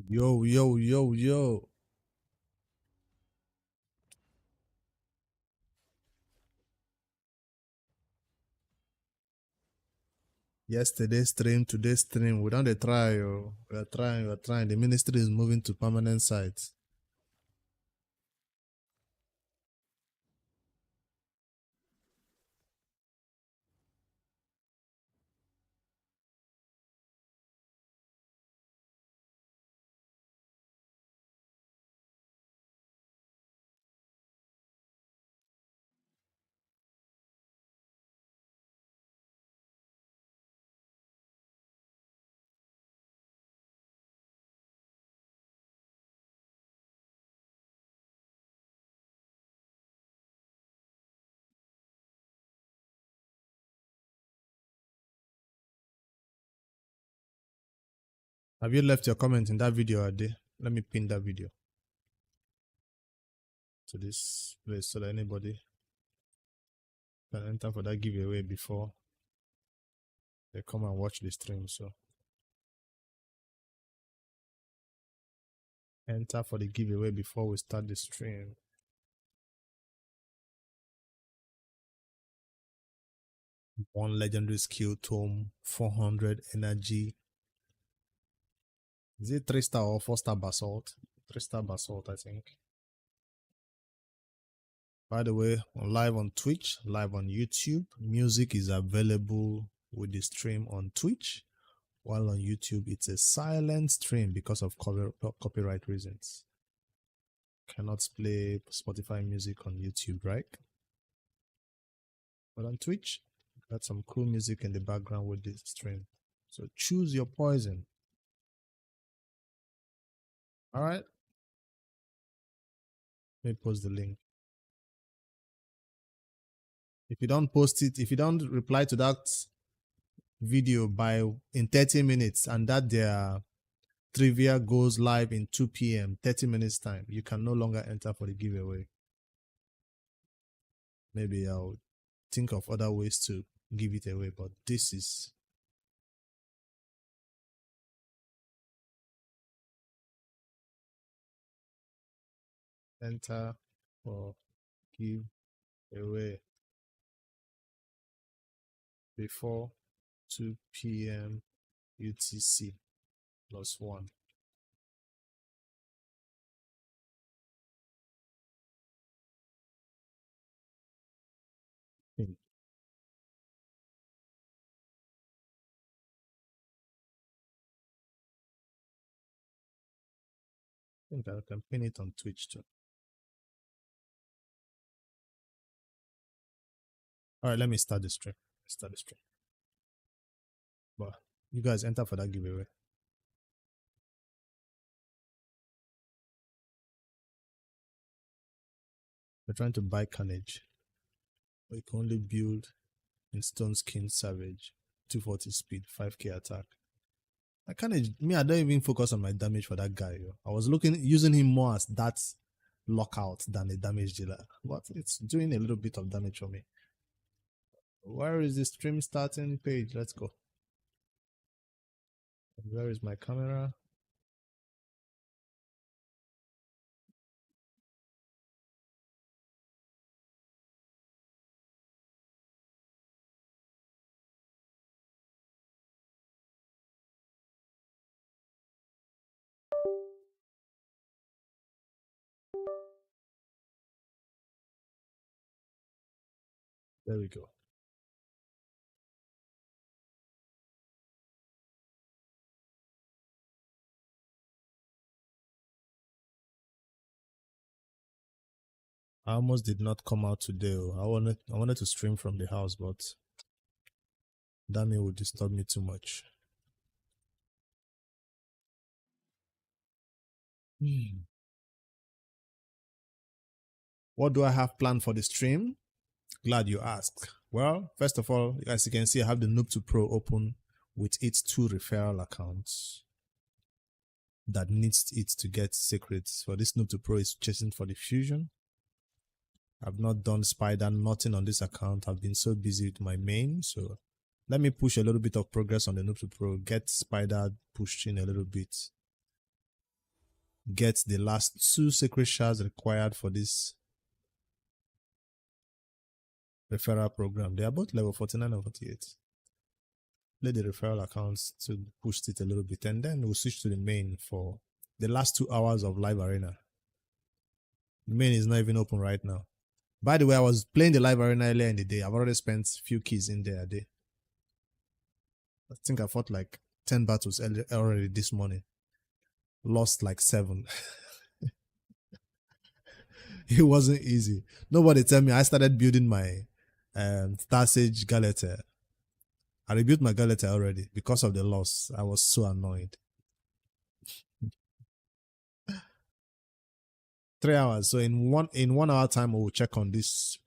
Yo, yo, yo, yo. Yesterday's stream, today's stream. We don't try, yo. We're trying. The ministry is moving to permanent sites. Have you left your comment in that video, Ade? Let me pin that video to this place so that anybody can enter for that giveaway before they come and watch the stream. So enter for the giveaway before we start the stream. One legendary skill tome, 400 energy. Is it 3-star or 4-star basalt? 3-star basalt, I think. By the way, live on Twitch, live on YouTube. Music is available with the stream on Twitch, while on YouTube it's a silent stream because of copyright reasons. Cannot play Spotify music on YouTube, right? But on Twitch, got some cool music in the background with this stream. So choose your poison. All right. Let me post the link. If you don't post it, if you don't reply to that video in 30 minutes and that their trivia goes live in 2 p.m., 30 minutes time, you can no longer enter for the giveaway. Maybe I'll think of other ways to give it away, but this is enter for giveaway before 2 p.m. UTC +1. I think I can pin it on Twitch too. All right, let me start the stream. But you guys enter for that giveaway. We're trying to buy Carnage. We can only build in Stone Skin Savage, 240 speed, 5k attack. I Carnage, I don't even focus on my damage for that guy. Yo. I was using him more as that lockout than a damage dealer, but it's doing a little bit of damage for me. Where is the stream starting page? Let's go. Where is my camera? There we go. I almost did not come out today. I wanted to stream from the house, but that would disturb me too much. What do I have planned for the stream? Glad you asked. Well, first of all, as you can see, I have the Noob2Pro open with its 2 referral accounts that needs it to get secrets. For this Noob2Pro is chasing for the fusion. I've not done spider, nothing on this account. I've been so busy with my main, so let me push a little bit of progress on the Noob2Pro, get spider pushed in a little bit. get the last 2 sacred shards required for this referral program. They are both level 49 and 48. Play the referral accounts to boost it a little bit, and then we'll switch to the main for the last 2 hours of Live Arena. The main is not even open right now. By the way, I was playing the Live Arena earlier in the day. I've already spent a few keys in there a day. I think I fought like 10 battles already this morning. Lost like 7. It wasn't easy. Nobody tell me. I started building my Star Sage Galata. I rebuilt my Galata already because of the loss. I was so annoyed. 3 hours. So in 1 hour time, we'll check on this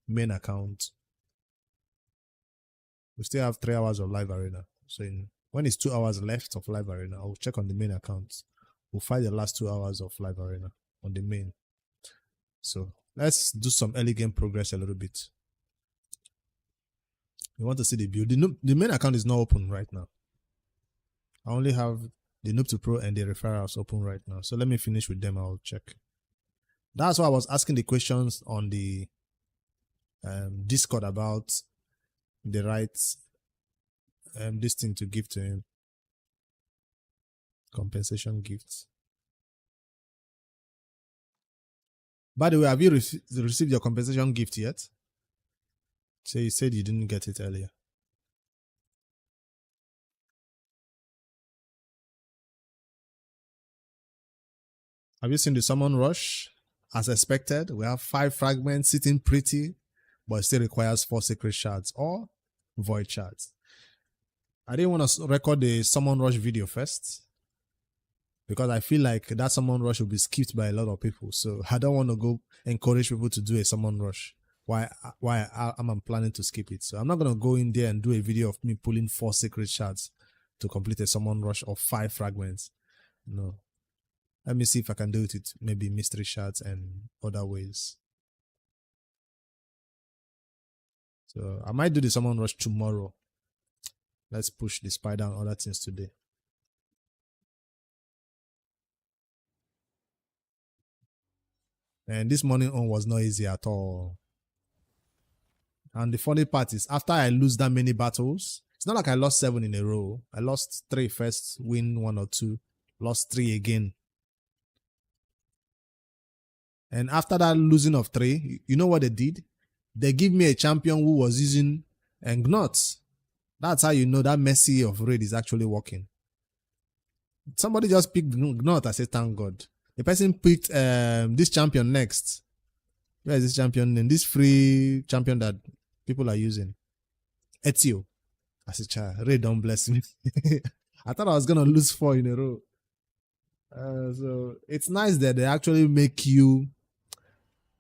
main account. We still have 3 hours of Live Arena. So when it's 2 hours left of Live Arena, I'll check on the main account. We'll fight the last 2 hours of Live Arena on the main. So let's do some early game progress a little bit. You want to see the build. The main account is not open right now. I only have the Noob2Pro and the referrals open right now. So let me finish with them. I'll check. That's why I was asking the questions on the Discord about the right this thing to give to him. Compensation gifts. By the way, have you received your compensation gift yet? So you said you didn't get it earlier. Have you seen the summon rush? As expected, we have 5 fragments sitting pretty, but it still requires 4 sacred shards or void shards. I didn't want to record the summon rush video first because I feel like that summon rush will be skipped by a lot of people. So I don't want to go encourage people to do a summon rush. Why I'm planning to skip it. So I'm not going to go in there and do a video of me pulling 4 sacred shards to complete a summon rush of 5 fragments. No. Let me see if I can do it with maybe mystery shards and other ways. So I might do the summon rush tomorrow. Let's push the spider and other things today. And this morning on was not easy at all. And the funny part is, after I lose that many battles, it's not like I lost 7 in a row. I lost 3 first, win 1 or 2, lost 3 again. And after that losing of 3, you know what they did? They give me a champion who was using Gnot. That's how you know that Mercy of Raid is actually working. Somebody just picked Gnot. I said, thank God. The person picked this champion next. Where is this champion name? This free champion that people are using. Ezio. I said, child, Raid don't bless me. I thought I was going to lose 4 in a row. So it's nice that they actually make you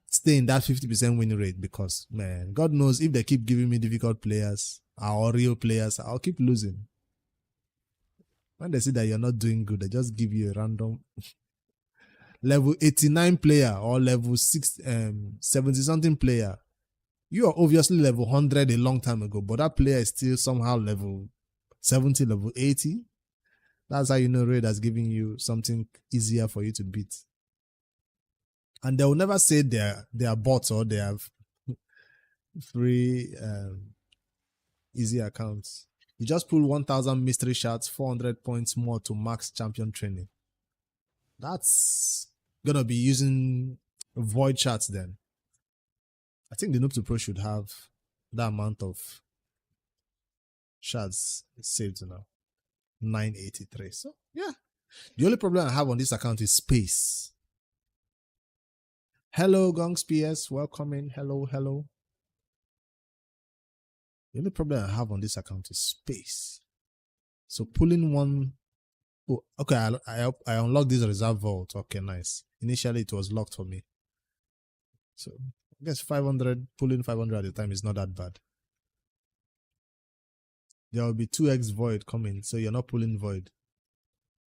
stay in that 50% win rate because, man, God knows if they keep giving me difficult players or real players, I'll keep losing. When they see that you're not doing good, they just give you a random level 89 player or level 70 something player. You are obviously level 100 a long time ago, but that player is still somehow level 70, level 80. That's how you know Raid has given you something easier for you to beat. And they will never say they are bots or they have free easy accounts. You just pull 1,000 mystery shards, 400 points more to max champion training. That's gonna be using void shards then. I think the Noob2Pro should have that amount of shards saved now. 983. So yeah. The only problem I have on this account is space. Hello, Gongs PS. Welcome in. Hello, hello. The only problem I have on this account is space. So pulling one. Oh, okay. I unlocked this reserve vault. Okay, nice. Initially, it was locked for me. So I guess 500, pulling 500 at a time is not that bad. There will be 2x void coming, so you're not pulling void.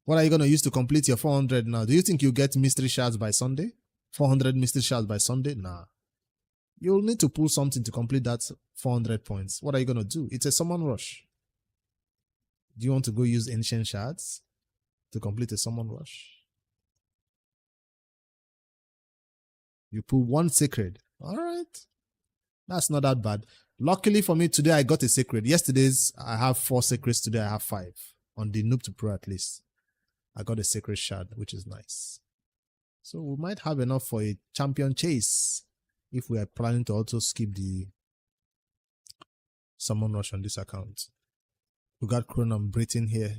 What are you going to use to complete your 400 now? Do you think you'll get mystery shards by Sunday? 400 mystery shards by Sunday? Nah. You'll need to pull something to complete that 400 points. What are you going to do? It's a summon rush. Do you want to go use ancient shards to complete a summon rush? You pull one sacred. All right. That's not that bad. Luckily for me, today I got a sacred. Yesterday's, I have 4 sacreds. Today I have 5. On the Noob2Pro at least. I got a sacred shard, which is nice. So we might have enough for a champion chase if we are planning to also skip the summon rush on this account. We got Chronom Britain here.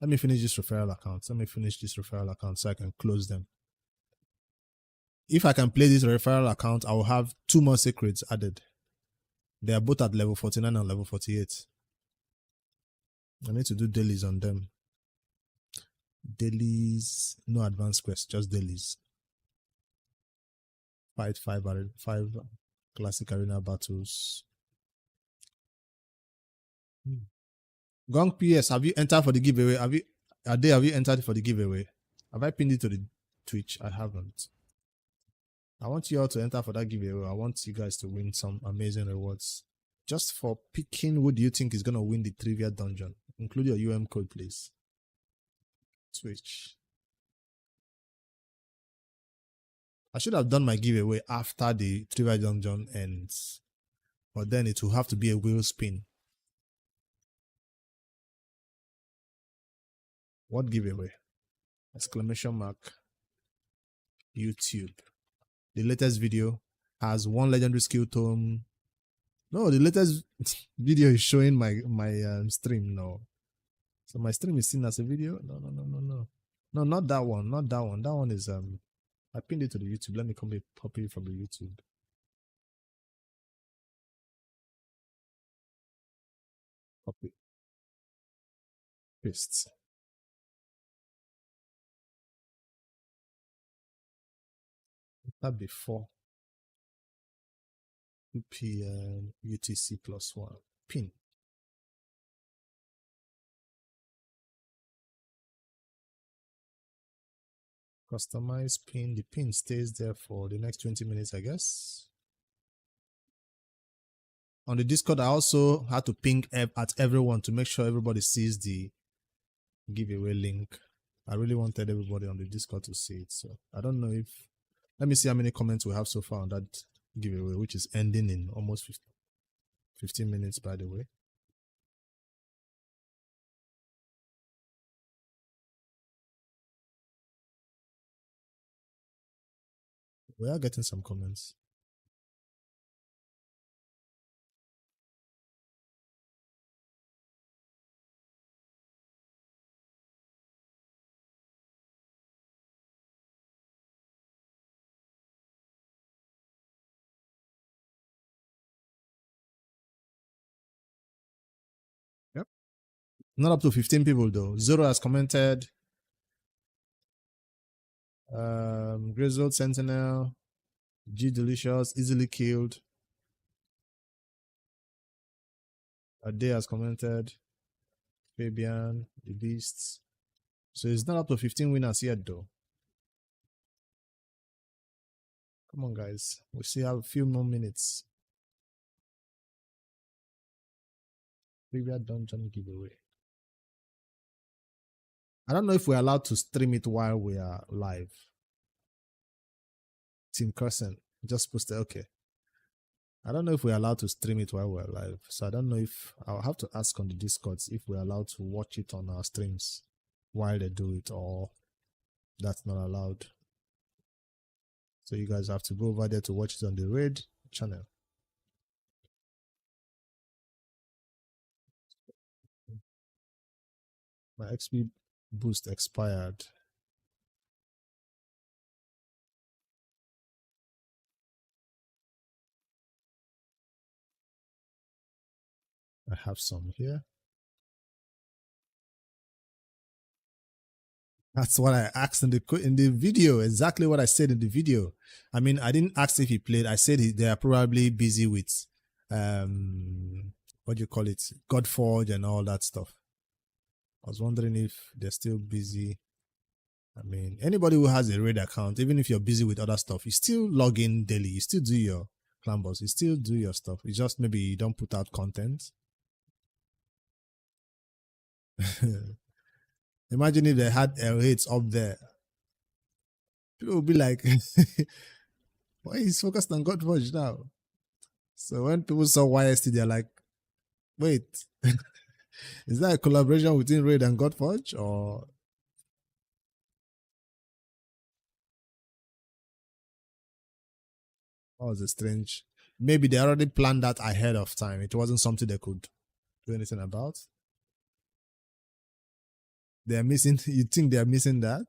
Let me finish this referral account. So I can close them. If I can play this referral account, I will have 2 more secrets added. They are both at level 49 and level 48. I need to do dailies on them. Dailies, no advanced quests, just dailies. Fight 5 classic arena battles. Gong PS, have you entered for the giveaway? Have you entered for the giveaway? Have I pinned it to the Twitch? I haven't. I want you all to enter for that giveaway. I want you guys to win some amazing rewards. Just for picking who do you think is going to win the trivia dungeon. Include your code, please. Twitch. I should have done my giveaway after the trivia dungeon ends. But then it will have to be a wheel spin. What giveaway? Exclamation mark. YouTube. The latest video has 1 legendary skill tome. No, the latest video is showing my stream. No. So my stream is seen as a video? No. No, not that one. Not that one. That one is I pinned it to the YouTube. Let me copy it from the YouTube. Copy. Paste. That before 2 p.m. UTC +1. Pin. Customize pin. The pin stays there for the next 20 minutes, I guess. On the Discord, I also had to ping at everyone to make sure everybody sees the giveaway link. I really wanted everybody on the Discord to see it. So I don't know if... Let me see how many comments we have so far on that giveaway, which is ending in almost 15 minutes, by the way. We are getting some comments. Yep. Not up to 15 people though. Zoro has commented. Grizzled Sentinel. G Delicious, easily killed. Ade has commented. Fabian, the Beasts. So it's not up to 15 winners yet though. Come on guys. We still have a few more minutes. Trivia dungeon giveaway. I don't know if we're allowed to stream it while we are live. Team Crescent just posted, okay. I don't know if we're allowed to stream it while we're live. So I don't know if I'll have to ask on the Discords if we're allowed to watch it on our streams while they do it, or that's not allowed. So you guys have to go over there to watch it on the Raid channel. My XP boost expired. I have some here. That's what I asked in the video. Exactly what I said in the video. I mean, I didn't ask if he played. I said they are probably busy with, what do you call it? Godforge and all that stuff. I was wondering if they're still busy. I mean, anybody who has a Raid account, even if you're busy with other stuff, you still log in daily. You still do your clan boss. You still do your stuff. It's just maybe you don't put out content. Imagine if they had L8s up there. People will be like, why he's focused on Godforge now? So when people saw YST, they're like, wait, is that a collaboration between Raid and Godforge? Or was it strange? Maybe they already planned that ahead of time. It wasn't something they could do anything about. They're missing, you think they're missing that?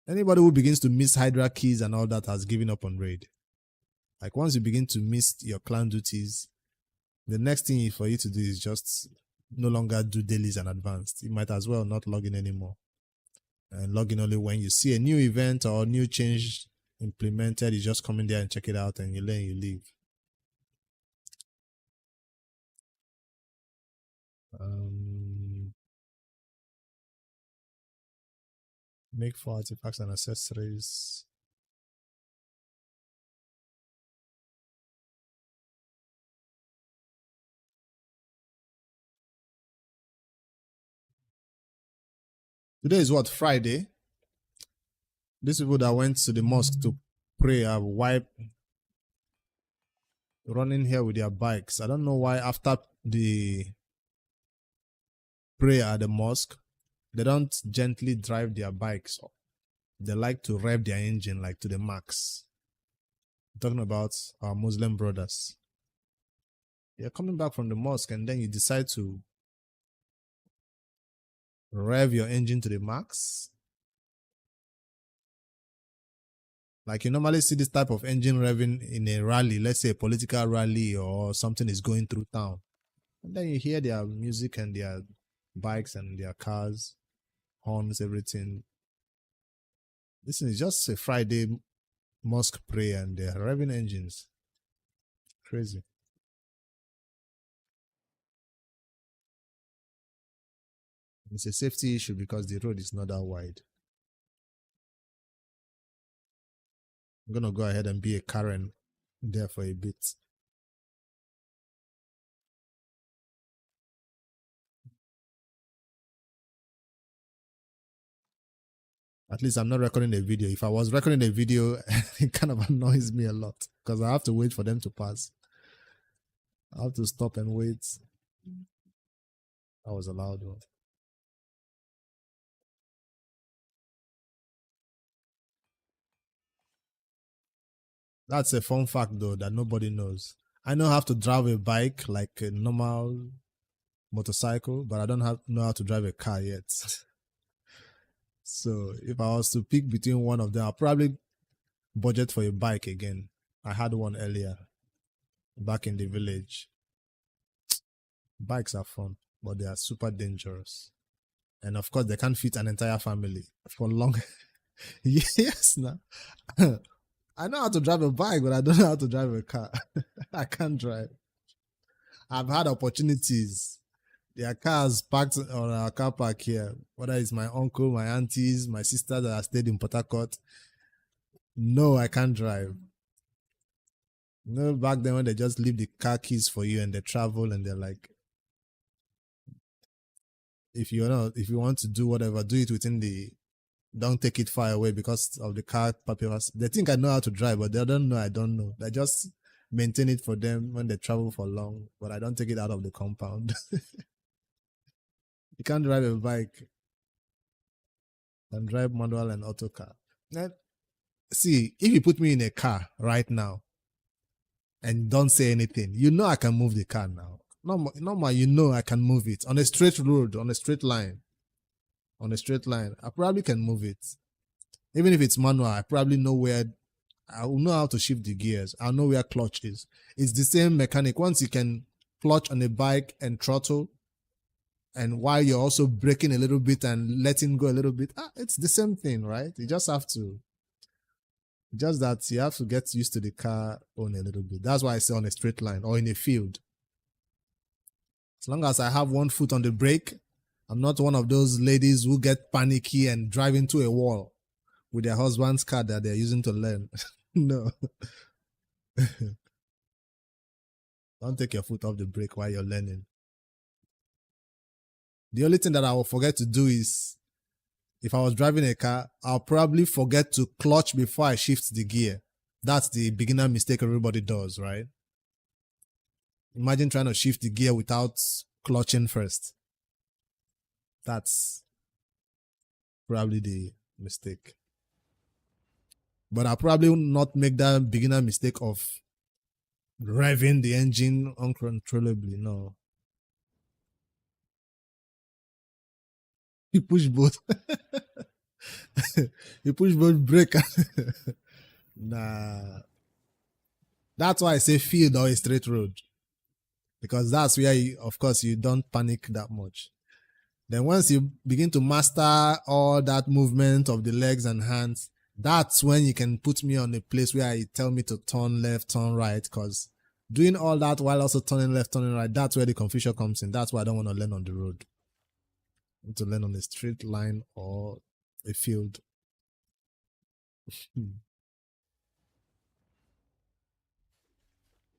Anybody who begins to miss Hydra keys and all that has given up on Raid. Like once you begin to miss your clan duties, the next thing for you to do is just no longer do dailies and advanced. You might as well not log in anymore. And log in only when you see a new event or new change implemented. You just come in there and check it out and you learn, you leave. Make 4 artifacts and accessories. Today is what? Friday. These people that went to the mosque to pray have wiped running here with their bikes. I don't know why after the prayer at the mosque, they don't gently drive their bikes. They like to rev their engine like to the max. I'm talking about our Muslim brothers. You're coming back from the mosque and then you decide to rev your engine to the max. Like you normally see this type of engine revving in a rally, let's say a political rally or something is going through town. And then you hear their music and their bikes and their cars, horns, everything. This is just a Friday mosque prayer and they're revving engines. Crazy. It's a safety issue because the road is not that wide. I'm going to go ahead and be a Karen there for a bit. At least I'm not recording a video. If I was recording a video, it kind of annoys me a lot because I have to wait for them to pass. I have to stop and wait. That was a loud one. That's a fun fact though that nobody knows. I know how to drive a bike like a normal motorcycle, but I don't know how to drive a car yet. So if I was to pick between one of them, I'll probably budget for a bike again. I had one earlier back in the village. Bikes are fun, but they are super dangerous. And of course, they can't fit an entire family for long. Yes, now. I know how to drive a bike, but I don't know how to drive a car. I can't drive. I've had opportunities. There are cars parked on our car park here, whether it's my uncle, my aunties, my sister that have stayed in Port Harcourt. No, I can't drive. You know, back then when they just leave the car keys for you and they travel and they're like, if you want to do whatever, do it within the, don't take it far away because of the car papers. They think I know how to drive, but they don't know I don't know. I just maintain it for them when they travel for long, but I don't take it out of the compound. You can't drive a bike and drive manual and auto car. Now, see, if you put me in a car right now and don't say anything, you know I can move the car now. Normal, you know I can move it on a straight road, on a straight line. On a straight line, I probably can move it. Even if it's manual, I probably know where, I will know how to shift the gears. I'll know where clutch is. It's the same mechanic. Once you can clutch on a bike and throttle, and while you're also braking a little bit and letting go a little bit, it's the same thing, right? You just have to, just that you have to get used to the car on a little bit. That's why I say on a straight line or in a field. As long as I have one foot on the brake, I'm not one of those ladies who get panicky and drive into a wall with their husband's car that they're using to learn. No. Don't take your foot off the brake while you're learning. The only thing that I will forget to do is If I was driving a car, I'll probably forget to clutch before I shift the gear. That's the beginner mistake everybody does, right? Imagine trying to shift the gear without clutching first. That's probably the mistake. But I'll probably not make that beginner mistake of revving the engine uncontrollably. No. You push both. You push both brake. Nah. That's why I say field or a straight road. Because that's where, of course, you don't panic that much. Then once you begin to master all that movement of the legs and hands, that's when you can put me on a place where you tell me to turn left, turn right, because doing all that while also turning left, turning right, that's where the confusion comes in. That's why I don't want to learn on the road. I want to learn on a straight line or a field.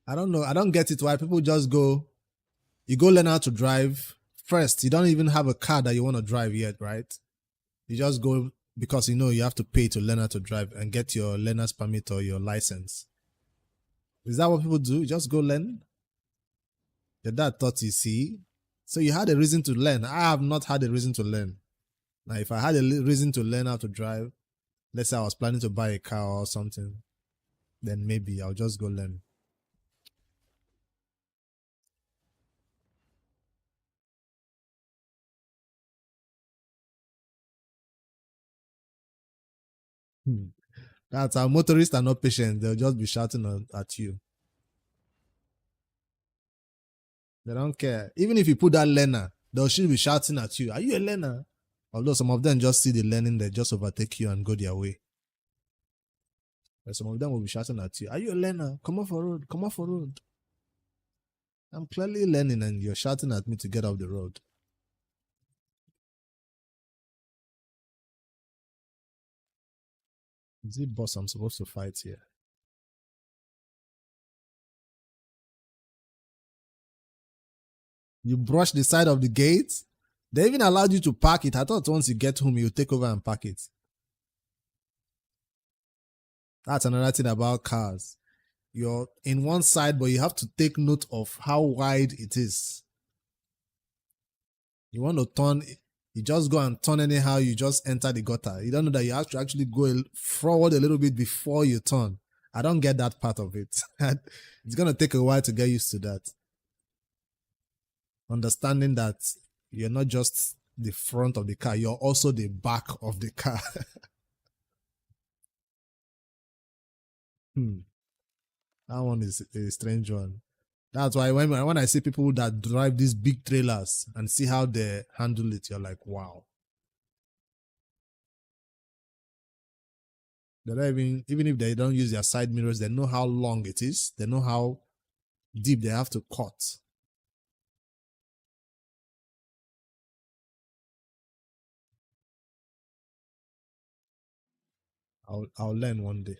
I don't know. I don't get it why people just go, you go learn how to drive. First, you don't even have a car that you want to drive yet, right? You just go because you know you have to pay to learn how to drive and get your learner's permit or your license. Is that what people do? You just go learn? Your dad taught you, see? So you had a reason to learn. I have not had a reason to learn. Now, if I had a reason to learn how to drive, let's say I was planning to buy a car or something, then maybe I'll just go learn. That's how motorists are not patient. They'll just be shouting at you. They don't care. Even if you put that learner, they'll still be shouting at you. Are you a learner? Although some of them just see the learning, they just overtake you and go their way. But some of them will be shouting at you. Are you a learner? Come off a road. Come off a road. I'm clearly learning and you're shouting at me to get off the road. Is it boss I'm supposed to fight here? You brush the side of the gate. They even allowed you to park it. I thought once you get home, you take over and park it. That's another thing about cars. You're in one side, but you have to take note of how wide it is. You want to turn, you just go and turn anyhow, you just enter the gutter. You don't know that you have to actually go forward a little bit before you turn. I don't get that part of it. It's going to take a while to get used to that. Understanding that you're not just the front of the car, you're also the back of the car. That one is a strange one. That's why when I see people that drive these big trailers and see how they handle it, you're like, wow. They don't even if they don't use their side mirrors, they know how long it is. They know how deep they have to cut. I'll learn one day.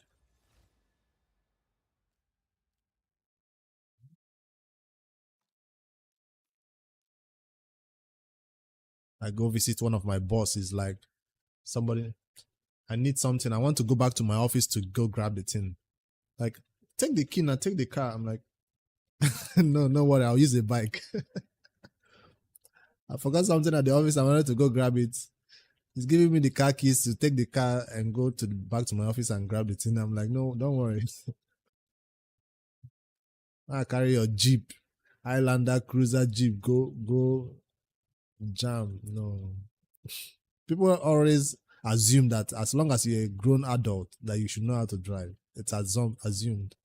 I go visit one of my bosses, like somebody, I need something. I want to go back to my office to go grab the thing. Like, take the key now, take the car. I'm like, no, no worry, I'll use a bike. I forgot something at the office. I wanted to go grab it. He's giving me the car keys to take the car and go back to my office and grab the thing. I'm like, no, don't worry. I carry your Jeep, Highlander Cruiser Jeep, go jam. No. People always assume that as long as you're a grown adult, that you should know how to drive. It's assumed.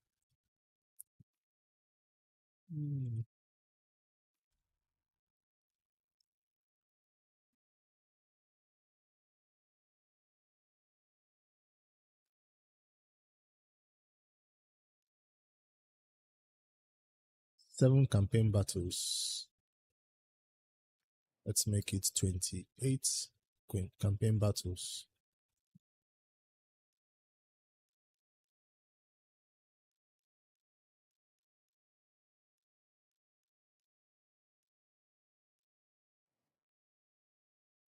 7 campaign battles. Let's make it 28 campaign battles.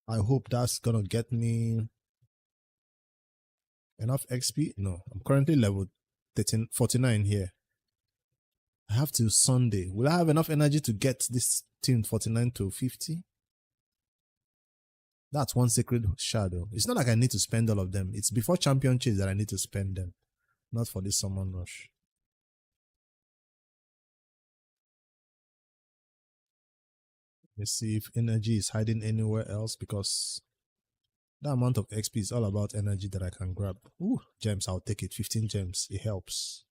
I hope that's gonna get me enough XP. No, I'm currently level 49 here. I have till Sunday. Will I have enough energy to get this team 49 to 50? That's one sacred shadow. It's not like I need to spend all of them. It's before champion chase that I need to spend them, not for this summon rush. Let's see if energy is hiding anywhere else, because that amount of XP is all about energy that I can grab. Ooh, gems, I'll take it. 15 gems. It helps.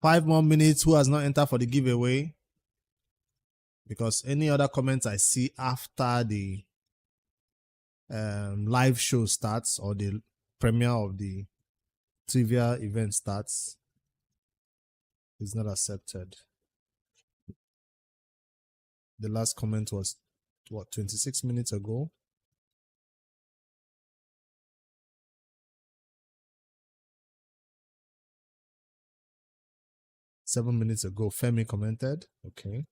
Five more minutes. Who has not entered for the giveaway? Because any other comments I see after the live show starts or the premiere of the trivia event starts is not accepted. The last comment was, what, 26 minutes ago? Seven minutes ago, Femi commented. Okay.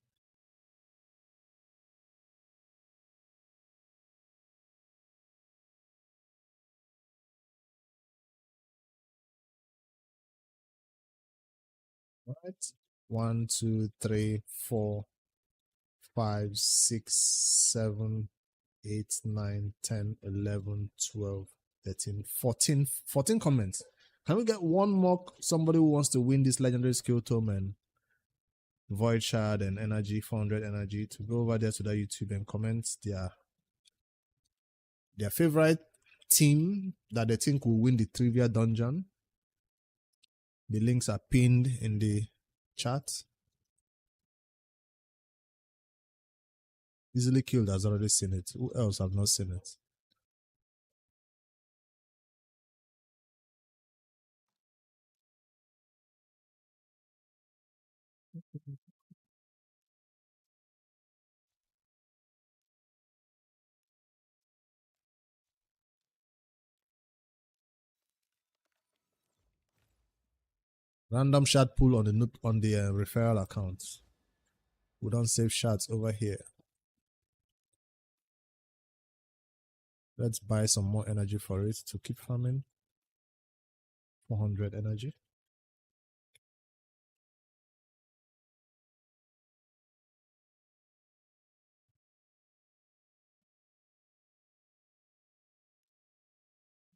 All right. 1, 2, 3, 4, 5, 6, 7, 8, 9, 10, 11, 12, 13, 14. 14 comments. Can we get one more, somebody who wants to win this legendary skill tome and void shard and energy, 400 energy, to go over there to that YouTube and comment their favorite team that they think will win the trivia dungeon. The links are pinned in the chat. Easily Killed has already seen it. Who else have not seen it? Random shard pool on the referral account. We don't save shards over here. Let's buy some more energy for it to keep farming. 400 energy.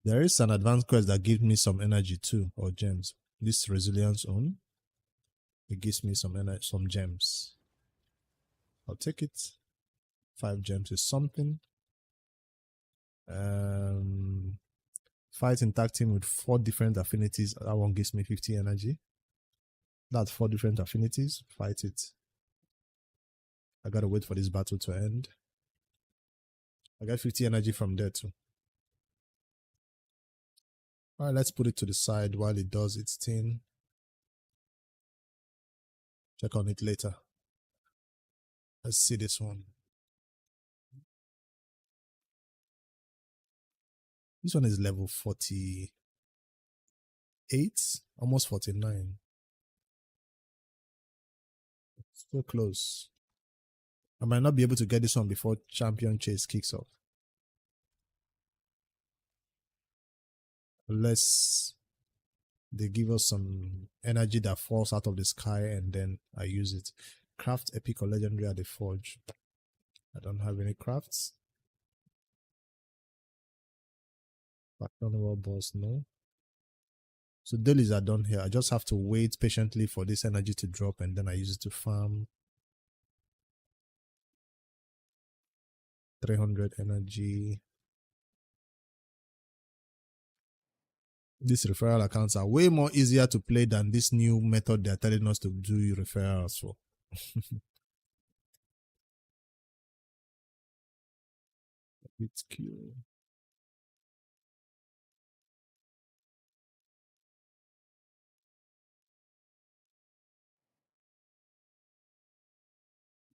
There is an advanced quest that gives me some energy too, or gems. This resilience on, it gives me some energy, some gems. I'll take it. 5 gems is something. Fight in tag team with 4 different affinities. That one gives me 50 energy. That's 4 different affinities. Fight it. I gotta wait for this battle to end. I got 50 energy from there too. Alright, let's put it to the side while it does its thing. Check on it later. Let's see this one. This one is level 48, almost 49. Still close. I might not be able to get this one before champion chase kicks off. Unless they give us some energy that falls out of the sky and then I use it. Craft epic or legendary at the forge. I don't have any crafts. Factional boss, no. So dailies are done here. I just have to wait patiently for this energy to drop and then I use it to farm. 300 energy. These referral accounts are way more easier to play than this new method they're telling us to do referrals for. It's cute.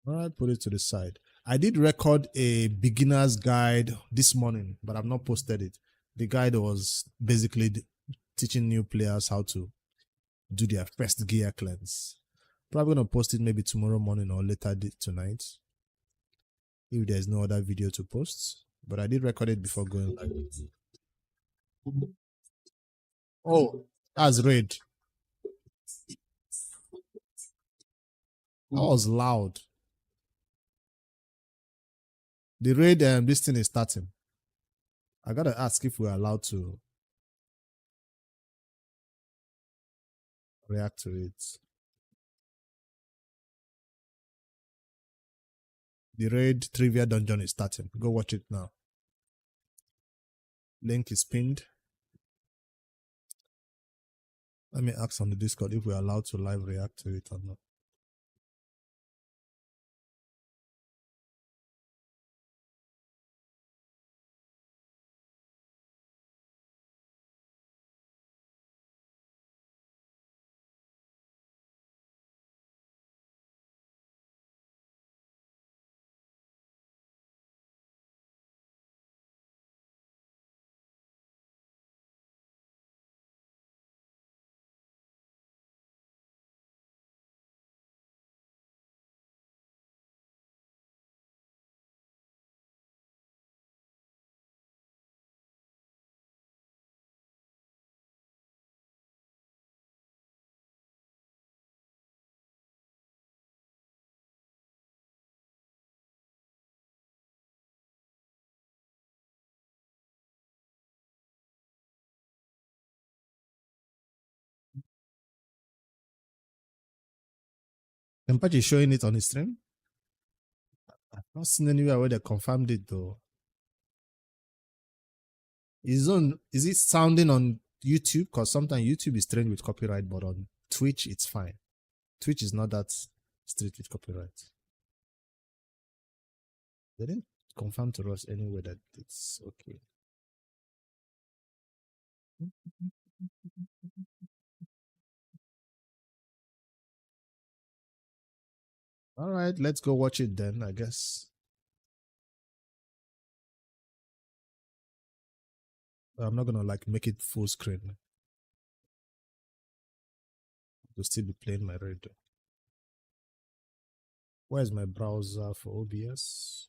All right, put it to the side. I did record a beginner's guide this morning, but I've not posted it. The guide was basically teaching new players how to do their first gear cleanse. Probably gonna post it maybe tomorrow morning or later tonight if there's no other video to post. But I did record it before going live. Oh, that's raid. That was loud. The raid, this thing is starting. I gotta ask if we're allowed to react to it. The raid trivia dungeon is starting. Go watch it now. Link is pinned. Let me ask on the Discord if we're allowed to live react to it or not. Empachi is showing it on his stream. I've not seen anywhere where they confirmed it though. Is it sounding on YouTube? Because sometimes YouTube is trained with copyright, but on Twitch it's fine. Twitch is not that strict with copyright. They didn't confirm to us anyway that it's okay. All right, let's go watch it then, I guess. I'm not gonna like make it full screen. I'll still be playing my radio. Where's my browser for OBS?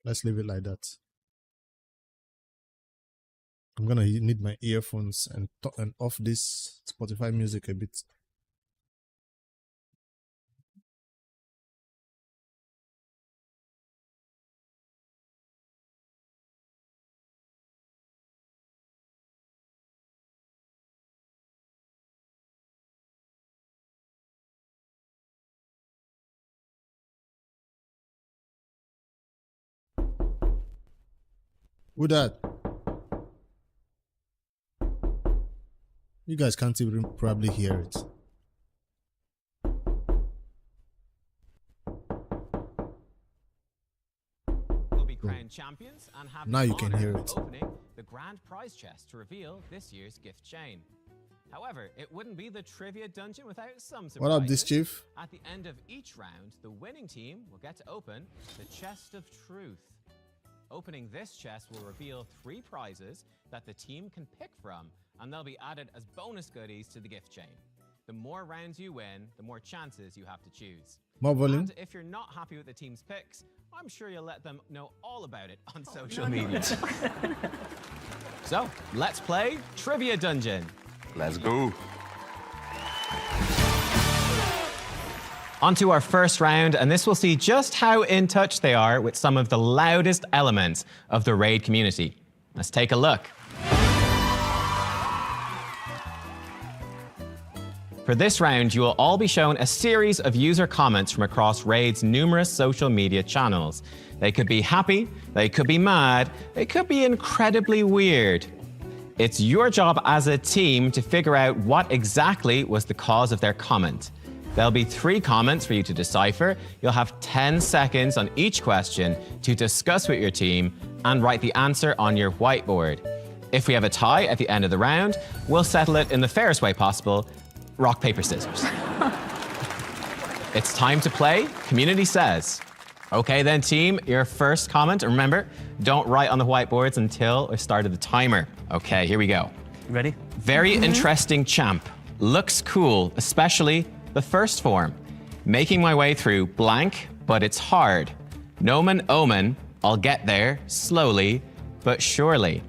Let's leave it like that. I'm gonna need my earphones and off this Spotify music a bit. Who that? You guys can't even probably hear it. Will be crowned champions and have now you can hear it. Opening the grand prize chest to reveal this year's gift chain. However, it wouldn't be the trivia dungeon without some surprises. What up, this chief? At the end of each round, the winning team will get to open the chest of truth. Opening this chest will reveal 3 prizes that the team can pick from, and they'll be added as bonus goodies to the gift chain. The more rounds you win, the more chances you have to choose. More volume. And if you're not happy with the team's picks, I'm sure you'll let them know all about it on social media. So, let's play Trivia Dungeon. Let's go. On to our first round, and this will see just how in touch they are with some of the loudest elements of the raid community. Let's take a look. For this round, you will all be shown a series of user comments from across Raid's numerous social media channels. They could be happy, they could be mad, they could be incredibly weird. It's your job as a team to figure out what exactly was the cause of their comment. There'll be 3 comments for you to decipher. You'll have 10 seconds on each question to discuss with your team and write the answer on your whiteboard. If we have a tie at the end of the round, we'll settle it in the fairest way possible. Rock, paper, scissors. It's time to play Community Says. Okay then, team, your first comment. And remember, don't write on the whiteboards until we started the timer. Okay, here we go. Ready? Very interesting champ. Looks cool, especially the first form. Making my way through blank, but it's hard. Nomen omen, I'll get there slowly but surely.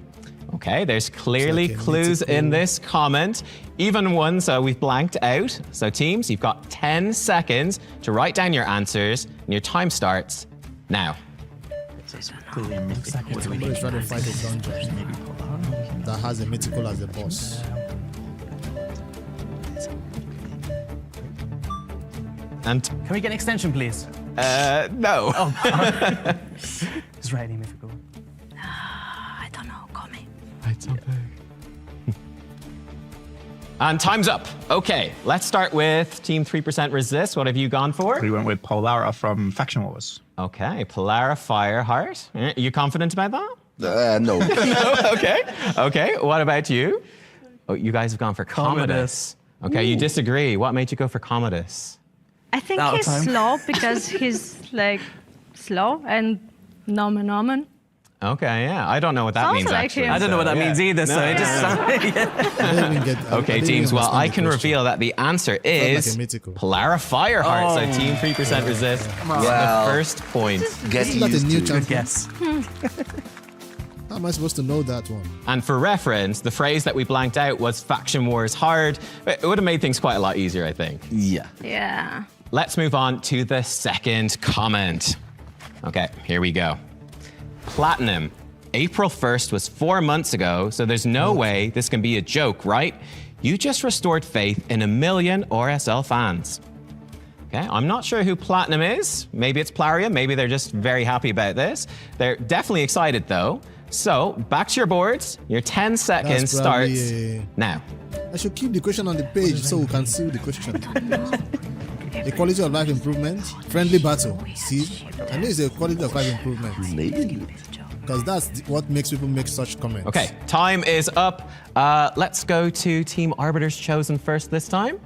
Okay, there's clearly clues in this comment, even ones we've blanked out. So teams, you've got 10 seconds to write down your answers, and your time starts now. Somebody's trying to fight a dungeon that has a mythical as a boss. And Can we get an extension, please? no. It's writing difficult. I don't know, call me. And time's up. Okay, let's start with Team 3% Resist. What have you gone for? We went with Polara from Faction Wars. Okay, Polara Fireheart. Are you confident about that? No. Okay. Okay, what about you? Oh, you guys have gone for Commodus. Okay, you disagree. What made you go for Commodus? I think Out of he's time. slow because he's like slow and nomen. Okay, yeah. I don't know what that Sounds means, like actually. him. I don't know what that yeah. means either, so it just I didn't even get, I Okay, didn't teams. even Well, I understand can the question. reveal that the answer is like a mythical. Polara Fireheart. So Team 3% Resist. Well, The first point. Get Isn't that a used new to it. champion? Good guess. How am I supposed to know that one? And for reference, the phrase that we blanked out was Faction Wars hard. It would have made things quite a lot easier, I think. Yeah. Yeah. Let's move on to the second comment. Okay, here we go. Platinum. April 1st was 4 months ago, so there's no way this can be a joke, right? You just restored faith in 1 million RSL fans. Okay, I'm not sure who Platinum is. Maybe it's Plarium, maybe they're just very happy about this. They're definitely excited though. So, back to your boards. Your 10 seconds That's probably starts now. I should keep the question on the page so we can see the question. Equality of life improvement, friendly battle. See, I know it's a quality of life improvement Nailed it. because that's what makes people make such comments. Okay, time is up. Let's go to Team Arbiter's Chosen first this time.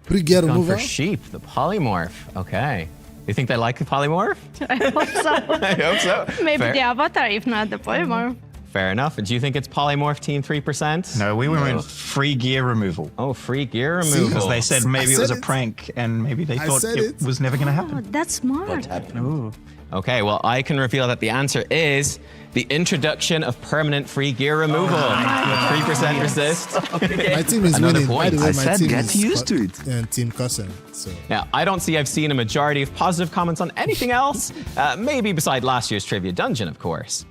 Pre-gear Gone remover. for Sheep, the polymorph. Okay. You think they like the polymorph? I hope so. I hope so. Maybe Fair, the avatar, if not the polymorph. fair enough. Do you think it's polymorph Team 3%? No, we went with free gear removal. Oh, free gear See? removal. Because they said maybe it said was a it. prank and maybe they I thought said it it. was never going to Oh, happen. that's smart. Ooh. Okay, well, I can reveal that the answer is the introduction of permanent free gear removal. 3% resist. My team is Another winning. By point. the way, I my said team get is used to it. And Team Cousin. So Now, I don't see I've seen a majority of positive comments on anything else, maybe beside last year's Trivia Dungeon, of course.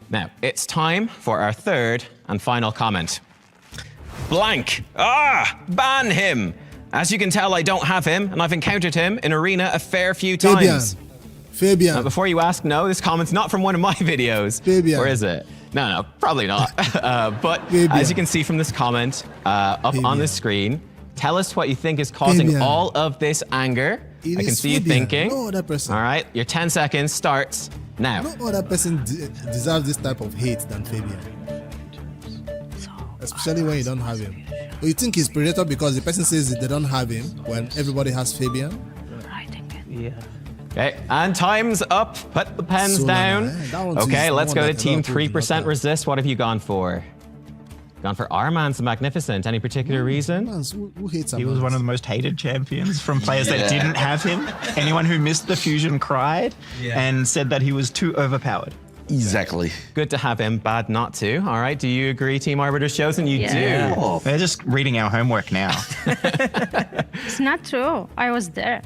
Now, it's time for our third and final comment. Blank. Ban him. As you can tell, I don't have him, and I've encountered him in Arena a fair few Fabian. times. Fabian. Before you ask, no, this comment's not from one of my videos. Fabian. Or is it? No, probably not. But Fabian. as you can see from this comment up on Fabian. the screen, tell us what you think is causing Fabian. all of this anger. It I can is see you Fabian. thinking. No other person. All right, your 10 seconds starts now. No other person deserves this type of hate than Fabian. Especially when you don't have him. Or you think he's Predator because the person says that they don't have him when everybody has Fabian? Yeah. Okay, and time's up. Put the pens So down. that one's Okay, easy. let's One go to that a lot Team of people do not 3% have. Resist. What have you gone for? Gone for Armand's the Magnificent. Any particular reason? Who hates He was one of the most hated champions from players that didn't have him. Anyone who missed the fusion cried and said that he was too overpowered. Exactly. Good to have him, bad not to. All right, do you agree, Team Arbiter's Chosen? You Yeah. do. Oh, They're just reading our homework now. It's not true. I was there.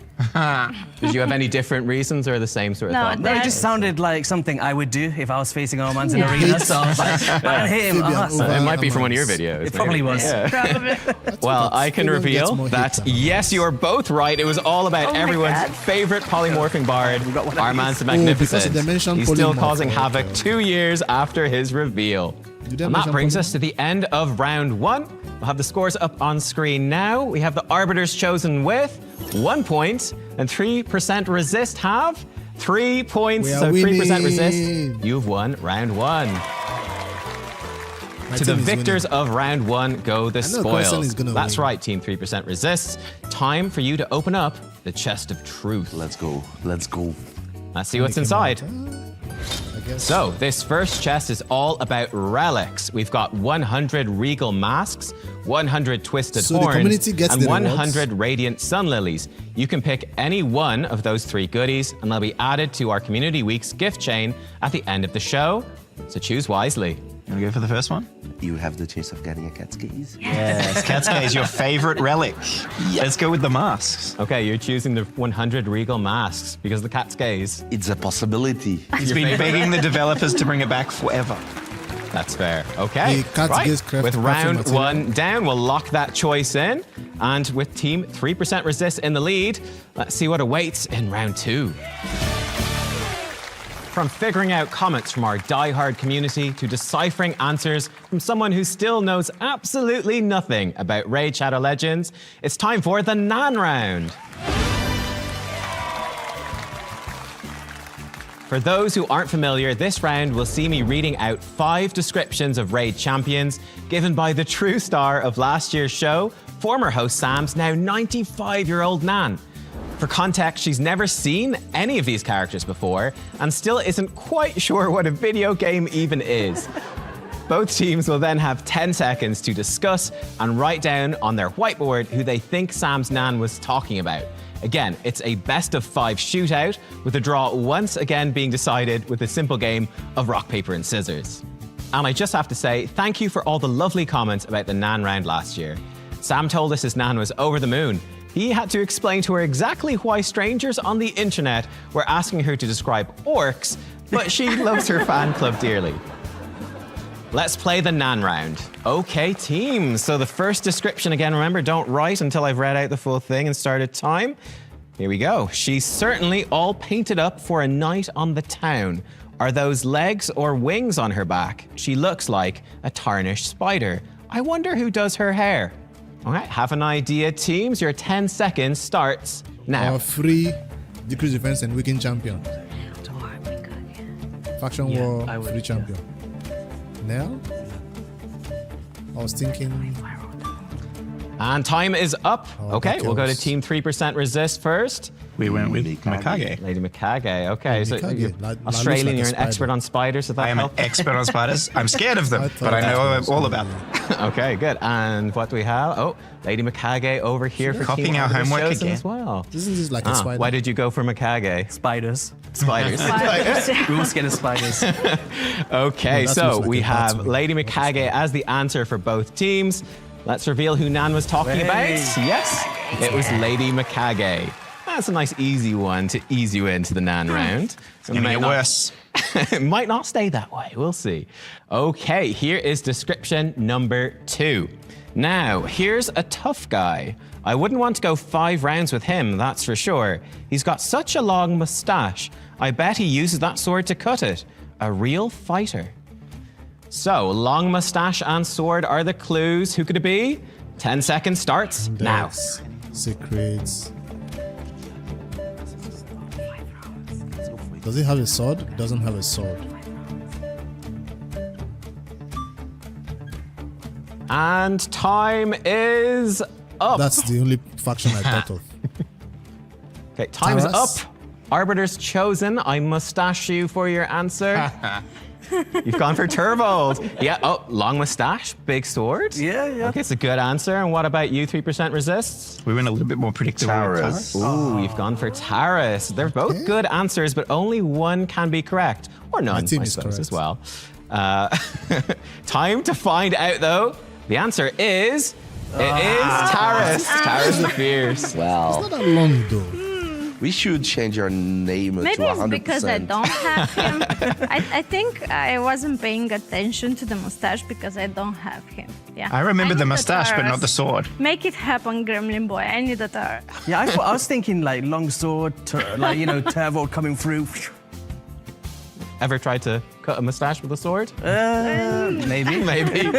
Did you have any different reasons or the same sort of No, thought? No, it That- just sounded like something I would do if I was facing Armand in Yeah. arena. So I was like, man, him. Fabian Awesome. It might be from one of your Armand's. videos. It probably maybe. was. Yeah. Probably. Well, I can Fabian gets reveal more that hits than yes, you are both right. It was all about Oh my everyone's God. favorite polymorphing bard, got one of Armand's the these. Oh, because Magnificent. they mentioned He's still polymorph. causing Okay, havoc okay. 2 years after his reveal. Did they And that mention brings polymorph? us to the end of round 1. We'll have the scores up on screen now. We have the Arbiters Chosen with 1 point and 3% resist have 3 points. We are So 3% winning. resist. You've won round 1. My To the team is victors winning. of round 1 go the know Carson is spoils. gonna That's win. right, Team 3% resists. Time for you to open up the chest of truth. let's go. Let's go. Let's see what's inside. I guess. So, this first chest is all about relics. We've got 100 regal masks, 100 twisted So the horns, community gets and the rewards? 100 radiant sun lilies. You can pick any one of those 3 goodies, and they'll be added to our Community Week's gift chain at the end of the show. So choose wisely. You want to go for the first one? You have the chance of getting a cat's gaze. Yes, Catsuke is your favorite relic. Let's go with the masks. Okay, you're choosing the 100 regal masks because of the cat's gaze. It's a possibility. He's been begging the developers to bring it back forever. That's fair. Okay. The cat's gaze craft With crafting round material. 1 down, we'll lock that choice in. And with Team 3% Resist in the lead, let's see what awaits in round 2. From figuring out comments from our diehard community to deciphering answers from someone who still knows absolutely nothing about Raid Shadow Legends, it's time for the Nan round. For those who aren't familiar, this round will see me reading out 5 descriptions of Raid champions given by the true star of last year's show, former host Sam's now 95-year-old Nan. For context, she's never seen any of these characters before and still isn't quite sure what a video game even is. Both teams will then have 10 seconds to discuss and write down on their whiteboard who they think Sam's Nan was talking about. Again, it's a best of 5 shootout, with a draw once again being decided with a simple game of rock, paper, and scissors. And I just have to say, thank you for all the lovely comments about the Nan round last year. Sam told us his Nan was over the moon. He had to explain to her exactly why strangers on the internet were asking her to describe orcs, but she loves her fan club dearly. Let's play the Nan round. Okay, teams. So the first description, again, remember, don't write until I've read out the full thing and started time. Here we go. She's certainly all painted up for a night on the town. Are those legs or wings on her back? She looks like a tarnished spider. I wonder who does her hair. All right, have an idea, teams. Your 10 seconds starts now. Our free decrease defense and weaken champion. Faction Yeah, war I would, free champion. Now? I was thinking And time is up. Oh, Okay, we'll go to Chaos. Team 3% Resist first. We went with Mikage. Lady Mikage. Okay, so Mikage. you're That looks Australian, like a you're an spider. expert on spiders, so that I am an help? expert on spiders. I'm scared of them, I thought but I that know was all gonna about be- them. Okay, good. And what do we have? Oh, Lady Mikage over here for Copying Team our Arbiter's homework Chosen again. as well. Isn't this like a spider? Why did you go for Mikage? Spiders. Spiders. We all scared of spiders. Okay, that so looks like we a have bat Lady wing. Mikage as the answer for both teams. Let's reveal who Nan was talking about. Yes, it was Lady Mikage. That's a nice easy one to ease you into the Nan round. It's going to get worse. It might not stay that way. We'll see. Okay, here is description number 2. Now, here's a tough guy. I wouldn't want to go 5 rounds with him, that's for sure. He's got such a long mustache. I bet he uses that sword to cut it. A real fighter. So, long mustache and sword are the clues. Who could it be? 10 seconds starts now. There's secrets. Does it have a sword? It doesn't have a sword. And time is up. That's the only faction I thought of. Okay, time's Taras? up. Arbiter's Chosen. I mustache you for your answer. You've gone for Turvold. Yeah, oh, long mustache, big sword. Yeah. Okay, it's a good answer. And what about you, 3% resists? We went a little bit more predictable. Taurus. Ooh, you've gone for Taurus. They're both good answers, but only one can be correct. Or none, team I is suppose, as correct. well. Time to find out, though. The answer is... It is Taurus. Taurus the Fierce. Well, Not that long though. we should change our name Maybe to 100%. it's because I don't have him. I think I wasn't paying attention to the mustache because I don't have him. Yeah. I remember the need mustache, but not the Taurus. sword. Make it happen, Gremlin Boy. I need a Taurus. Yeah, I was thinking like longsword, Turvold coming through. Ever tried to cut a mustache with a sword? Maybe. Maybe.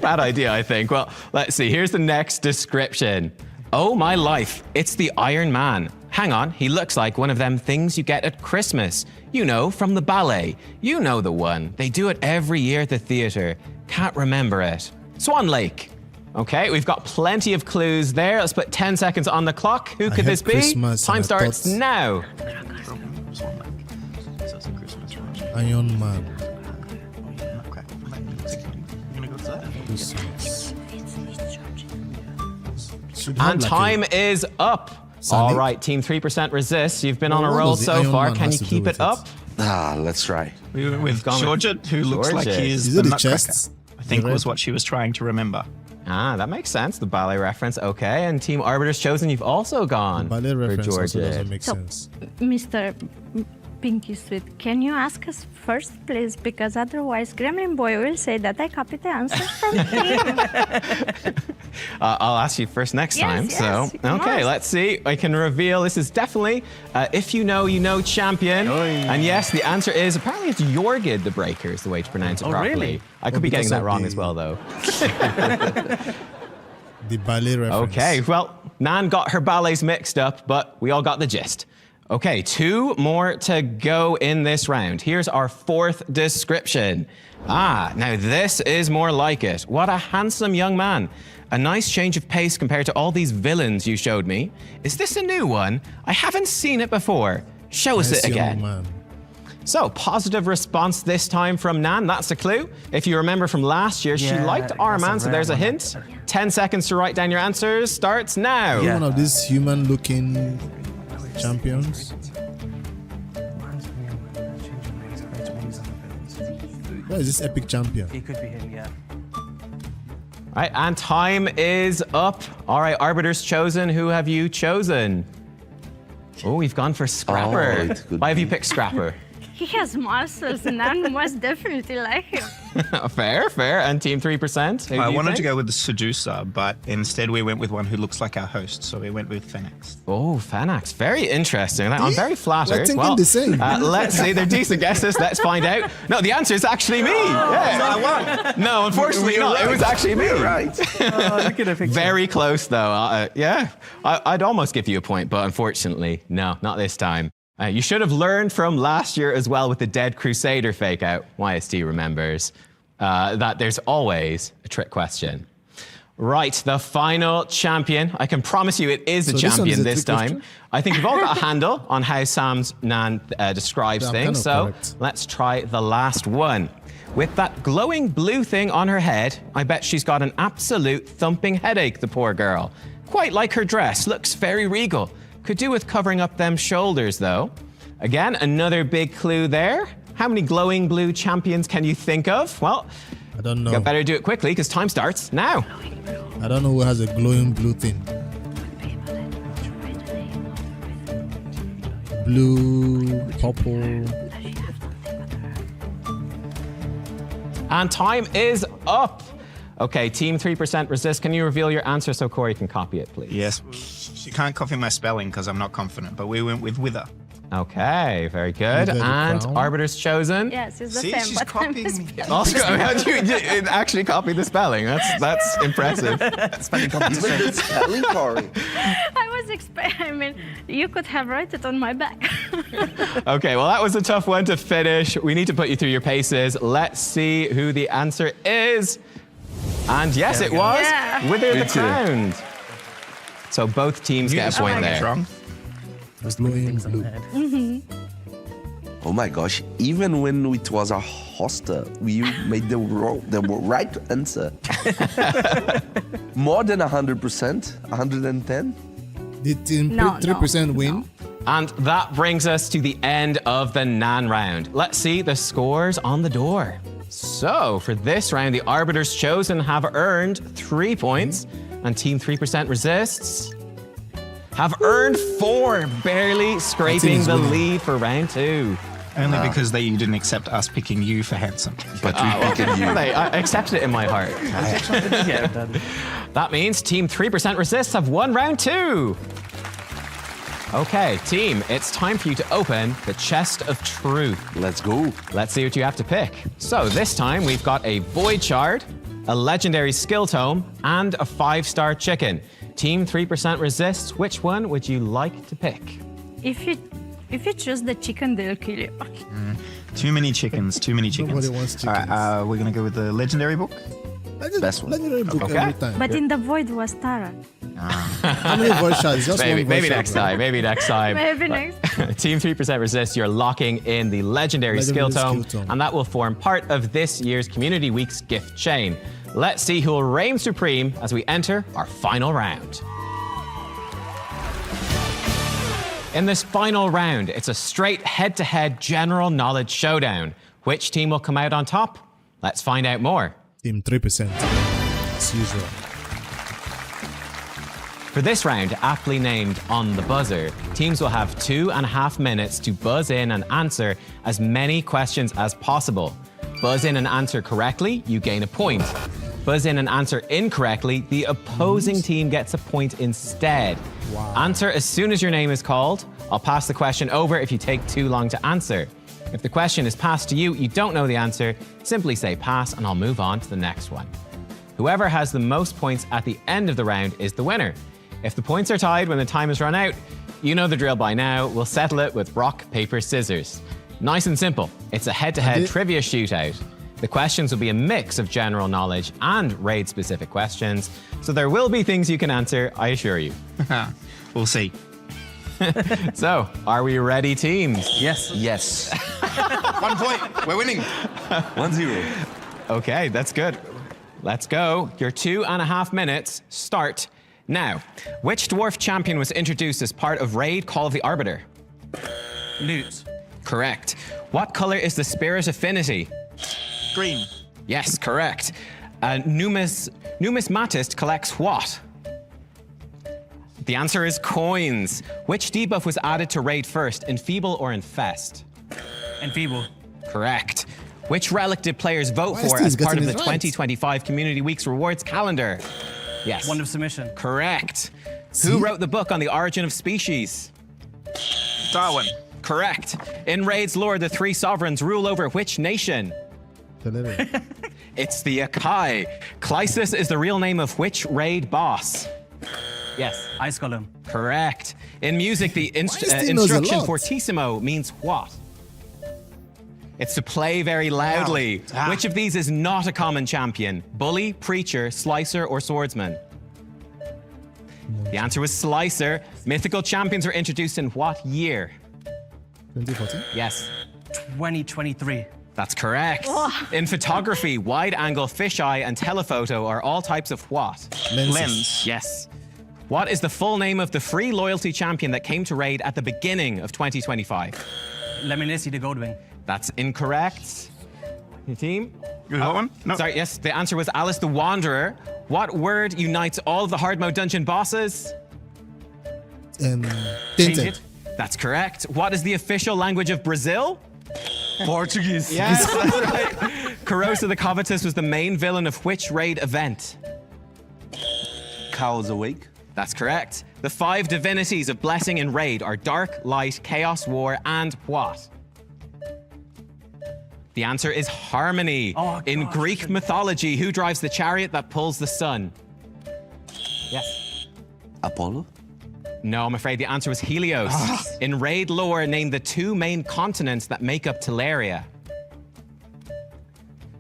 Bad idea, I think. Well, let's see. Here's the next description. Oh my life, it's the Iron Man. Hang on, he looks like one of them things you get at Christmas. You know, from the ballet. You know the one. They do it every year at the theater. Can't remember it. Swan Lake. Okay, we've got plenty of clues there. Let's put 10 seconds on the clock. Who could heard this be? Christmas and Time I starts thought- now. Iron Man. Should have And like time a- is up. Sonic? All right, Team 3% resists. You've been on a What roll does the so Iron far. Man Can has you to do keep with it up? Let's try. We were with gone with Georgia, who looks like Georgia. he is Is the it the Nutcracker. chests? I think The was red? what she was trying to remember. Ah, that makes sense. The ballet reference. Okay, and Team Arbiter's Chosen. You've also gone Ballet for reference also Georgia. doesn't make So- sense. Mr. Pinky Sweet, can you ask us first, please? Because otherwise, Gremlin Boy will say that I copied the answer from him. I'll ask you first next Yes, time. yes, So, you okay, must. let's see. I can reveal this is definitely If You Know, You Know champion. And yes, the answer is apparently it's Jorgid the Breaker is the way to pronounce it Oh, properly. really? I could be getting because that of wrong the- as well, though. The ballet reference. Okay, well, Nan got her ballets mixed up, but we all got the gist. Okay, 2 more to go in this round. Here's our 4th description. Ah, now this is more like it. What a handsome young man. A nice change of pace compared to all these villains you showed me. Is this a new one? I haven't seen it before. Show us Nice it young again. man. So, positive response this time from Nan. That's a clue. If you remember from last year, she Yeah, liked our that's a man, so rare there's a one. hint. 10 seconds to write down your answers. Starts now. Yeah. One of these human-looking champions. Where is this epic champion? It could be him, yeah. All right, and time is up. All right, Arbiter's Chosen. Who have you chosen? Oh, we've gone for Scrapper. Oh, it could Why have you be. picked Scrapper? He has muscles, and I must definitely like him. Fair, fair. And Team 3%? Who I do you wanted to think? go with the seducer, but instead we went with one who looks like our host, so we went with Phoenix. Oh, Fanax. Very interesting. I'm very flattered. We're thinking well, the same. Let's see. They're decent guesses. Let's find out. No, the answer is actually me. Yeah. No, unfortunately not. It was actually me. Right. Look at the picture. Very close, though. Yeah, I'd almost give you a point, but unfortunately, no, not this time. You should have learned from last year as well with the Dead Crusader fake out. YST remembers that there's always a trick question. Right, the final champion. I can promise you it is a So this one champion is a this trick time. question? I think you've all got a handle on how Sam's Nan describes Yeah, I'm things. kind of So correct. let's try the last one. With that glowing blue thing on her head, I bet she's got an absolute thumping headache, the poor girl. Quite like her dress, looks very regal. Could do with covering up them shoulders, though. Again, another big clue there. How many glowing blue champions can you think of? Well, I don't know. you better do it quickly because time starts now. I don't know who has a glowing blue thing. Blue, purple. And time is up. Okay, Team 3% resist. Can you reveal your answer so Corey can copy it, please? Yes. You can't copy my spelling because I'm not confident, but we went with Wither. Okay, very good. Wither the And crown. Arbiter's Chosen. Yes, it's the See, same, she's but I'm copying me. spelling. Also, you actually copied the spelling. That's impressive. Spelling Even competition. the spelling, Corey. I was I mean, you could have written it on my back. Okay, well, that was a tough one to finish. We need to put you through your paces. Let's see who the answer is. And yes, There it we go. was Yeah. Wither the Me too. Crown. So both teams You get a just point got it there. wrong. Glowing blue. Oh my gosh! Even when it was a hoster, we made the right answer. More than 100%, 110. Did Team No, 3% win? no. And that brings us to the end of the Nan round. Let's see the scores on the door. So, for this round, the arbiters chosen have earned 3 points, and Team 3% Resists have earned 4, barely scraping is the winning. lead for round 2. Only because you didn't accept us picking you for handsome. But we picked you. I accepted it in my heart. Yeah, Dad. That means Team 3% Resists have won round 2. Okay, team, it's time for you to open the chest of truth. Let's go. Let's see what you have to pick. So this time we've got a void shard, a legendary skill tome, and a 5-star chicken. Team 3% Resists, which one would you like to pick? If you choose the chicken, they'll kill you. Too many chickens, too many chickens. Nobody wants All right, chickens. we're going to go with the legendary book. Best one. Legendary book Okay. every time. But in the void was Tara. How many voice shards? Just Maybe one voice shard, next bro. time, maybe next time. Maybe next. Team 3% Resist, you're locking in the legendary skill Legendary tome, skill tome. and that will form part of this year's Community Week's gift chain. Let's see who will reign supreme as we enter our final round. In this final round, it's a straight head-to-head general knowledge showdown. Which team will come out on top? Let's find out more. Team 3%. As usual. For this round, aptly named On the Buzzer, teams will have 2.5 minutes to buzz in and answer as many questions as possible. Buzz in and answer correctly, you gain a point. Buzz in and answer incorrectly, the opposing team gets a point instead. Answer as soon as your name is called. I'll pass the question over if you take too long to answer. If the question is passed to you, you don't know the answer, simply say pass and I'll move on to the next one. Whoever has the most points at the end of the round is the winner. If the points are tied when the time is run out, you know the drill by now. We'll settle it with rock, paper, scissors. Nice and simple. It's a head-to-head trivia shootout. The questions will be a mix of general knowledge and raid-specific questions, so there will be things you can answer, I assure you. We'll see. So, are we ready, teams? Yes. Yes. 1 point. We're winning. 1-0. Okay, that's good. Let's go. Your 2.5 minutes start now. Which dwarf champion was introduced as part of Raid Call of the Arbiter? Newt. Correct. What color is the spirit affinity? Green. Yes, correct. A numismatist collects what? The answer is coins. Which debuff was added to Raid first, Enfeeble or Infest? Enfeeble. Correct. Which relic did players vote Why is for this as part of getting the it right? 2025 Community Week's rewards calendar? Yes. Wand of Submission. Correct. See? Who wrote the book on the origin of species? Darwin. Correct. In Raid's lore, the 3 sovereigns rule over which nation? It's the Akai. Clysis is the real name of which Raid boss? Yes. Ice Golem. Correct. In music, the this team knows a instruction lot. fortissimo means what? It's to play very loudly. Which of these is not a common champion? Bully, Preacher, Slicer, or Swordsman? The answer was Slicer. Mythical champions were introduced in what year? 2014? Yes, 2023. that's correct. In photography, wide angle, fisheye, and telephoto are all types of what? Lenses. Lens. Yes. What is the full name of the free loyalty champion that came to Raid at the beginning of 2025? Lemonesi the Goldwing. That's incorrect. Your team? You got one? No. Sorry, yes, the answer was Alice the Wanderer. What word unites all of the hard mode dungeon bosses? Change Tinted. it. That's correct. What is the official language of Brazil? Portuguese. Yes, that's right. Corrosa the Covetous was the main villain of which Raid event? Cows awake. That's correct. The 5 divinities of blessing in Raid are Dark, Light, Chaos, War, and what? The answer is Harmony. Oh, in gosh. Greek mythology, who drives the chariot that pulls the sun? Yes. Apollo. No, I'm afraid the answer was Helios. In Raid lore, name the 2 main continents that make up Teleria.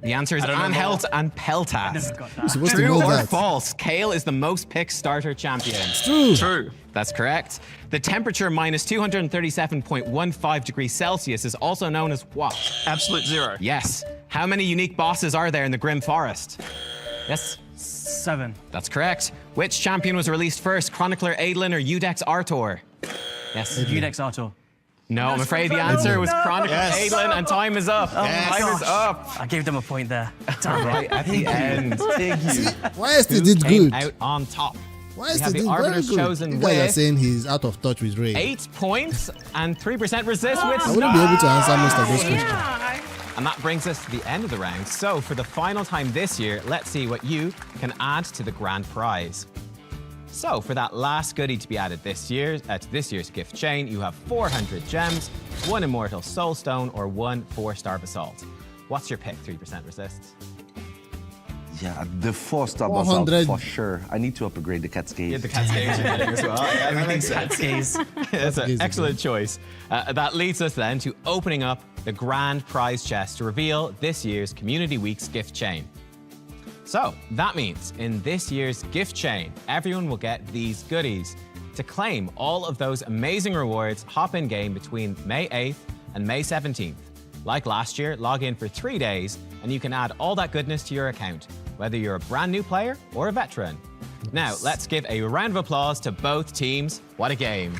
The answer is I don't know Anhelt more. and Peltas. Never got that. Supposed to True know or that. false? Kale is the most picked starter champion. True. True. That's correct. The temperature minus 237.15 degrees Celsius is also known as what? Absolute zero. Yes. How many unique bosses are there in the Grim Forest? Yes. 7. That's correct. Which champion was released first, Chronicler Adolin or Udex Artor? Yes. Udex Artor. No, I'm afraid the answer was Chronicler Adolin, and time is up. Time is up. I gave them a point there. Right at the end. Thank you. Why Who did came good? out on top? Why We have did the very Arbiters good? chosen You guys are with saying he's out of touch with Ray. 8 points and 3% resist with I wouldn't be able to answer most of those questions. Yeah. And that brings us to the end of the round. So for the final time this year, let's see what you can add to the grand prize. So for that last goodie to be added this year, to this year's gift chain, you have 400 gems, 1 Immortal Soul Stone, or 1 4-star Basalt. What's your pick? 3% resists. Yeah, the 4-star basalt 400. for sure. I need to upgrade the cat's gaze. Yeah, the Cascades are getting as well. Yeah, that makes sense. Cascades. That's an Cascades excellent choice. That leads us then to opening up the grand prize chest to reveal this year's Community Week's gift chain. So that means in this year's gift chain, everyone will get these goodies. To claim all of those amazing rewards, hop in game between May 8th and May 17th. Like last year, log in for 3 days and you can add all that goodness to your account, whether you're a brand new player or a veteran. Now, let's give a round of applause to both teams. What a game.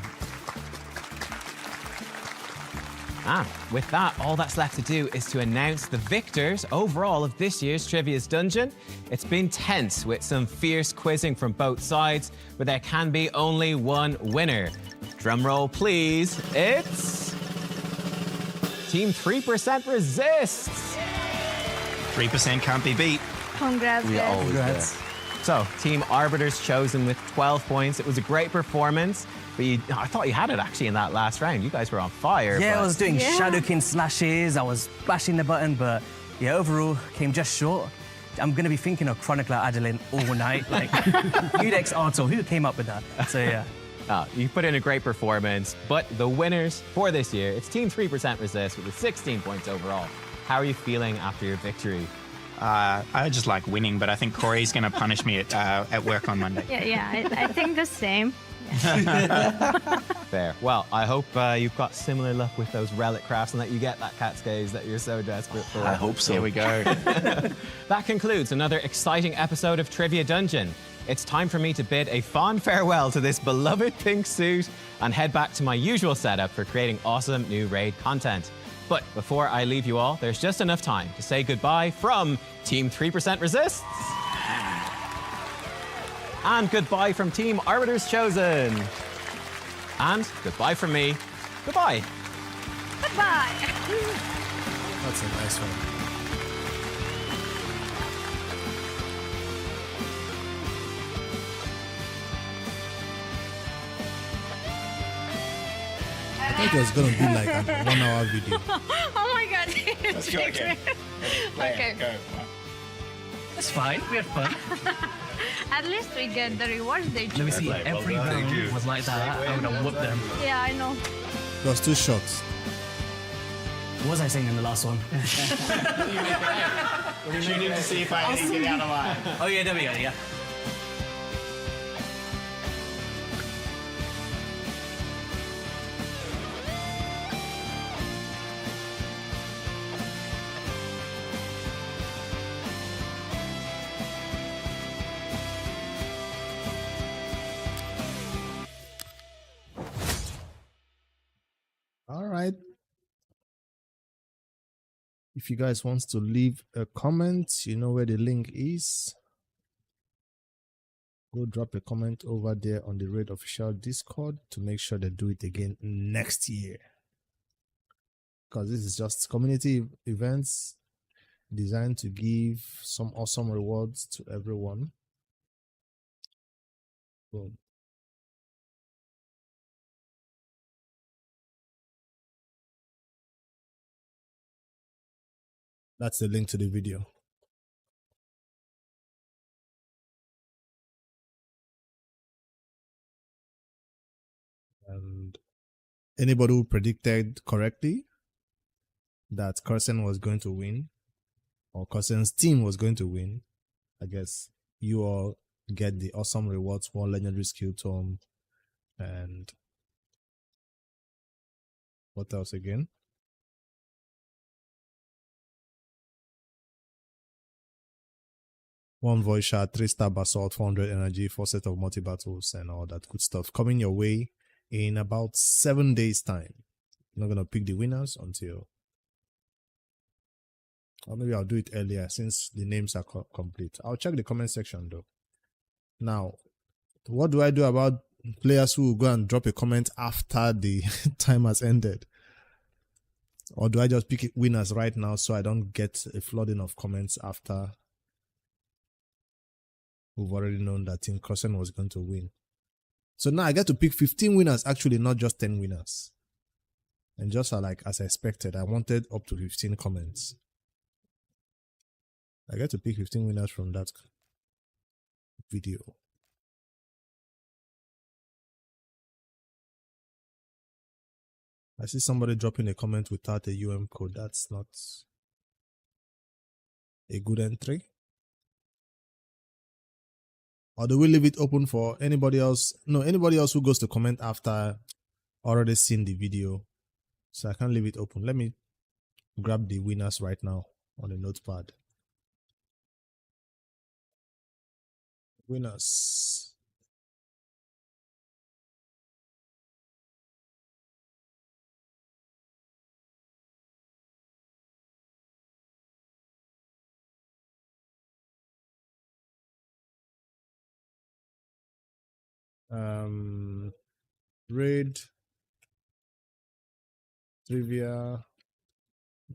And with that, all that's left to do is to announce the victors overall of this year's Trivia's Dungeon. It's been tense with some fierce quizzing from both sides, but there can be only one winner. Drum roll, please. It's Team 3% Resists. 3% can't be beat. Congrats, We are guys. always there. So, Team Arbiters chosen with 12 points. It was a great performance, but I thought you had it actually in that last round. You guys were on fire. Yeah, but- I was doing Yeah. Shadowkin slashes, I was bashing the button, but yeah, overall came just short. I'm gonna be thinking of Chronicler Adolin all night. Like Udex Artor, who came up with that? So yeah. You put in a great performance, but the winners for this year, it's Team 3% Resist with 16 points overall. How are you feeling after your victory? I just like winning, but I think Corey's going to punish me at work on Monday. Yeah, I think the same. Fair. Well, I hope you've got similar luck with those relic crafts and that you get that cat's gaze that you're so desperate for. I hope so. Here we go. That concludes another exciting episode of Trivia Dungeon. It's time for me to bid a fond farewell to this beloved pink suit and head back to my usual setup for creating awesome new raid content. But before I leave you all, there's just enough time to say goodbye from Team 3% Resists. And goodbye from Team Arbiters Chosen. And goodbye from me. Goodbye. Bye. That's a nice one. I thought it was going to be like a 1-hour video. Oh my god. Let's go again. Okay. Go. That's fine, we had fun. At least we get the rewards they Let me choose. see, every round was like that. I would have whooped them. Yeah, I know. It was 2 shots. What was I saying in the last one? Tune in to see if I get out alive. Oh yeah, there we go, yeah. All right. If you guys want to leave a comment, you know where the link is. Go drop a comment over there on the Raid Official Discord to make sure they do it again next year. Because this is just community events designed to give some awesome rewards to everyone. Boom. That's the link to the video. And anybody who predicted correctly that Carson was going to win, or Carson's team was going to win, I guess you all get the awesome rewards, 1 legendary skill tome, And what else again? One voice shot, 3-star basalt, 400 energy, 4 set of multi battles, and all that good stuff coming your way in about 7 days' time. I'm not gonna pick the winners until, or maybe I'll do it earlier since the names are complete. I'll check the comment section though. Now, what do I do about players who go and drop a comment after the time has ended? Or do I just pick winners right now so I don't get a flooding of comments after we've already known that Team Crossen was going to win? So now I get to pick 15 winners, actually, not just 10 winners. And just like as I expected, I wanted up to 15 comments. I get to pick 15 winners from that video. I see somebody dropping a comment without a code. That's not a good entry. Or do we leave it open for anybody else? No, anybody else who goes to comment after already seen the video. So I can't leave it open. Let me grab the winners right now on the notepad. Winners. Raid, trivia,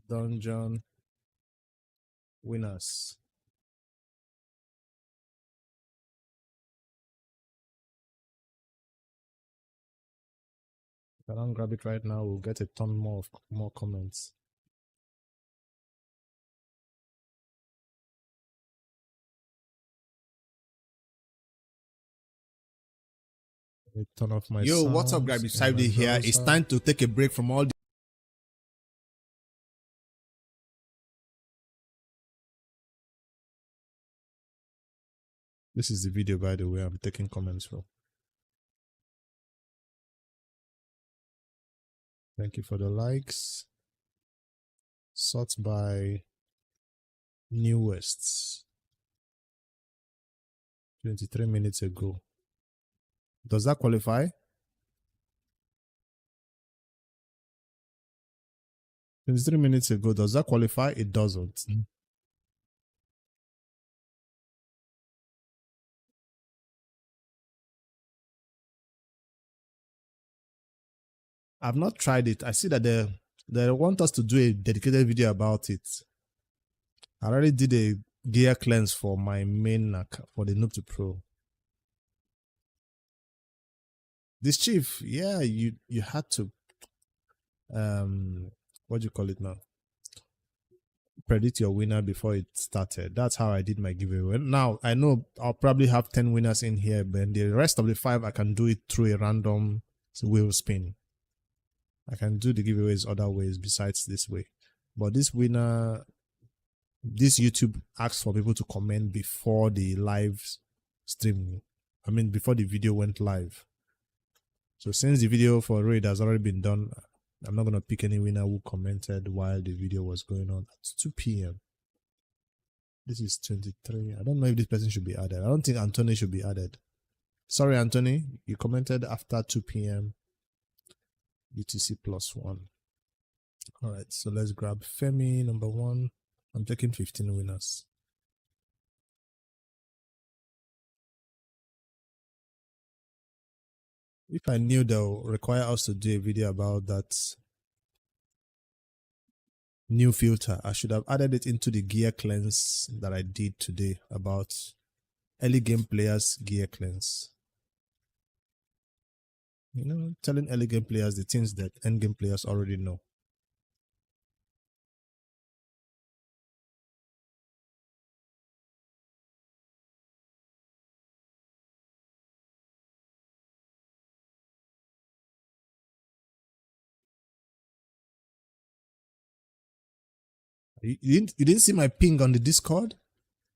dungeon, winners. If I don't grab it right now, we'll get a ton more comments. Turn off my Yo, what's up, guys? It's here. It's time to take a break from all the This is the video, by the way, I'm taking comments from. Thank you for the likes. Sort by newest. 23 minutes ago. Does that qualify? 23 minutes ago, does that qualify? It doesn't. I've not tried it. I see that they want us to do a dedicated video about it. I already did a gear cleanse for my main account, for the Noob2Pro. This chief, yeah, you had to what do you call it now? Predict your winner before it started. That's how I did my giveaway. Now I know I'll probably have 10 winners in here, but the rest of the 5 I can do it through a random wheel spin. I can do the giveaways other ways besides this way. But this winner, this YouTube asks for people to comment before the live stream. I mean, before the video went live. So since the video for Raid has already been done, I'm not going to pick any winner who commented while the video was going on. It's 2 p.m. This is 23. I don't know if this person should be added. I don't think Anthony should be added. Sorry, Anthony. You commented after 2 p.m. UTC +1. All right, so let's grab Femi, number 1. I'm taking 15 winners. If I knew they'll require us to do a video about that new filter, I should have added it into the gear cleanse that I did today about early game players gear cleanse. You know, telling early game players the things that end game players already know. You didn't see my ping on the Discord?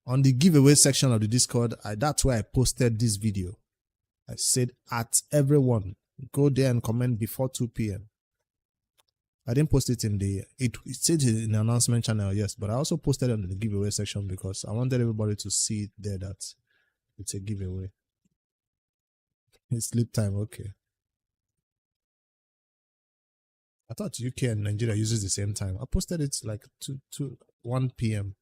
On the giveaway section of the Discord, that's where I posted this video. I said, at everyone, go there and comment before 2 p.m. I didn't post it in the, it said in the announcement channel, yes, but I also posted it in the giveaway section because I wanted everybody to see it there that it's a giveaway. It's sleep time, okay. I thought UK and Nigeria uses the same time. I posted it like 1 p.m.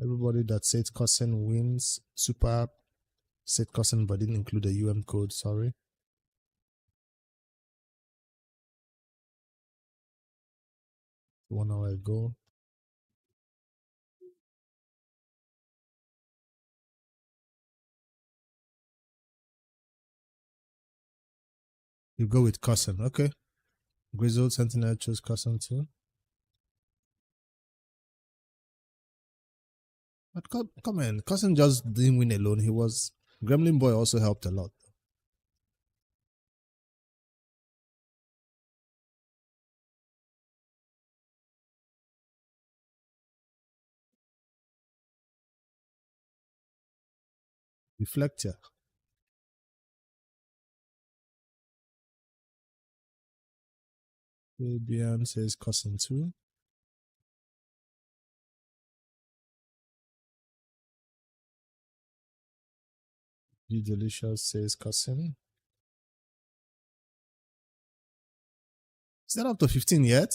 Everybody that said cousin wins. Super said cousin but didn't include a code, sorry. One hour ago. You go with cousin, okay. Grizzled Sentinel chose cousin too. But come on, cousin just didn't win alone. He was Gremlin Boy also helped a lot. Reflector. Fabian says cousin too. Be Delicious says cousin. Is that up to 15 yet?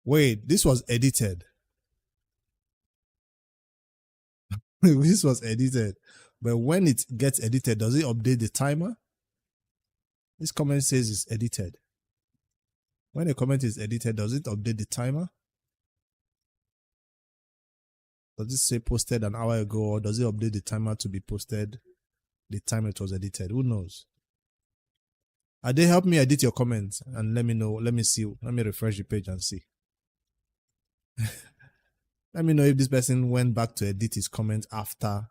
Wait, this was edited. This was edited. But when it gets edited, does it update the timer? This comment says it's edited. When a comment is edited, does it update the timer? Does it say posted an hour ago, or does it update the timer to be posted the time it was edited? Who knows? Ade, help me edit your comments and let me know. Let me see. Let me refresh the page and see. Let me know if this person went back to edit his comment after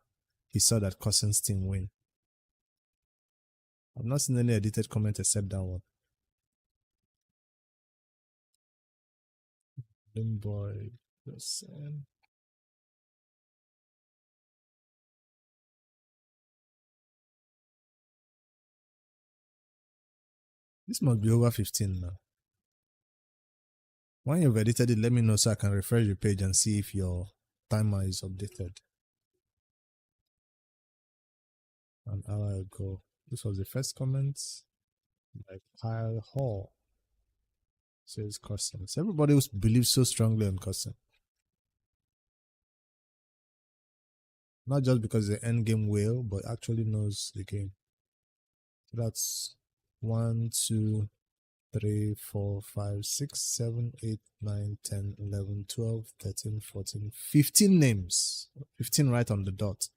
he saw that cousin's team win. I've not seen any edited comment except that one. Boy, listen. This must be over 15 now. When you've edited it, let me know so I can refresh the page and see if your timer is updated. An hour ago. This was the first comment by Kyle Hall. Says cousin. So everybody believes so strongly on cousin. Not just because the end game whale, but actually knows the game. So that's 1, 2, 3, 4, 5, 6, 7, 8, 9, 10, 11, 12, 13, 14, 15 names. 15 right on the dot.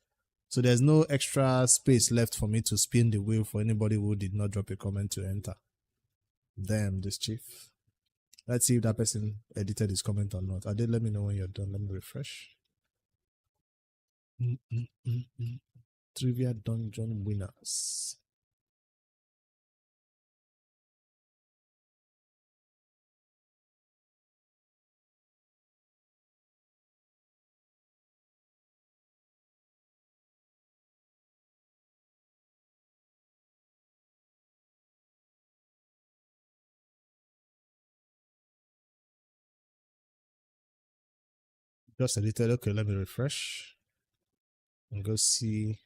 So there's no extra space left for me to spin the wheel for anybody who did not drop a comment to enter. Damn, this chief. Let's see if that person edited his comment or not. Ade, let me know when you're done. Let me refresh. Trivia Dungeon winners. Just edited. Okay, let me refresh and go see.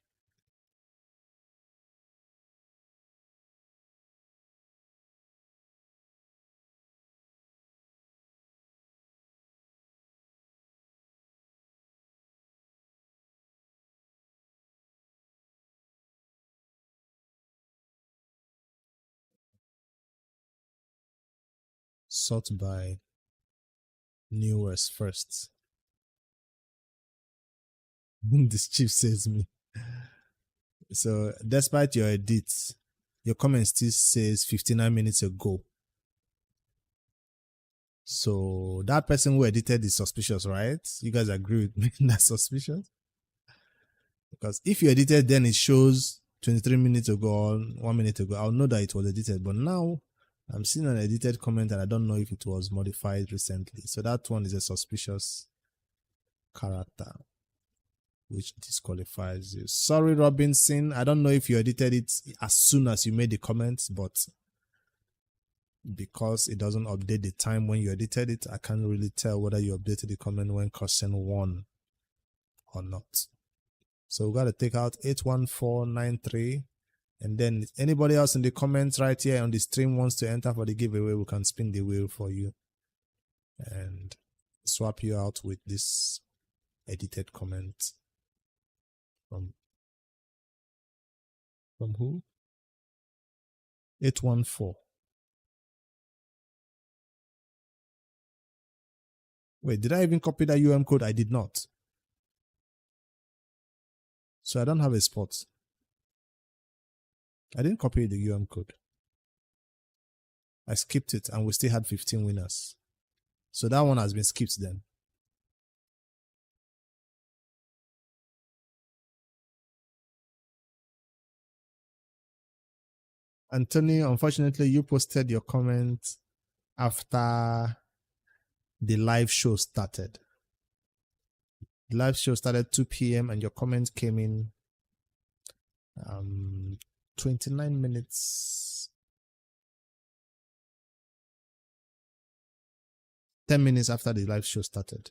Sort by newest first. This chief says me. So despite your edits, your comment still says 59 minutes ago. So that person who edited is suspicious, right? You guys agree with me? That's suspicious? Because if you edited, then it shows 23 minutes ago or 1 minute ago. I'll know that it was edited. But now I'm seeing an edited comment and I don't know if it was modified recently. So that one is a suspicious character, which disqualifies you. Sorry, Robinson. I don't know if you edited it as soon as you made the comments, but because it doesn't update the time when you edited it, I can't really tell whether you updated the comment when Cousin won or not. So we got to take out 81493. And then anybody else in the comments right here on the stream wants to enter for the giveaway, we can spin the wheel for you and swap you out with this edited comment from who? 814. Wait, did I even copy that code? I did not. So I don't have a spot. I didn't copy the code. I skipped it and we still had 15 winners. So that one has been skipped then. Anthony, unfortunately, you posted your comment after the live show started. The live show started 2 p.m. and your comment came in 29 minutes, 10 minutes after the live show started.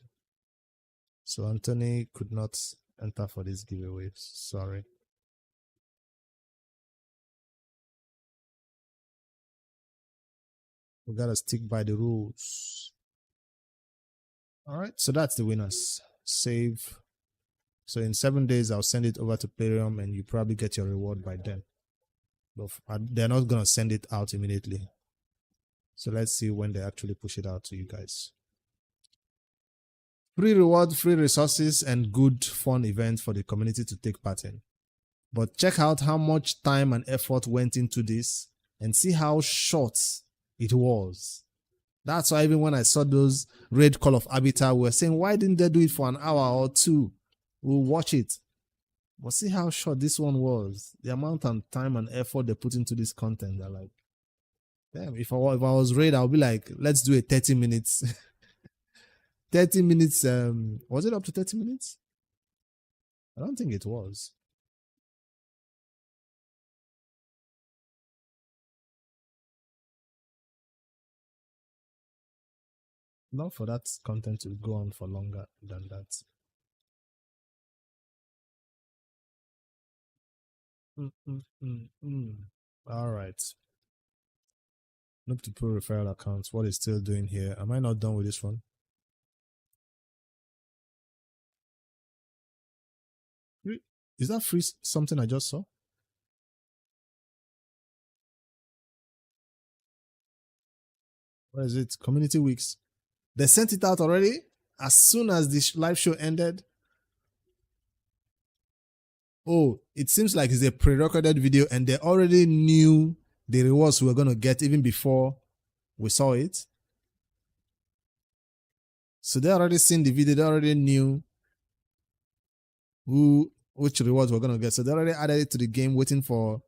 So Anthony could not enter for this giveaway. Sorry. We gotta stick by the rules. All right, so that's the winners. Save. So in 7 days, I'll send it over to Playroom and you probably get your reward by then. But they're not gonna send it out immediately. So let's see when they actually push it out to you guys. Free reward, free resources, and good fun event for the community to take part in. But check out how much time and effort went into this and see how short it was. That's why even when I saw those Raid Call of Habitat, we were saying, why didn't they do it for an hour or two? We'll watch it. But see how short this one was. The amount of time and effort they put into this content. They're like, damn, if I was Raid, I'll be like, let's do a 30 minutes. 30 minutes, was it up to 30 minutes? I don't think it was. Not for that content to go on for longer than that. All right. Noob2Pro referral accounts. What is still doing here? Am I not done with this one? Is that free something I just saw? Where is it? Community weeks. They sent it out already as soon as the live show ended. Oh, it seems like it's a pre-recorded video and they already knew the rewards we were going to get even before we saw it. So they already seen the video. They already knew which rewards we're going to get. So they already added it to the game, waiting for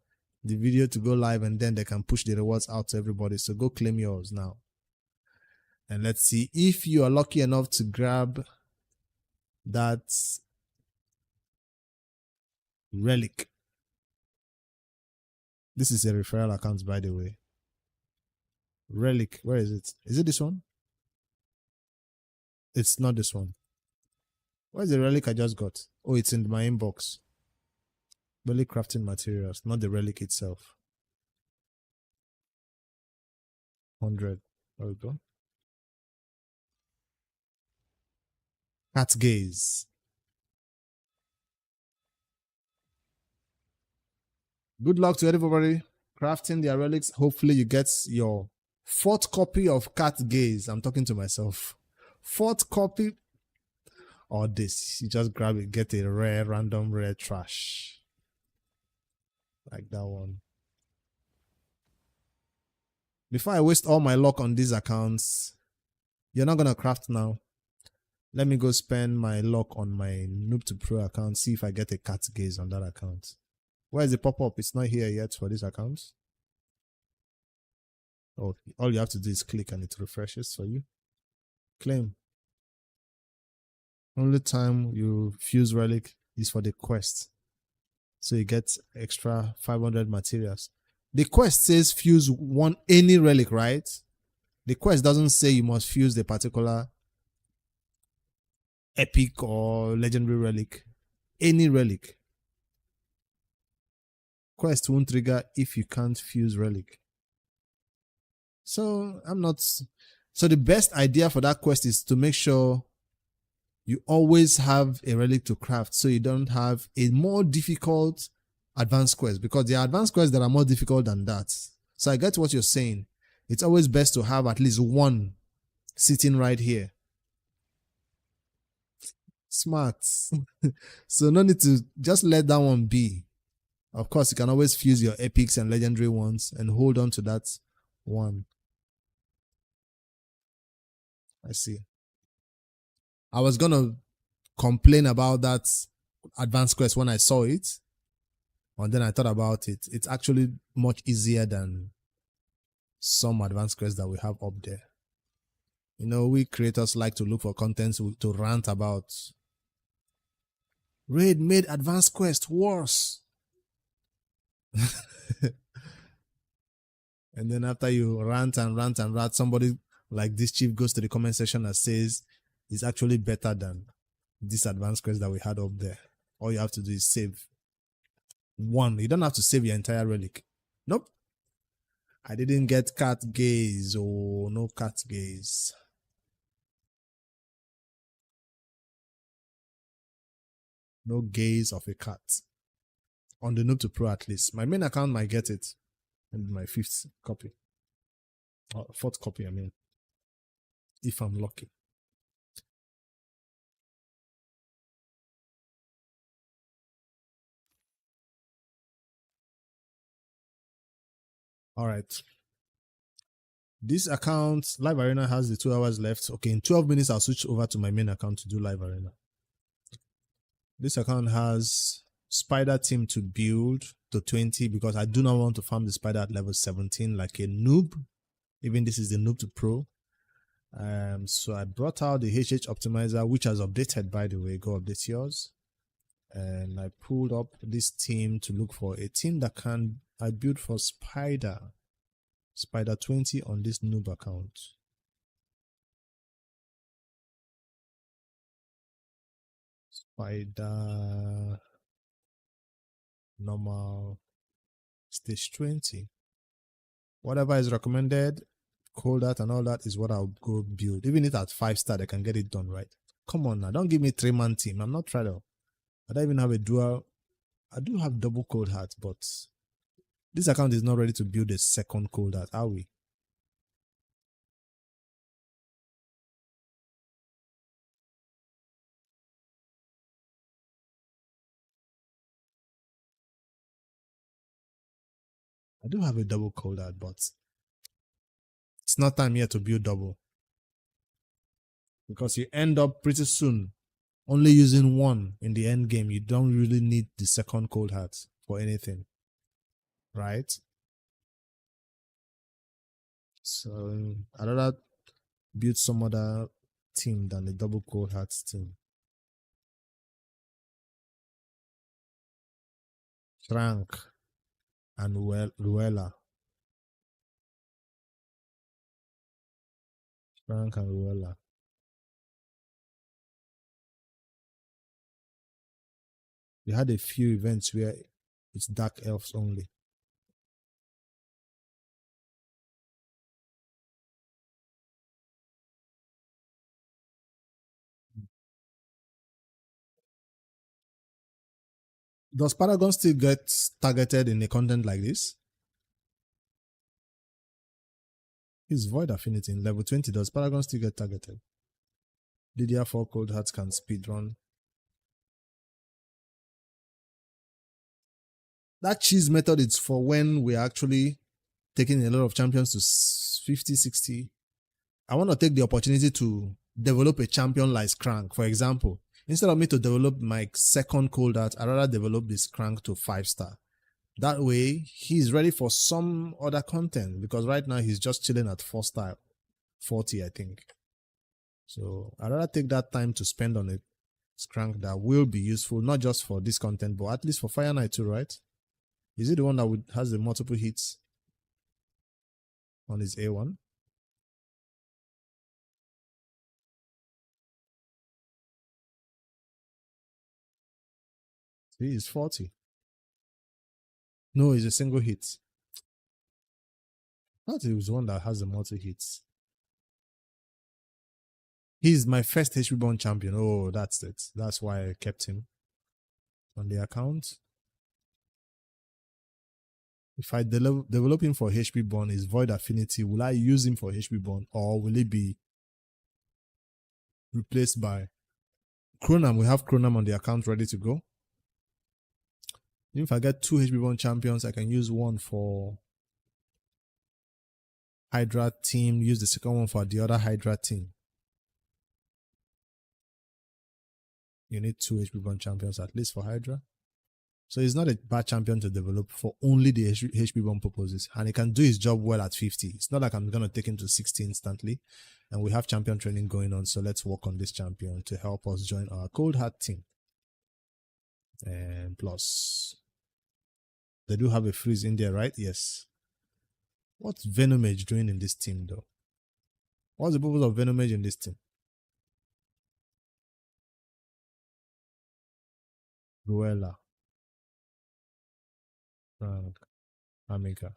the video to go live, and then they can push the rewards out to everybody. So go claim yours now. And let's see if you are lucky enough to grab that relic. This is a referral account, by the way. Relic, where is it? Is it this one? It's not this one. Where's the relic I just got? Oh, it's in my inbox. Relic crafting materials, not the relic itself. 100. There we go. Cat gaze. Good luck to everybody crafting their relics. Hopefully you get your 4th copy of Cat Gaze. I'm talking to myself. 4th copy. Or this. You just grab it, get a rare, random rare trash. Like that one. Before I waste all my luck on these accounts, you're not going to craft now. Let me go spend my luck on my Noob2Pro account, see if I get a Cat Gaze on that account. Where is the pop-up? It's not here yet for this account. Oh, all you have to do is click and it refreshes for you. Claim. Only time you fuse relic is for the quest. So you get extra 500 materials. The quest says fuse any relic, right? The quest doesn't say you must fuse the particular epic or legendary relic. Any relic. Quest won't trigger if you can't fuse relic. So so the best idea for that quest is to make sure you always have a relic to craft, so you don't have a more difficult advanced quest, because there are advanced quests that are more difficult than that. So I get what you're saying. It's always best to have at least one sitting right here. Smart. So no need to, just let that one be. Of course, you can always fuse your epics and legendary ones and hold on to that one. I see. I was gonna complain about that advanced quest when I saw it, and then I thought about it. It's actually much easier than some advanced quests that we have up there. You know, we creators like to look for contents to rant about. Raid made advanced quest worse. And then after you rant and rant and rant, somebody like this chief goes to the comment section and says it's actually better than this advanced quest that we had up there. All you have to do is save one. You don't have to save your entire relic. Nope. I didn't get cat gaze. Oh, no cat gaze. No gaze of a cat. On the Noob2Pro at least. My main account might get it. And my 5th copy. Or 4th copy, I mean. If I'm lucky. Alright. This account, Live Arena, has the 2 hours left. Okay, in 12 minutes, I'll switch over to my main account to do Live Arena. This account has spider team to build to 20 because I do not want to farm the spider at level 17 like a noob. Even this is the Noob2Pro. So I brought out the HH optimizer, which has updated, by the way. Go update yours. And I pulled up this team to look for a team that I built for spider 20 on this noob account. Spider normal stage 20. Whatever is recommended, cold art and all that is what I'll go build. Even if at 5-star, I can get it done right. Come on now, don't give me 3-man team. I'm not trying to. I don't even have a dual. I do have double cold heart, but this account is not ready to build a second cold heart, are we? I do have a double cold heart, but it's not time yet to build double. Because you end up pretty soon only using one in the end game. You don't really need the second cold heart for anything. Right? So I'd rather build some other team than the double cold heart team. Frank and Ruella. Frank and Ruella. We had a few events where it's dark elves only. Does Paragon still get targeted in a content like this? His Void Affinity in level 20. Does Paragon still get targeted? DDR4 Cold Hearts can speedrun. That cheese method is for when we're actually taking a lot of champions to 50, 60. I want to take the opportunity to develop a champion like Crank, for example. Instead of me to develop my second cold heart, I'd rather develop this Crank to 5-star. That way, he's ready for some other content, because right now he's just chilling at 4-star, 40, I think. So I'd rather take that time to spend on it Skrank that will be useful, not just for this content, but at least for Fire Knight too, right? Is it the one that has the multiple hits on his A1? See, he's 40. No, it's a single hit. I thought it was one that has the multi hits. He's my first HP Bond champion. Oh, that's it. That's why I kept him on the account. If I develop him for HP Bond, is Void Affinity, will I use him for HP Bond or will it be replaced by Chronam? We have Chronam on the account ready to go. If I get 2 HP Bond champions, I can use one for Hydra team, use the second one for the other Hydra team. You need 2 HP Bond champions at least for Hydra. So he's not a bad champion to develop for only the HP Bond purposes. And he can do his job well at 50. It's not like I'm going to take him to 60 instantly. And we have champion training going on. So let's work on this champion to help us join our Cold Heart team. And plus, they do have a freeze in there, right? Yes. What's Venomage doing in this team, though? What's the purpose of Venomage in this team? Ruella, Frank, Amiga,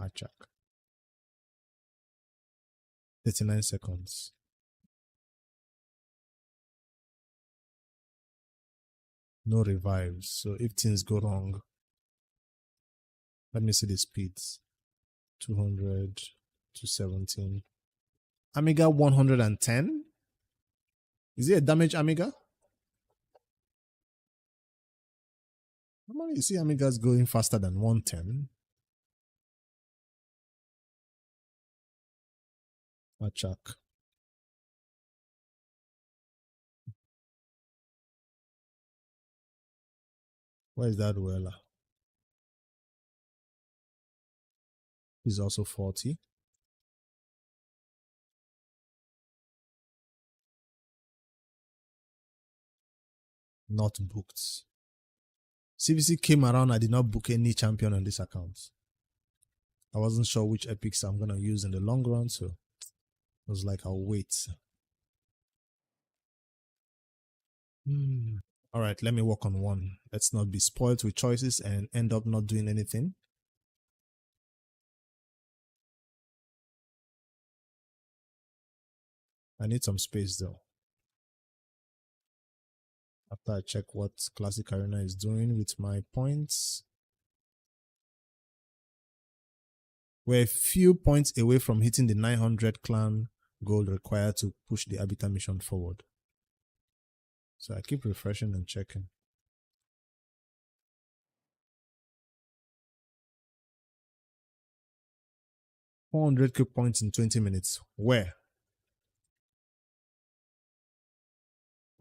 Achak. 39 seconds. No revives. So if things go wrong, let me see the speeds. 200 to 17. Amiga 110. Is it a damage Amiga? Normally you see Amigas going faster than 110. Achak. Where is that Ruella? He's also 40. Not booked. CVC came around. I did not book any champion on this account. I wasn't sure which epics I'm going to use in the long run, so I was like, I'll wait. All right, let me work on one. Let's not be spoiled with choices and end up not doing anything. I need some space though. After I check what Classic Arena is doing with my points. We're a few points away from hitting the 900 clan goal required to push the Arbiter mission forward. So I keep refreshing and checking. 400k points in 20 minutes. Where?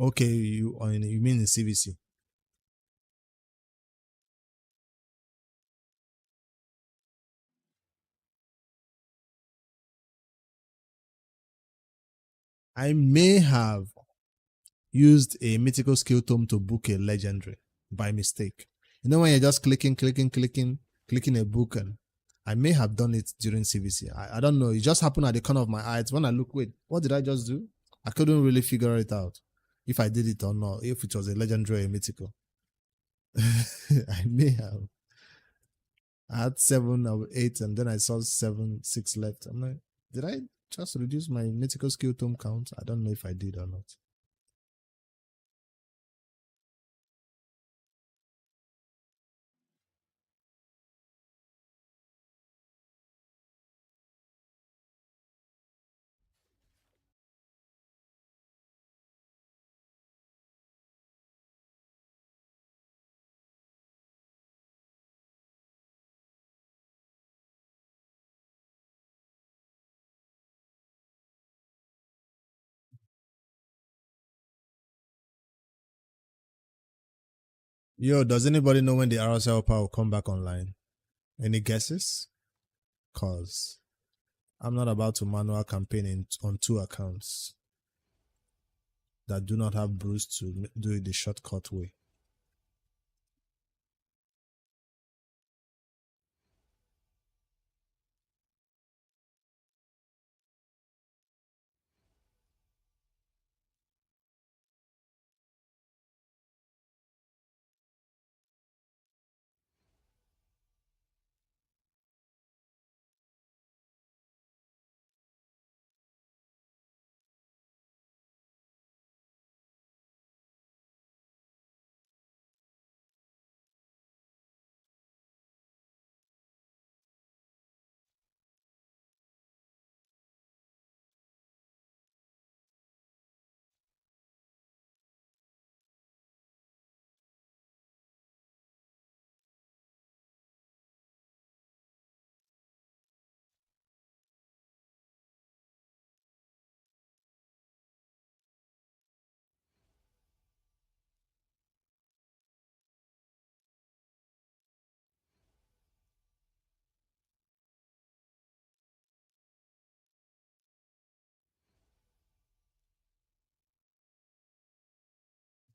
Okay, you mean in CVC? I may have used a mythical skill tome to book a legendary by mistake. You know when you're just clicking a book, and I may have done it during CVC. I don't know. It just happened at the corner of my eyes. When I look, wait, what did I just do? I couldn't really figure it out. If I did it or not, if it was a legendary or a mythical. I may have. I had 7 or 8 and then I saw 7, 6 left. I'm like, did I just reduce my mythical skill tome count? I don't know if I did or not. Yo, does anybody know when the RSL power will come back online? Any guesses? Cause I'm not about to manual campaign on 2 accounts. that do not have Bruce to do it the shortcut way.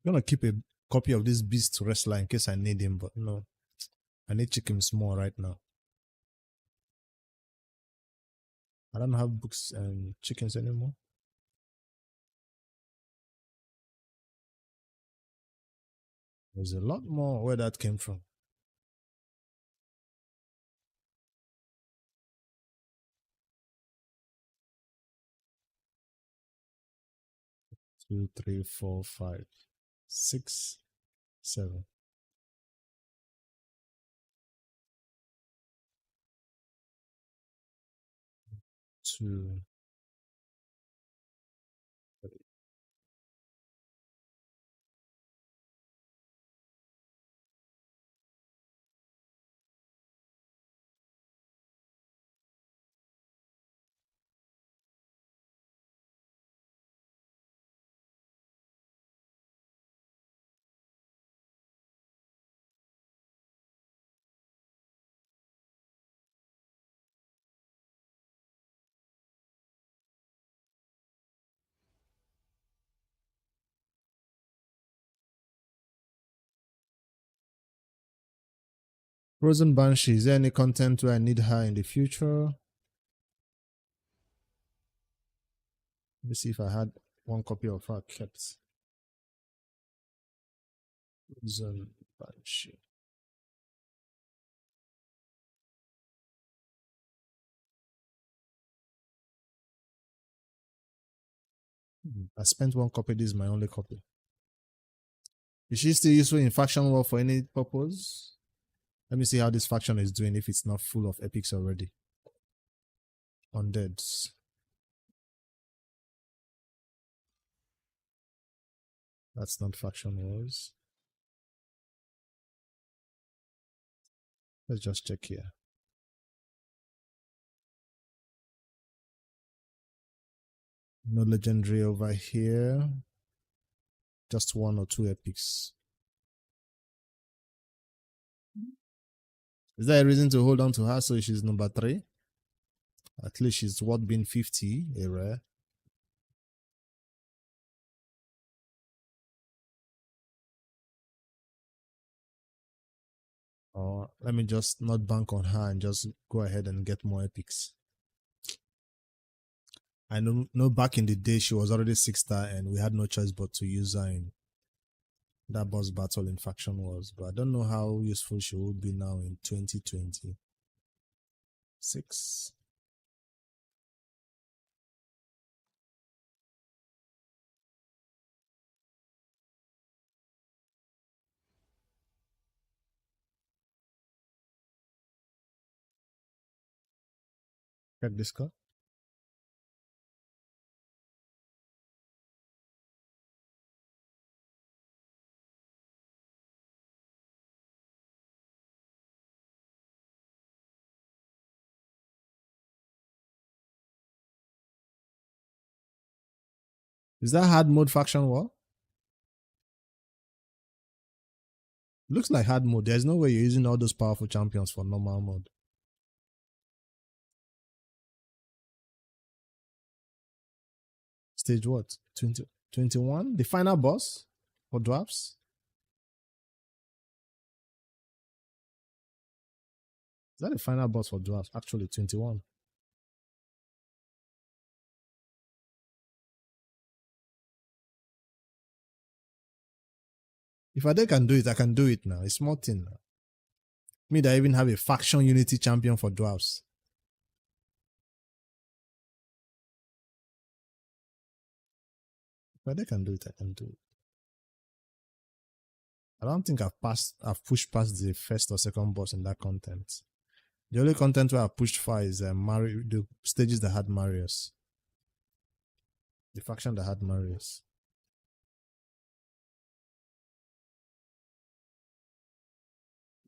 I'm gonna keep a copy of this Beast Wrestler in case I need him, but no. I need Chicken Small right now. I don't have books and chickens anymore. There's a lot more where that came from. Two, three, four, five, 6, 7. Two. Frozen Banshee, is there any content where I need her in the future? Let me see if I had one copy of her kept. Frozen Banshee. I spent one copy, this is my only copy. Is she still useful in Faction War for any purpose? Let me see how this faction is doing if it's not full of epics already. Undeads. That's not Faction Wars. Let's just check here. No legendary over here. Just 1 or 2 epics. Is there a reason to hold on to her so she's number 3? At least she's worth being 50, a rare. Or let me just not bank on her and just go ahead and get more epics. I know back in the day she was already 6-star and we had no choice but to use her in that boss battle in Faction Wars. But I don't know how useful she would be now in 2026. Check this card. Is that hard mode Faction War? Looks like hard mode. There's no way you're using all those powerful champions for normal mode. Stage what? 20. 21. The final boss for dwarfs. Is that the final boss for dwarfs? Actually, 21. If Ade can do it, I can do it now. It's small thing now. Me that even have a faction unity champion for dwarfs. If Ade can do it, I can do it. I don't think I've pushed past the first or second boss in that content. The only content where I pushed far is the stages that had Marius. The faction that had Marius.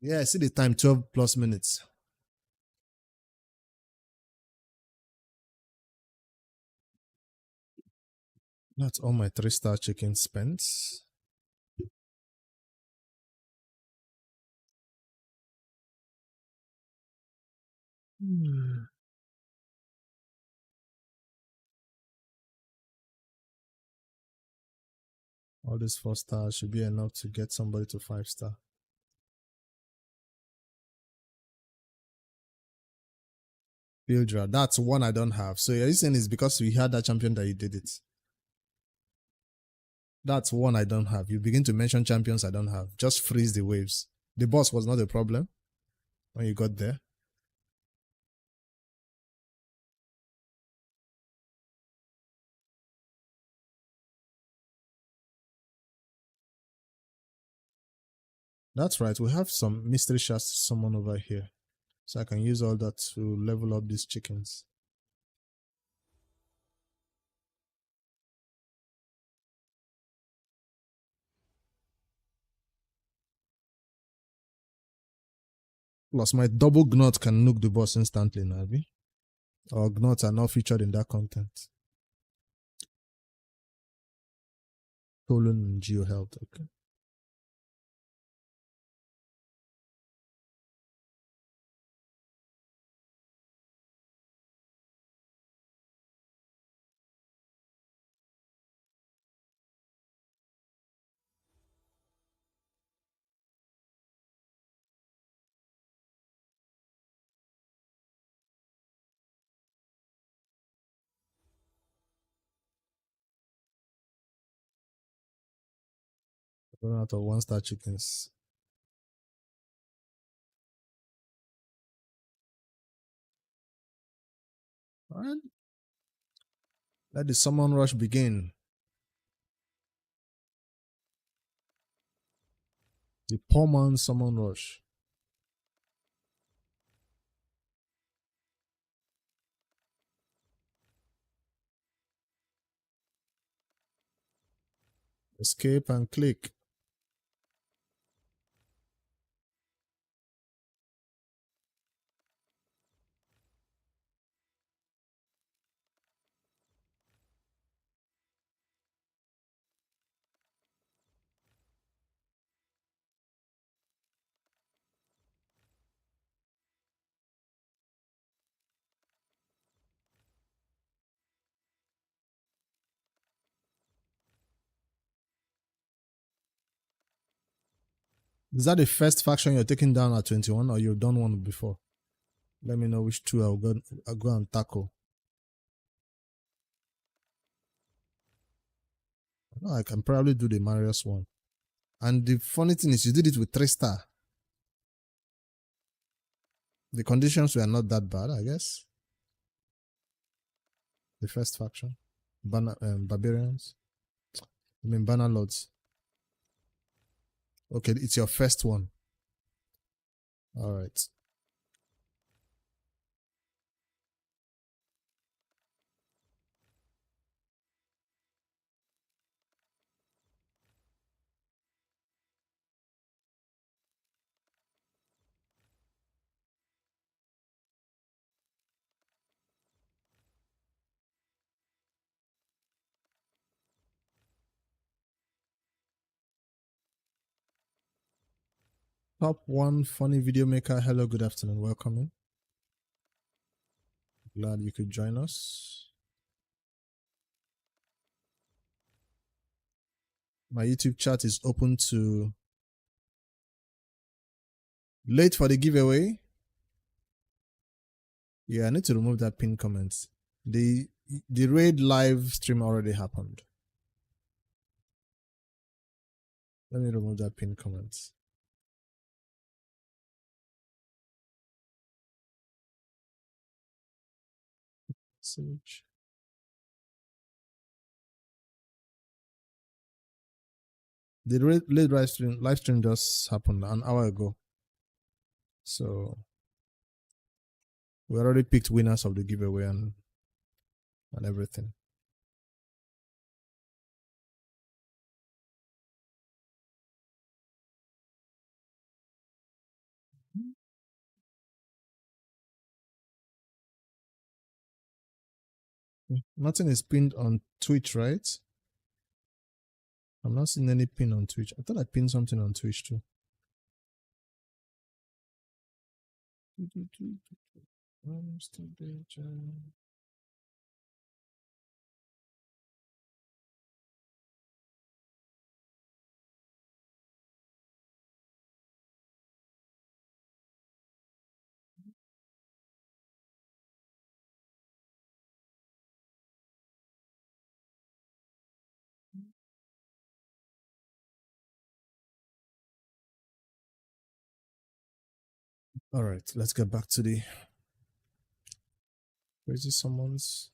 Yeah, I see the time, 12 plus minutes. That's all my 3-star chicken spent. All these 4 stars should be enough to get somebody to 5-star. Fieldra, that's one I don't have. So you're saying it's because we had that champion that you did it. That's one I don't have. You begin to mention champions I don't have. Just freeze the waves. The boss was not a problem when you got there. That's right. We have some mystery shots to summon over here. So I can use all that to level up these chickens. Plus my double gnot can nuke the boss instantly, Navi. Or gnots are not featured in that content. Stolen and Geo Health, okay. Run out of 1-star chickens. Alright. Let the summon rush begin. The poor man's summon rush. Escape and click. Is that the first faction you're taking down at 21 or you've done one before? Let me know which two I'll go and tackle. Oh, I can probably do the Marius one. And the funny thing is you did it with 3-star. The conditions were not that bad, I guess. The first faction. Barbarians. I mean Banner Lords. Okay, it's your first one. Alright. Top 1 funny video maker. Hello, good afternoon. Welcome in. Glad you could join us. My YouTube chat is open to late for the giveaway. Yeah, I need to remove that pinned comment. The raid live stream already happened. Let me remove that pinned comment. Search. The late live stream just happened an hour ago. So we already picked winners of the giveaway and everything. Nothing is pinned on Twitch, right? I'm not seeing any pin on Twitch. I thought I pinned something on Twitch too. All right, let's get back to the crazy summons.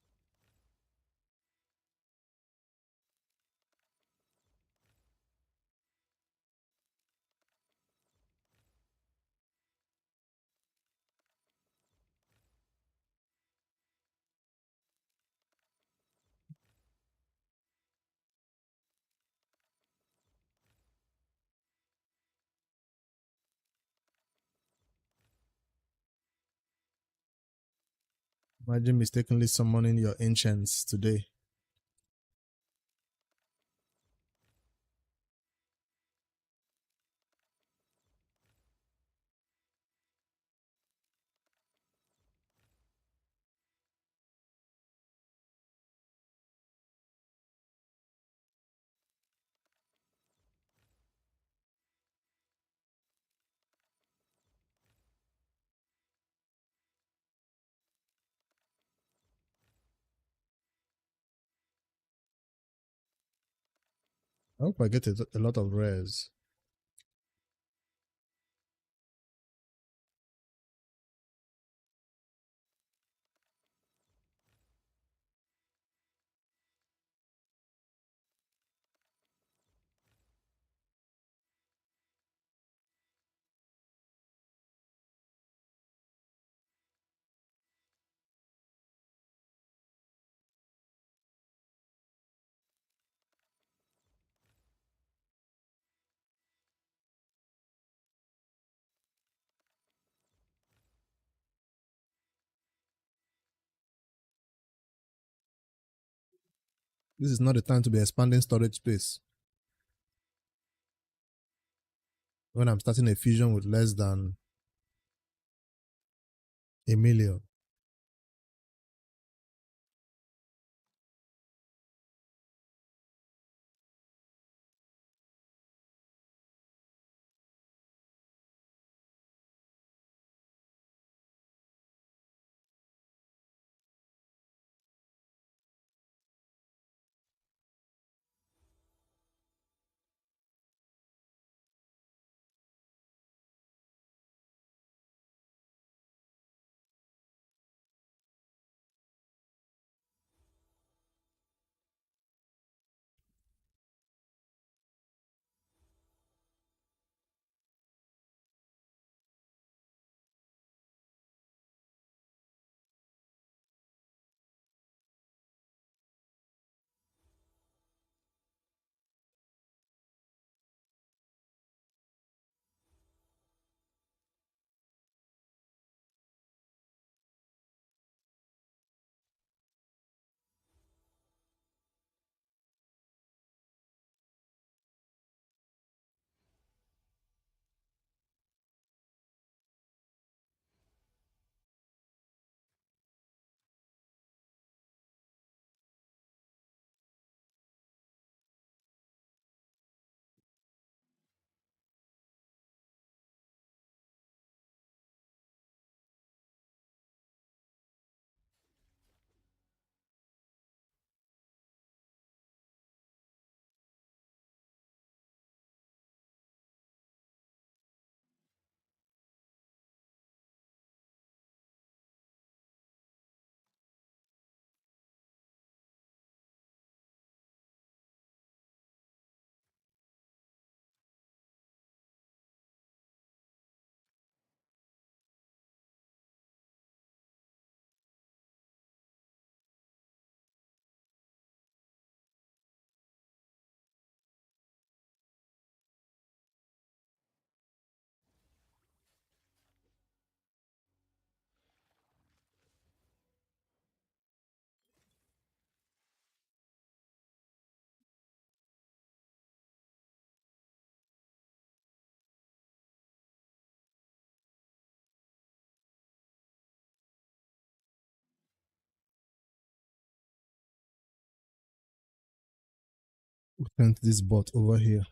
Imagine mistakenly summoning your ancients today. I hope I get a lot of rares. This is not the time to be expanding storage space. When I'm starting a fusion with less than 1 million. We sent this bot over here.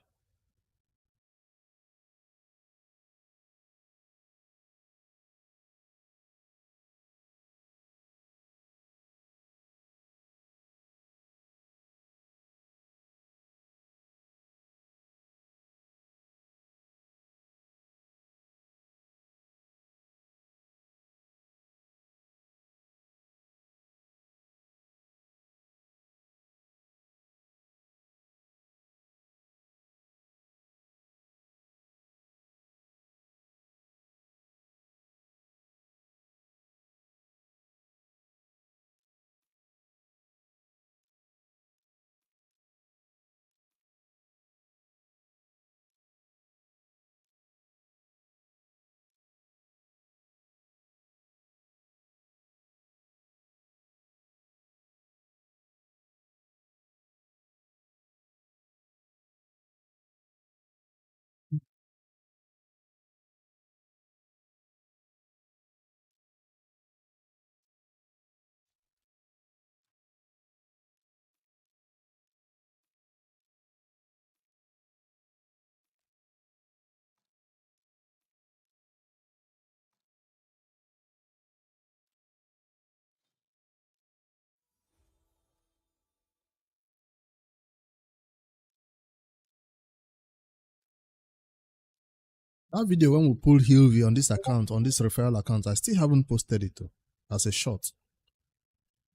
That video when we pulled Hilvy on this account, on this referral account, I still haven't posted it though, as a shot.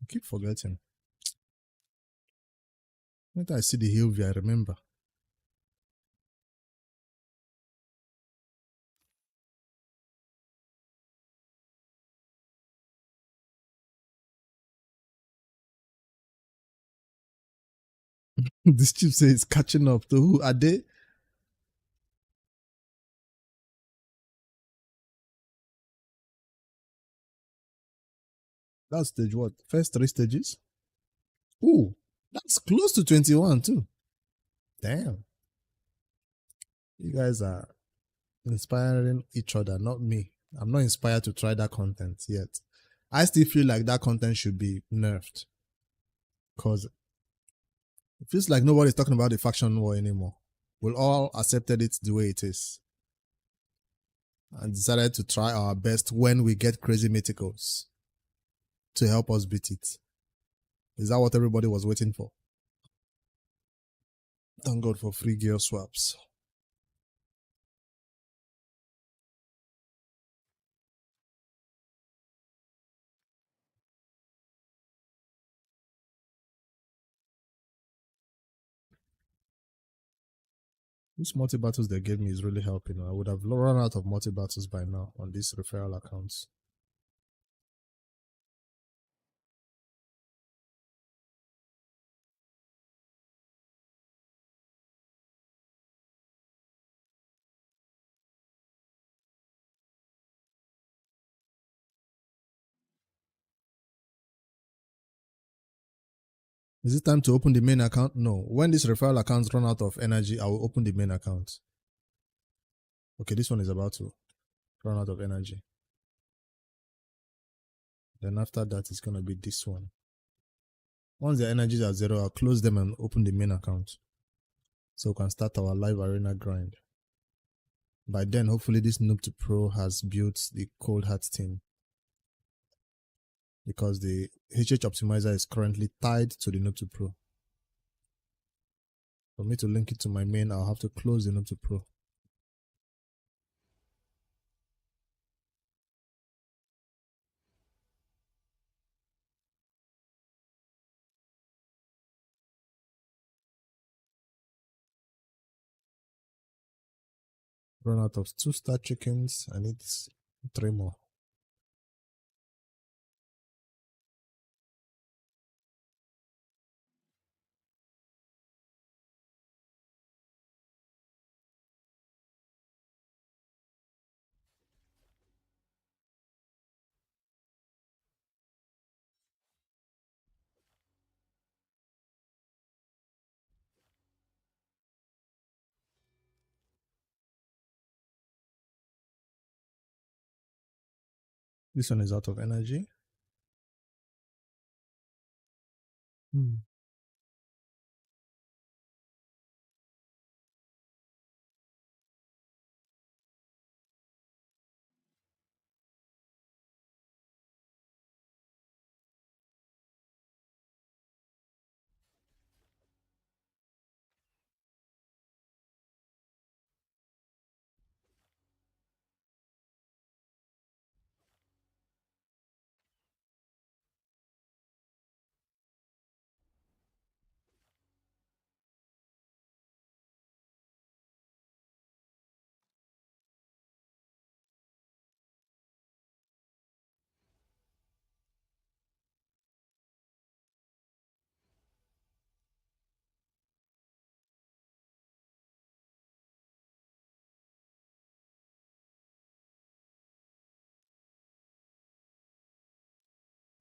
I keep forgetting. When I see the Hilvy, I remember. This chip says it's catching up to who? Are they? That's stage what? First 3 stages? Ooh, that's close to 21 too. Damn. You guys are inspiring each other, not me. I'm not inspired to try that content yet. I still feel like that content should be nerfed. Because it feels like nobody's talking about the faction war anymore. We all accepted it the way it is. And decided to try our best when we get crazy mythicals to help us beat it. Is that what everybody was waiting for? Thank God for free gear swaps. This multi-battles they gave me is really helping. I would have run out of multi-battles by now on these referral accounts. Is it time to open the main account? No. When this referral accounts run out of energy, I will open the main account. Okay, this one is about to run out of energy. Then after that, it's going to be this one. Once the energies are zero, I'll close them and open the main account. So we can start our live arena grind. By then, hopefully this Noob2Pro has built the Cold Heart team. Because the HH optimizer is currently tied to the Noob2Pro. For me to link it to my main, I'll have to close the Noob2Pro. Run out of 2-star chickens. I need 3 more. This one is out of energy.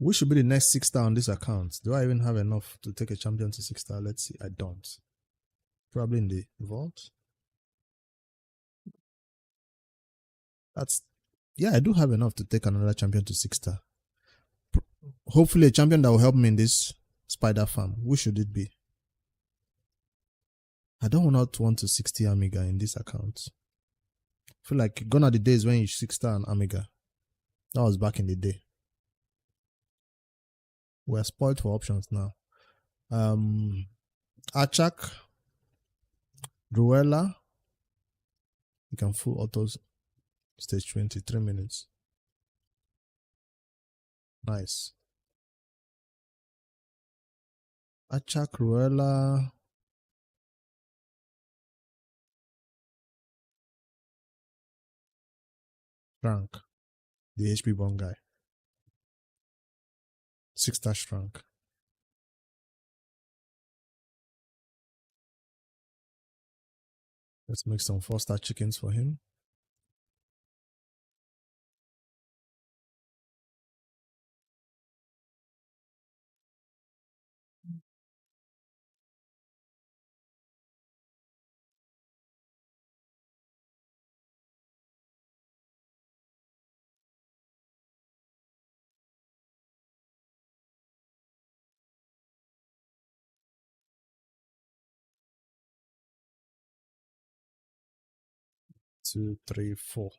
We should be the next 6-star on this account. Do I even have enough to take a champion to 6-star? Let's see. I don't. Probably in the vault. Yeah, I do have enough to take another champion to 6-star. Hopefully a champion that will help me in this spider farm. Who should it be? I don't want to 60 Amiga in this account. I feel like gone are the days when you 6-star an Amiga. That was back in the day. We're spoiled for options now. Achak, Ruella. You can full autos stage 20, 3 minutes. Nice. Achak, Ruella. Frank, the HP bomb guy. 6-star Frank. Let's make some 4-star chickens for him. Two, three, 4,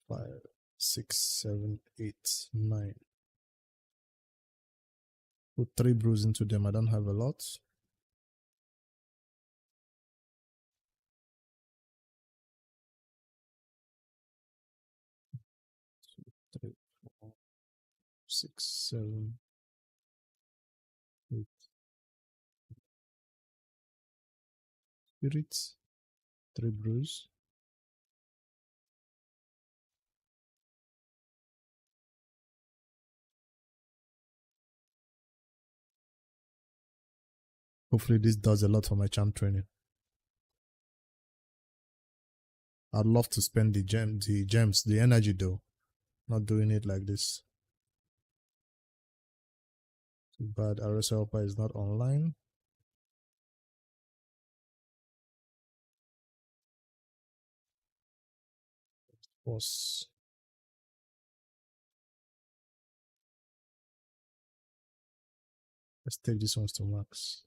5, 6, 7, 8, 9. Put 3 brews into them. I don't have a lot. Two, 3, 4, 6, 7, 8. Spirits. 3 brews. Hopefully this does a lot for my champ training. I'd love to spend the gems, the energy though. Not doing it like this. Too bad RS Helper is not online. Boss. Let's take these ones to max.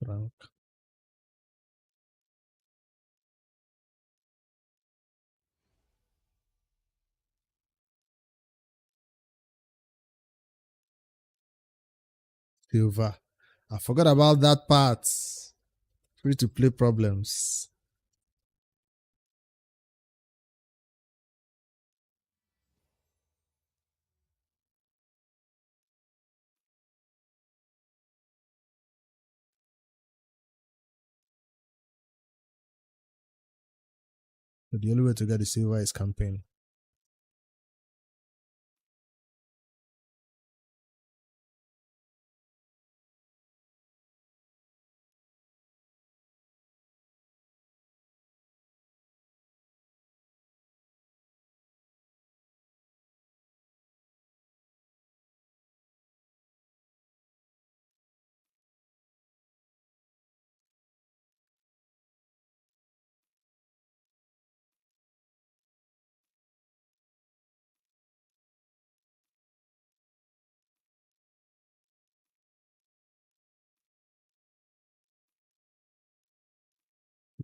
Frank. Silver. I forgot about that part. Free to play problems. The only way to get the silver is campaign.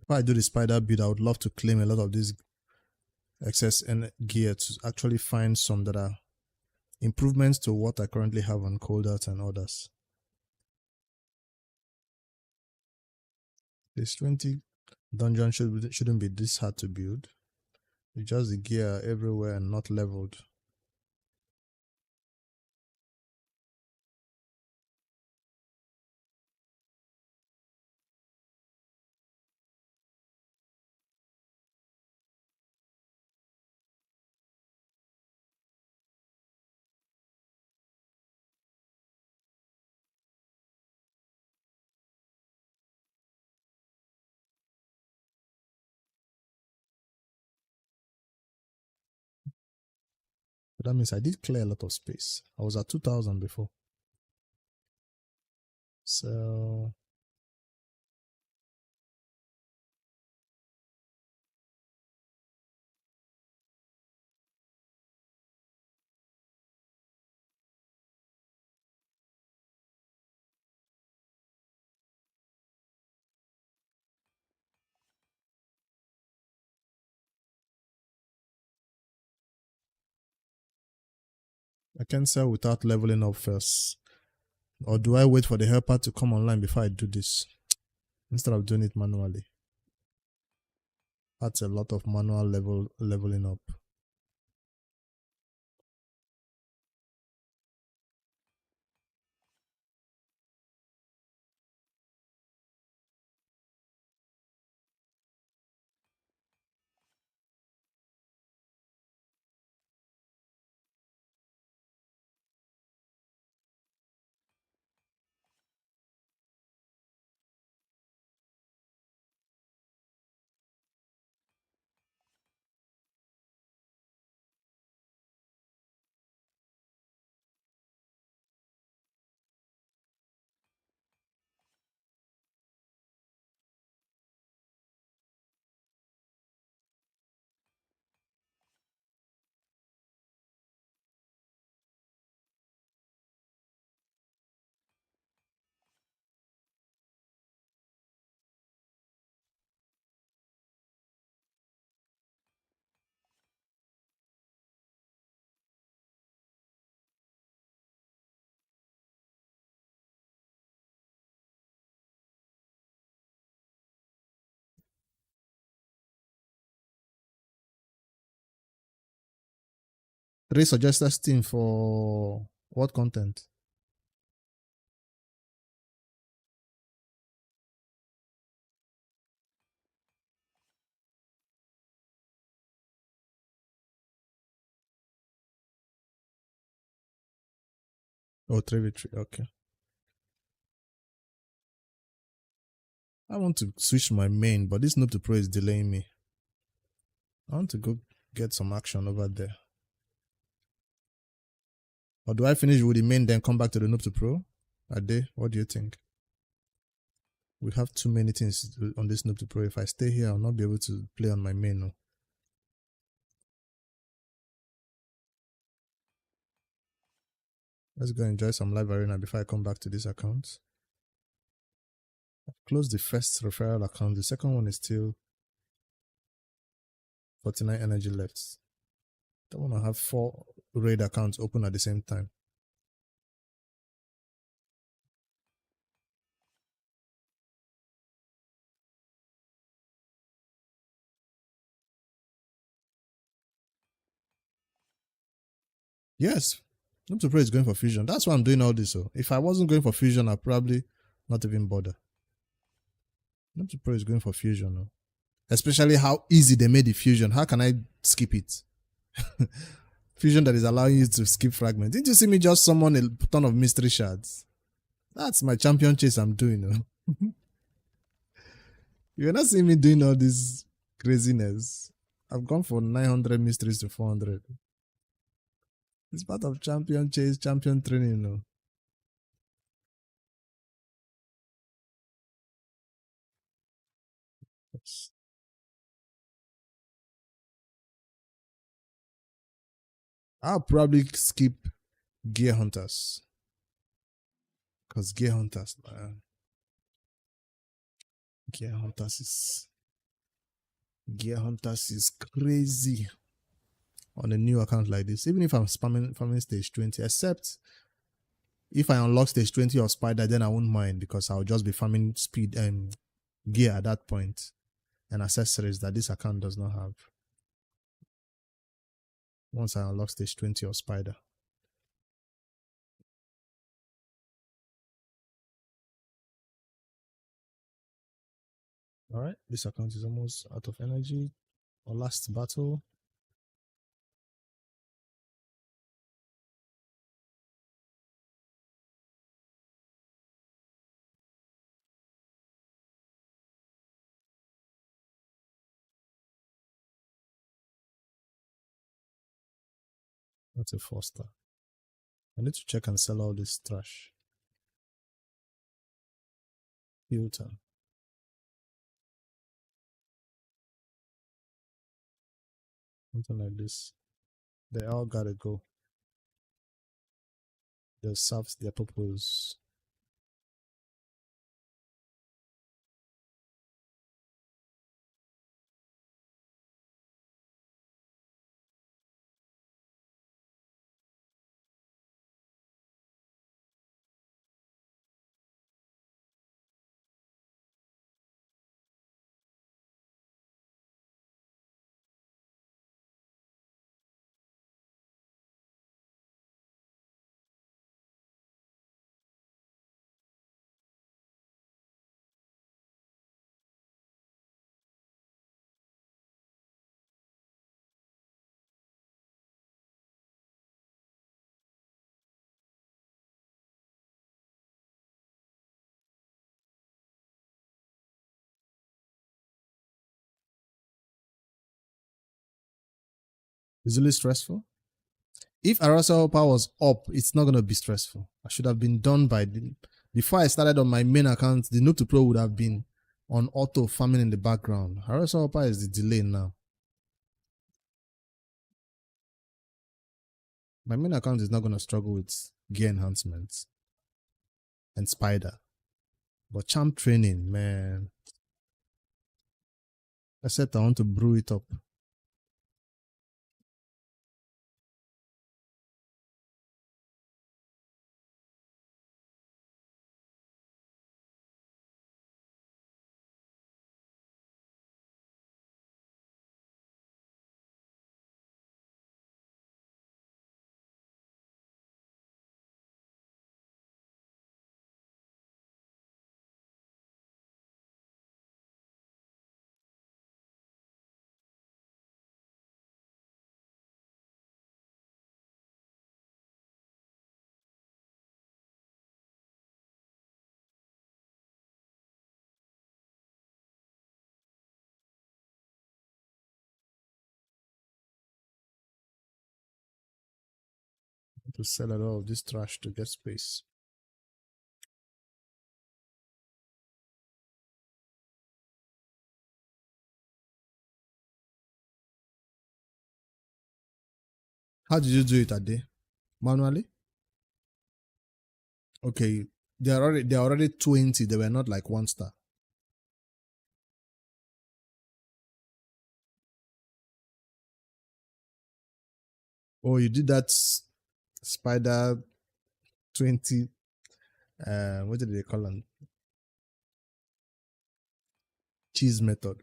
If I do the spider build, I would love to claim a lot of this excess gear to actually find some that are improvements to what I currently have on Coldart and others. This 20 dungeon shouldn't be this hard to build. It's just the gear everywhere and not leveled. But that means I did clear a lot of space. I was at 2000 before. So I can sell without leveling up first. Or do I wait for the helper to come online before I do this? Instead of doing it manually. That's a lot of manual leveling up. Three suggested Steam for what content? Oh, 3v3, okay. I want to switch my main, but this Noob2Pro is delaying me. I want to go get some action over there. Or do I finish with the main, then come back to the Noob2Pro? Ade, what do you think? We have too many things on this Noob2Pro. If I stay here, I'll not be able to play on my main. No. Let's go enjoy some live arena before I come back to this account. I've closed the first referral account. The second one is still 49 energy left. Don't want to have 4 raid accounts open at the same time. Yes, Noob2Pro is going for fusion. That's why I'm doing all this. So if I wasn't going for fusion, I'd probably not even bother. Noob2Pro is going for fusion. No? Especially how easy they made the fusion. How can I skip it? Fusion that is allowing you to skip fragments. Didn't you see me just summon a ton of mystery shards? That's my champion chase I'm doing. No? You're not seeing me doing all this craziness. I've gone for 900 mysteries to 400. It's part of champion chase, champion training. No? Oops. I'll probably skip Gear Hunters. Because Gear Hunters, man. Gear Hunters is crazy on a new account like this. Even if I'm farming stage 20, except if I unlock stage 20 of Spider, then I won't mind because I'll just be farming speed and gear at that point and accessories that this account does not have. Once I unlock stage 20 of Spider. Alright, this account is almost out of energy. Our last battle. That's a 4-star. I need to check and sell all this trash. Filter. Something like this. They all gotta go. They serve their purpose. Is it really stressful? If Arasa power was up, it's not gonna be stressful. I should have been done by before I started on my main account. The Noob2Pro would have been on auto farming in the background. Arasa is the delay now. My main account is not gonna struggle with gear enhancements and spider, but champ training, man. I said I want to brew it up. To sell a lot of this trash to get space. How did you do it, Ade? Manually? Okay, they're already 20. They were not like 1-star. Oh, you did that spider 20. What did they call them? Cheese method.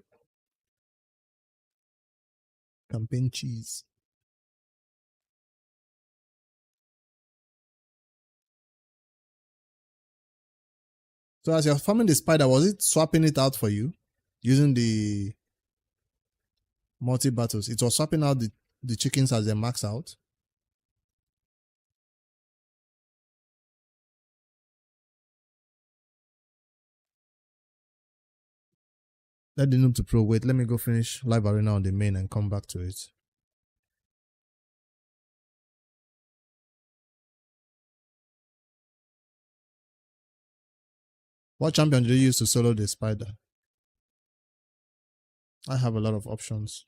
Campaign cheese. So as you're farming the spider, was it swapping it out for you using the multi battles? It was swapping out the chickens as they max out. Let the Noob2Pro wait. Let me go finish Live Arena on the main and come back to it. What champion did you use to solo the spider? I have a lot of options.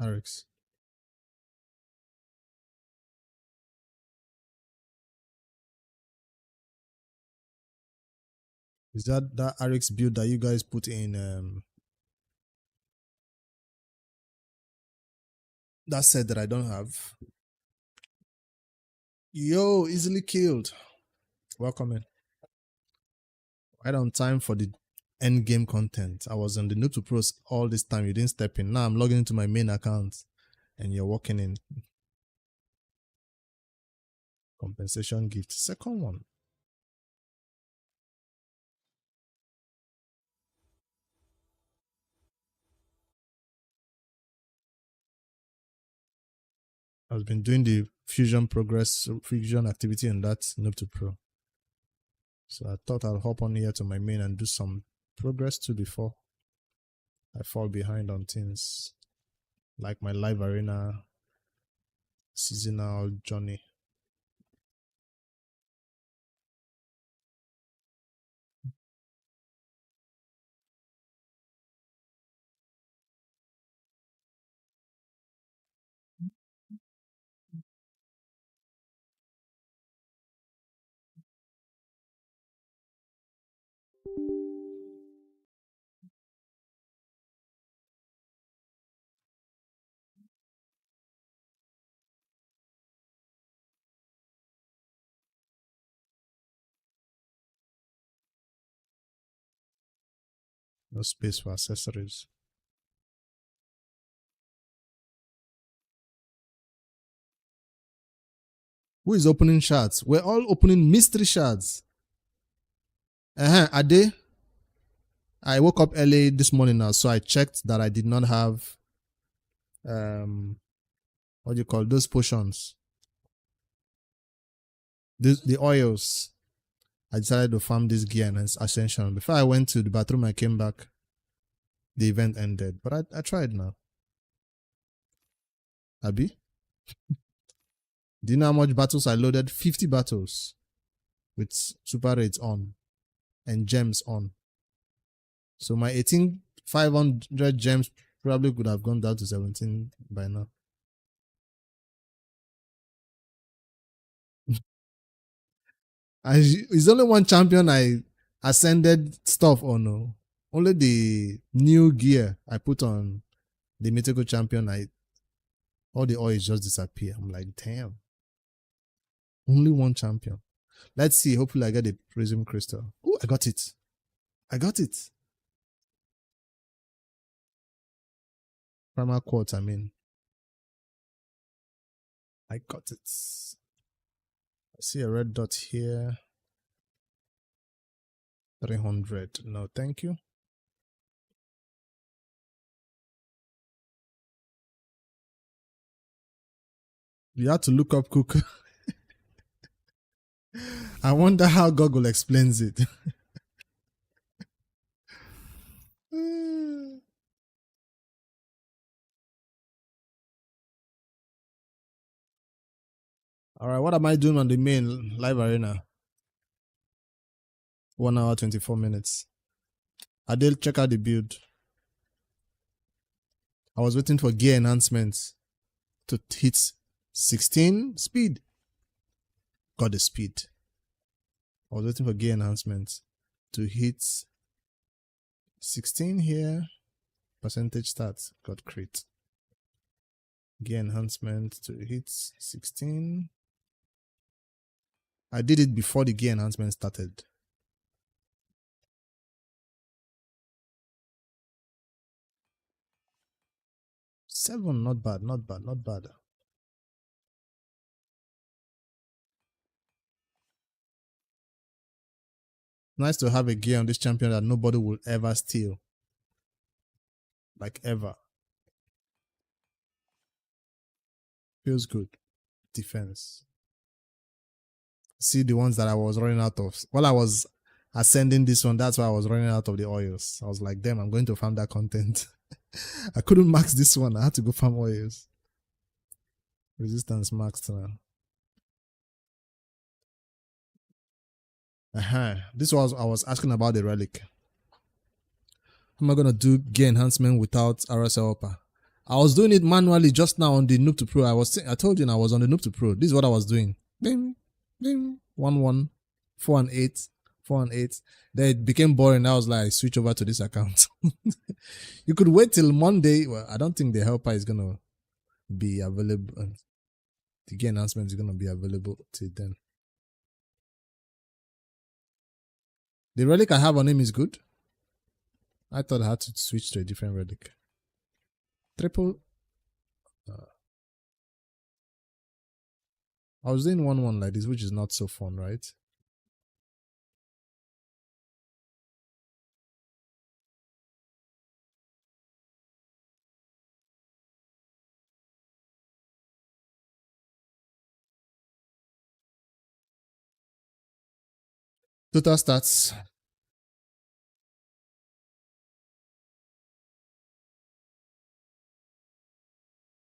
Arix. Is that Arix build that you guys put in that set that I don't have? Yo, easily killed. Welcome in. Right on time for the end game content. I was on the Noob2Pros all this time. You didn't step in. Now I'm logging into my main account and you're walking in. Compensation gift. Second one. I've been doing the fusion activity in that Noob2Pro. So I thought I'll hop on here to my main and do some progress too before I fall behind on things like my live arena seasonal journey. No space for accessories. Who is opening shards? We're all opening mystery shards. Ade. I woke up early this morning now, so I checked that I did not have what do you call those potions? The oils. I decided to farm this gear and ascension. Before I went to the bathroom, I came back. The event ended, but I tried now. Abi? Do you know how much battles I loaded? 50 battles with super rates on and gems on. So my 18,500 gems probably could have gone down to 17 by now. It's only one champion I ascended stuff on. No. Only the new gear I put on the mythical champion, all the oils just disappear. I'm like, damn. Only one champion. Let's see. Hopefully I get the prism crystal. Oh, I got it. I got it. Primal quartz, I mean. I got it. I see a red dot here. 300. No, thank you. You have to look up Cook. I wonder how Google explains it. All right, what am I doing on the main live arena? 1 hour, 24 minutes. I did check out the build. I was waiting for gear enhancements to hit 16 speed. Got the speed. I was waiting for gear enhancements to hit 16 here. Percentage stats. Got crit. Gear enhancement to hit 16. I did it before the gear enhancement started. Seven, not bad, not bad, not bad. Nice to have a gear on this champion that nobody will ever steal. Like ever. Feels good. Defense. See the ones that I was running out of. While I was ascending this one, that's why I was running out of the oils. I was like, damn, I'm going to farm that content. I couldn't max this one. I had to go farm oils. Resistance maxed now. This was I was asking about the relic. How am I gonna do gear enhancement without RSL upper? I was doing it manually just now on the Noob2Pro. I told you I was on the Noob2Pro. This is what I was doing. Bing, bing, 1-1, 4 and 8, 4 and 8. Then it became boring. I was like, switch over to this account. You could wait till Monday. Well, I don't think the helper is gonna be available. The gear announcement is gonna be available till then. The relic I have on him is good. I thought I had to switch to a different relic. Triple. I was doing 1-1 like this, which is not so fun, right? Total stats.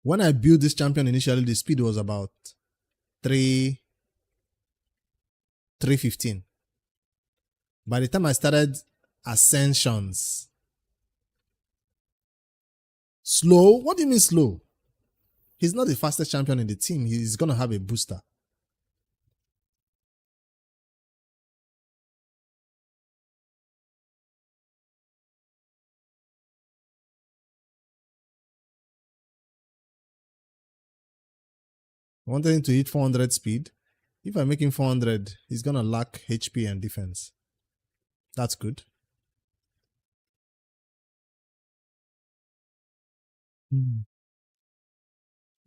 When I built this champion initially, the speed was about 315. By the time I started ascensions, slow? What do you mean slow? He's not the fastest champion in the team. He's going to have a booster. I wanted him to hit 400 speed. If I make him 400, he's going to lack HP and defense. That's good.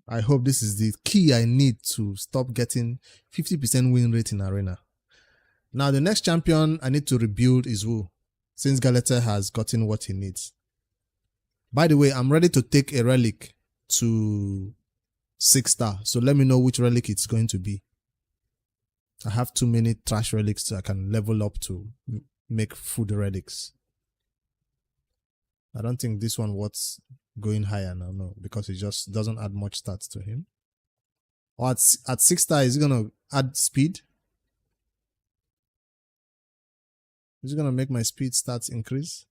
I hope this is the key I need to stop getting 50% win rate in Arena. Now, the next champion I need to rebuild is who? Since Galata has gotten what he needs. By the way, I'm ready to take a relic to 6-star. So let me know which relic it's going to be. I have too many trash relics so I can level up to make food relics. I don't think this one worth going higher now, no, because it just doesn't add much stats to him. Or at 6-star, is it going to add speed? Is it going to make my speed stats increase?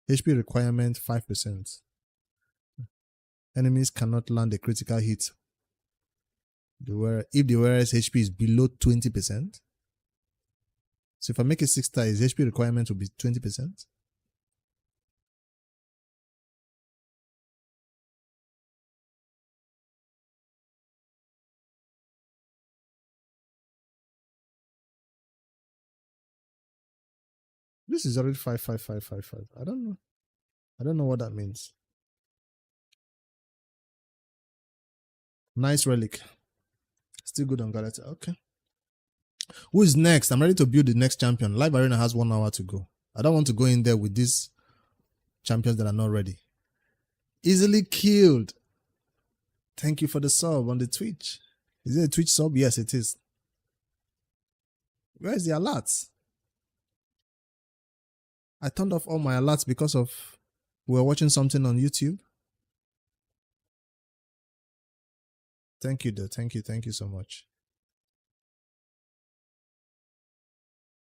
HP requirement 5%. Enemies cannot land a critical hit if the wearer's HP is below 20%. So if I make it 6-star, his HP requirement will be 20%. This is already 55555. I don't know. I don't know what that means. Nice relic. Still good on Galata. Okay. Who is next? I'm ready to build the next champion. Live Arena has 1 hour to go. I don't want to go in there with these champions that are not ready. Easily killed. Thank you for the sub on the Twitch. Is it a Twitch sub? Yes, it is. Where is the alerts? I turned off all my alerts because of we were watching something on YouTube. Thank you, though. Thank you so much.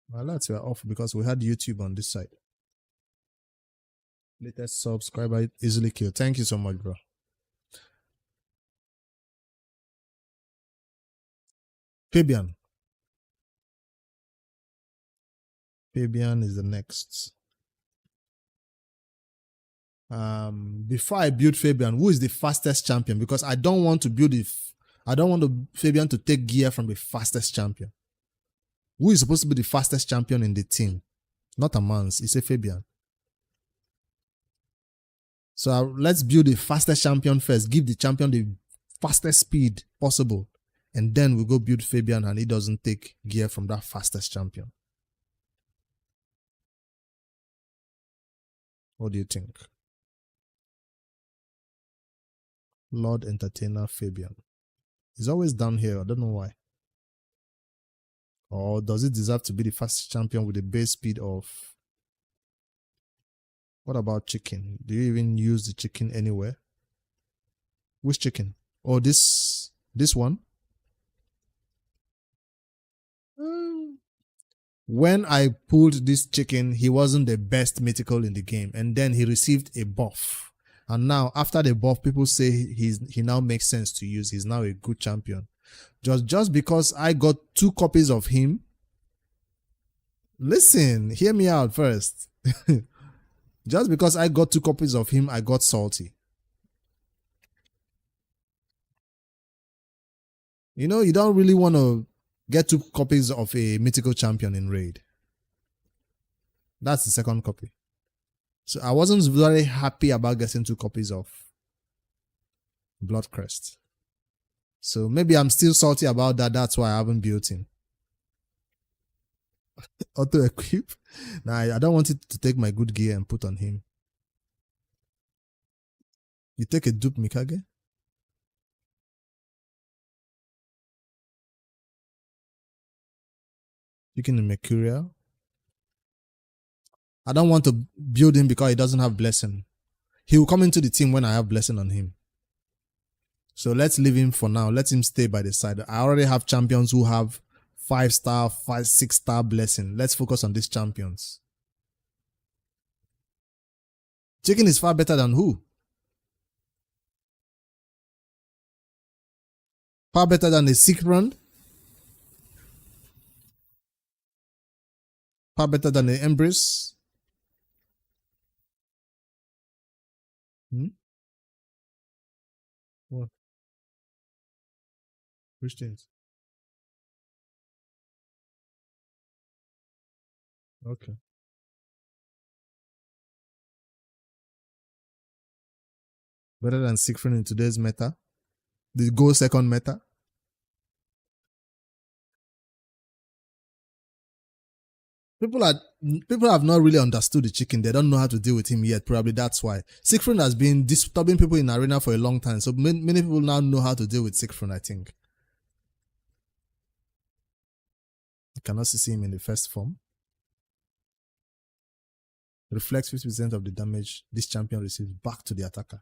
My alerts were off because we had YouTube on this side. Latest subscriber easily killed. Thank you so much, bro. Fabian. Fabian is the next. Before I build Fabian, who is the fastest champion? Because I don't want to build Fabian to take gear from the fastest champion. Who is supposed to be the fastest champion in the team? Not a man's, it's a Fabian. So let's build the fastest champion first. Give the champion the fastest speed possible. And then we'll go build Fabian and he doesn't take gear from that fastest champion. What do you think? Lord Entertainer Fabian. He's always down here. I don't know why. Or does it deserve to be the fastest champion with a base speed of... What about chicken? Do you even use the chicken anywhere? Which chicken? Oh, this one? When I pulled this chicken, he wasn't the best mythical in the game. And then he received a buff. And now, after the buff, people say he now makes sense to use. He's now a good champion. Just because I got 2 copies of him. Listen, hear me out first. Just because I got 2 copies of him, I got salty. You know, you don't really want to get 2 copies of a mythical champion in raid. That's the second copy. So I wasn't very happy about getting 2 copies of Bloodcrest. So maybe I'm still salty about that. That's why I haven't built him. Auto equip. Nah, I don't want it to take my good gear and put on him. You take a dupe Mikage? Chicken in Mercurial. I don't want to build him because he doesn't have blessing. He will come into the team when I have blessing on him. So let's leave him for now. Let him stay by the side. I already have champions who have 5-star, 6-star blessing. Let's focus on these champions. Chicken is far better than who? Far better than the Sikrun. Far better than the Embrace. What? Which things? Okay. Better than Siegfried in today's meta? The go second meta? People have not really understood the chicken. They don't know how to deal with him yet. Probably that's why. Siegfried has been disturbing people in arena for a long time. So many people now know how to deal with Siegfried, I think. You cannot see him in the first form. Reflects 50% of the damage this champion receives back to the attacker.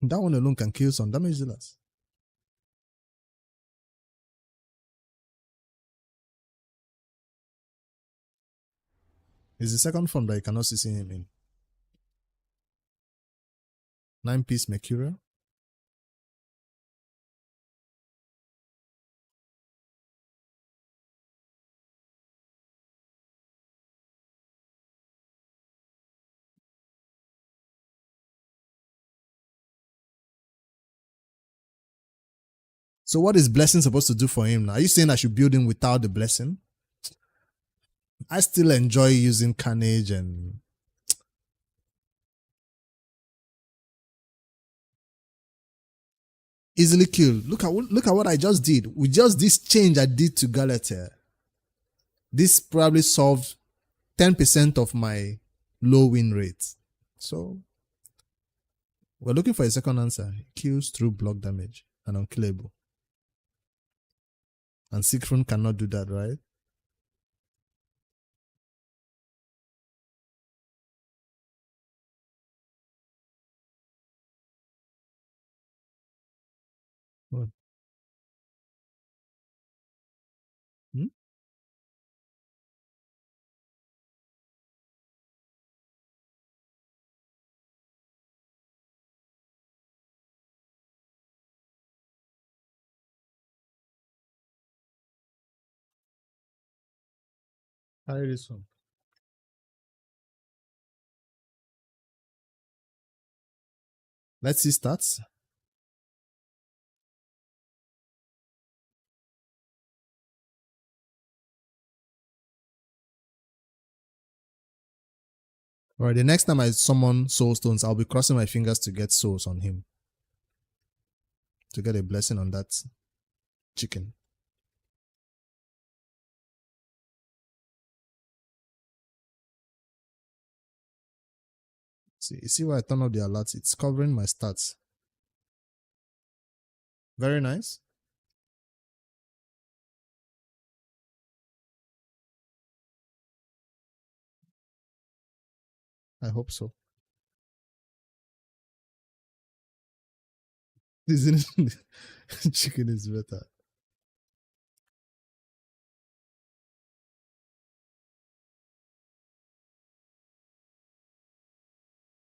That one alone can kill some damage dealers. It's the second form that you cannot see him in. 9-piece Mercurial. So what is blessing supposed to do for him now? Are you saying I should build him without the blessing? I still enjoy using Carnage and easily killed. Look at what I just did. With just this change I did to Galatea, this probably solved 10% of my low win rate. So we're looking for a second answer. Kills through block damage and unkillable. And Siegfried cannot do that, right? What? Carry this one. Let's see stats. Alright, the next time I summon soul stones, I'll be crossing my fingers to get souls on him. To get a blessing on that chicken. See, you see why I turn off the alerts? It's covering my stats. Very nice. I hope so. Isn't it? Chicken is better.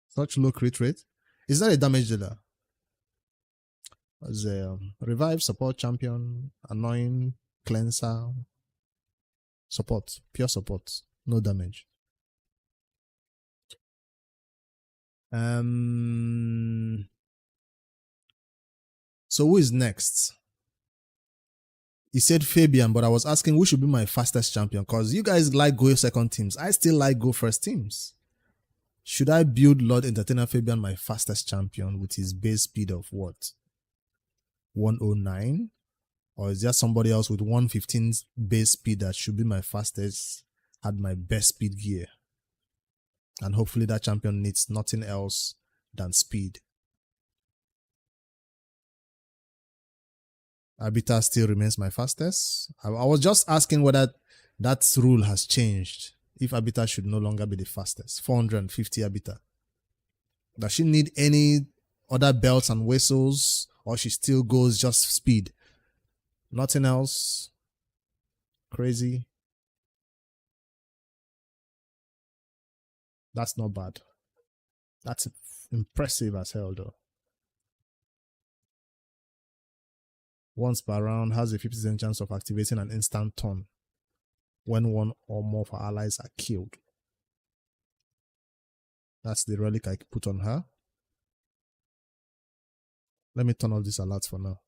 Such low crit rate. Is that a damage dealer? As a revive, support, champion, annoying, cleanser, support, pure support, no damage. So who is next? He said Fabian, but I was asking who should be my fastest champion because you guys like go second teams. I still like go first teams. Should I build Lord Entertainer Fabian my fastest champion with his base speed of what? 109? Or is there somebody else with 115 base speed that should be my fastest, had my best speed gear? And hopefully that champion needs nothing else than speed. Abita still remains my fastest. I was just asking whether that rule has changed. If Abita should no longer be the fastest. 450 Abita. Does she need any other belts and whistles, or she still goes just speed? Nothing else crazy. That's not bad. That's impressive as hell, though. Once per round, has a 50% chance of activating an instant turn when one or more of her allies are killed. That's the relic I put on her. Let me turn off this alert for now,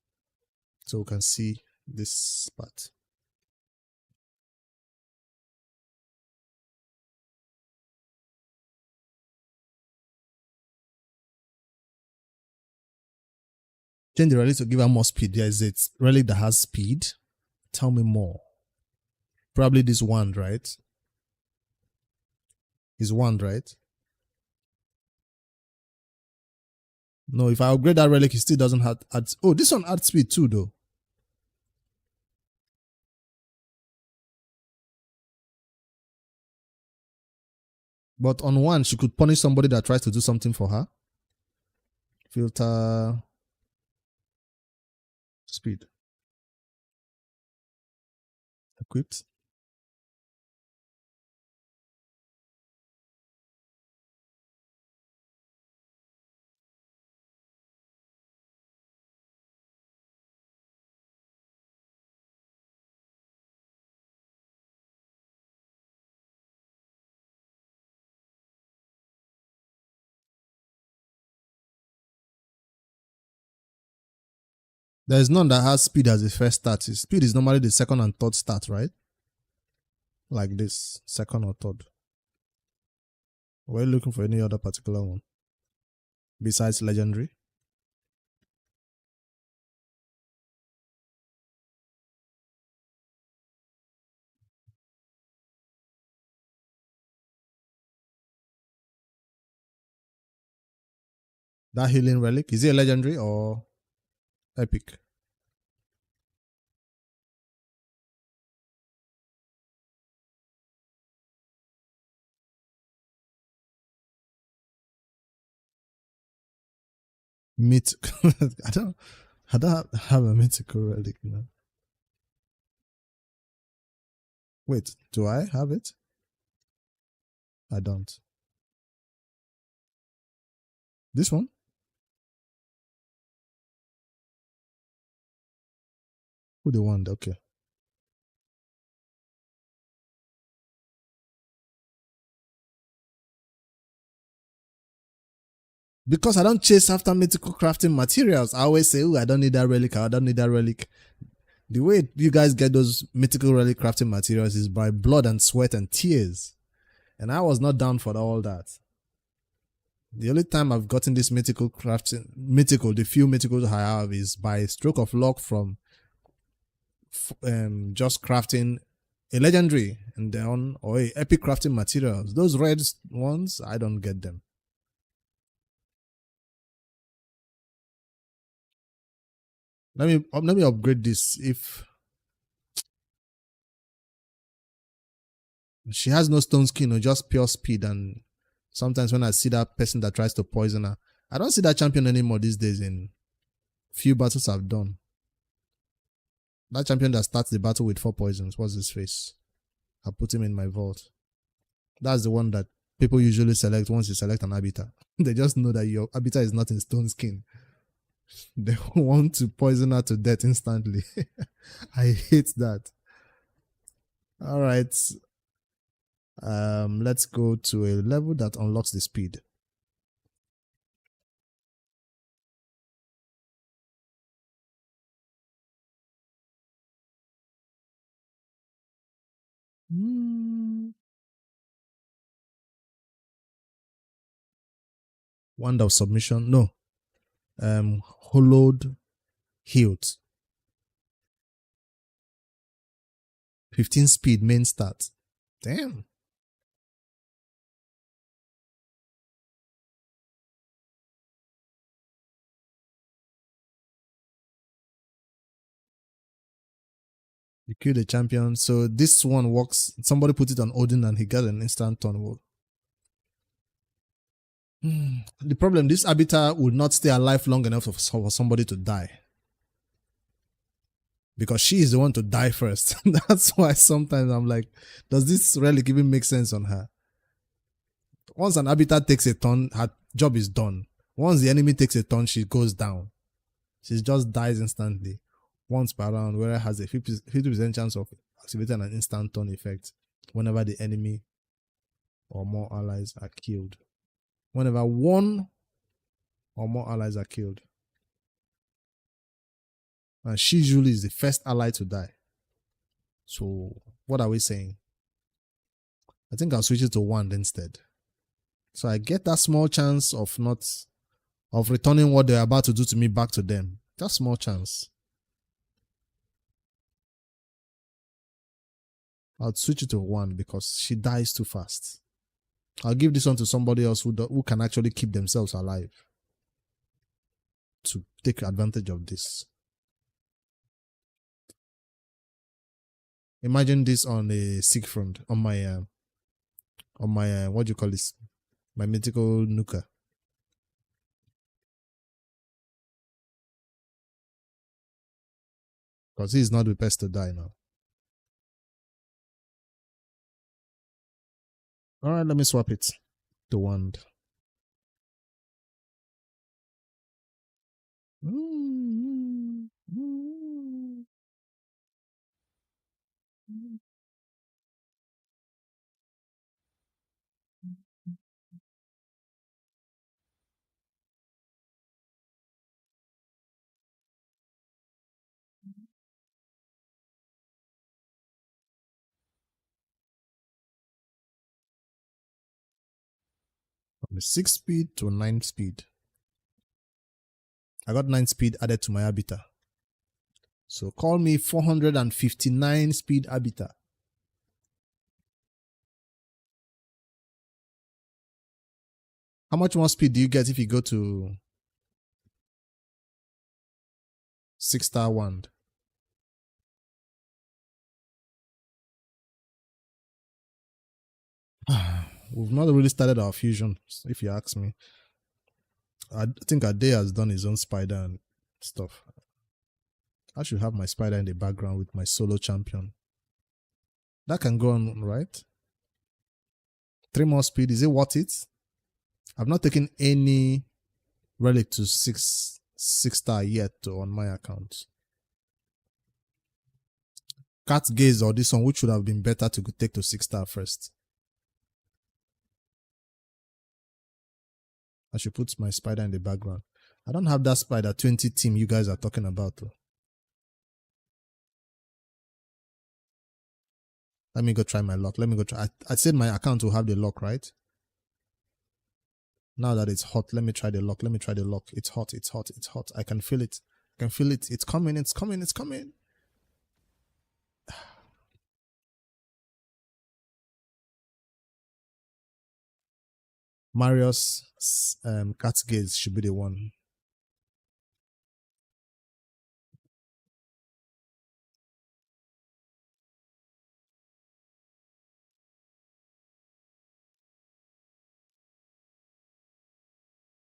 so we can see this part. Change the relic to give her more speed. There is a relic that has speed. Tell me more. Probably this wand, right? Is wand, right? No, if I upgrade that relic, it still doesn't add. Oh, this one adds speed too, though. But on one, she could punish somebody that tries to do something for her. Filter speed. Equipped. There is none that has speed as the first start. Speed is normally the second and third start, right? Like this, second or third. We're looking for any other particular one besides legendary. That healing relic, is it a legendary or epic? Mythical. I don't have a mythical relic now. Wait, do I have it? I don't. This one? Who the one? Okay. Because I don't chase after mythical crafting materials. I always say, oh, I don't need that relic. I don't need that relic. The way you guys get those mythical relic crafting materials is by blood and sweat and tears. And I was not down for all that. The only time I've gotten this mythical crafting, the few mythicals I have is by stroke of luck from just crafting a legendary and then or a epic crafting materials. Those red ones, I don't get them. Let me upgrade this. If she has no stone skin or just pure speed, and sometimes when I see that person that tries to poison her, I don't see that champion anymore these days in few battles I've done. That champion that starts the battle with 4 poisons, what's his face? I put him in my vault. That's the one that people usually select once you select an Abita. They just know that your Abita is not in stone skin. They want to poison her to death instantly. I hate that. All right. Let's go to a level that unlocks the speed. Wand of submission. No. Hollowed hilt. 15 speed main stat. Damn. You kill the champion. So this one works. Somebody put it on Odin and he got an instant turn wall. The problem, this arbiter would not stay alive long enough for somebody to die. Because she is the one to die first. That's why sometimes I'm like, does this relic even make sense on her? Once an arbiter takes a turn, her job is done. Once the enemy takes a turn, she goes down. She just dies instantly. Once per round, where it has a 50% chance of activating an instant turn effect whenever the enemy or more allies are killed. Whenever one or more allies are killed. And she usually is the first ally to die. So, what are we saying? I think I'll switch it to wand instead. So I get that small chance of returning what they're about to do to me back to them. Just small chance. I'll switch it to wand because she dies too fast. I'll give this one to somebody else who can actually keep themselves alive to take advantage of this. Imagine this on a sick front, on my what do you call this? My mythical Nuka. Because he's not the best to die now. Alright, let me swap it to wand. From 6 speed to 9 speed. I got 9 speed added to my arbiter. So call me 459 speed arbiter. How much more speed do you get if you go to 6-star wand? We've not really started our fusion, if you ask me. I think Ade has done his own spider and stuff. I should have my spider in the background with my solo champion. That can go on, right? 3 more speed. Is it worth it? I've not taken any relic to 6-star yet on my account. Cat's Gaze or this one, which would have been better to take to 6-star first. I should put my spider in the background. I don't have that spider 20 team you guys are talking about though. Let me go try my luck. Let me go try. I said my account will have the luck, right? Now that it's hot, let me try the luck. Let me try the luck. It's hot. It's hot. It's hot. I can feel it. I can feel it. It's coming. It's coming. It's coming. Mario's Cat's Gaze should be the one.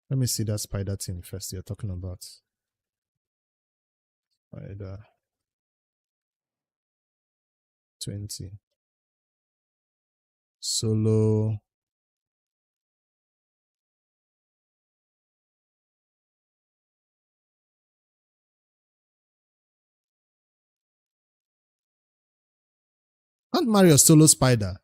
Let me see that spider thing first you're talking about. Spider 20. Solo. Not Mario solo spider.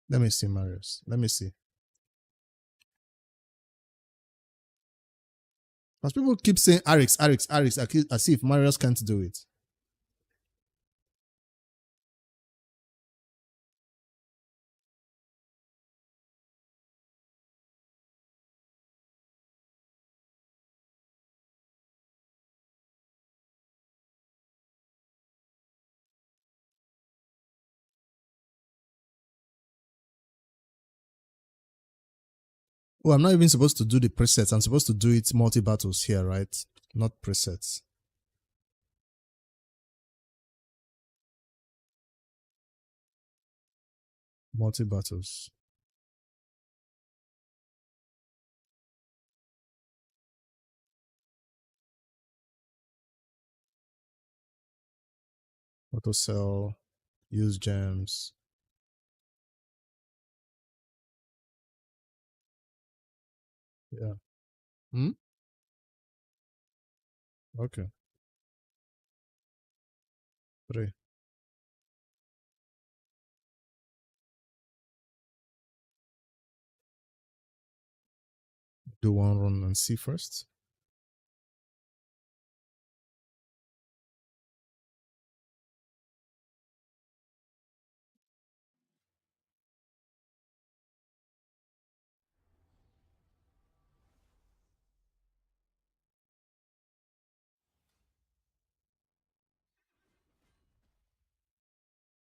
Let me see Mario's. Let me see. Because people keep saying Arix, as if Marius can't do it. Oh, I'm not even supposed to do the presets. I'm supposed to do it multi-battles here, right? Not presets. Multi-battles. Auto sell, use gems. Yeah. Hmm? Okay. 3. Do one run and see first.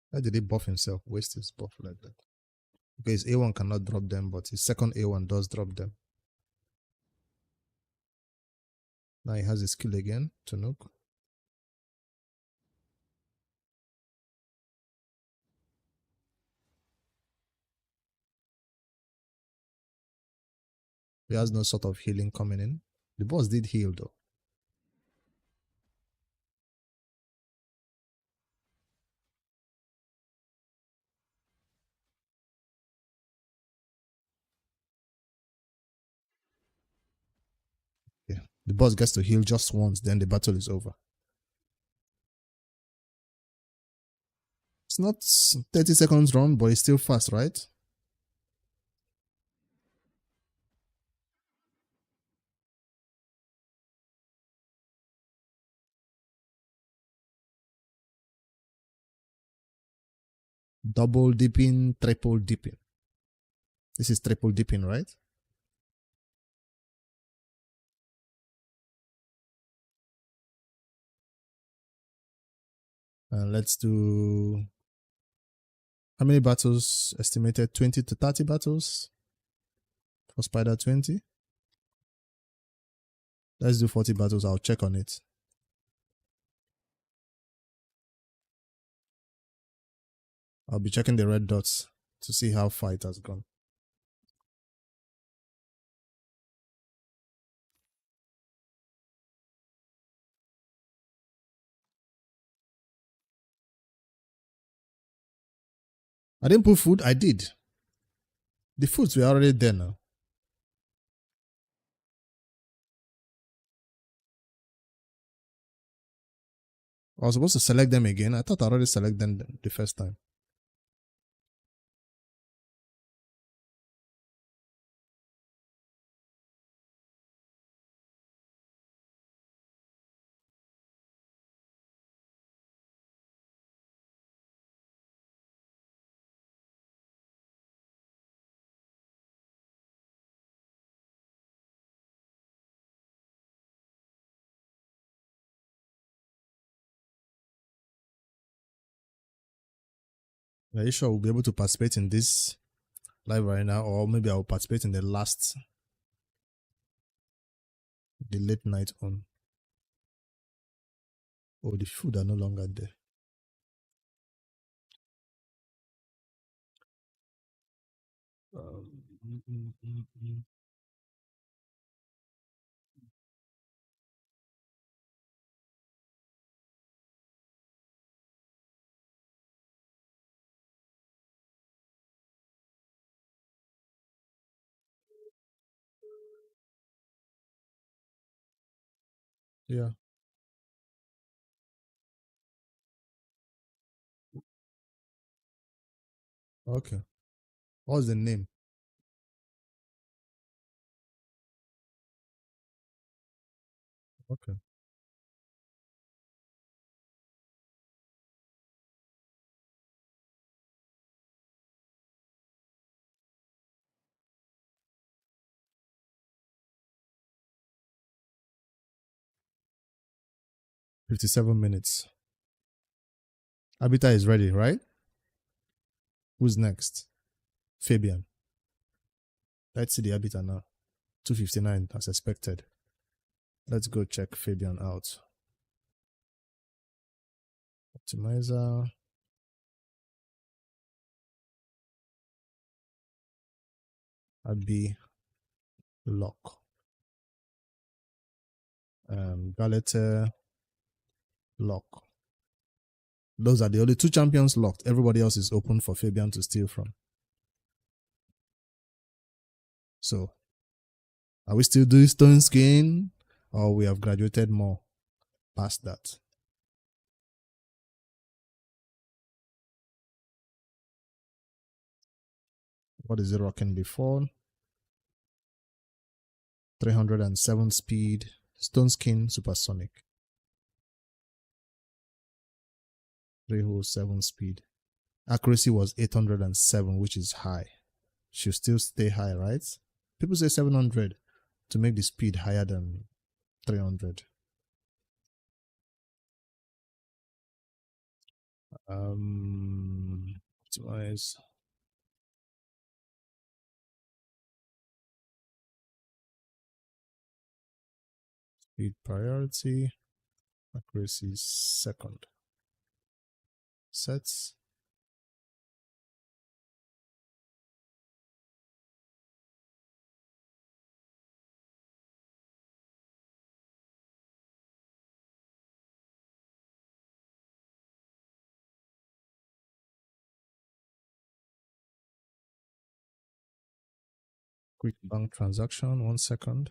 Why did he buff himself? Waste his buff like that. Okay, his A1 cannot drop them, but his second A1 does drop them. Now he has his skill again to nuke. He has no sort of healing coming in. The boss did heal though. Yeah. The boss gets to heal just once, then the battle is over. It's not 30 seconds run, but it's still fast, right? Double dipping, triple dipping. This is triple dipping, right? And let's do... How many battles? Estimated 20 to 30 battles for Spider 20. Let's do 40 battles. I'll check on it. I'll be checking the red dots to see how far it has gone. I didn't put food. I did. The foods were already there now. I was supposed to select them again. I thought I already selected them the first time. Are you sure we'll be able to participate in this live arena, or maybe I'll participate in the late night one? Oh, the food are no longer there. Um, mm, mm, mm, mm. Yeah. Okay. What's the name? Okay. "57 minutes. Abita is ready, right? Who's next? Fabian. Let's see the Abita now. 2:59 as expected. Let's go check Fabian out. Optimizer. Abi lock. Galete lock. Those are the only two champions locked. Everybody else is open for Fabian to steal from. So, are we still doing stone skin, or we have graduated more past that? What is it rocking before? 307 speed, stone skin, supersonic. 307 speed. Accuracy was 807, which is high. Should still stay high, right? People say 700 to make the speed higher than 300. Optimize. Speed priority. Accuracy second. Sets. Quick bank transaction, 1 second.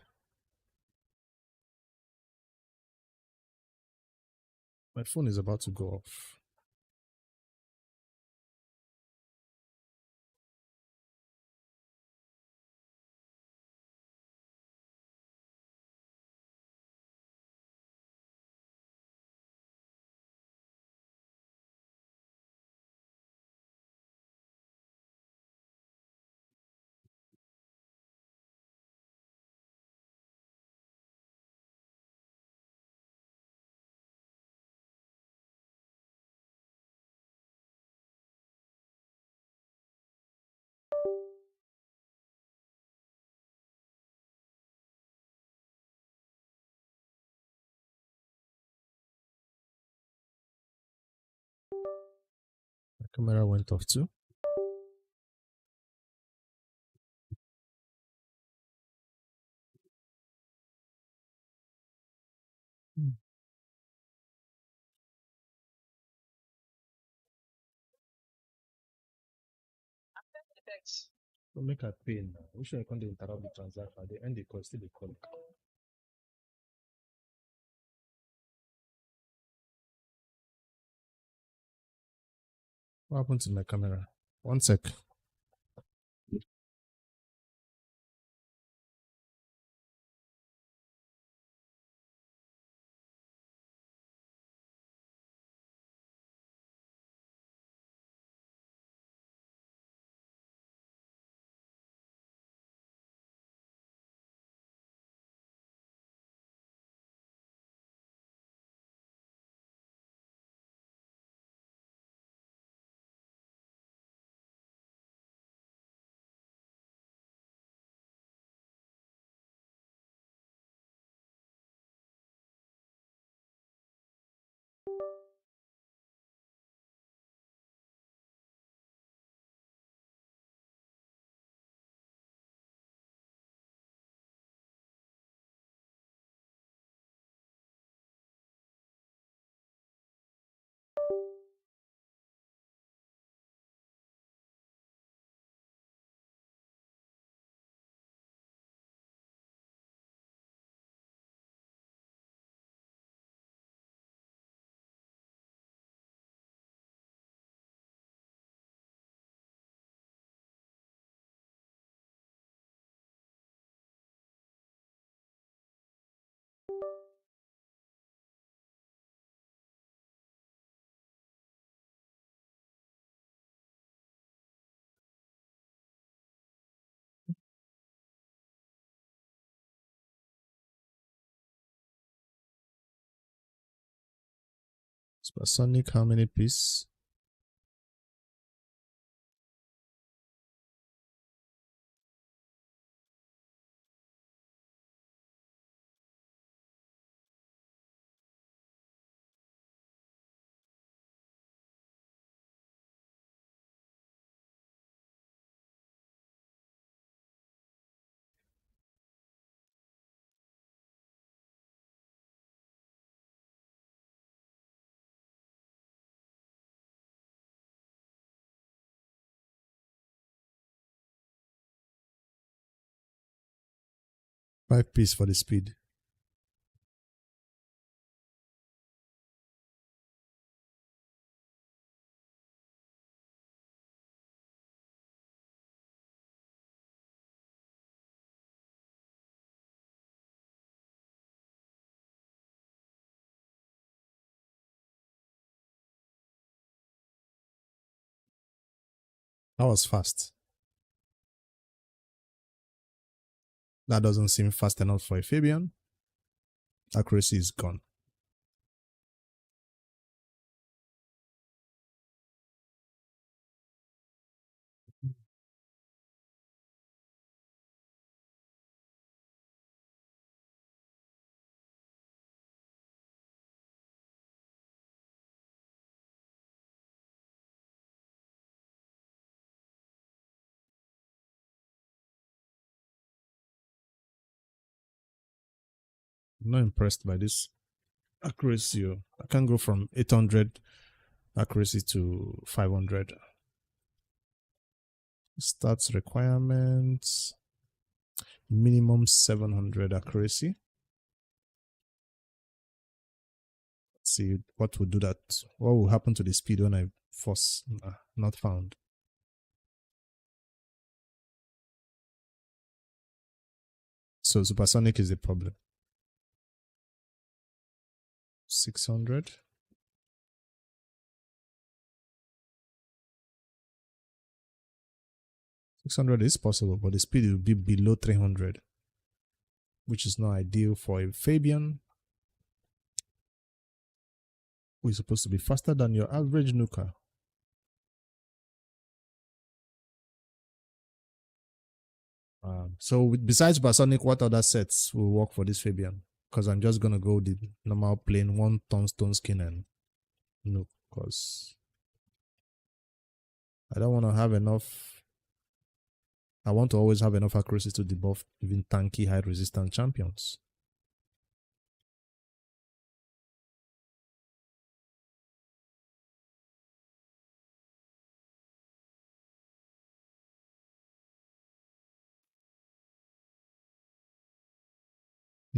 My phone is about to go off. My camera went off too. Don't make her pay now. We should have interrupt the transaction. At the end, the call still the call. What happened to my camera? 1 sec. Supersonic, how many piece? Five piece for the speed. That was fast. That doesn't seem fast enough for a Fabian. Accuracy is gone. I'm not impressed by this accuracy. I can go from 800 accuracy to 500. Stats requirements. Minimum 700 accuracy. Let's see what will do that. What will happen to the speed when I force not found? So supersonic is the problem. 600. 600 is possible, but the speed will be below 300, which is not ideal for a Fabian who is supposed to be faster than your average Nuka. So besides supersonic, what other sets will work for this Fabian? Because I'm just gonna go the normal plain 1 ton stone skin and no, because I don't want to have enough. I want to always have enough accuracy to debuff even tanky high resistance champions.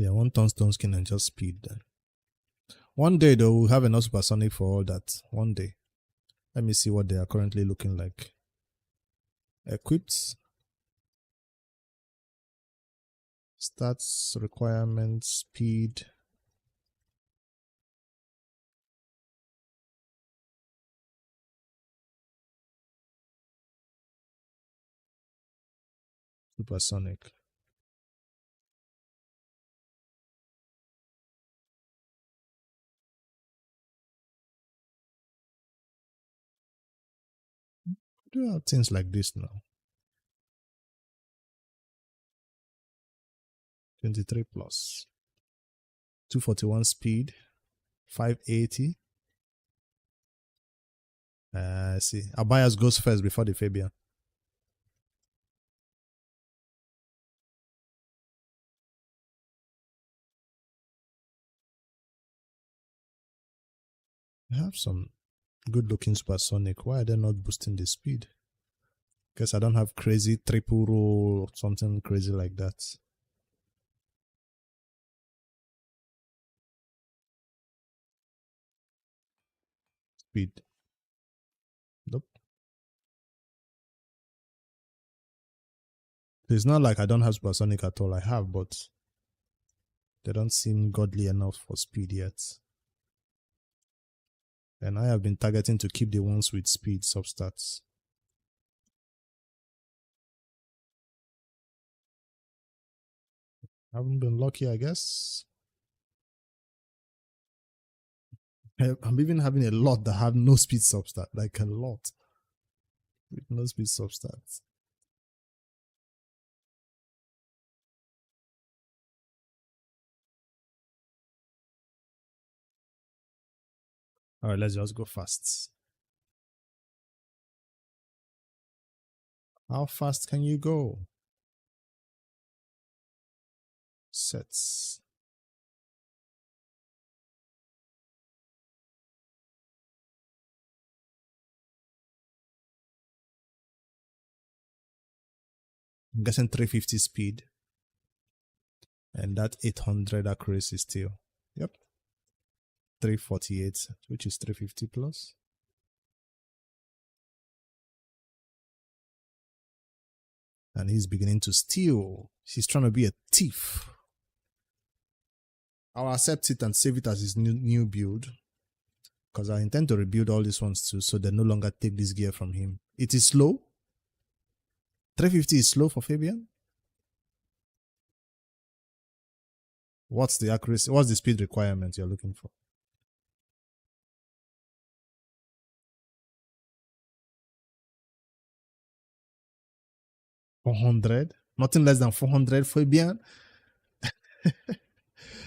Yeah, 1 ton stone skin and just speed then. One day though, we'll have enough supersonic for all that. One day. Let me see what they are currently looking like. Equipped. Stats, requirements, speed. Supersonic. Do have things like this now. 23 plus. 241 speed. 580. See. Abayas goes first before the Fabian. I have some good looking supersonic. Why are they not boosting the speed? Because I don't have crazy triple roll or something crazy like that. Speed. Nope. It's not like I don't have supersonic at all. I have, but they don't seem godly enough for speed yet. And I have been targeting to keep the ones with speed substats. Haven't been lucky, I guess. I'm even having a lot that have no speed substat, like a lot with no speed substats. All right, let's just go fast. How fast can you go? Sets. I'm guessing 350 speed. And that 800 accuracy still. Yep. 348, which is 350 plus. And he's beginning to steal. He's trying to be a thief. I'll accept it and save it as his new build. Because I intend to rebuild all these ones too, so they no longer take this gear from him. It is slow. 350 is slow for Fabian. What's the accuracy? What's the speed requirement you're looking for? $400? Nothing less than 400, Fabian?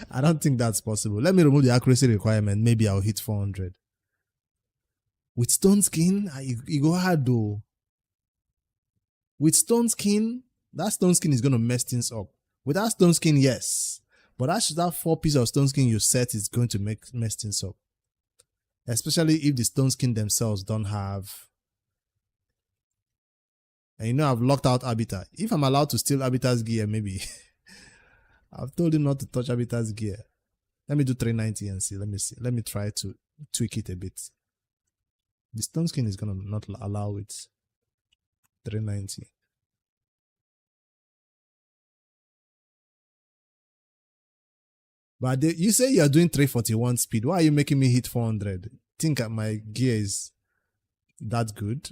I don't think that's possible. Let me remove the accuracy requirement. Maybe I'll hit 400. With stone skin, you go hard though. With stone skin, that stone skin is going to mess things up. Without stone skin, yes. But that 4 pieces of stone skin you set is going to mess things up. Especially if the stone skin themselves don't have. And you know I've locked out Habitat. If I'm allowed to steal Habitat's gear, maybe. I've told him not to touch Habitat's gear. Let me do 390 and see. Let me see. Let me try to tweak it a bit. The stone skin is going to not allow it. 390. But you say you're doing 341 speed. Why are you making me hit 400? Think my gear is that good?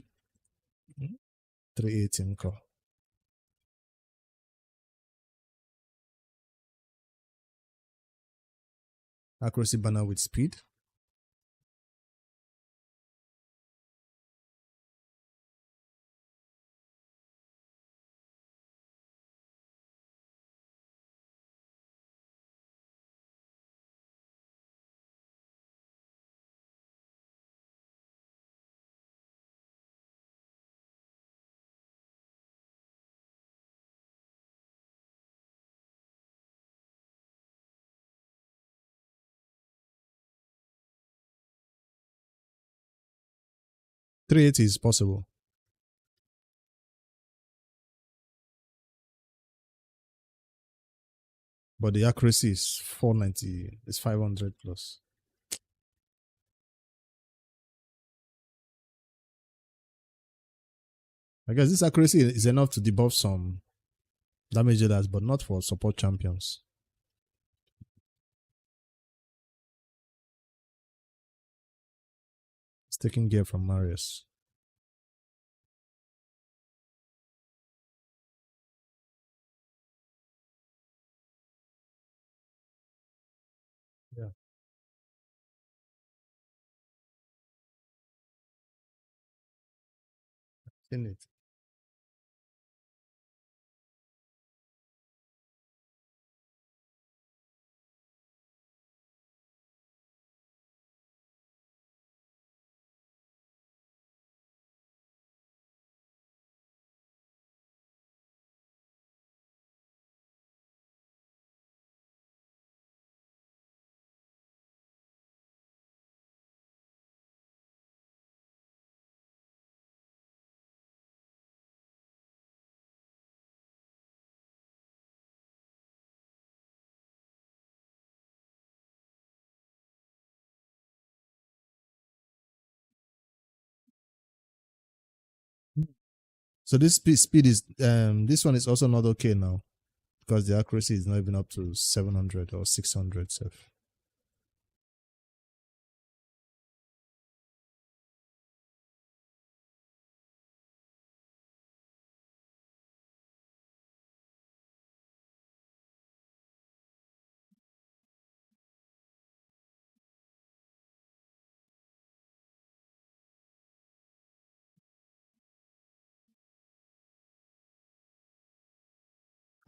318 core. Accuracy banner with speed. Three eighty is possible. But the accuracy is 490. It's 500 plus. I guess this accuracy is enough to debuff some damage dealers, but not for support champions. It's taking gear from Marius. Yeah. Seen it. So this speed is this one is also not okay now because the accuracy is not even up to 700 or 600 self.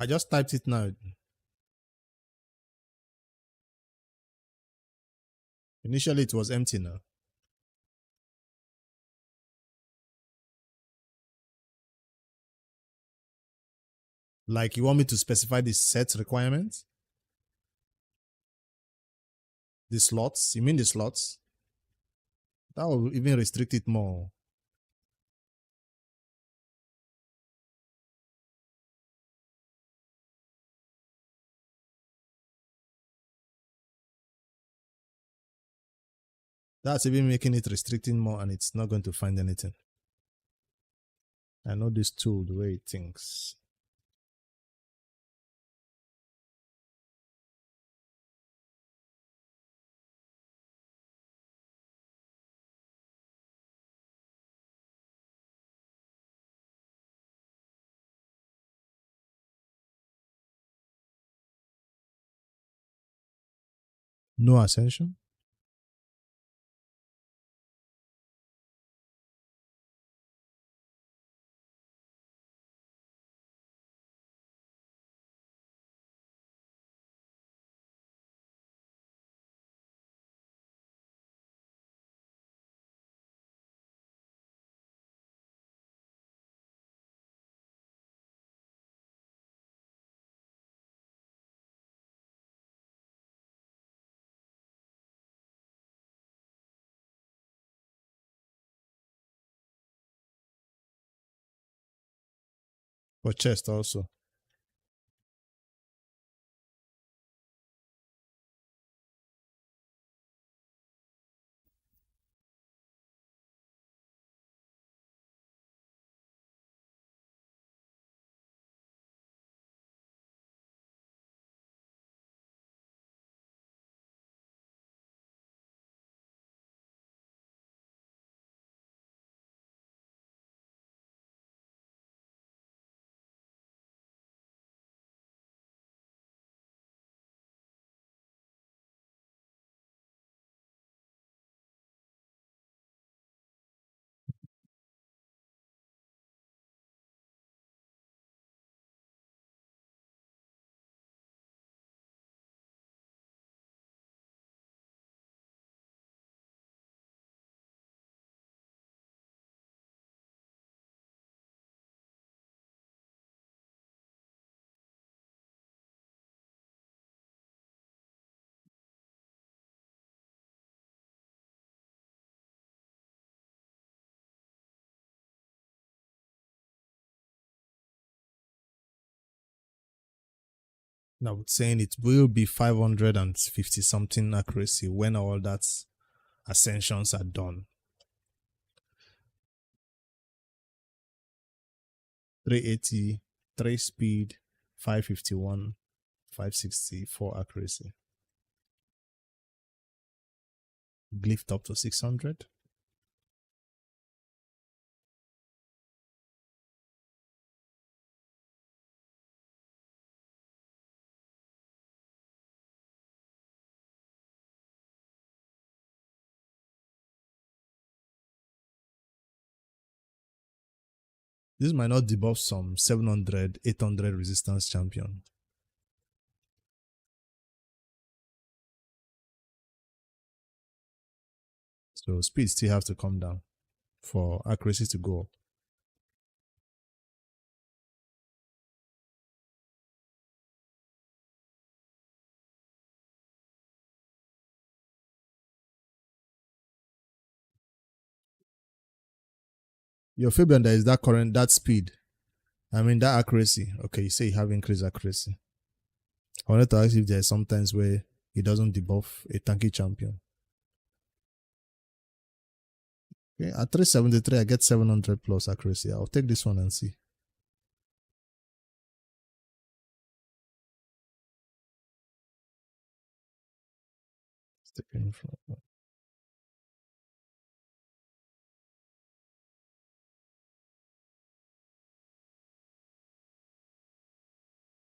I just typed it now. Initially, it was empty now. Like, you want me to specify the set requirements? The slots? You mean the slots? That will even restrict it more. That's even making it restricting more, and it's not going to find anything. I know this tool, the way it thinks. No ascension? For chest also. Now, saying it will be 550 something accuracy when all that ascensions are done. 380, 3 speed, 551, 564 accuracy. Glyphed up to 600. This might not debuff some 700, 800 resistance champion. So speed still have to come down for accuracy to go up. Your Fabian, there is that current, that speed. I mean, that accuracy. Okay, you say you have increased accuracy. I wanted to ask if there's sometimes where it doesn't debuff a tanky champion. Okay, at 373, I get 700 plus accuracy. I'll take this one and see.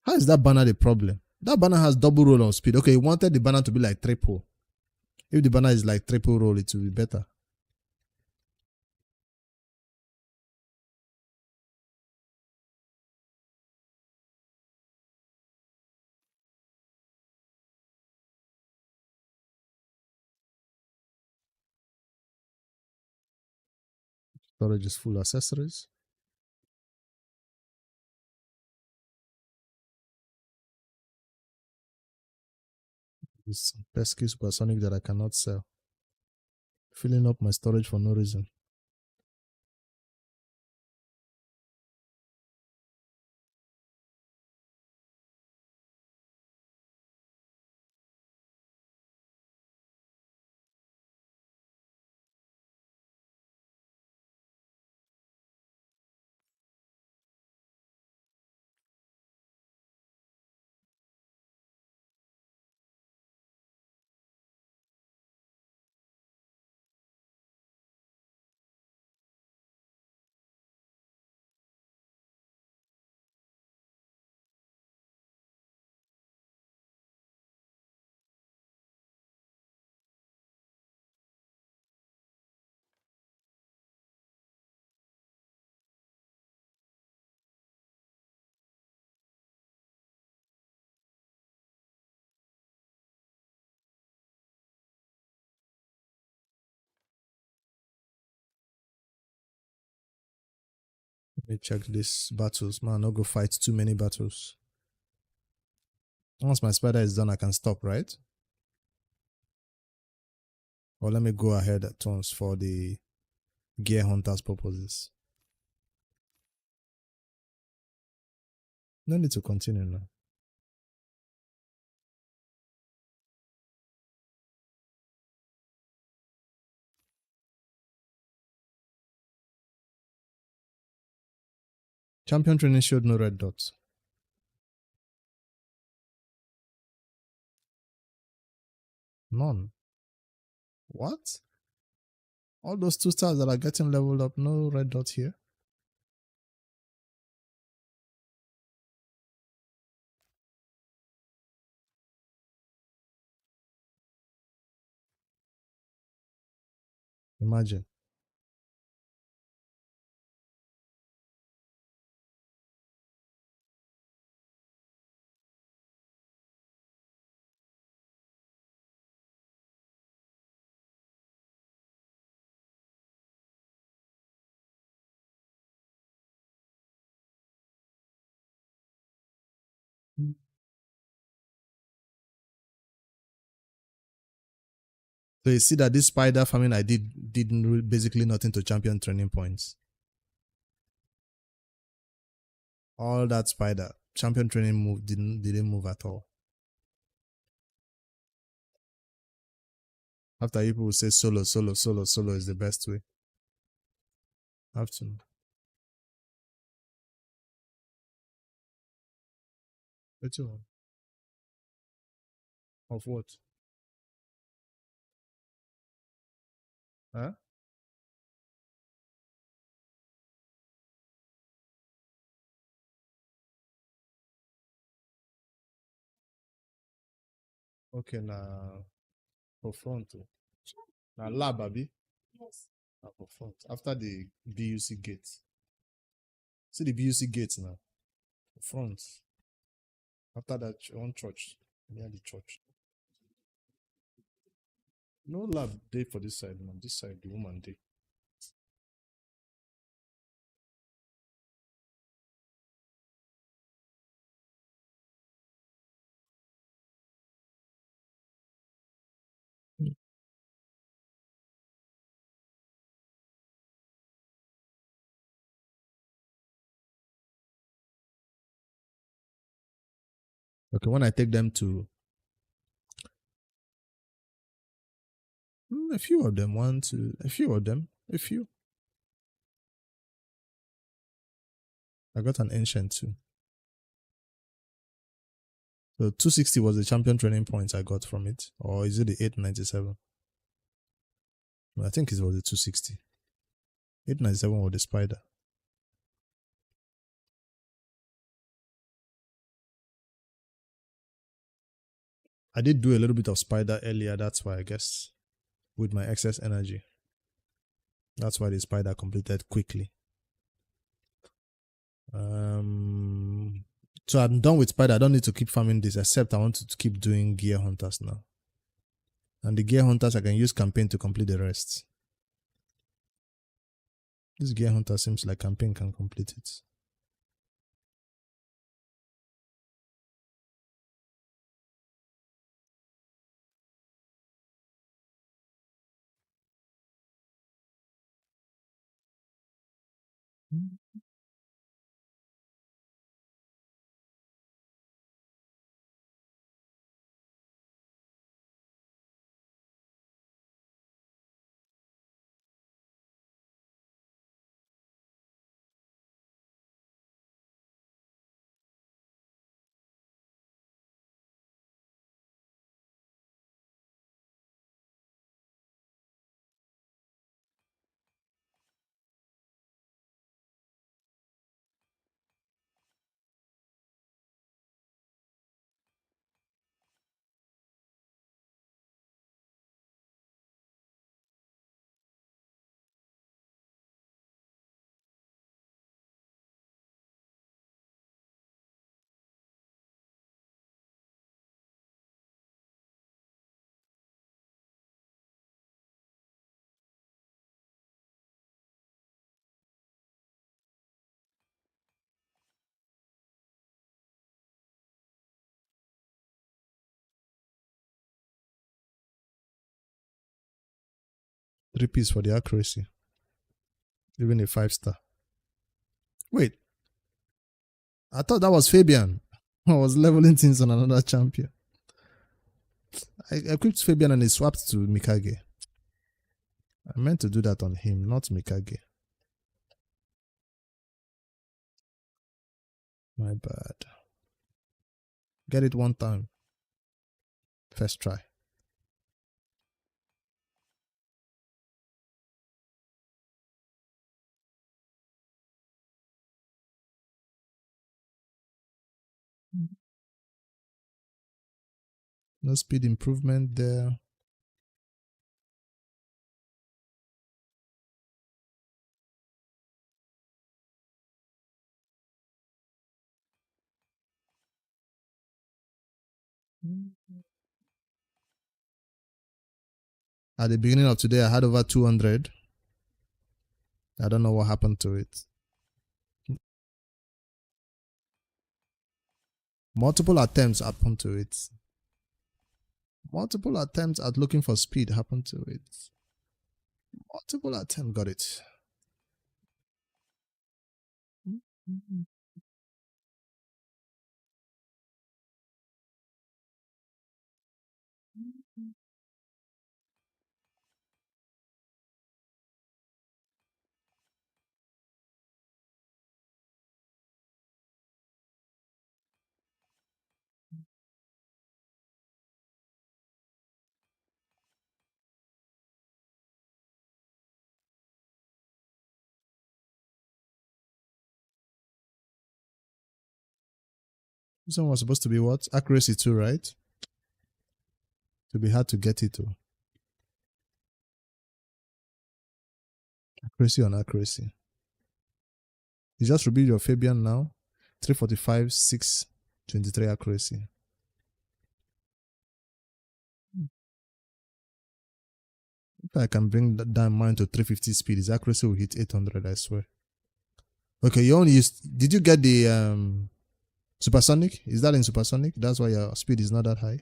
How is that banner the problem? That banner has double roll on speed. Okay, you wanted the banner to be like triple. If the banner is like triple roll, it will be better. Storage is full. Accessories. This pesky supersonic that I cannot sell. Filling up my storage for no reason. Let me check these battles. Man, I'll go fight too many battles. Once my spider is done, I can stop, right? Or let me go ahead at once for the gear hunters purposes. No need to continue now. Champion training showed no red dots. None. What? All those 2 stars that are getting leveled up, no red dot here. Imagine. So you see that this spider farming I did basically nothing to champion training points. All that spider champion training move didn't move at all. After people will say solo is the best way. Have to. Which one? Of what? Huh? Okay, now for front. Now lab, Abi. Yes. Now for front. After the BUC gate. See the BUC gate now. Front. After that, one church. Near the church. No lab day for this side, man. This side, the woman day. Okay, when I take them to a few of them, a few. I got an ancient too. So 260 was the champion training points I got from it, or is it the 897? I think it was the 260. 897 was the spider. I did do a little bit of spider earlier, that's why I guess, with my excess energy. That's why the spider completed quickly. So I'm done with spider. I don't need to keep farming this, except I want to keep doing gear hunters now. And the gear hunters, I can use campaign to complete the rest. This gear hunter seems like campaign can complete it. Three piece for the accuracy. Even a 5-star. Wait. I thought that was Fabian. I was leveling things on another champion. I equipped Fabian and he swapped to Mikage. I meant to do that on him, not Mikage. My bad. Get it one time. First try. No speed improvement there. At the beginning of today, I had over 200. I don't know what happened to it. Multiple attempts happened to it. Multiple attempts at looking for speed happened to it. Multiple attempts got it. This one was supposed to be what? Accuracy too, right? To be hard to get it to. Accuracy on accuracy. You just rebuild your Fabian now. 345, 623 accuracy. If I can bring that down mine to 350 speed, his accuracy will hit 800, I swear. Okay, you only used. Did you get the supersonic? Is that in supersonic? That's why your speed is not that high.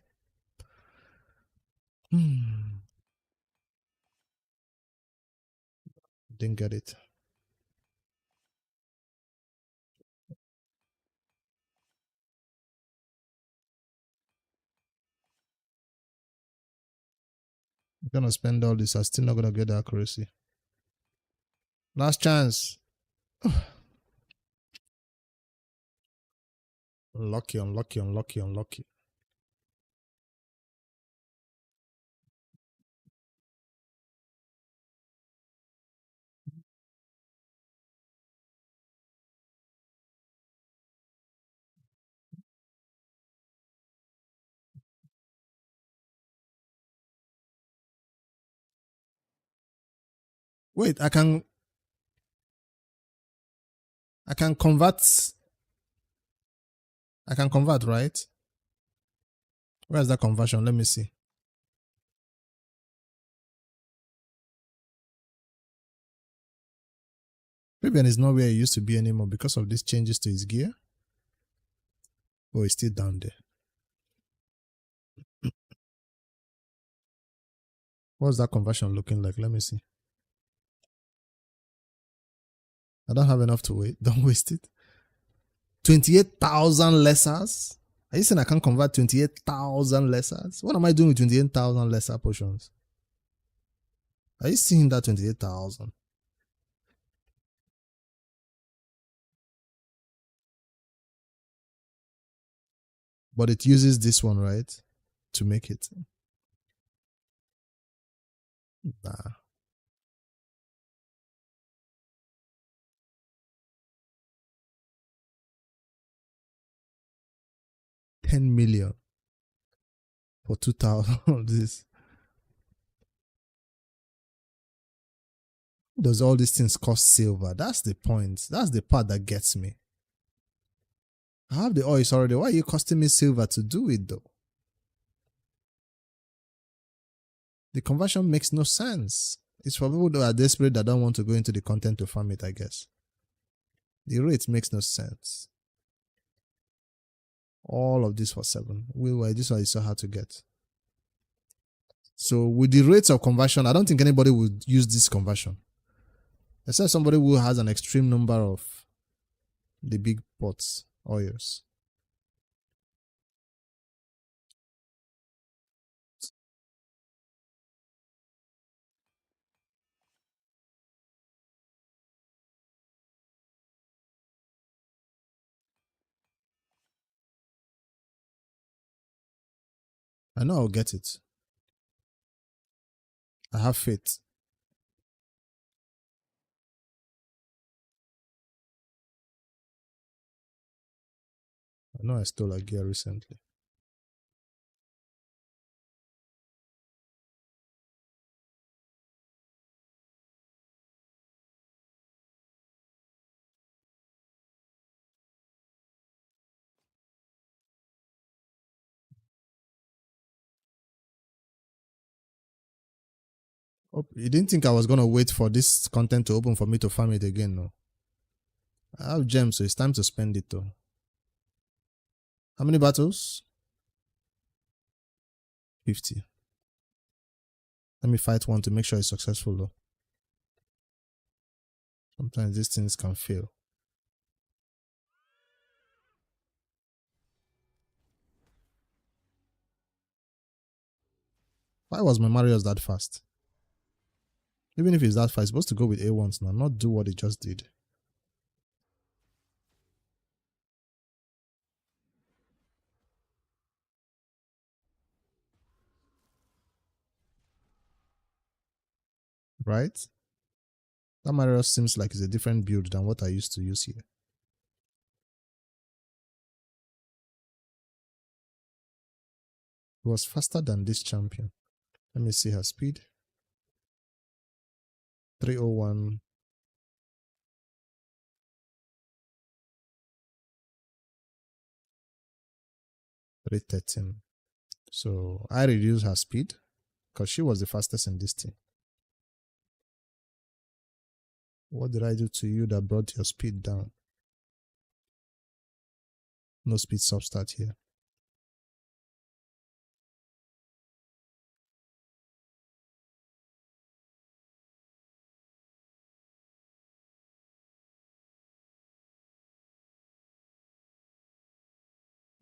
Didn't get it. I'm gonna spend all this. I'm still not gonna get the accuracy. Last chance. Unlucky, unlucky, unlucky, unlucky. Wait, I can convert. I can convert, right? Where's that conversion? Let me see. Fabian is not where he used to be anymore because of these changes to his gear. But he's still down there. What's that conversion looking like? Let me see. I don't have enough to wait. Don't waste it. 28,000 lessers? Are you saying I can't convert 28,000 lessers? What am I doing with 28,000 lesser potions? Are you seeing that 28,000? But it uses this one, right? To make it. Nah. $10 million for 2,000 of this. Does all these things cost silver? That's the point. That's the part that gets me. I have the oils already. Why are you costing me silver to do it though? The conversion makes no sense. It's for people that are desperate that don't want to go into the content to farm it, I guess. The rate makes no sense. All of this for 7. This one is so hard to get. So with the rates of conversion, I don't think anybody would use this conversion. Except somebody who has an extreme number of the big pots, oils. I know I'll get it. I have faith. I know I stole a gear recently. Oh, you didn't think I was going to wait for this content to open for me to farm it again, no? I have gems, so it's time to spend it though. How many battles? 50. Let me fight one to make sure it's successful though. Sometimes these things can fail. Why was my Marius that fast? Even if it's that fast, it's supposed to go with A1s now, not do what it just did. Right? That Marius seems like it's a different build than what I used to use here. It was faster than this champion. Let me see her speed. 301. 313. So I reduced her speed because she was the fastest in this team. What did I do to you that brought your speed down? No speed substat here.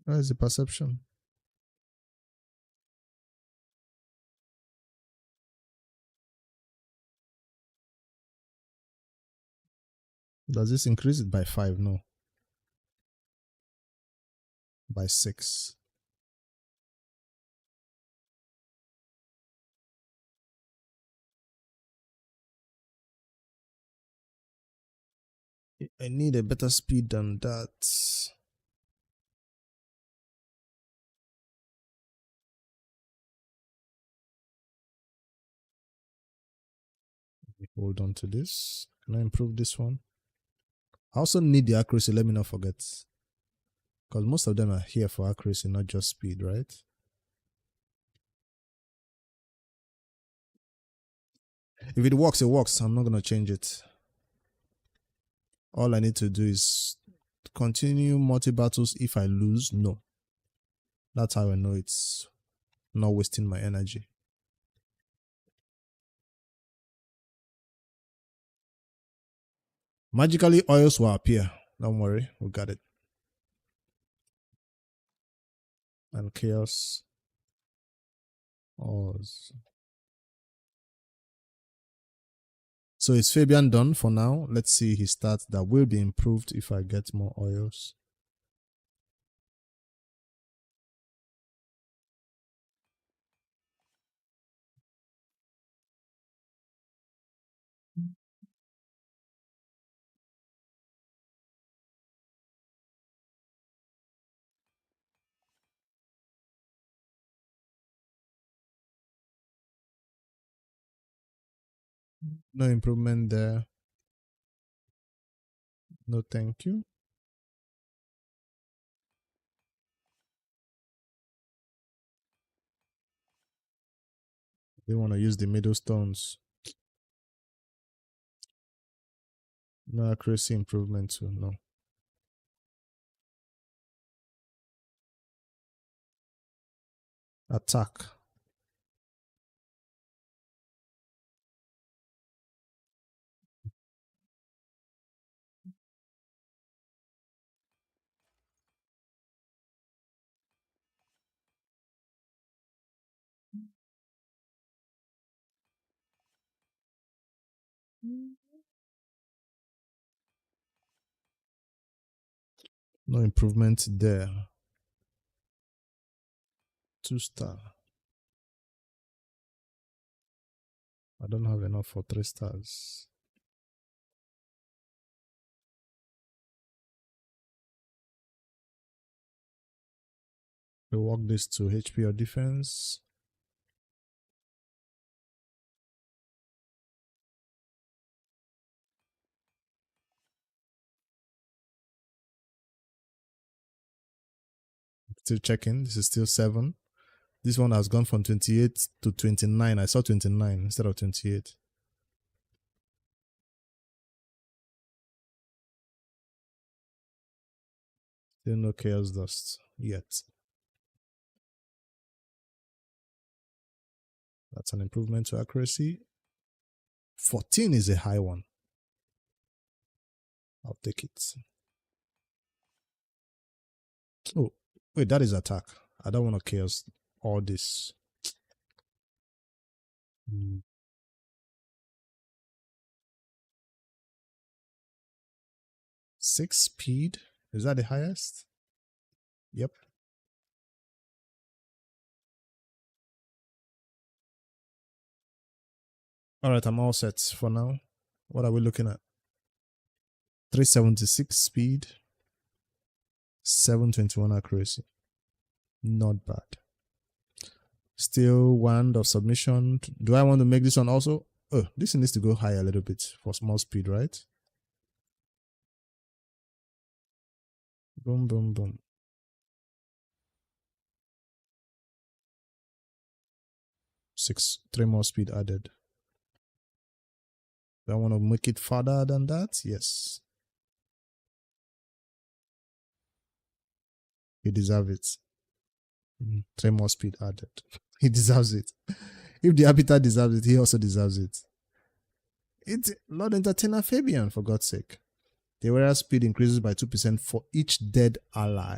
Where is the perception? Does this increase it by 5? No. By 6. I need a better speed than that. Hold on to this. Can I improve this one? I also need the accuracy, let me not forget. Because most of them are here for accuracy, not just speed, right? If it works, it works. I'm not going to change it. All I need to do is continue multi-battles. If I lose, no. That's how I know it's not wasting my energy. Magically, oils will appear. Don't worry, we got it. And chaos. Oils. So is Fabian done for now? Let's see his stats that will be improved if I get more oils. No improvement there. No, thank you. They want to use the middle stones. No accuracy improvement too, no. Attack. No improvement there. 2-star. I don't have enough for 3 stars. We walk this to HP or defense. Still checking. This is still 7. This one has gone from 28 to 29. I saw 29 instead of 28. Still no chaos dust yet. That's an improvement to accuracy. 14 is a high one. I'll take it. Oh, wait, that is attack. I don't want to chaos all this. 6 speed. Is that the highest? Yep. All right, I'm all set for now. What are we looking at? 376 speed, 721 accuracy. Not bad. Still wand of submission. Do I want to make this one also? Oh, this needs to go higher a little bit for small speed, right? Boom, boom, boom. 3 more speed added. Do I want to make it farther than that? Yes. He deserves it. 3 more speed added. He deserves it. If the Arbiter deserves it, he also deserves it. It's Lord Entertainer Fabian, for God's sake. The warrior speed increases by 2% for each dead ally.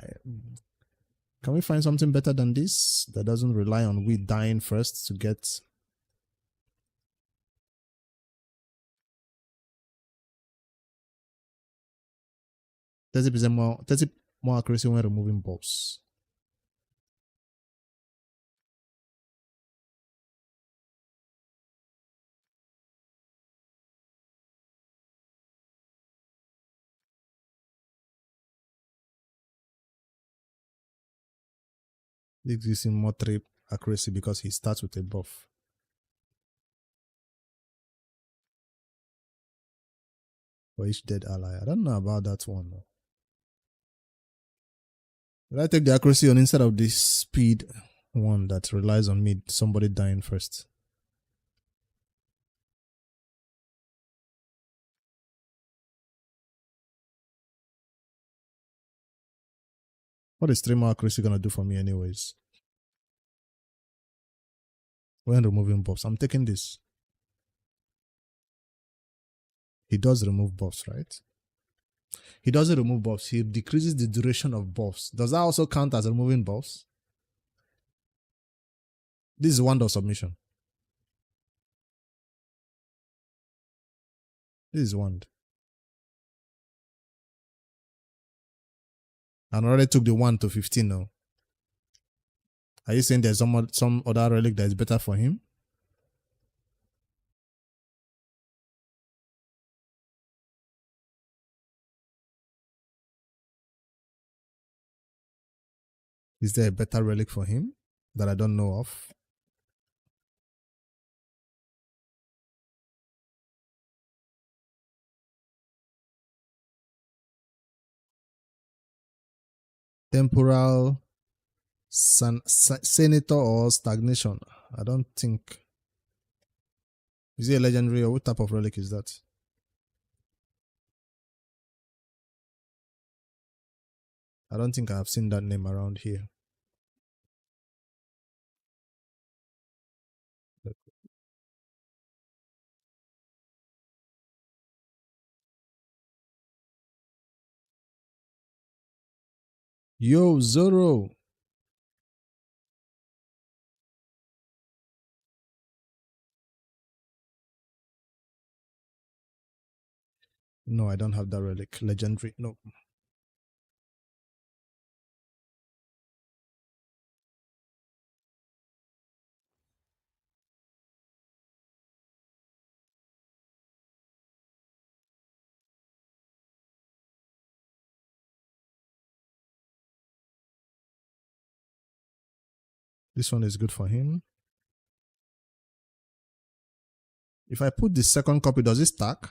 Can we find something better than this that doesn't rely on we dying first to get... ...30% more, 30 more accuracy when removing buffs. This gives him more 3 accuracy because he starts with a buff. For each dead ally. I don't know about that one. Will I take the accuracy on instead of this speed one that relies on me, somebody dying first? What is 3 more accuracy gonna do for me anyways? When removing buffs, I'm taking this. He does remove buffs, right? He doesn't remove buffs. He decreases the duration of buffs. Does that also count as removing buffs? This is wand of submission. This is wand. And already took the 1 to 15 now. Are you saying there's some other relic that is better for him? Is there a better relic for him that I don't know of? Temporal senator or stagnation? I don't think. Is it a legendary or what type of relic is that? I don't think I have seen that name around here. Yo, Zoro. No, I don't have that relic. Legendary. No. This one is good for him. If I put the second copy, does it stack?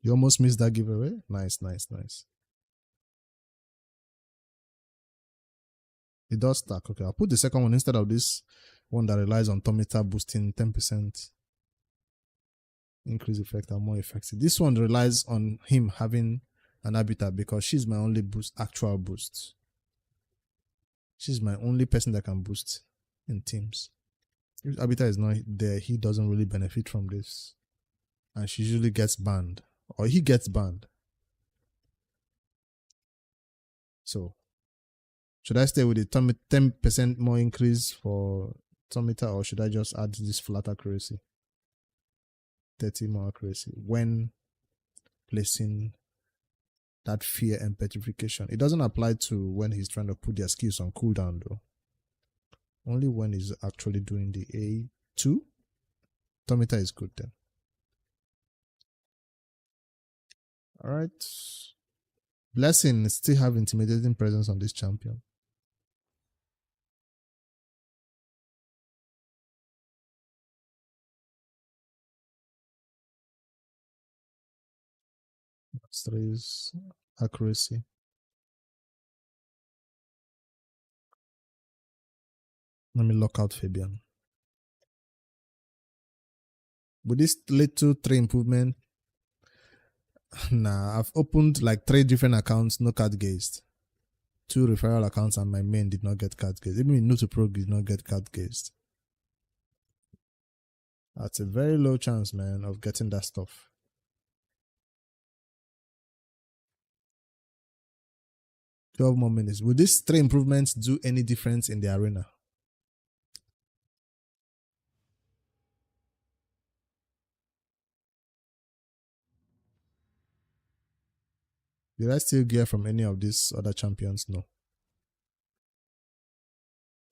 You almost missed that giveaway. Nice, nice, nice. It does stack. Okay, I'll put the second one instead of this one that relies on Tomita boosting 10% increase effect and more effective. This one relies on him having an habitat because she's my only actual boost. She's my only person that can boost in teams. If habitat is not there, he doesn't really benefit from this. And she usually gets banned. Or he gets banned. So, should I stay with the 10% more increase for Tomita or should I just add this flat accuracy? 30 more accuracy when placing that fear and petrification. It doesn't apply to when he's trying to put their skills on cooldown though. Only when he's actually doing the A2. Tomita is good then. Alright. Blessing still have intimidating presence on this champion. Stress, accuracy. Let me lock out Fabian. With this little 3 improvement, nah, I've opened like 3 different accounts, no card gazed. 2 referral accounts and my main did not get card gazed. Even Noob2Pro did not get card gazed. That's a very low chance, man, of getting that stuff. 12 more minutes. Will these 3 improvements do any difference in the arena? Did I steal gear from any of these other champions? No.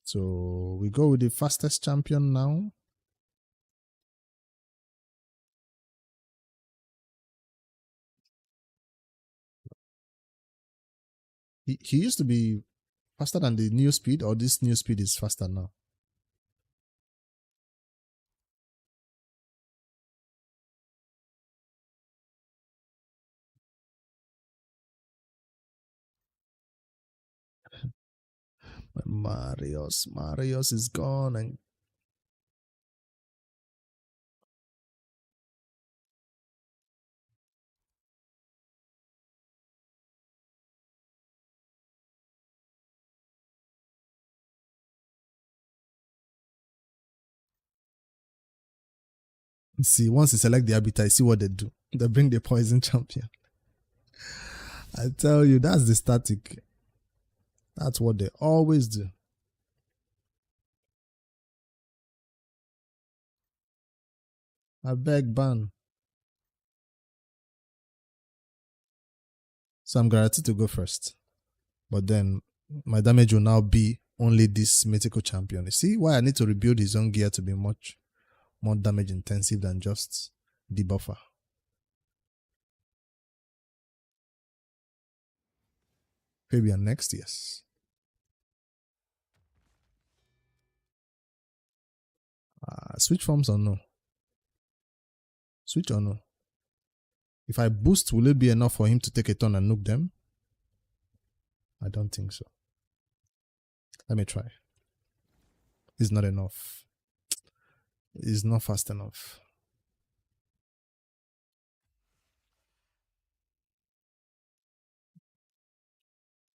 So we go with the fastest champion now. He used to be faster than the new speed, or this new speed is faster now? Marius is gone. And see, once you select the arbiter, see what they do. They bring the poison champion. I tell you, that's the static. That's what they always do. I beg ban. So I'm guaranteed to go first. But then my damage will now be only this mythical champion. You see why I need to rebuild his own gear to be much more damage intensive than just the buffer. Fabian next, yes. Switch forms or no? Switch or no? If I boost, will it be enough for him to take a turn and nuke them? I don't think so. Let me try. It's not enough. It's not fast enough.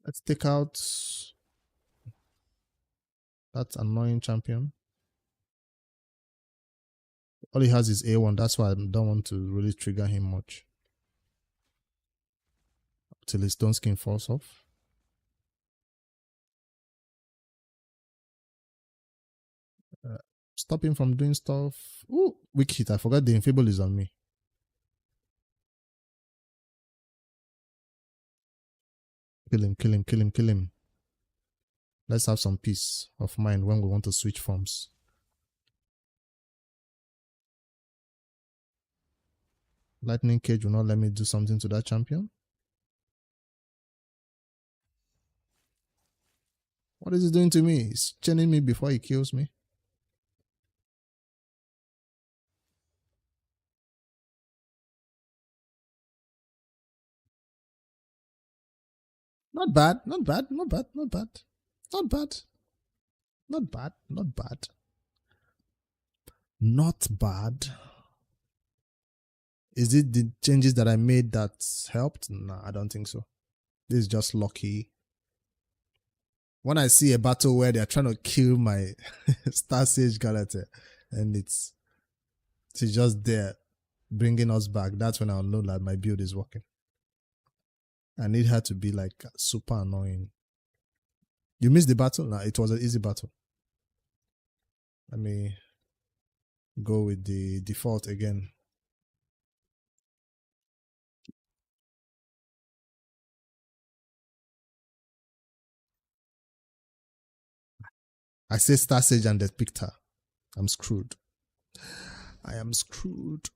Let's take out that annoying champion. All he has is A1. That's why I don't want to really trigger him much. Till his stone skin falls off. Stop him from doing stuff. Ooh, weak hit. I forgot the infable is on me. Kill him, kill him, kill him, kill him. Let's have some peace of mind when we want to switch forms. Lightning Cage will not let me do something to that champion. What is he doing to me? He's chaining me before he kills me. Not bad, not bad, not bad, not bad. Not bad. Not bad, not bad. Not bad. Is it the changes that I made that helped? Nah, I don't think so. This is just lucky. When I see a battle where they're trying to kill my Star Sage Galata and she's just there bringing us back, that's when I'll know that my build is working. I need her to be like super annoying. You missed the battle? Nah, it was an easy battle. Let me go with the default again. I say Star Sage and they picked her. I'm screwed. I am screwed.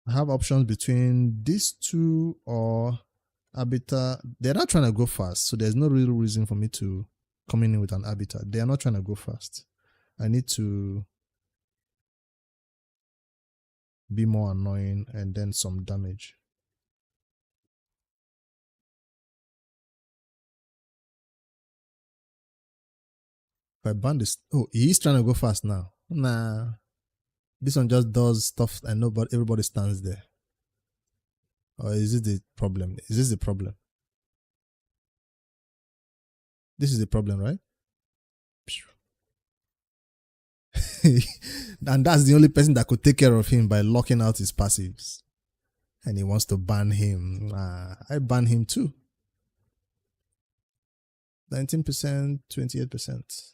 I have options between these two or Arbiter. They're not trying to go fast, so there's no real reason for me to come in with an Arbiter. They are not trying to go fast. I need to be more annoying and then some damage. If I ban this, oh, he's trying to go fast now. Nah, this one just does stuff and everybody stands there. Or is it the problem? Is this the problem? This is the problem, right? And that's the only person that could take care of him by locking out his passives. And he wants to ban him. I ban him too. 19%, 28%.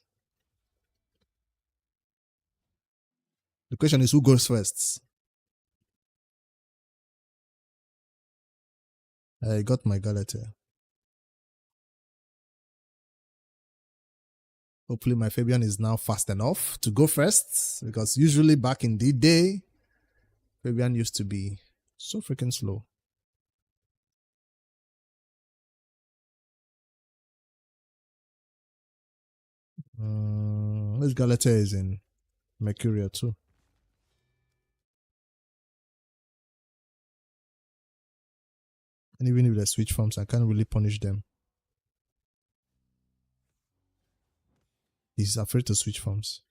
The question is who goes first? I got my Galata. Hopefully my Fabian is now fast enough to go first, because usually back in the day, Fabian used to be so freaking slow. This Galata is in Mercuria too. And even if they switch forms, I can't really punish them. He's afraid to switch forms.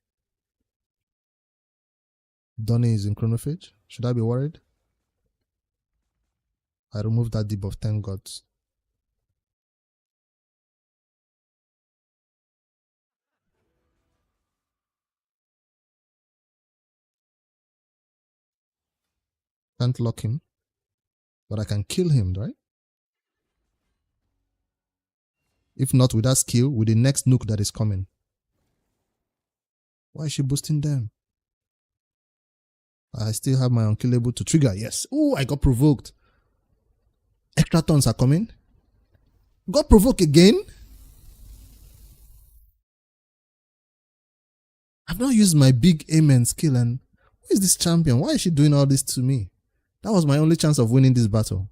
Donny is in Chronophage. Should I be worried? I removed that debuff, thank God. Can't lock him. But I can kill him, right? If not with that skill, with the next nuke that is coming. Why is she boosting them? I still have my unkillable to trigger. Yes. Oh, I got provoked. Extra turns are coming. Got provoked again? I've not used my big amen skill, and who is this champion? Why is she doing all this to me? That was my only chance of winning this battle.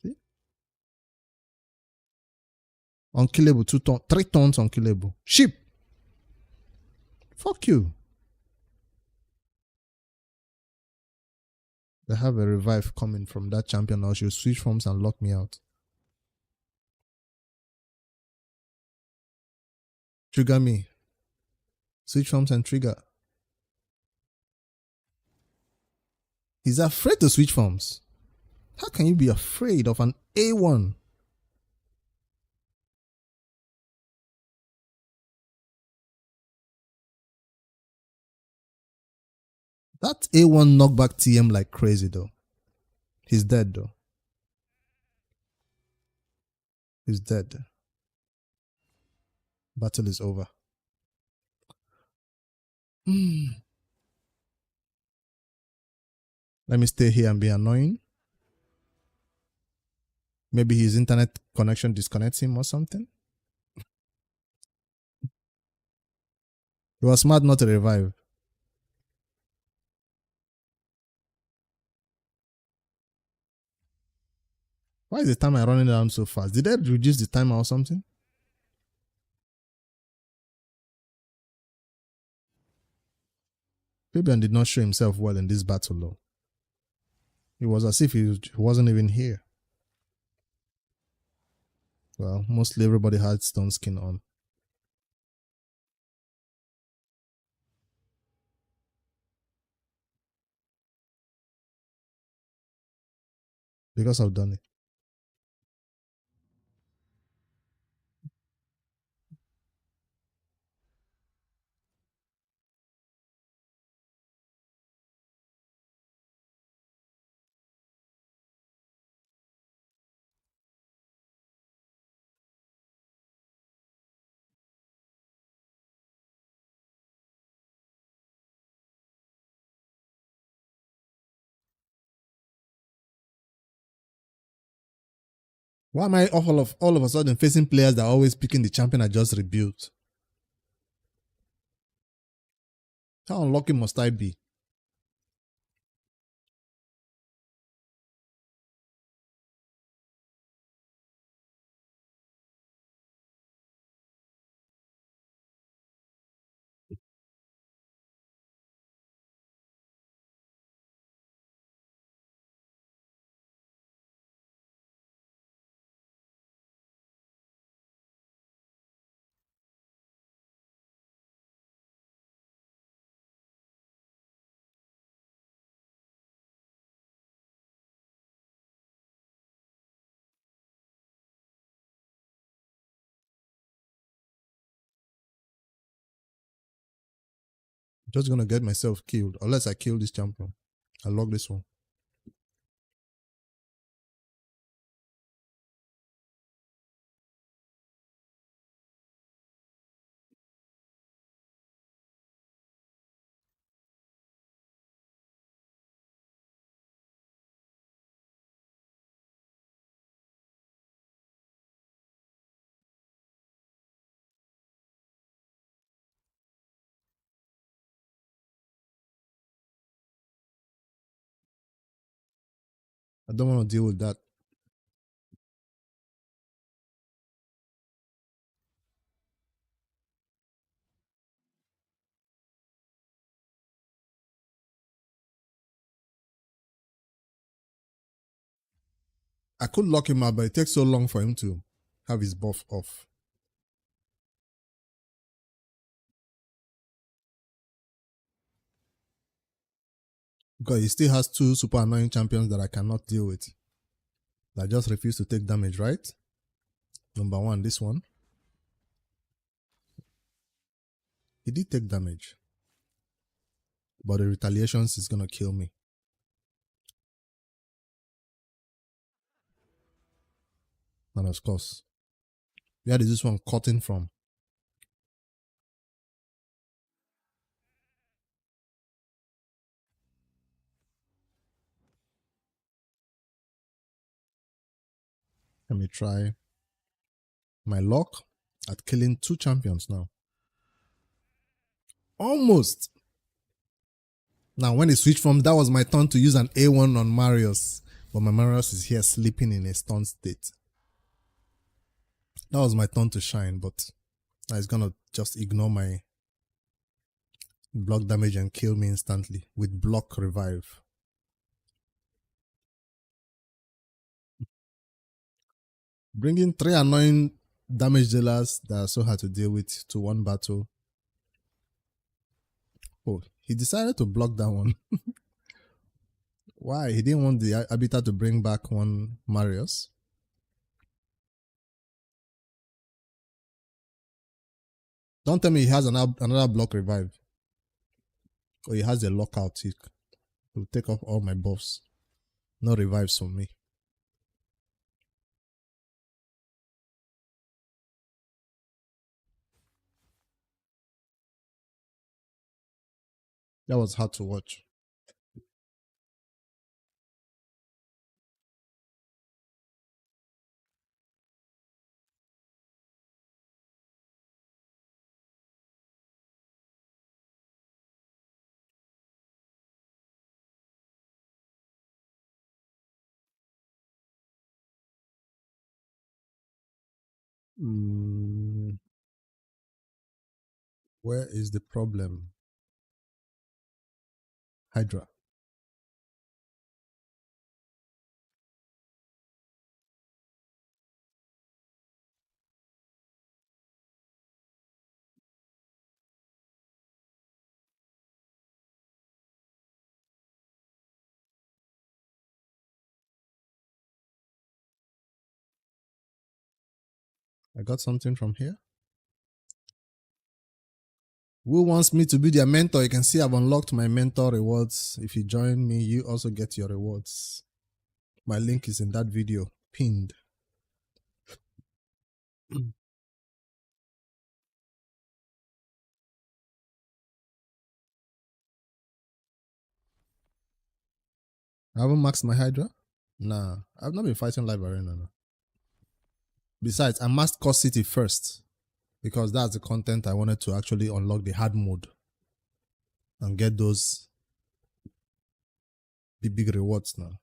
See? Unkillable, 3 turns unkillable. Sheep! Fuck you. They have a revive coming from that champion now. She'll switch forms and lock me out. Trigger me. Switch forms and trigger. He's afraid to switch forms. How can you be afraid of an A1? That A1 knocked back TM like crazy though. He's dead though. He's dead. Battle is over. Let me stay here and be annoying. Maybe his internet connection disconnects him or something. He was smart not to revive. Why is the timer running down so fast? Did they reduce the timer or something? Fabian did not show himself well in this battle though. It was as if he wasn't even here. Well, mostly everybody had stone skin on. Because I've done it. Why am I all of a sudden facing players that are always picking the champion I just rebuilt? How unlucky must I be? I'm just gonna get myself killed unless I kill this champion. I log this one. I don't want to deal with that. I could lock him out, but it takes so long for him to have his buff off. Because he still has two super annoying champions that I cannot deal with. That just refuse to take damage, right? Number one, this one. He did take damage. But the retaliations is gonna kill me. And of course, where is this one cutting from? Let me try my luck at killing two champions now. Almost. Now, when it switched from, that was my turn to use an A1 on Marius. But my Marius is here sleeping in a stun state. That was my turn to shine, but now it's gonna just ignore my block damage and kill me instantly with block revive. Bringing 3 annoying damage dealers that are so hard to deal with to one battle. Oh, he decided to block that one. Why? He didn't want the Arbiter to bring back one Marius. Don't tell me he has another block revive. Or he has a lockout. He will take off all my buffs. No revives from me. That was hard to watch. Where is the problem? Hydra. I got something from here. Who wants me to be their mentor? You can see I've unlocked my mentor rewards. If you join me, you also get your rewards. My link is in that video, pinned. I haven't maxed my Hydra? Nah, I've not been fighting Live Arena. No. Besides, I maxed Core City first because that's the content I wanted to actually unlock the hard mode and get those big rewards now.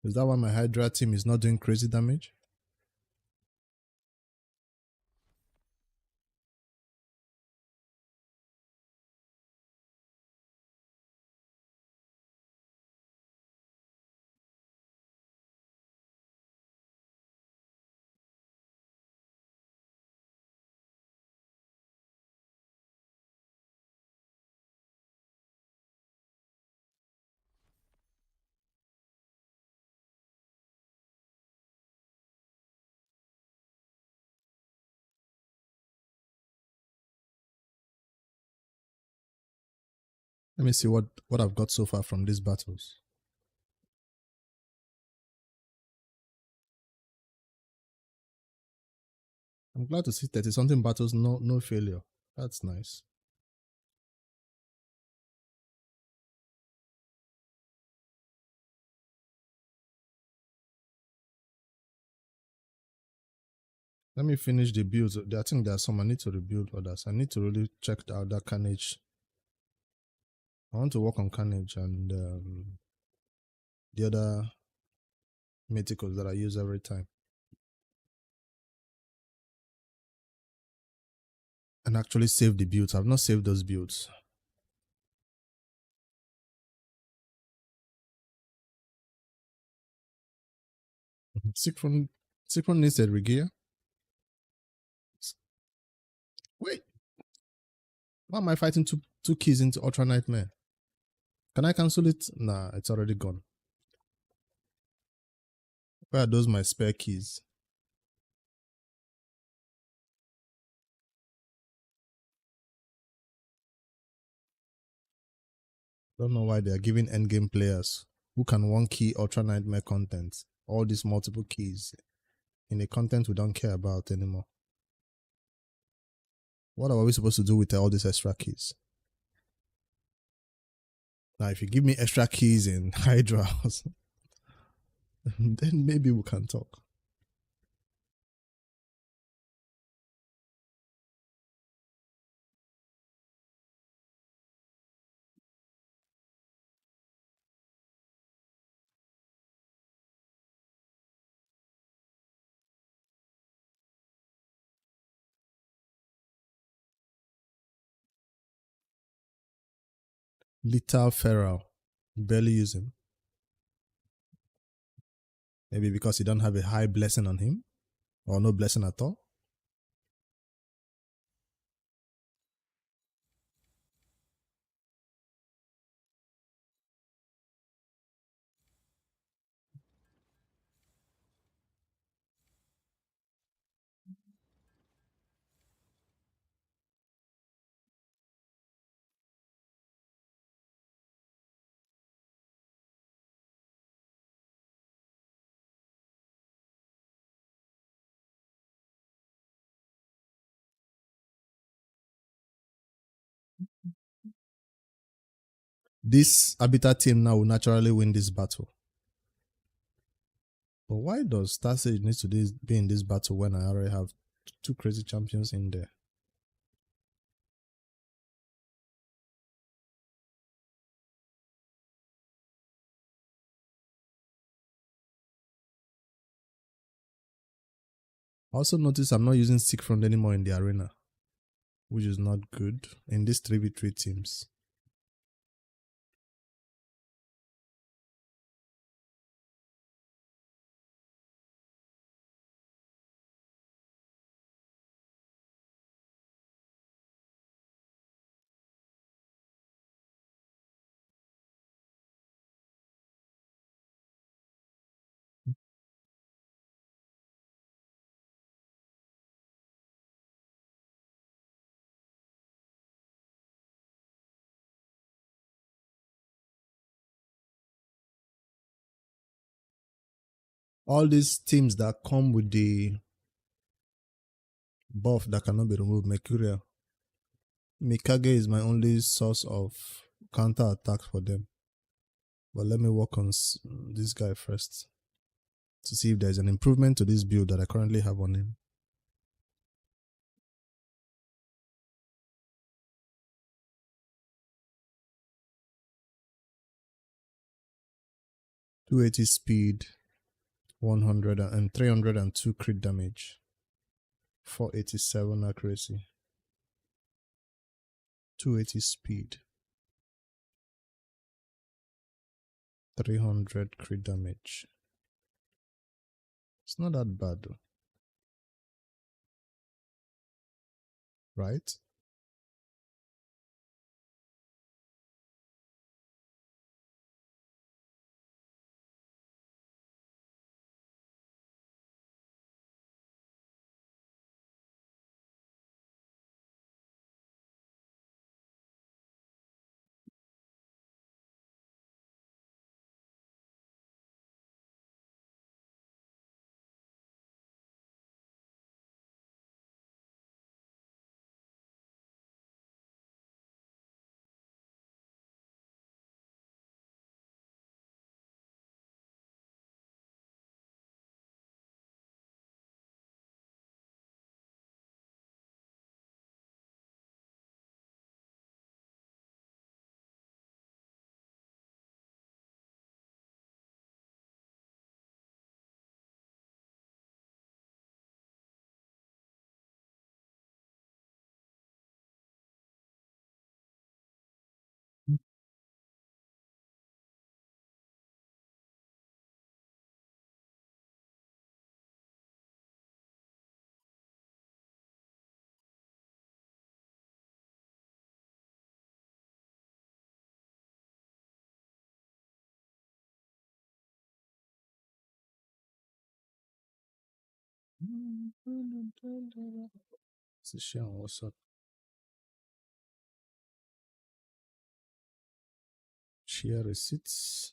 Is that why my Hydra team is not doing crazy damage? Let me see what I've got so far from these battles. I'm glad to see 30-something battles, no failure. That's nice. Let me finish the builds. I think there are some I need to rebuild others. I need to really check out that Carnage. I want to work on Carnage and the other mythicals that I use every time. And actually save the builds. I've not saved those builds. Siegfried needs a regear. Wait. Why am I fighting two keys into Ultra Nightmare? Can I cancel it? Nah, it's already gone. Where are those my spare keys? Don't know why they are giving endgame players who can one key Ultra Nightmare content all these multiple keys in a content we don't care about anymore. What are we supposed to do with all these extra keys? Now, if you give me extra keys in Hydra, then maybe we can talk. Lethal Feral. Barely use him. Maybe because he don't have a high blessing on him. Or no blessing at all. This Habitat team now will naturally win this battle. But why does Star Sage need to be in this battle when I already have two crazy champions in there? I also notice I'm not using Siegfried anymore in the arena, which is not good in these 3v3 teams. All these teams that come with the buff that cannot be removed, Mercurial. Mikage is my only source of counter attack for them. But let me work on this guy first to see if there's an improvement to this build that I currently have on him. .280 speed, 100 and 302 crit damage, 487 accuracy, 280 speed, 300 crit damage. It's not that bad though. Right? What's up? Share receipts.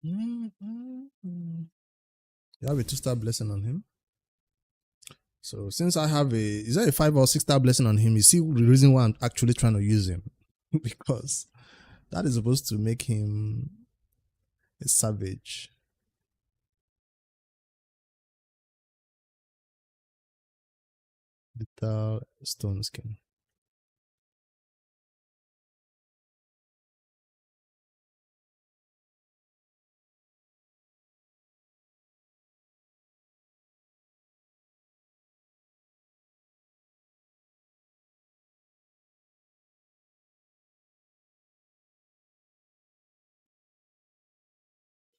You have a 2-star blessing on him. So since I have is there a 5 or 6-star blessing on him? You see the reason why I'm actually trying to use him. Because that is supposed to make him a savage. Little stone skin.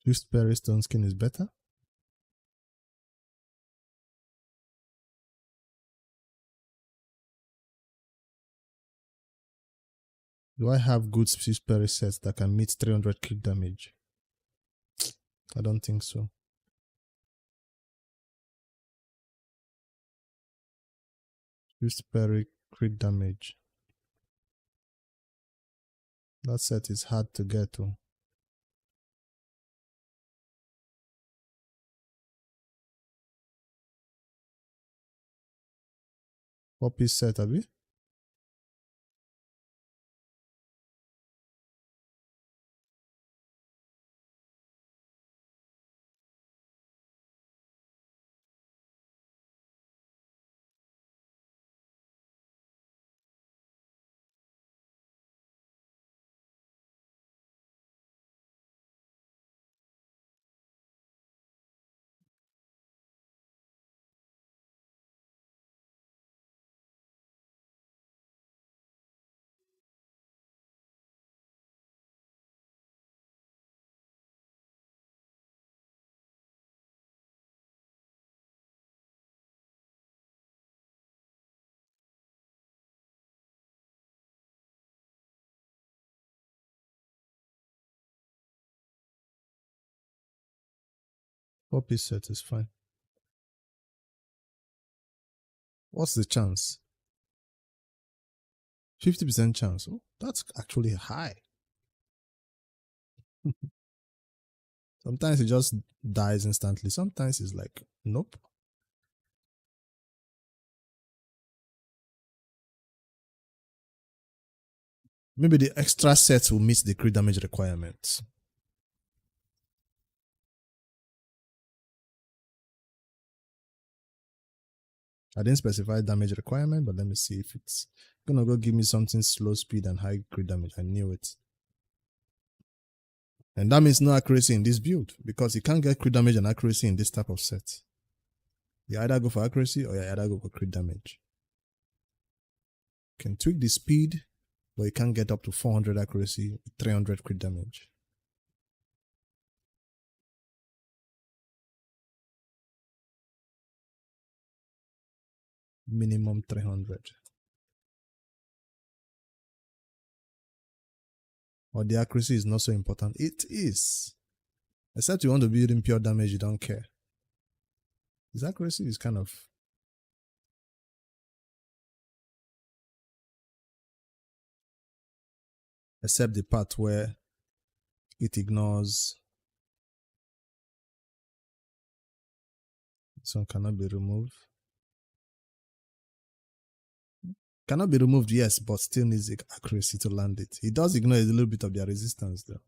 Gooseberry stone skin is better. Do I have good gooseberry sets that can meet 300 crit damage? I don't think so. Gooseberry crit damage. That set is hard to get to. What-piece set, Abi? What-piece set is fine. What's the chance? 50% chance. Oh, that's actually high. Sometimes it just dies instantly. Sometimes it's like, nope. Maybe the extra sets will meet the crit damage requirements. I didn't specify damage requirement, but let me see if it's gonna go give me something slow speed and high crit damage. I knew it. And that means no accuracy in this build, because you can't get crit damage and accuracy in this type of set. You either go for accuracy or you either go for crit damage. You can tweak the speed, but you can't get up to 400 accuracy with 300 crit damage. Minimum 300. Or the accuracy is not so important. It is. Except you want to build in pure damage, you don't care. His accuracy is kind of... Except the part where it ignores... This one cannot be removed. Cannot be removed, yes, but still needs accuracy to land it. It does ignore a little bit of their resistance though.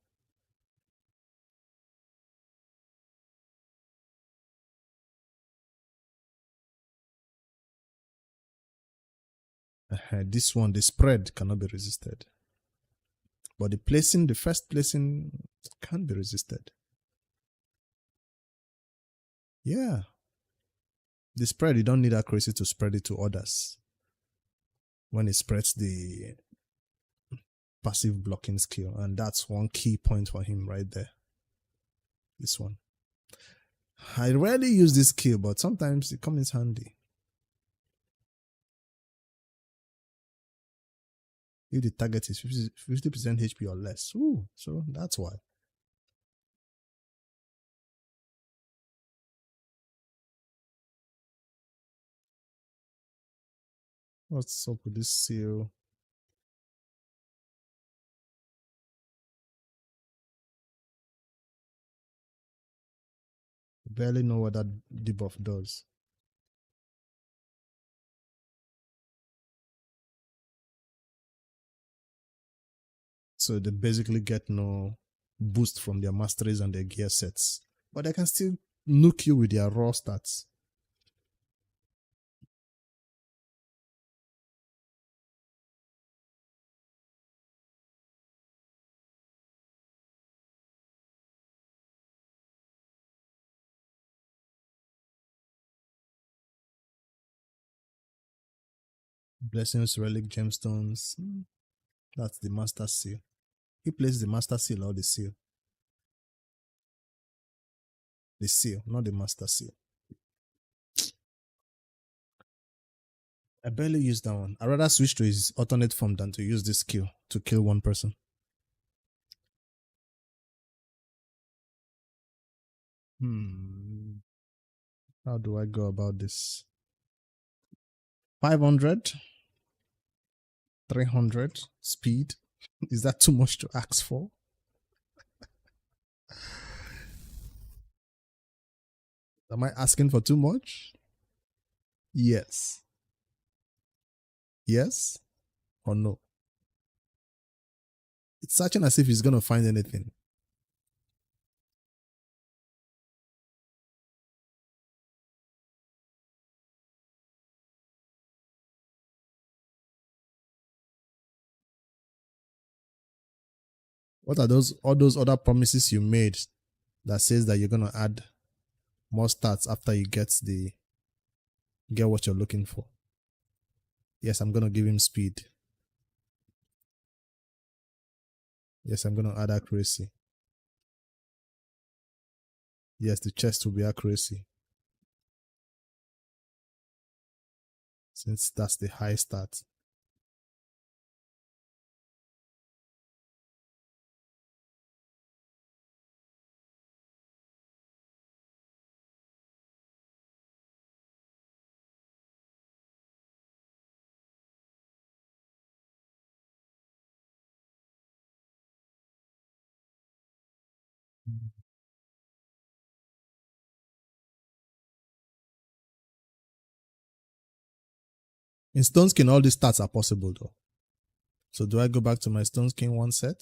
This one, the spread cannot be resisted. But the first placing can be resisted. Yeah. The spread, you don't need accuracy to spread it to others. When it spreads the passive blocking skill. And that's one key point for him right there. This one. I rarely use this skill, but sometimes it comes handy. If the target is 50% HP or less. Ooh, so that's why. What's up with this seal? Barely know what that debuff does. So they basically get no boost from their masteries and their gear sets. But they can still nuke you with their raw stats. Blessings, relic, gemstones. That's the master seal. He plays the master seal or the seal. The seal, not the master seal. I barely use that one. I'd rather switch to his alternate form than to use this skill to kill one person. How do I go about this? 500? 300 speed? Is that too much to ask for? Am I asking for too much? Yes. Yes or no? It's searching as if he's going to find anything. What are all those other promises you made that says that you're going to add more stats after you get what you're looking for? Yes, I'm going to give him speed. Yes, I'm going to add accuracy. Yes, the chest will be accuracy. Since that's the high stat. In Stone Skin, all these stats are possible though. So do I go back to my Stone Skin 1 set?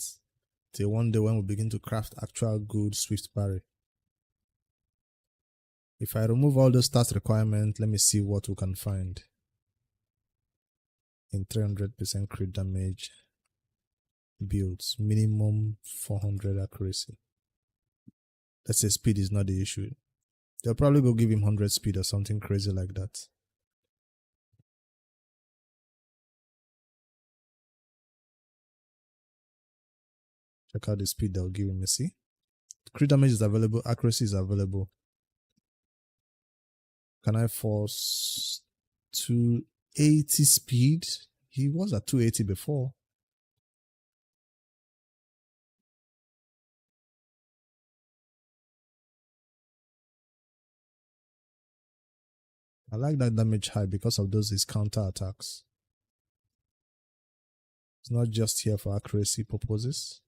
Till one day when we begin to craft actual good Swift Parry. If I remove all those stats requirements, let me see what we can find. In 300% crit damage builds, minimum 400 accuracy. Let's say speed is not the issue. They'll probably go give him 100 speed or something crazy like that. Check out the speed they'll give him, you see? Crit damage is available, accuracy is available. Can I force 280 speed? He was at 280 before. I like that damage high because of his counter attacks. It's not just here for accuracy purposes.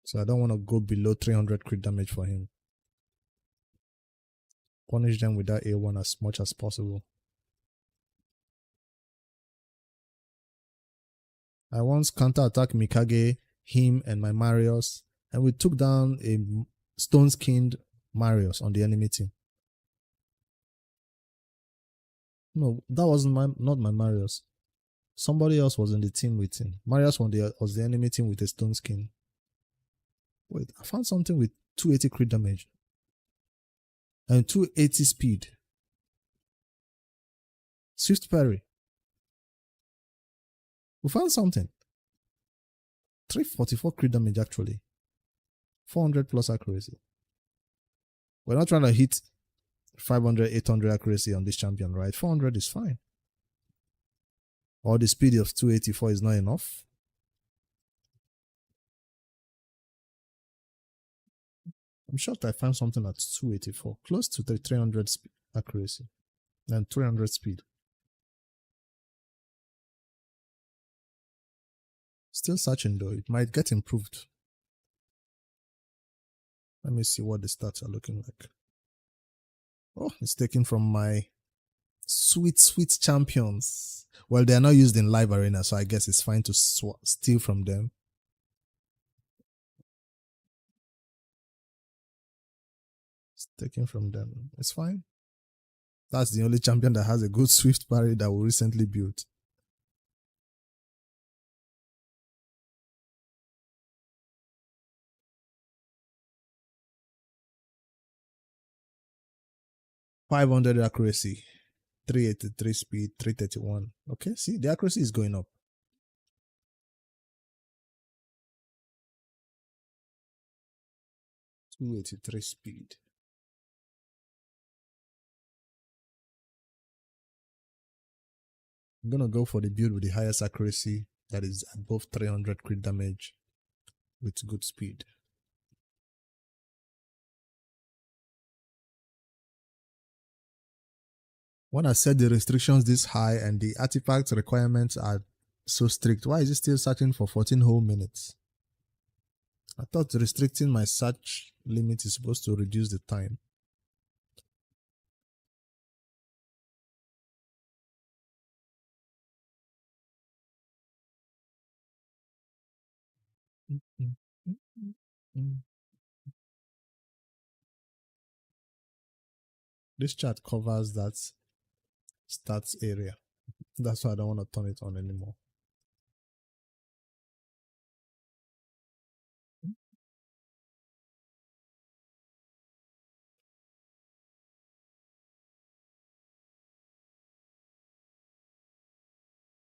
So I don't want to go below 300 crit damage for him. Punish them with that A1 as much as possible. I once counter-attacked Mikage, him, and my Marios, and we took down a stone-skinned Marios on the enemy team. No, that wasn't not my Marius. Somebody else was in the team with him. Marius was the enemy team with a stone skin. Wait, I found something with 280 crit damage and 280 speed. Swift parry. We found something. 344 crit damage actually. 400 plus accuracy. We're not trying to hit 500, 800 accuracy on this champion, right? 400 is fine. Or the speed of 284 is not enough. I'm shocked I found something at 284, close to 300 accuracy and 300 speed. Still searching though, it might get improved. Let me see what the stats are looking like. Oh, it's taken from my sweet champions. Well, they are not used in Live Arena, so I guess it's fine to steal from them. It's taken from them. It's fine. That's the only champion that has a good swift parry that we recently built. .500 accuracy, 383 speed, 331. Okay, see, the accuracy is going up. .283 speed. I'm gonna go for the build with the highest accuracy that is above 300 crit damage with good speed. When I set the restrictions this high and the artifact requirements are so strict, why is it still searching for 14 whole minutes? I thought restricting my search limit is supposed to reduce the time. This chart covers that stats area. That's why I don't want to turn it on anymore.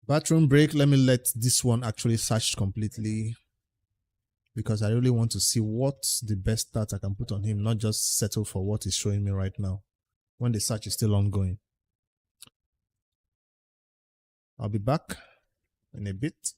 Bathroom break. Let me let this one actually search completely, because I really want to see what's the best stat I can put on him, not just settle for what is showing me right now when the search is still ongoing. I'll be back in a bit.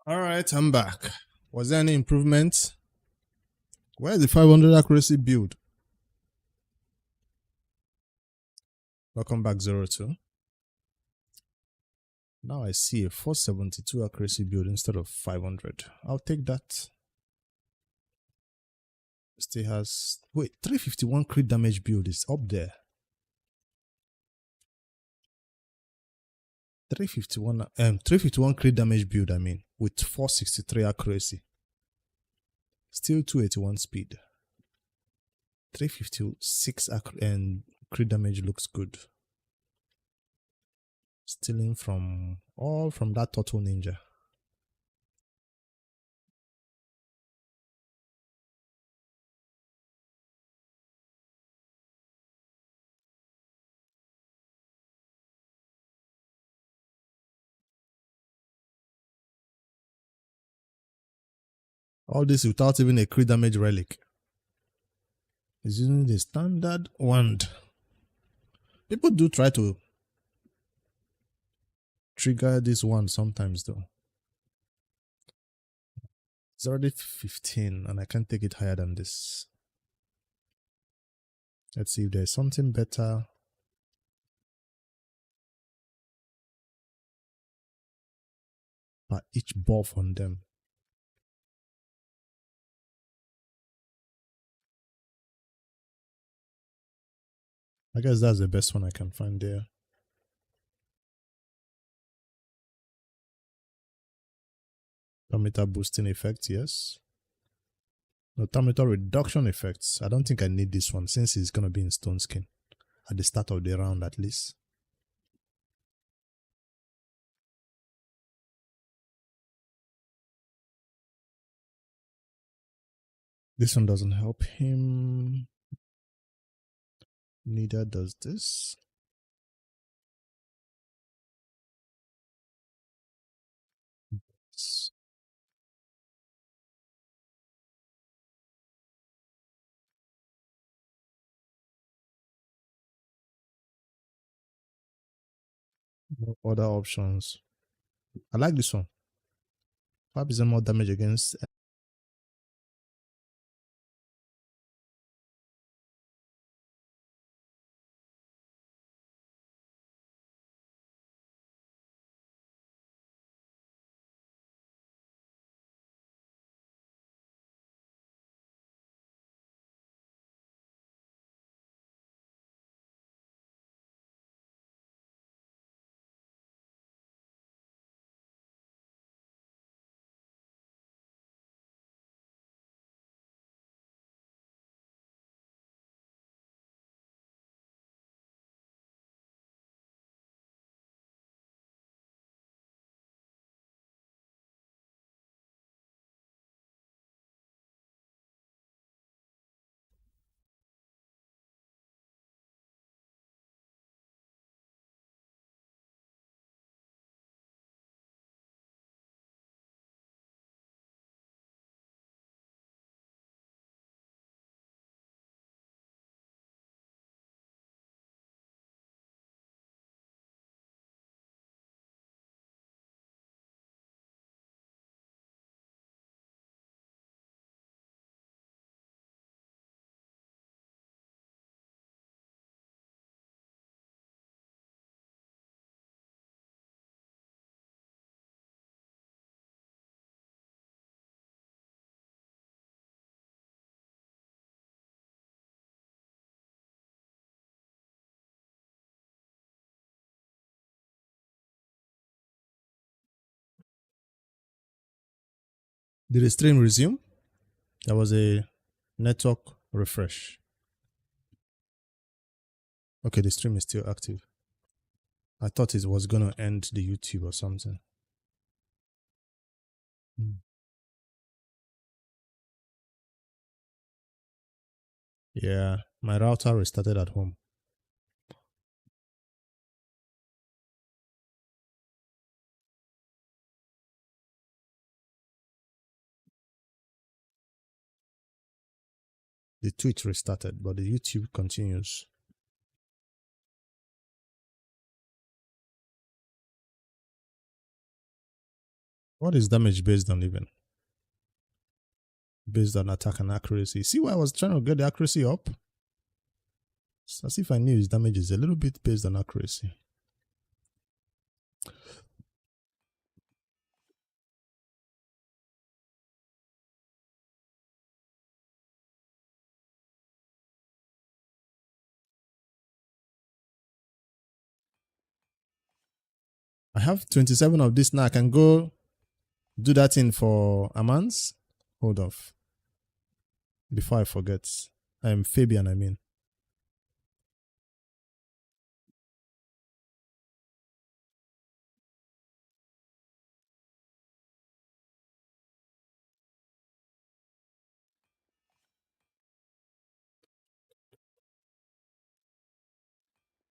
All right, I'm back. Was there any improvement? Where's the 500 accuracy build? Welcome back, 02. Now I see a 472 accuracy build instead of 500. I'll take that. Still has, wait, 351 crit damage build is up there. 351 crit damage build, I mean, with 463 accuracy. Still 281 speed. 356 and crit damage looks good. Stealing from that Turtle Ninja. All this without even a crit damage relic. He's using the standard wand. People do try to trigger this one sometimes though. It's already 15 and I can't take it higher than this. Let's see if there's something better. But each buff on them. I guess that's the best one I can find there. Thermometer boosting effect, yes. No, thermometer reduction effects. I don't think I need this one since it's going to be in stone skin. At the start of the round at least. This one doesn't help him. Neither does this. No other options. I like this one. 5% more damage against. Did the stream resume? There was a network refresh. Okay, the stream is still active. I thought it was going to end the YouTube or something. Yeah, my router restarted at home. The Twitch restarted, but the YouTube continues. What is damage based on even? Based on attack and accuracy. See why I was trying to get the accuracy up? It's as if I knew his damage is a little bit based on accuracy. I have 27 of this now. I can go do that thing for Amans. Hold off. Before I forget. Fabian, I mean.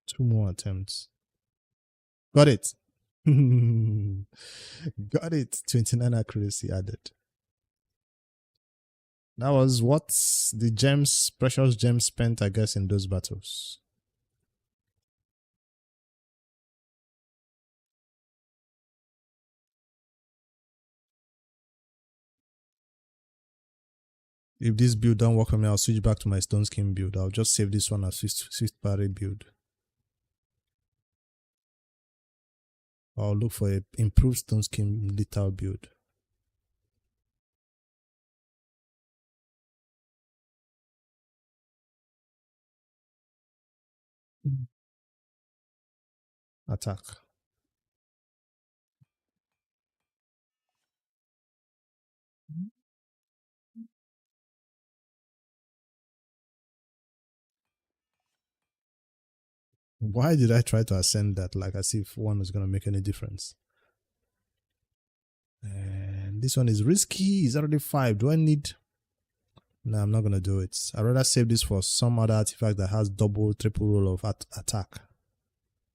Two more attempts. Got it. Got it. 29 accuracy added. That was what the gems, precious gems spent, I guess, in those battles. If this build don't work for me, I'll switch back to my stone skin build. I'll just save this one as swift parry build. I'll look for an improved stone skin lethal build. Attack. Why did I try to ascend that like as if one is going to make any difference? And this one is risky. It's already 5. Do I need... No, I'm not going to do it. I'd rather save this for some other artifact that has double, triple roll of attack.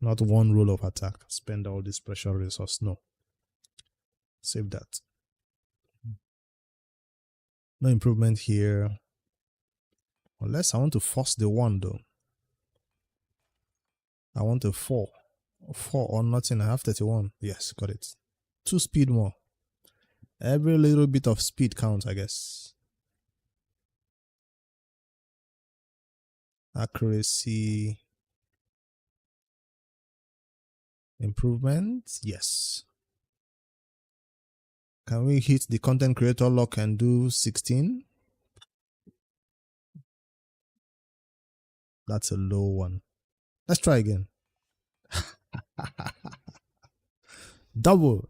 Not one roll of attack. Spend all this pressure resource. No. Save that. No improvement here. Unless I want to force the 1 though. I want a 4. 4 or nothing. I have 31. Yes, got it. 2 speed more. Every little bit of speed counts, I guess. Accuracy. Improvement. Yes. Can we hit the content creator lock and do 16? That's a low one. Let's try again. Double.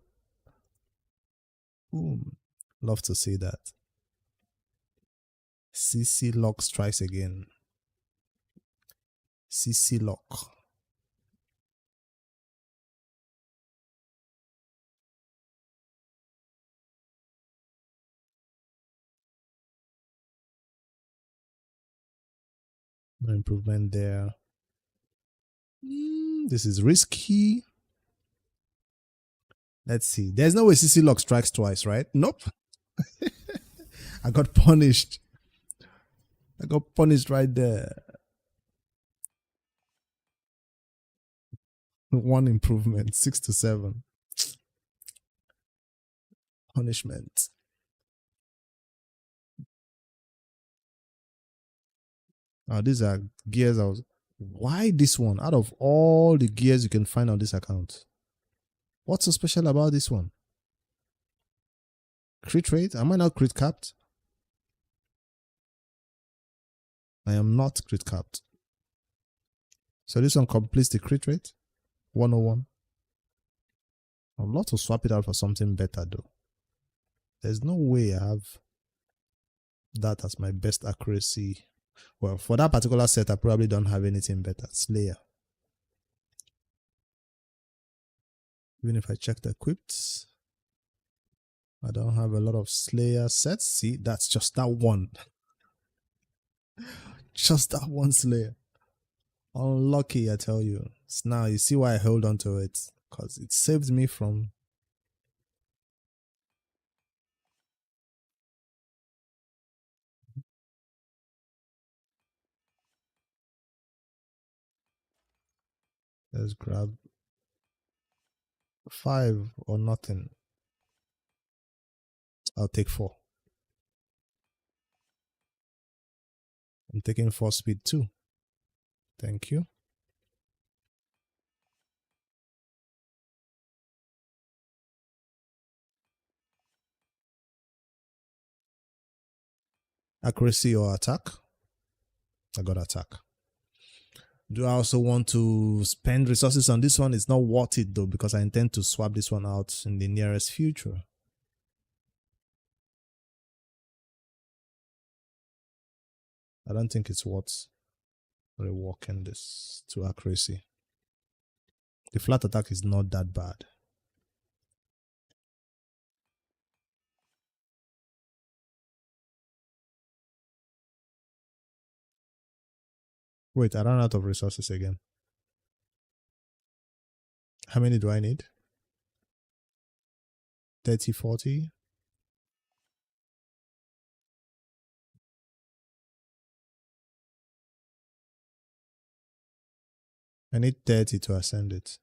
Boom. Love to see that. CC lock strikes again. CC lock. No improvement there. This is risky. Let's see. There's no way CC lock strikes twice, right? Nope. I got punished. I got punished right there. 1 improvement. 6 to 7. Punishment. These are gears I was... Why this one? Out of all the gears you can find on this account, what's so special about this one? Crit rate? Am I not crit capped? I am not crit capped. So this one completes the crit rate. 101. I'd love to swap it out for something better though. There's no way I have that as my best accuracy. Well, for that particular set, I probably don't have anything better. Slayer. Even if I check the equipped, I don't have a lot of Slayer sets. See, that's just that one. Just that one Slayer. Unlucky, I tell you. Now you see why I hold on to it. Because it saved me from... Let's grab 5 or nothing. I'll take 4. I'm taking 4 speed too. Thank you. Accuracy or attack? I got attack. Do I also want to spend resources on this one? It's not worth it though, because I intend to swap this one out in the nearest future. I don't think it's worth reworking this to accuracy. The flat attack is not that bad. Wait, I ran out of resources again. How many do I need? 30, 40? I need 30 to ascend it.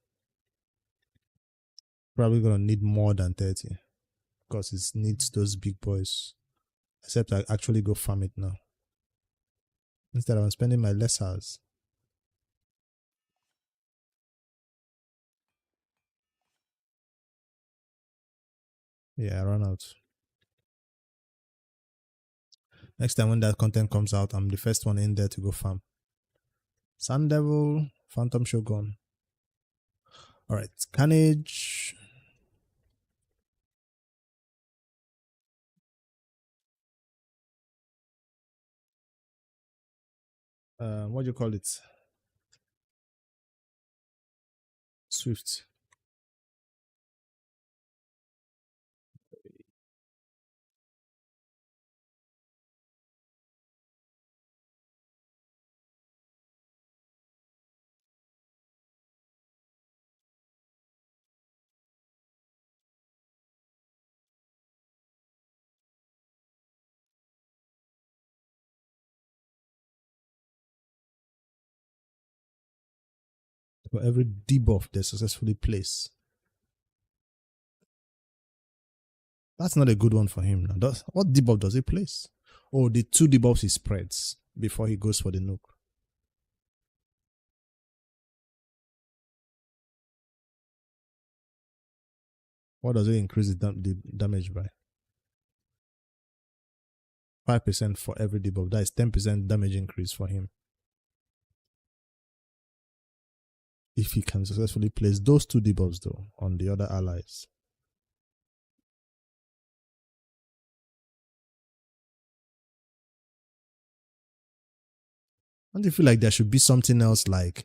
Probably gonna need more than 30 because it needs those big boys. Except I actually go farm it now. Instead, I'm spending my lessers. Yeah, I ran out. Next time when that content comes out, I'm the first one in there to go farm. Sun Devil, Phantom Shogun. Alright, Carnage. What do you call it? Swift. For every debuff they successfully place. That's not a good one for him now. What debuff does he place? Oh, the 2 debuffs he spreads before he goes for the nuke. What does it increase the damage by? 5% for every debuff. That is 10% damage increase for him. If he can successfully place those 2 debuffs though on the other allies. Don't you feel like there should be something else like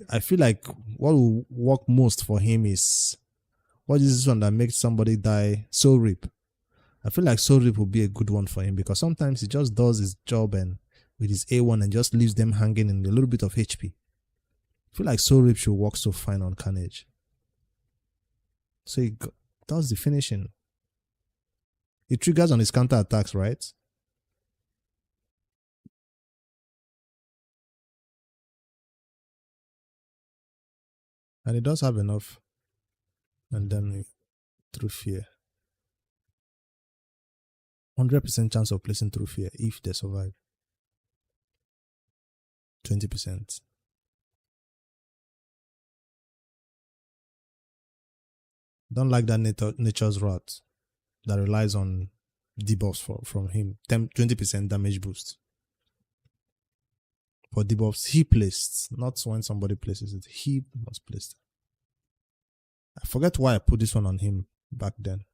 I feel like what will work most for him is, what is this one that makes somebody die? Soul Rip. I feel like Soul Rip will be a good one for him because sometimes he just does his job and with his A1 and just leaves them hanging in a little bit of HP. I feel like Soul Rip should work so fine on Carnage. So he does the finishing. It triggers on his counter attacks, right? And it does have enough. And then through fear. 100% chance of placing through fear if they survive. 20%. Don't like that nature's wrath that relies on debuffs from him. 20% damage boost. For debuffs he placed, not when somebody places it. He must place it. I forget why I put this one on him back then.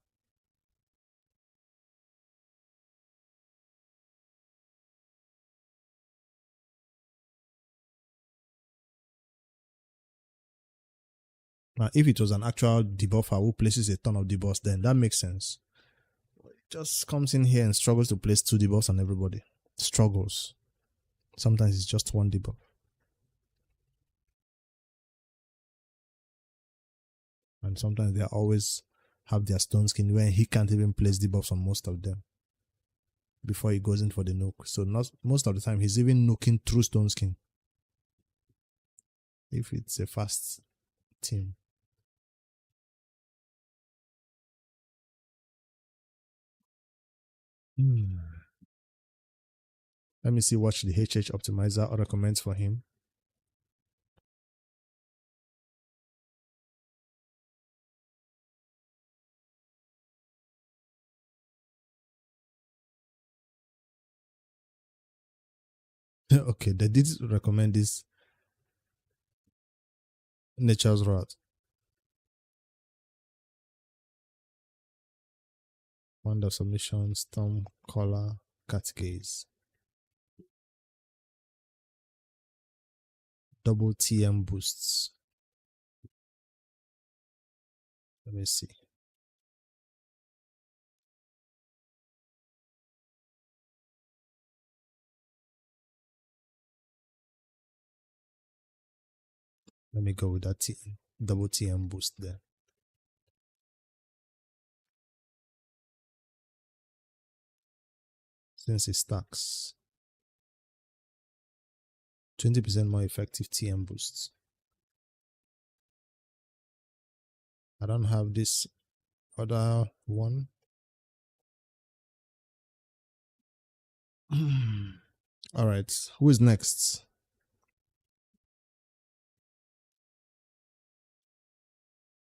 Now, if it was an actual debuffer who places a ton of debuffs, then that makes sense. It just comes in here and struggles to place 2 debuffs on everybody. Struggles. Sometimes it's just 1 debuff. And sometimes they always have their stone skin where he can't even place debuffs on most of them before he goes in for the nuke. So not most of the time he's even nuking through stone skin if it's a fast team. Let me see what the HH optimizer recommends for him. Okay, they did recommend this Nature's Wrath. Wand of Submission, Storm Collar, Cat Gaze. Double TM boosts. Let me see. Let me go with that double TM boost there. Since it stacks 20% more effective TM boosts. I don't have this other one. All right, who is next?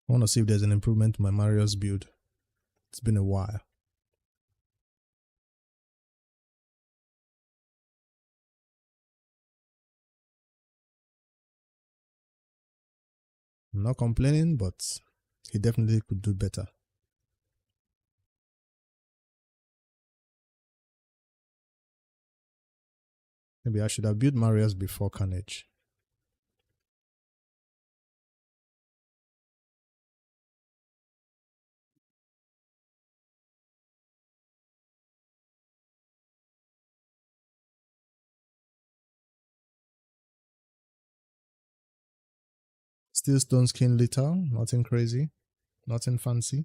I want to see if there's an improvement to my Mario's build. It's been a while. I'm not complaining, but he definitely could do better. Maybe I should have built Marius before Carnage. Still Stone Skin Lethal, nothing crazy, nothing fancy.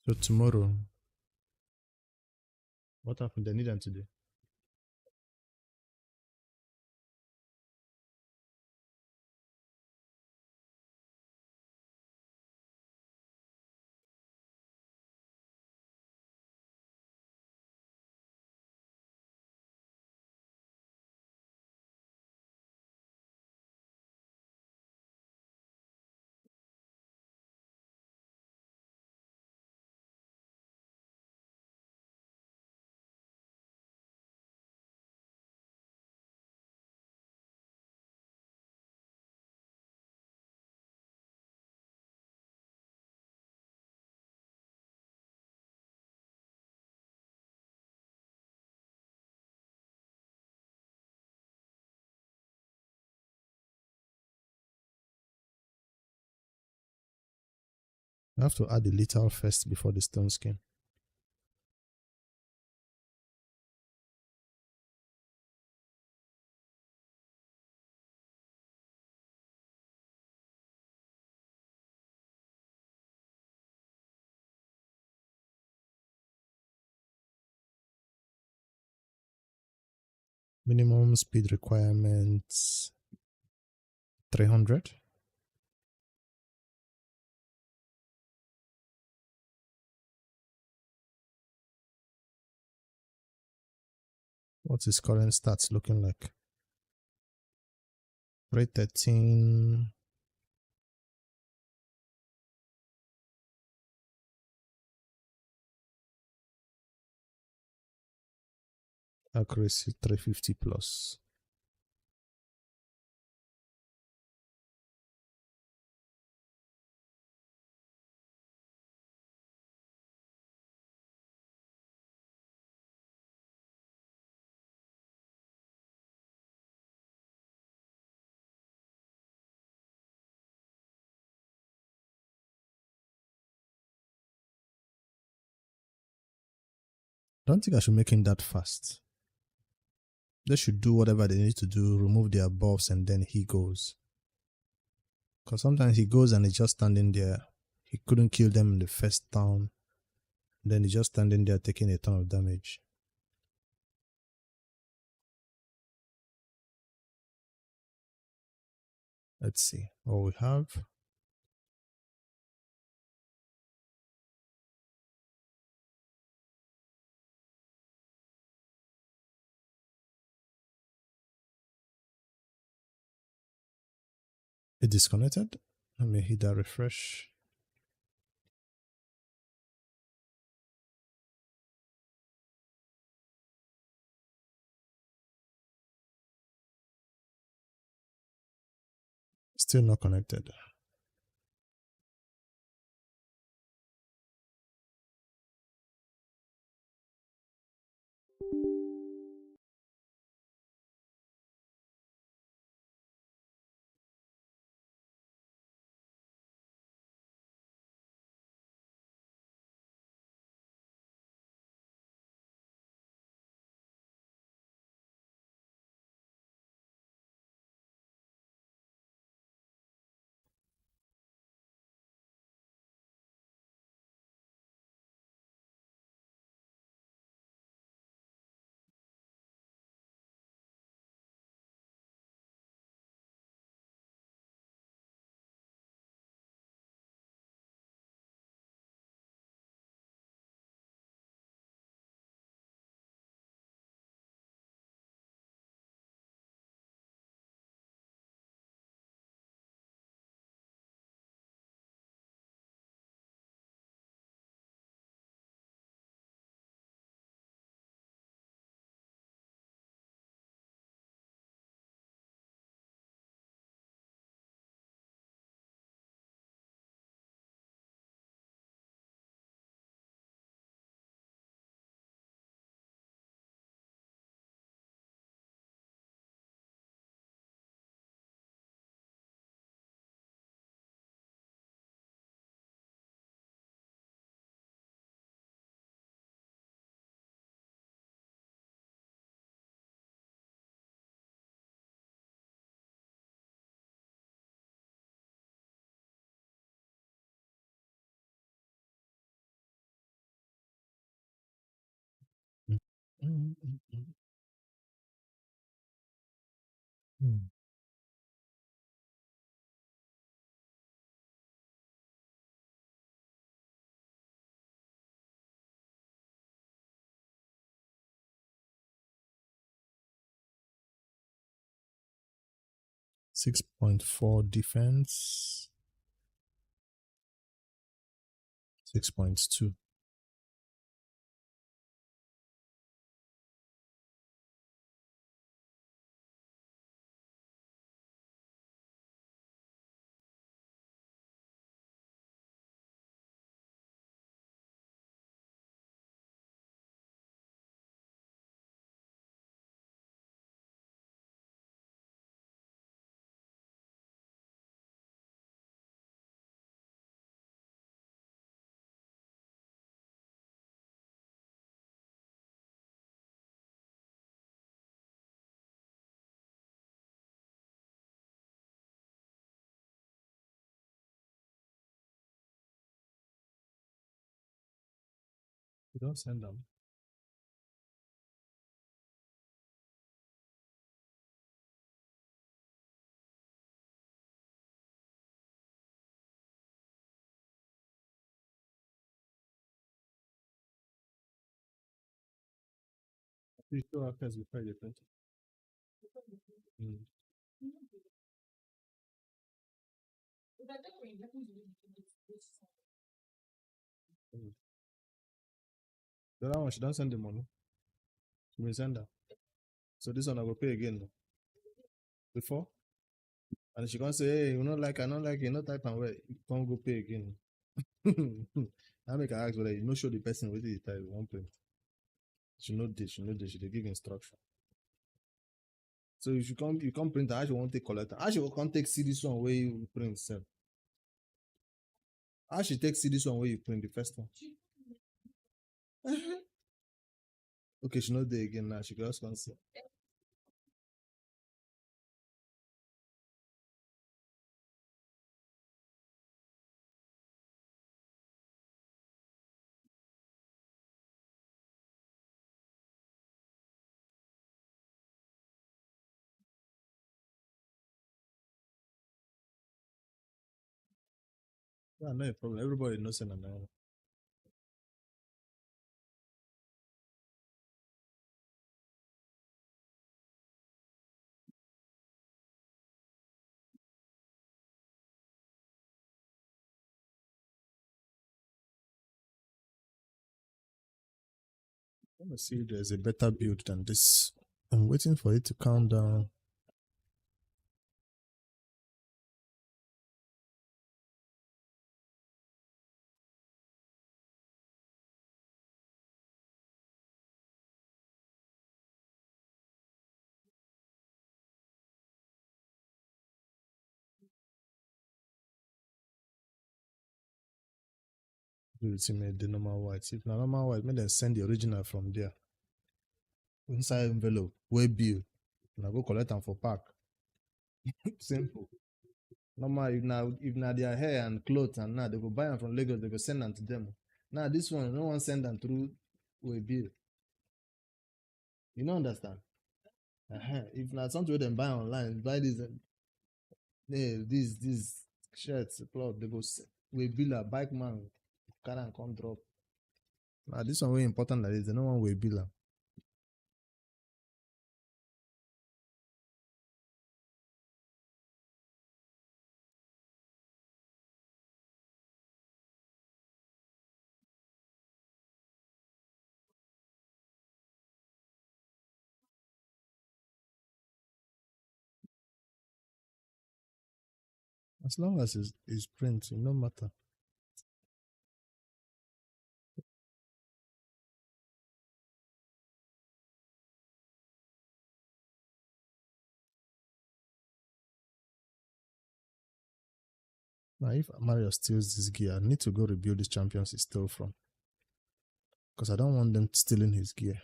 So tomorrow, what happened? They need them today. I have to add the lethal first before the Stone Skin. Minimum speed requirements 300. What's his current stats looking like? Rate 13. Accuracy 350 plus. I don't think I should make him that fast. They should do whatever they need to do, remove their buffs, and then he goes. Because sometimes he goes and he's just standing there. He couldn't kill them in the first town. Then he's just standing there taking a ton of damage. Let's see what we have. It disconnected. Let me hit that refresh. Still not connected. Mm, mm, mm, mm. 6.4 defense. 6.2. You don't send them. Please show our first before you print. Mm. Mm. The other one, she don't send the money. She will send her. So this one I will pay again no? Before. And she gonna say, hey, you know, like I don't like you know type and where you can't go pay again. I make her ask whether you know show the person with the type one print. She know this, she they give instruction. So if you come print, I should want take collector. I should come take see this one where you print sell. I should take see this one where you print the first one. Okay, she know there again now. She just can't see. Yeah, no problem. Everybody knows it now. Let me see if there's a better build than this. I'm waiting for it to count down. Ultimate the normal white. If na normal white, make them send the original from there. Inside envelope, way bill. Now go collect them for pack. Simple. Normal, if na their hair and clothes and now they go buy them from Lagos, they go send them to them. Now this one, no one send them through way bill. You don't understand? If not something they buy online, buy this, these shirts, clothes, they go way bill a bike man, carry and come drop. Now this one way important like this, they no one way bill. As long as it's print, it no matter. Now, if Mario steals this gear, I need to go rebuild this champions he stole from. Because I don't want them stealing his gear.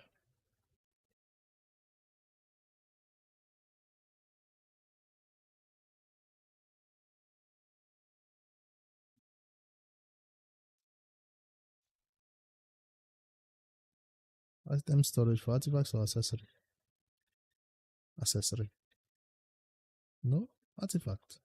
Item storage for artifacts or accessory? Accessory. No? Artifact.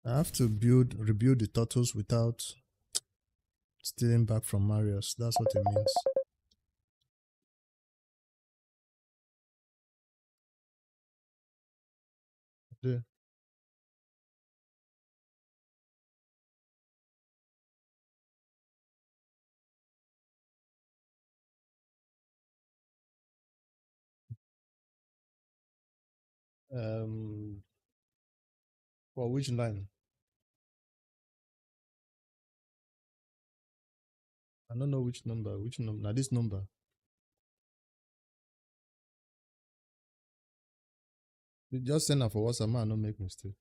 I have to rebuild the turtles without stealing back from Marius. That's what it means. Yeah. For which line? I don't know which number. Which number? Now this number. You just send her for WhatsApp, man. Don't make mistake.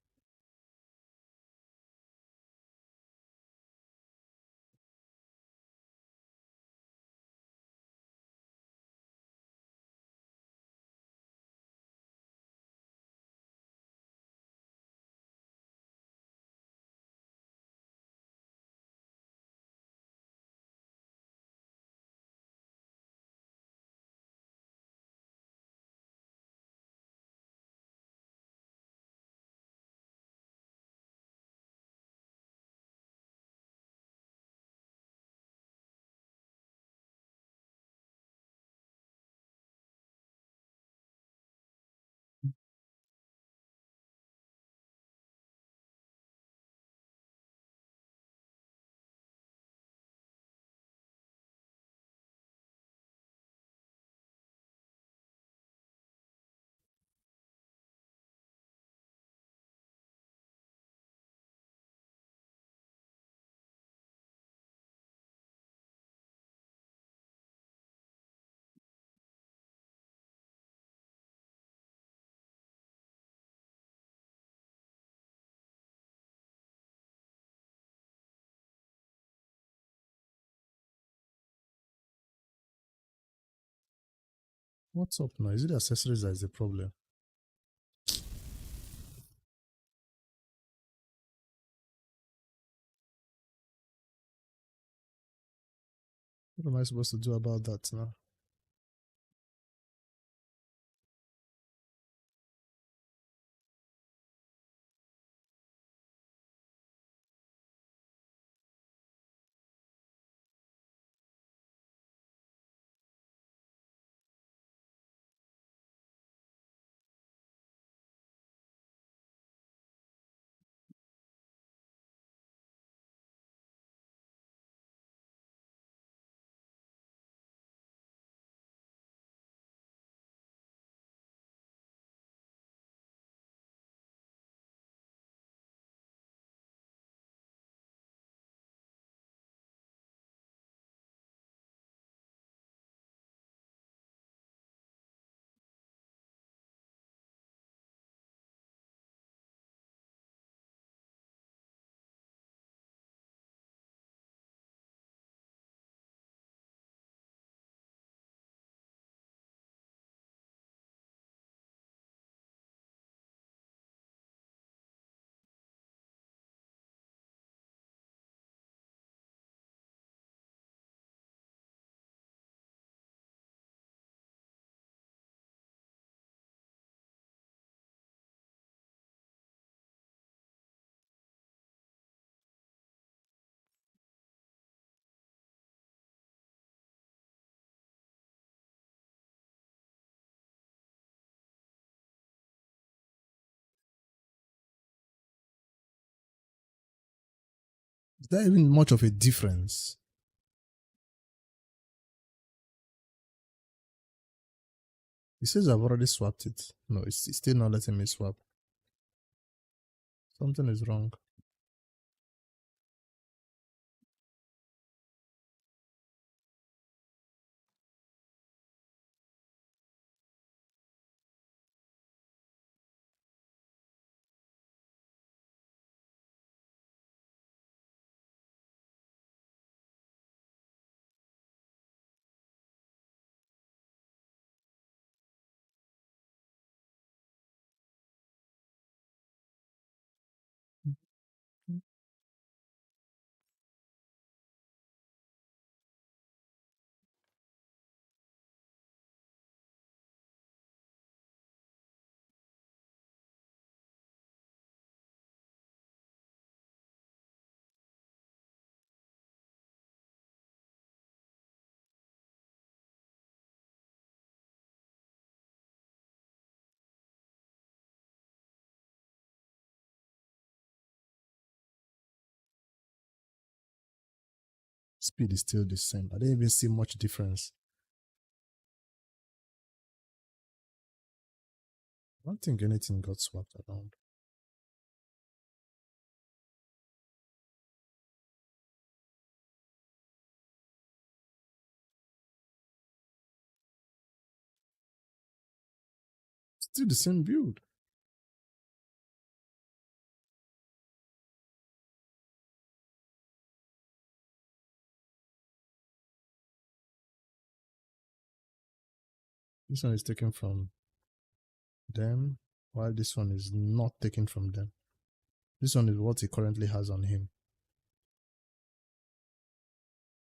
What's up now? Is it the accessories that is the problem? What am I supposed to do about that now? Is there even much of a difference? He says I've already swapped it. No, it's still not letting me swap. Something is wrong. Speed is still the same. I didn't even see much difference. I don't think anything got swapped around. Still the same build. This one is taken from them, while this one is not taken from them. This one is what he currently has on him.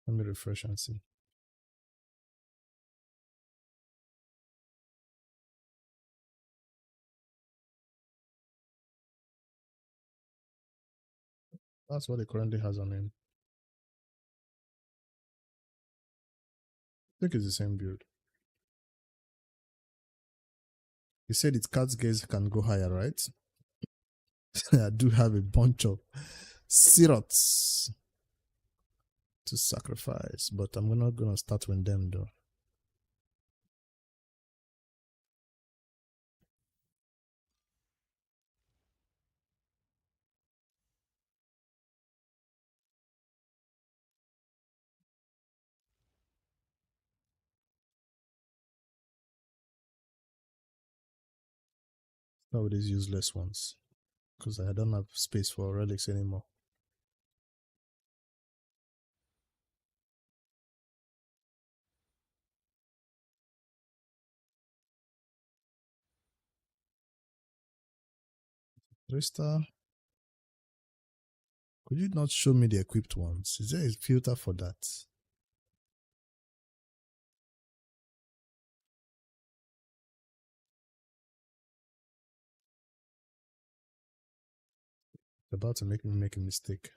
Let me refresh and see. That's what he currently has on him. I think it's the same build. He said its cat's gaze can go higher, right? I do have a bunch of sirots to sacrifice, but I'm not gonna start with them though. Start with these useless ones, because I don't have space for relics anymore. 3-star. Could you not show me the equipped ones? Is there a filter for that? It's about to make me make a mistake.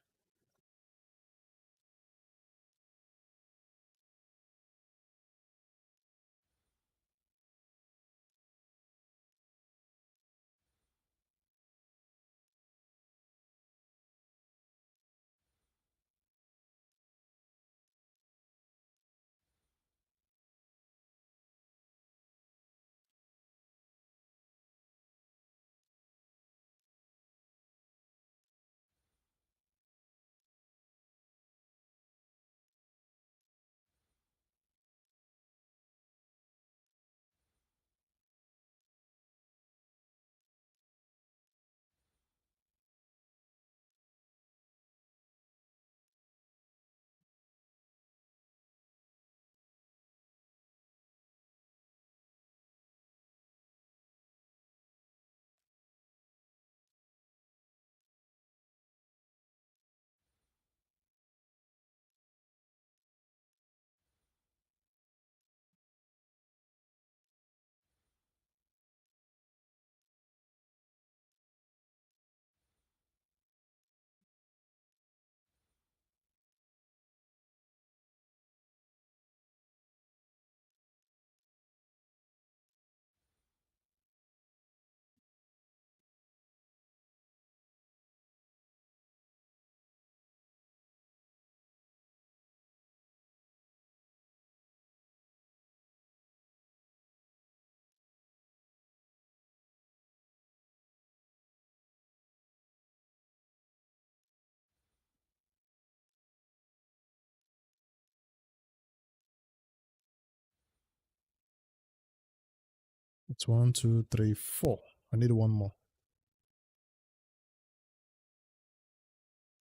It's 1, 2, 3, 4. I need one more.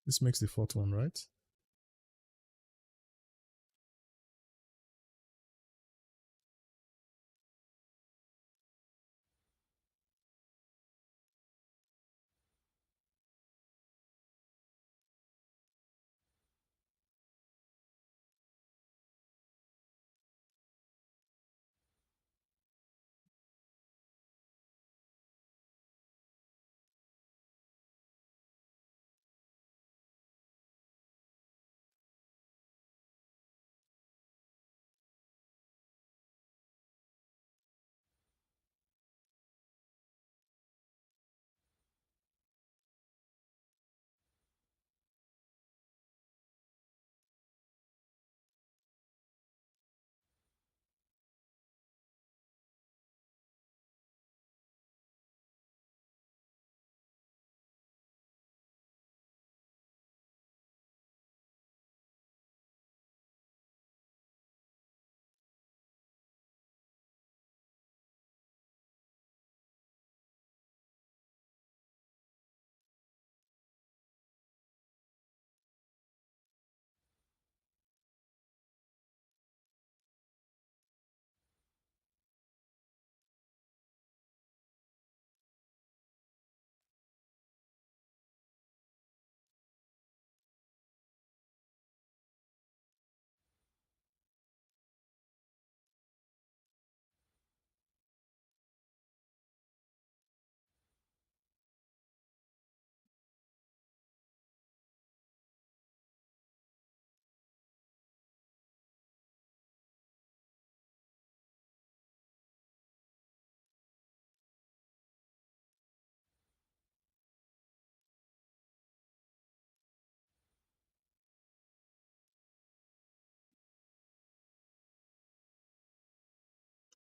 This makes the fourth one, right?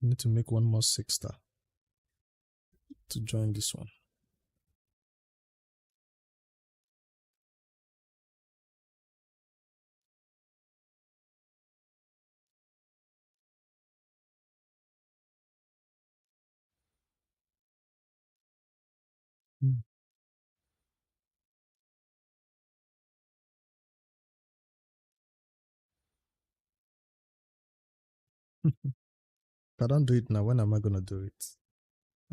I need to make one more 6-star to join this one. If I don't do it now, when am I going to do it?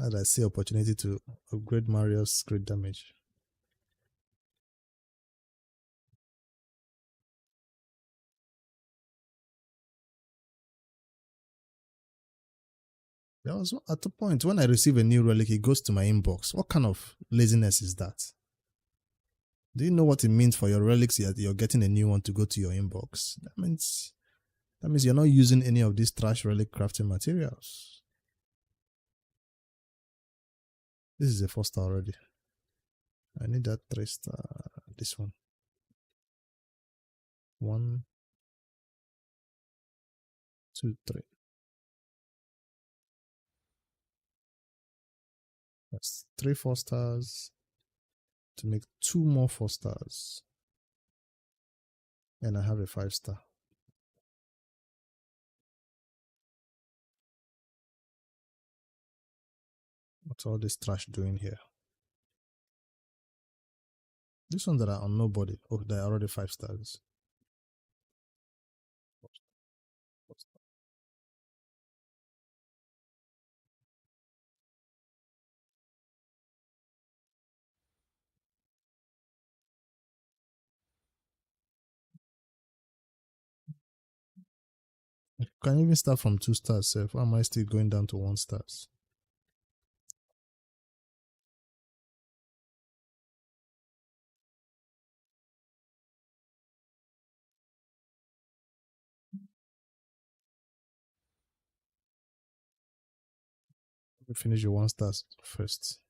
As I see opportunity to upgrade Mario's crit damage. There was at the point when I receive a new relic, it goes to my inbox. What kind of laziness is that? Do you know what it means for your relics that you're getting a new one to go to your inbox? That means you're not using any of these trash relic crafting materials. This is a 4-star already. I need that 3-star. This one. 1, 2, 3. That's 3 4-stars to make 2 more 4-stars. And I have a 5-star. What's all this trash doing here? These ones that are on nobody. Oh, they're already 5 stars. I can even start from 2 stars. So why am I still going down to 1 stars? Let me finish your 1 stars first.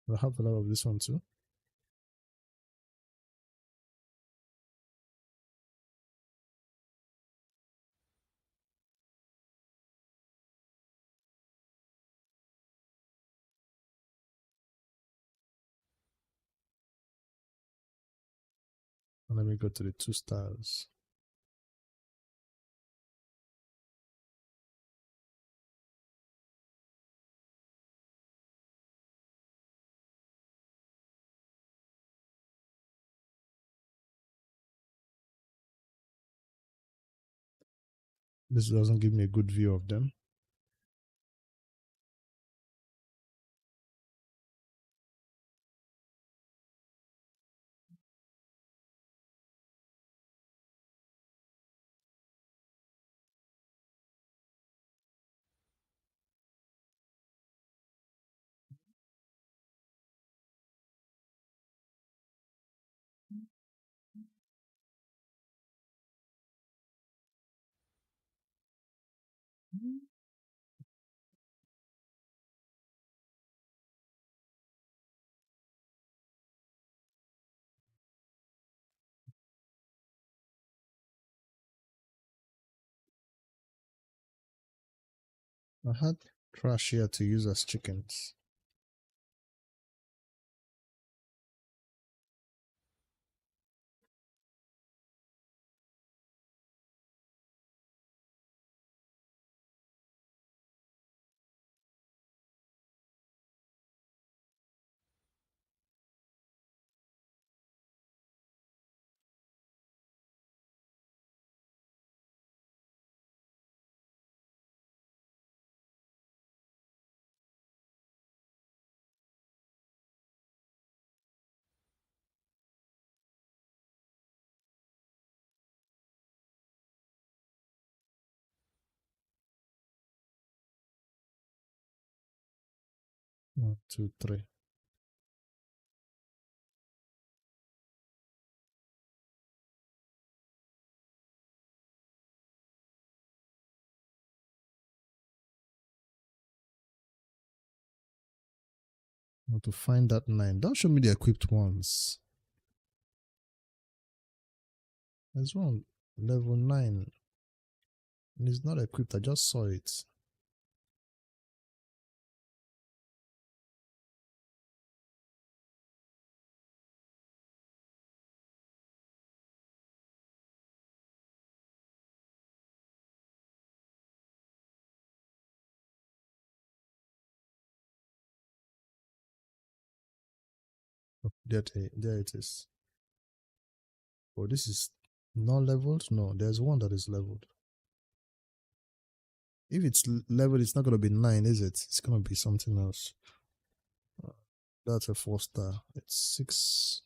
I have a lot of this one too. And let me go to the 2 stars. This doesn't give me a good view of them. I had trash here to use as chickens. One, two, three. Now to find that 9. Don't show me the equipped ones. There's one level 9. And it's not equipped. I just saw it. There it is. Oh, this is not leveled? No, there's one that is leveled. If it's leveled, it's not going to be 9, is it? It's going to be something else. That's a 4-star. It's 6.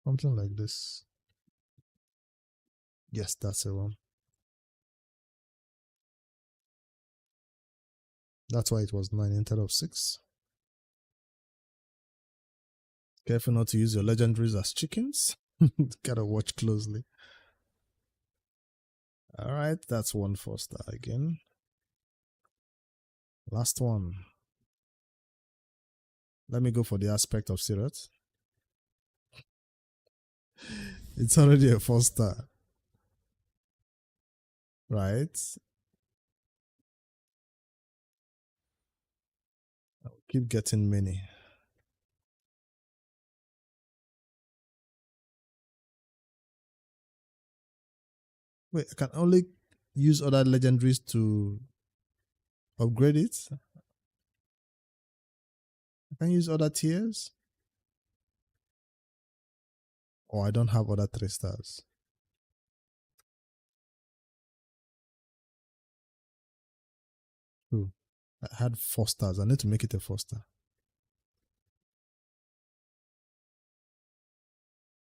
Something like this. Yes, that's the one. That's why it was 9 instead of 6. Careful not to use your legendaries as chickens. Gotta watch closely. Alright, that's 1 4-star again. Last one. Let me go for the aspect of Sirat. It's already a 4-star. Right? I'll keep getting many. Wait, I can only use other legendaries to upgrade it? I can use other tiers? Or I don't have other 3 stars? Ooh, I had 4 stars. I need to make it a 4-star.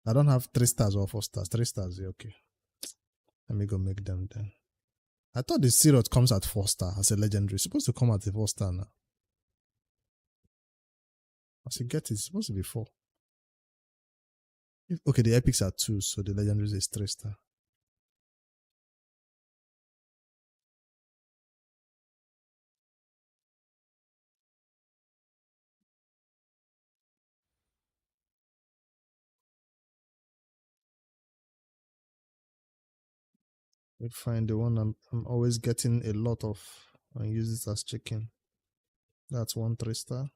I don't have 3 stars or 4 stars. 3 stars, yeah, okay. Let me go make them then. I thought the Sirot comes at 4-star as a legendary. It's supposed to come at a 4-star now. As you get it, it's supposed to be 4. Okay, the epics are 2, so the legendaries is 3-star. We find the one I'm always getting a lot of and use it as chicken. That's 1 3-star.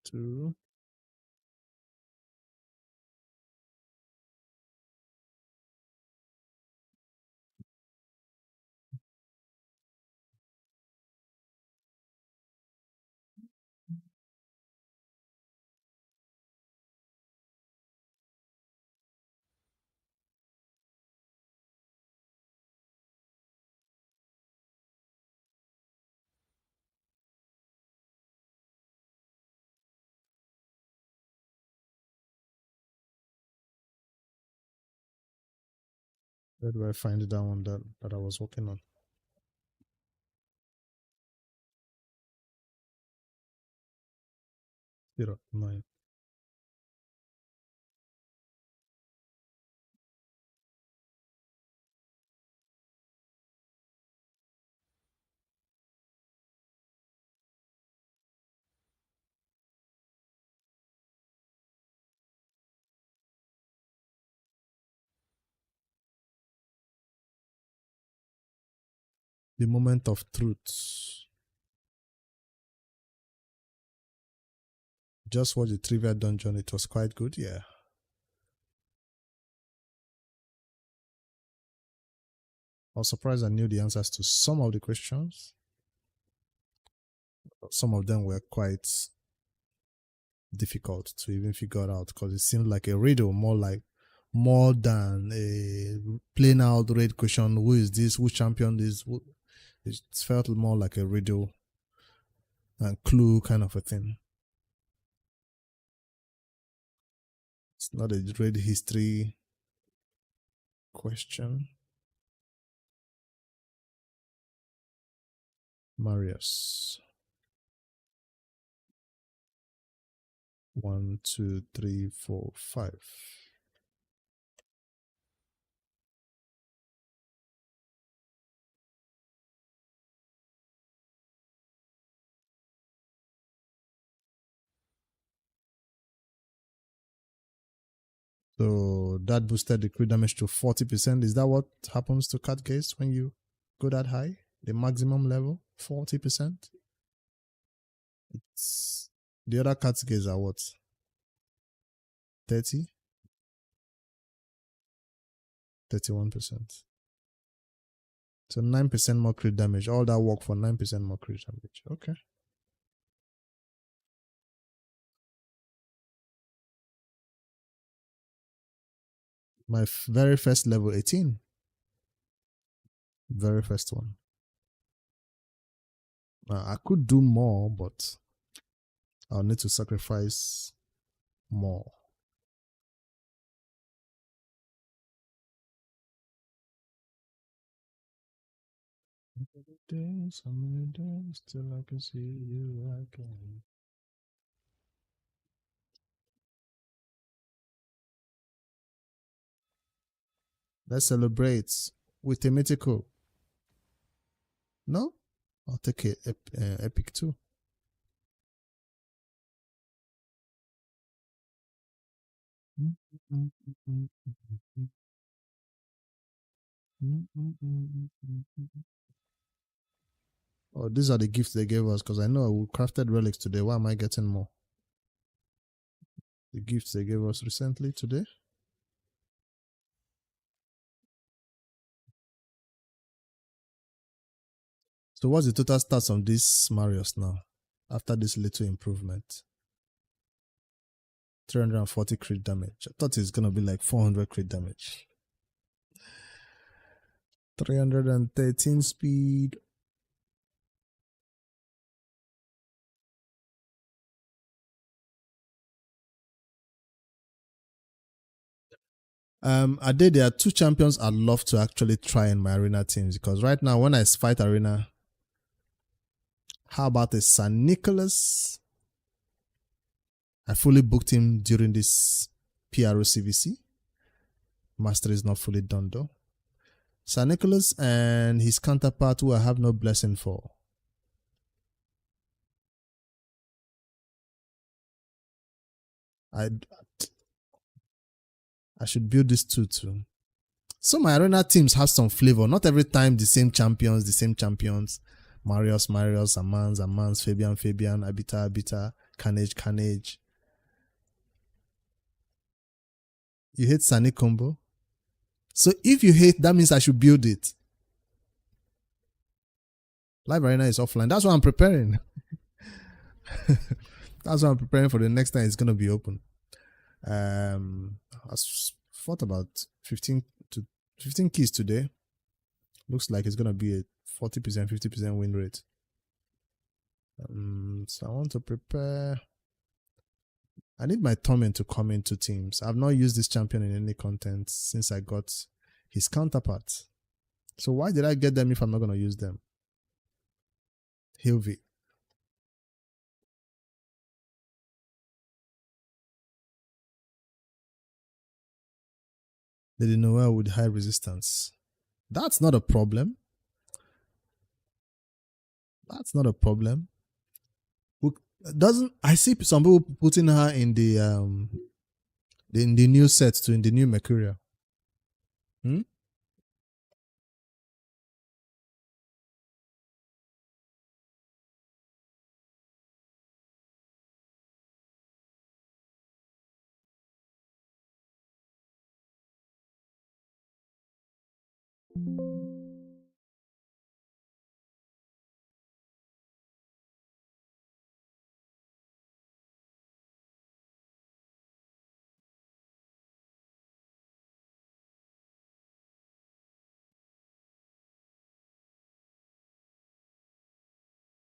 Two. Where do I find that one that I was working on? Zero, 9. The moment of truth. Just watch the trivia dungeon. It was quite good, yeah. I was surprised I knew the answers to some of the questions. Some of them were quite difficult to even figure out because it seemed like a riddle, more than a plain out raid question. Who is this? Who championed this? It felt more like a riddle and clue kind of a thing. It's not a raid history question. Marius. 1, 2, 3, 4, 5. So that boosted the crit damage to 40%. Is that what happens to cat gaze when you go that high? The maximum level, 40%. It's the other categories are what? 30? 31%. So 9% more crit damage. All that work for 9% more crit damage. Okay. My very first level 18. Very first one. I could do more, but I'll need to sacrifice more. So many days till I can see you again. Let's celebrate with a mythical. No? I'll take a epic too. Oh, these are the gifts they gave us because I know we crafted relics today. Why am I getting more? The gifts they gave us recently today. So what's the total stats on this Marius now? After this little improvement. 340 crit damage. I thought it's gonna be like 400 crit damage. 313 speed. Ade, there are two champions I'd love to actually try in my arena teams because right now when I fight arena, how about a San Nicholas? I fully booked him during this PRO CVC. Master is not fully done though. San Nicholas and his counterpart who I have no blessing for. I should build this too. So my arena teams have some flavor. Not every time the same champions. Marius, Amans, Fabian, Abita, Carnage. You hate Sani combo? So if you hate, that means I should build it. Live Arena is offline. That's what I'm preparing. That's what I'm preparing for the next time it's going to be open. I fought about 15 keys today. Looks like it's going to be a 40%, 50% win rate. So I want to prepare. I need my Torment to come into teams. I've not used this champion in any content since I got his counterpart. So why did I get them if I'm not going to use them? Hilvi. They didn't know well with high resistance. That's not a problem. That's not a problem. I see some people putting her in the new set too, in the new Mercurial.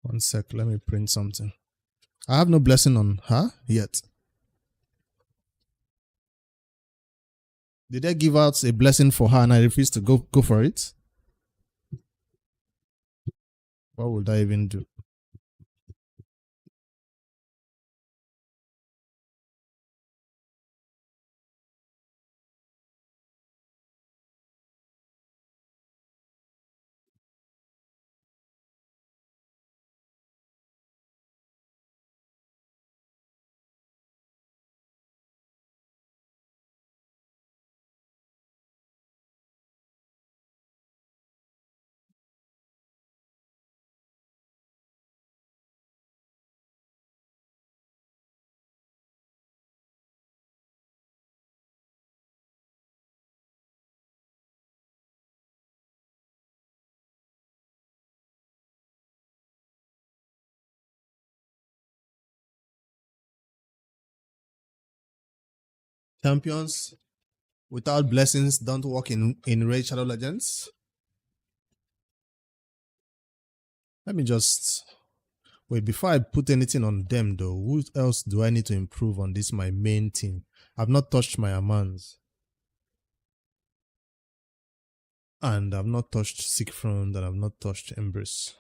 One sec, let me print something. I have no blessing on her yet. Did they give out a blessing for her and I refused to go for it? What would I even do? Champions without blessings don't work in Raid Shadow Legends. Let me just wait before I put anything on them though. Who else do I need to improve on this my main team? I've not touched my Amans. And I've not touched Siegfried and I've not touched Embrace.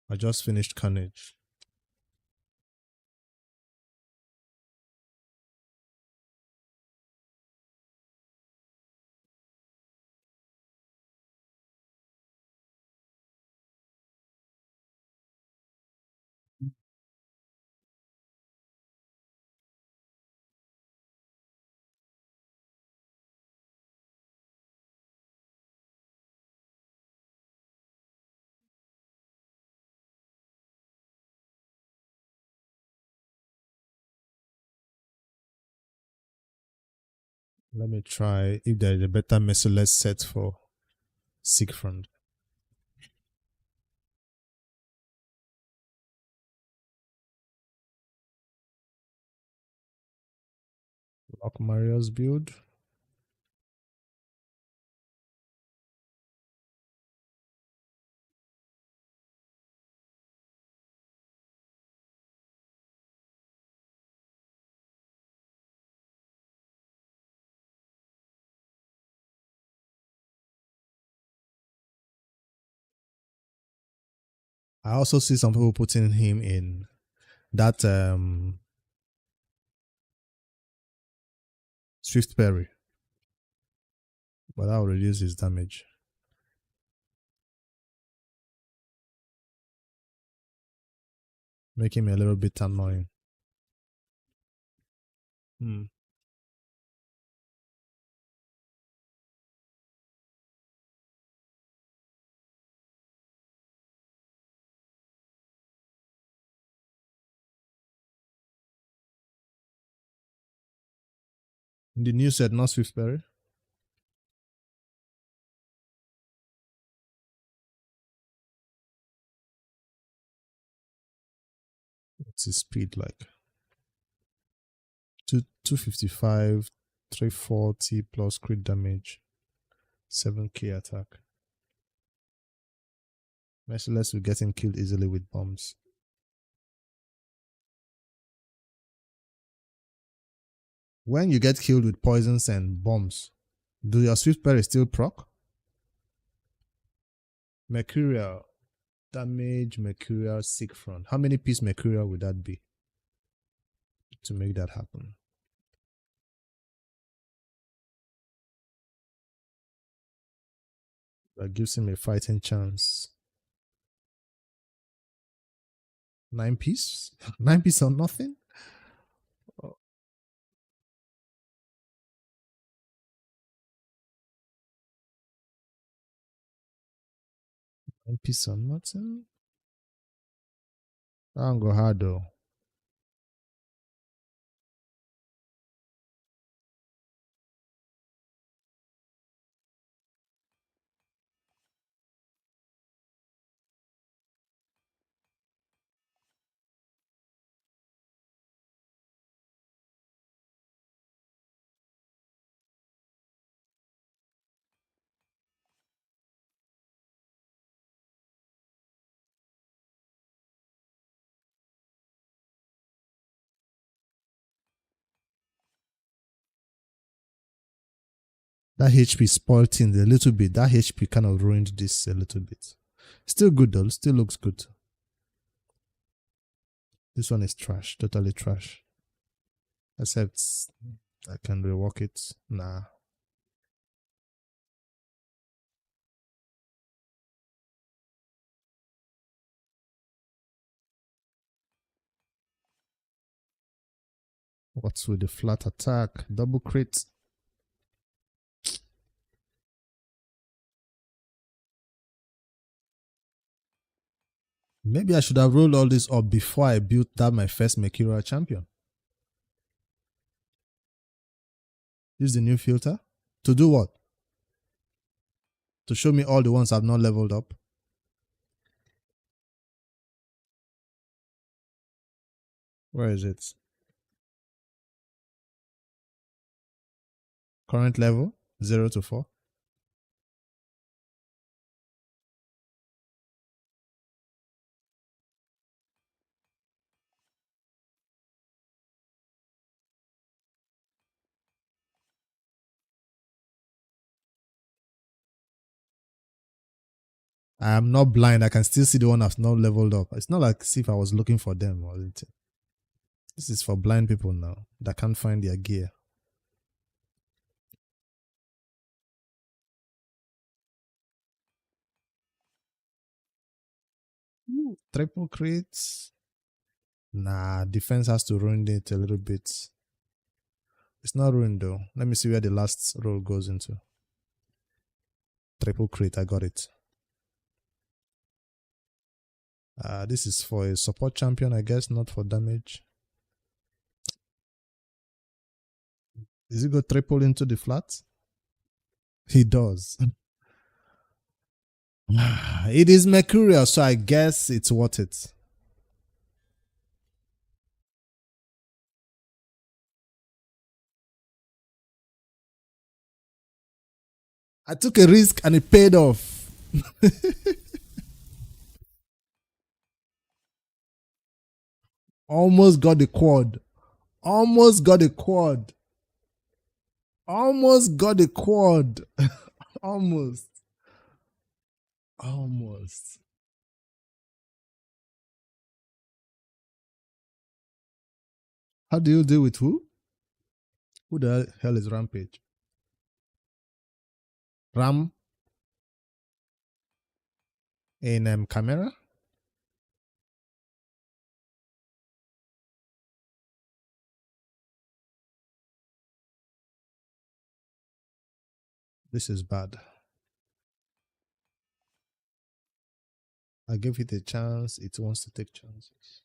I just finished Carnage. Let me try if there is a better merciless set for Siegfried. Lock Mario's build. I also see some people putting him in that Swift Berry, but that will reduce his damage. Make him a little bit annoying. The new set, not Swift Berry. What's his speed like? 255, 340 plus crit damage, 7k attack. Merciless will get him killed easily with bombs. When you get killed with poisons and bombs, do your Swift Berry still proc? Mercurial. Damage, Mercurial, Siegfried. How many piece Mercurial would that be to make that happen? That gives him a fighting chance. 9 piece? 9 piece or nothing? Oh. 9 piece or nothing? That won't go hard though. That HP spoiled things a little bit. That HP kind of ruined this a little bit. Still good though. Still looks good. This one is trash. Totally trash. Except I can rework it. Nah. What's with the flat attack? Double crit. Maybe I should have rolled all this up before I built that my first Mercurial champion. Use the new filter. To do what? To show me all the ones I've not leveled up. Where is it? Current level 0 to 4. I am not blind. I can still see the one that's not leveled up. It's not like as if I was looking for them or anything. This is for blind people now that can't find their gear. Ooh, triple crits. Nah, defense has to ruin it a little bit. It's not ruined though. Let me see where the last roll goes into. Triple crit, I got it. This is for a support champion, I guess, not for damage. Does it go triple into the flat? He does. It is Mercurial, so I guess it's worth it. I took a risk and it paid off. Almost got the quad. Almost got the quad. Almost got the quad. Almost. Almost. How do you deal with who? Who the hell is Rampage? Ram in camera? This is bad. I gave it a chance. It wants to take chances.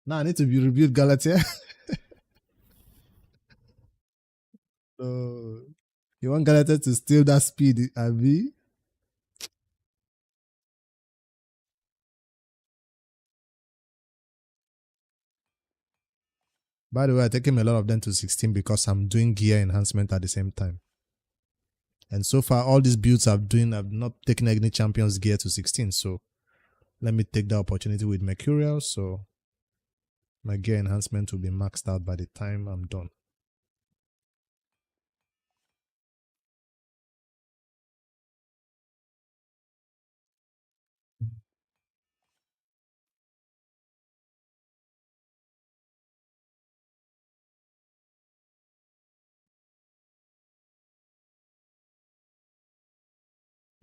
Now I need to be rebuild Galatia. So you want Galatia to steal that speed, Abi? By the way, I taking a lot of them to 16 because I'm doing gear enhancement at the same time. And so far, all these builds I'm doing, I've not taken any champions gear to 16. So let me take the opportunity with Mercurial. So my gear enhancement will be maxed out by the time I'm done.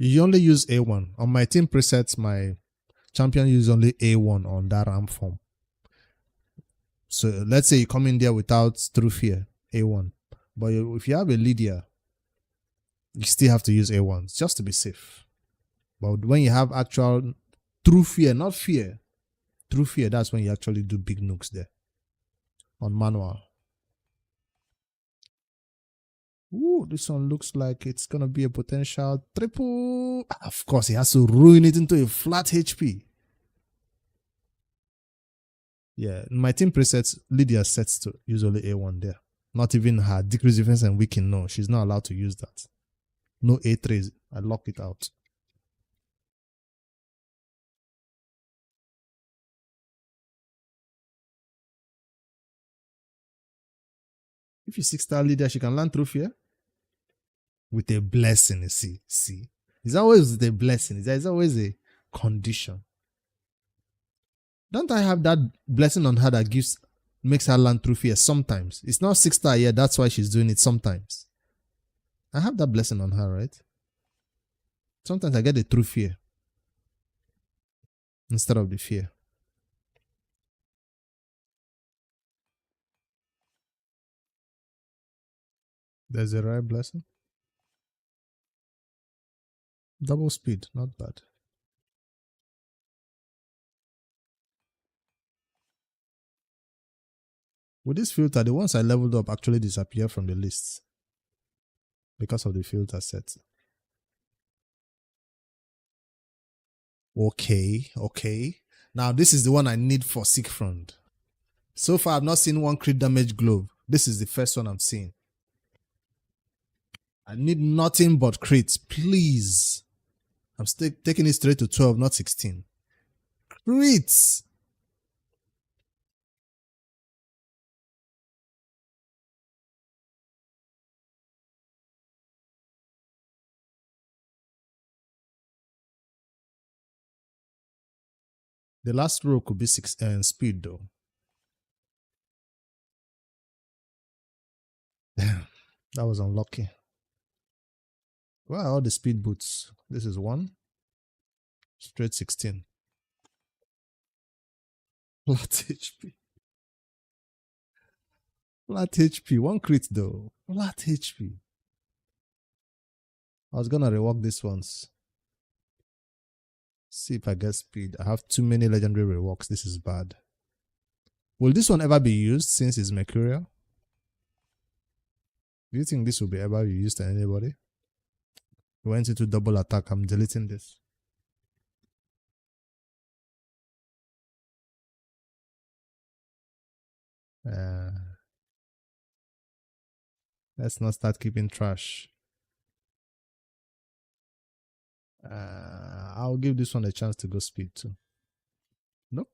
You only use A1. On my team presets, my champion use only A1 on that ramp form. So let's say you come in there without True Fear, A1. But if you have a Lydia, you still have to use A1 just to be safe. But when you have actual True Fear, not Fear, True Fear, that's when you actually do big nukes there. On manual. Ooh, this one looks like it's going to be a potential triple. Of course, he has to ruin it into a flat HP. Yeah, in my team presets, Lydia sets to usually A1 there. Not even her decrease defense and weaken. No, she's not allowed to use that. No A3s. I lock it out. If you 6-star Lydia, she can land through fear. With a blessing, see. It's always with a blessing. There's always a condition. Don't I have that blessing on her that makes her land through fear sometimes? It's not 6-star yet, that's why she's doing it sometimes. I have that blessing on her, right? Sometimes I get the true fear instead of the fear. There's a rare blessing. Double speed, not bad. With this filter, the ones I leveled up actually disappear from the list because of the filter set. Okay. Now this is the one I need for Siegfried. So far, I've not seen one crit damage glove. This is the first one I'm seeing. I need nothing but crits, please. I'm still taking it straight to 12, not 16. Crits. The last row could be 6 and speed though. Damn, that was unlucky. Where are all the speed boots? This is 1. Straight 16. Flat HP. Flat HP. 1 crit though. Flat HP. I was gonna rework this once. See if I get speed. I have too many legendary reworks. This is bad. Will this one ever be used since it's Mercurial? Do you think this will be ever be used to anybody? We went into double attack. I'm deleting this. Let's not start keeping trash. I'll give this one a chance to go speed too. Nope.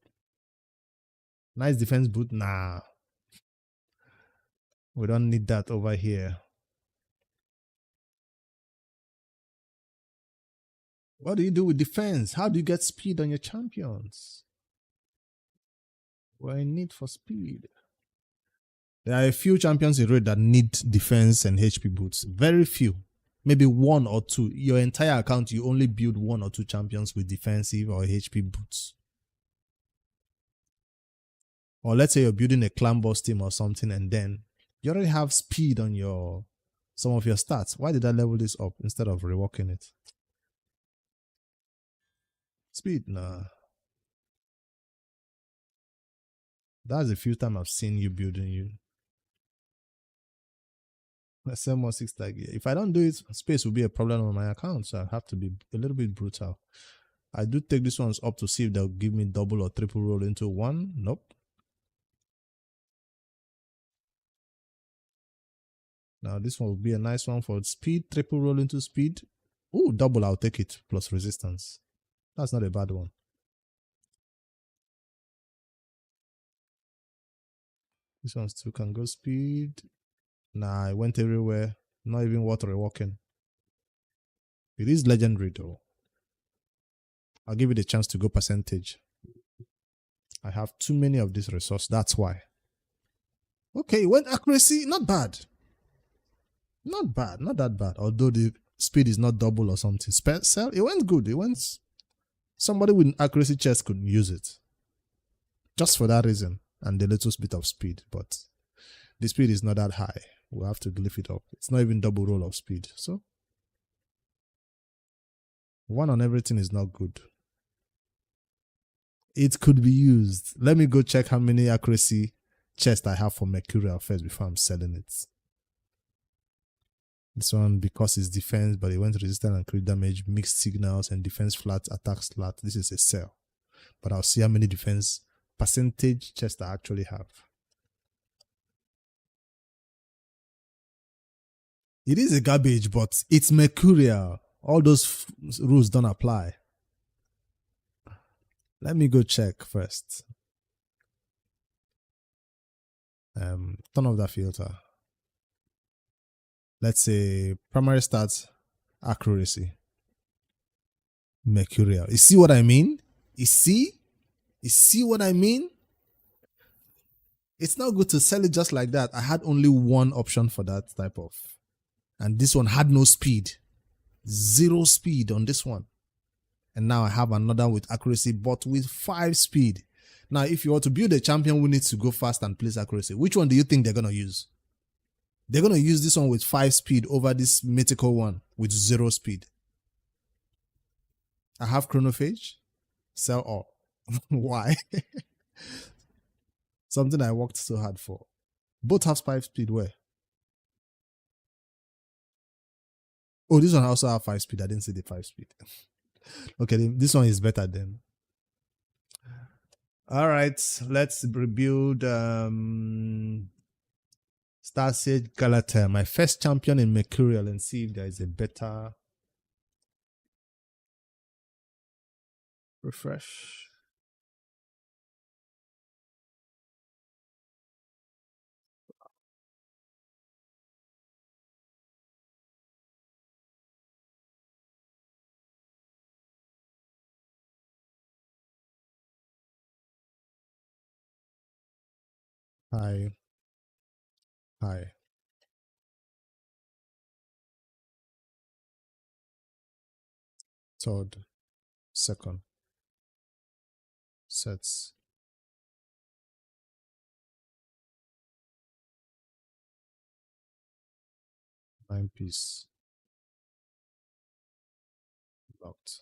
Nice defense boot. Nah. We don't need that over here. What do you do with defense? How do you get speed on your champions? We're in need for speed. There are a few champions in raid that need defense and HP boots. Very few. Maybe 1 or 2. Your entire account, you only build 1 or 2 champions with defensive or HP boots. Or let's say you're building a clan boss team or something, and then you already have speed on some of your stats. Why did I level this up instead of reworking it? Speed, nah. That's the few times I've seen you building you. Let's sell more 6 tag. If I don't do it, space will be a problem on my account, so I have to be a little bit brutal. I do take these ones up to see if they'll give me double or triple roll into 1. Nope. Now this one will be a nice one for speed. Triple roll into speed. Oh, double, I'll take it. Plus resistance. That's not a bad one. This one still can go speed. Nah, I went everywhere. Not even worth reworking. It is legendary though. I'll give it a chance to go percentage. I have too many of this resource. That's why. Okay, it went accuracy. Not bad. Not bad. Not that bad. Although the speed is not double or something. Sell. It went good. It went. Somebody with an accuracy chest could use it. Just for that reason. And the little bit of speed. But the speed is not that high. We'll have to glyph it up. It's not even double roll of speed. So 1 on everything is not good. It could be used. Let me go check how many accuracy chests I have for Mercurial first before I'm selling it. This one, because it's defense, but it went resistant and crit damage, mixed signals, and defense flat, attacks flat. This is a sell. But I'll see how many defense percentage chests I actually have. It is a garbage, but it's Mercurial. All those rules don't apply. Let me go check first. Turn off that filter. Let's say primary stats, accuracy, Mercurial. You see what I mean? You see what I mean? It's not good to sell it just like that. I had only one option for that type of, and this one had no speed, 0 speed on this one. And now I have another with accuracy, but with 5 speed. Now, if you want to build a champion who needs to go fast and place accuracy, which one do you think they're going to use? They're going to use this one with 5 speed over this mythical one with 0 speed. I have chronophage. Sell all. Why? Something I worked so hard for. Both have 5 speed. Where? Oh, this one also have 5 speed. I didn't see the 5 speed. Okay, this one is better then. All right, let's rebuild Star Sage Galata, my first champion in Mercurial, and see if there is a better refresh. Hi. Hi. Third, second, sets. Nine piece. Locked.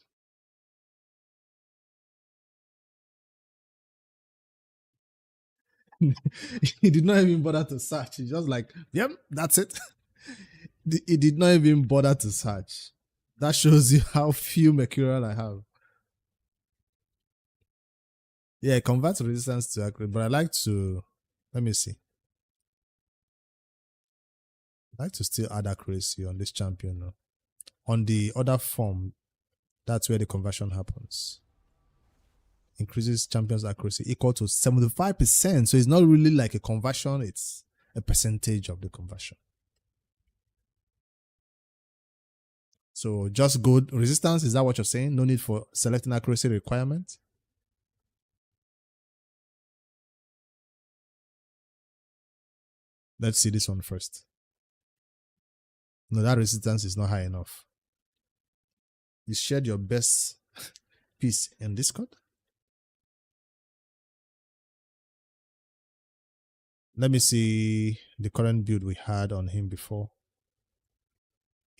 He did not even bother to search. He just like, yep, that's it. He did not even bother to search. That shows you how few Mercurial I have. Yeah, convert resistance to accuracy, but I like to, let me see. I like to still add accuracy on this champion now. On the other form, that's where the conversion happens. Increases champion's accuracy equal to 75%. So it's not really like a conversion, it's a percentage of the conversion. So just go resistance, is that what you're saying? No need for selecting accuracy requirement? Let's see this one first. No, that resistance is not high enough. You shared your best piece in Discord? Let me see the current build we had on him before.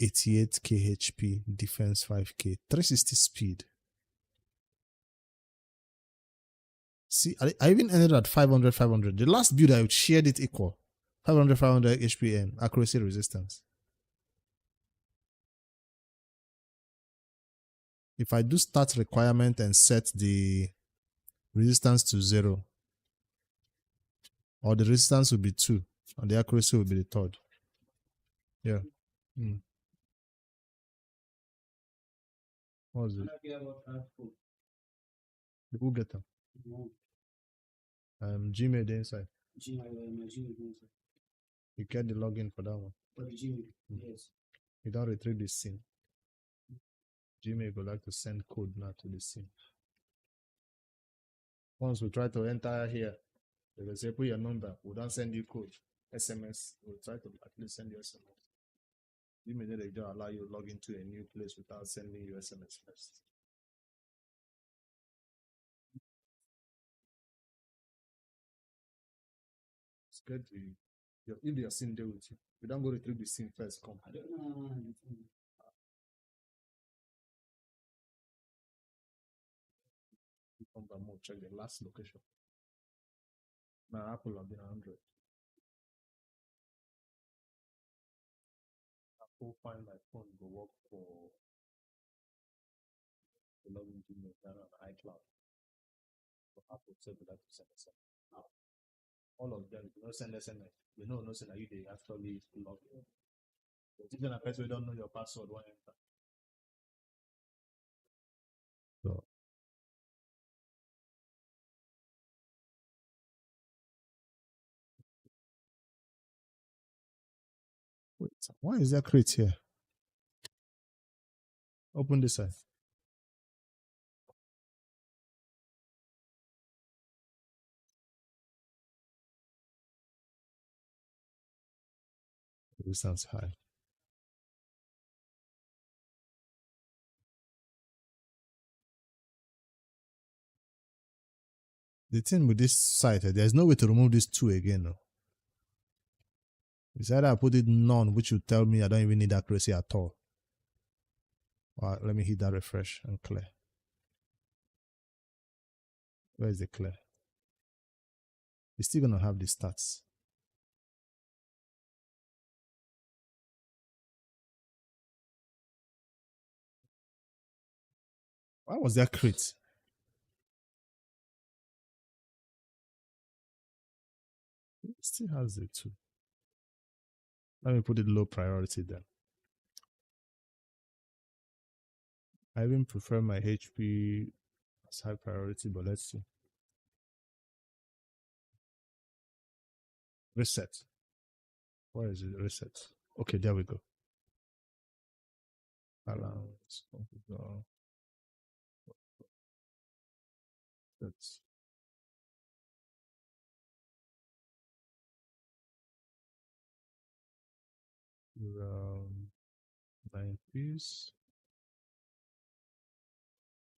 88k HP, defense 5k, 360 speed. See, I even ended at 500, 500. The last build I shared it equal. 500, 500 HP and accuracy resistance. If I do start requirement and set the resistance to 0, or the resistance will be 2, and the accuracy will be the third. Yeah. What was it? Who get them? Gmail the inside. You get the login for that one. Yes. You don't retrieve the SIM. Gmail would like to send code now to the SIM. Once we try to enter here, they will say put your number. We don't send you code. SMS. We'll try to at least send you SMS. Gmail they don't allow you to log into a new place without sending you SMS first. It's good to if your SIM there with you. You don't go retrieve the SIM first. Come. I don't know. You come back more, check the last location. My Apple have been 100. Apple find my phone go work for the login to my iCloud. So Apple said that to send SMS. Now, all of them, you know, send SMS. You know, no send you they actually log in. But even a person who don't know your password won't enter. So wait, why is that crate here? Open this side. Resistance high. The thing with this site, there's no way to remove this 2 again. No. It's either I put it none, which will tell me I don't even need accuracy at all. Or let me hit that refresh and clear. Where is the clear? It's still gonna have the stats. Why was that crit? It still has the 2. Let me put it low priority then. I even prefer my HP as high priority, but let's see. Reset. Where is it? Reset. Okay, there we go. Balance. Configure. That's around 9 piece.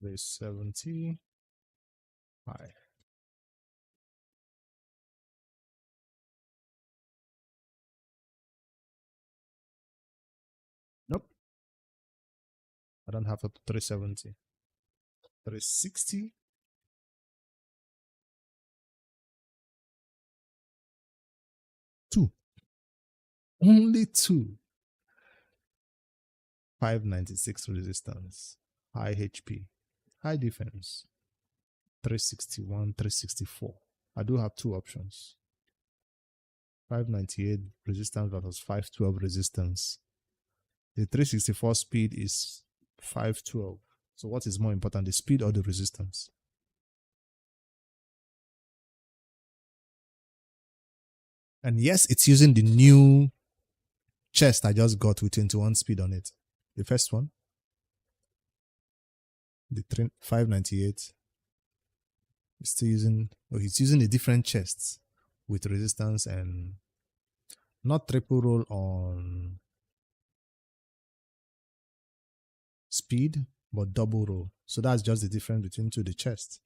There's 70. High. Nope. I don't have up to 370. 360. Two. Only two. 596 resistance. High HP. High defense. 361, 364. I do have two options. 598 resistance versus 512 resistance. The 364 speed is 512. So what is more important, the speed or the resistance? And yes, it's using the new chest I just got with 21 speed on it. The first one, the 598, is still using, he's using a different chest with resistance and not triple roll on speed, but double roll. So that's just the difference between the chests.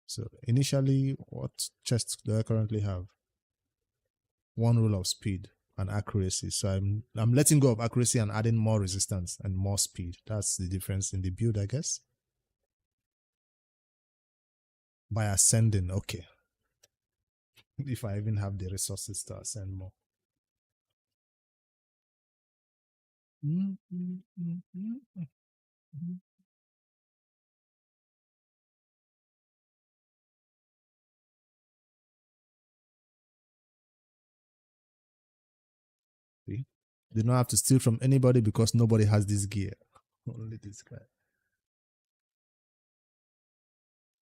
So initially, what chests do I currently have? One roll of speed and accuracy. So I'm letting go of accuracy and adding more resistance and more speed. That's the difference in the build, I guess. By ascending, okay. If I even have the resources to ascend more. See? They don't have to steal from anybody because nobody has this gear. Only this guy.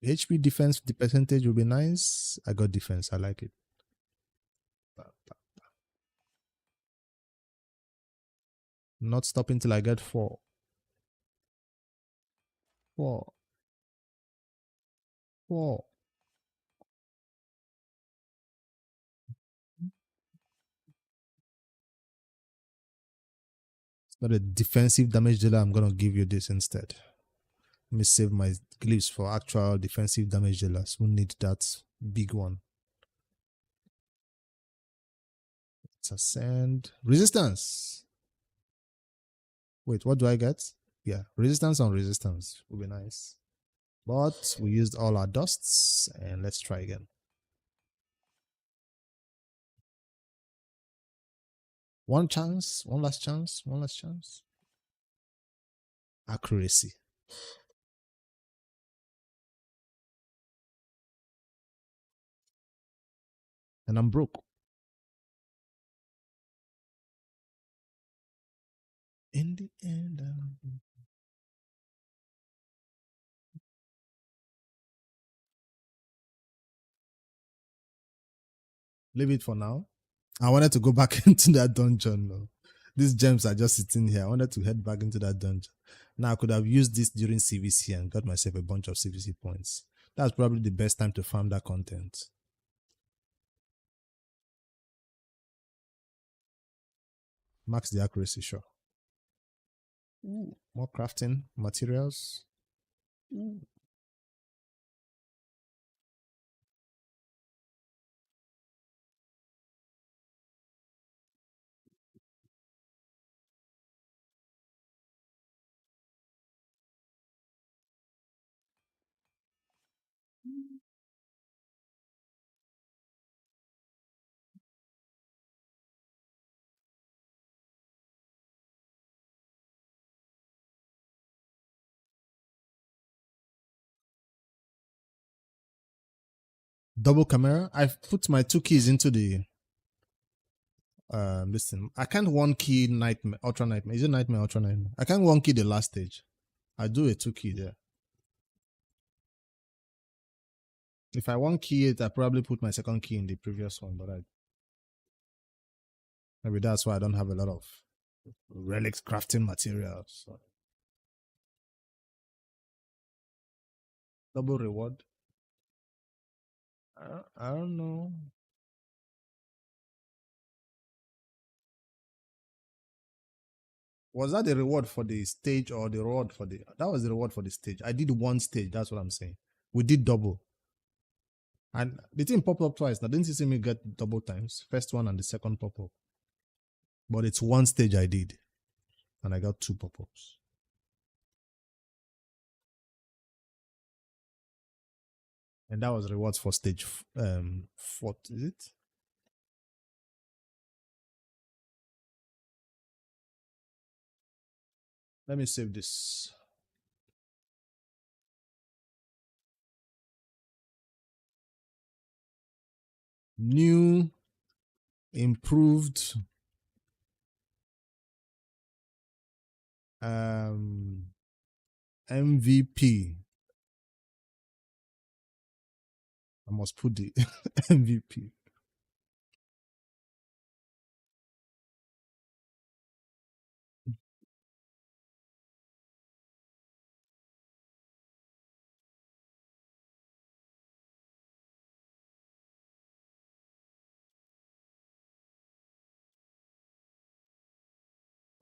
HP defense, the percentage will be nice. I got defense. I like it. Not stopping till I get 4. 4. 4. It's not a defensive damage dealer. I'm going to give you this instead. Let me save my glyphs for actual defensive damage dealers who need that big one. Let's ascend. Resistance. Wait, what do I get? Yeah, resistance on resistance would be nice. But we used all our dusts and let's try again. One chance, one last chance, one last chance. Accuracy. And I'm broke. In the end, leave it for now. I wanted to go back into that dungeon. No. These gems are just sitting here. I wanted to head back into that dungeon. Now I could have used this during CVC and got myself a bunch of CVC points. That's probably the best time to farm that content. Max the accuracy, sure. Ooh, more crafting materials. Ooh. Double camera. I've put my 2 keys into the listen, I can't one key nightmare, ultra nightmare. Is it nightmare, ultra nightmare? I can't one key the last stage. I do a 2 key there. If I one key it, I probably put my second key in the previous one, but maybe that's why I don't have a lot of relics crafting materials. So. Double reward. I don't know. Was that the reward for the stage or the reward for the... That was the reward for the stage. I did one stage. That's what I'm saying. We did double. And the thing popped up twice. Now, didn't you see me get double times? First one and the second pop-up. But it's one stage I did. And I got 2 pop-ups. And that was rewards for stage 4, is it? Let me save this. New, improved MVP. I must put the MVP.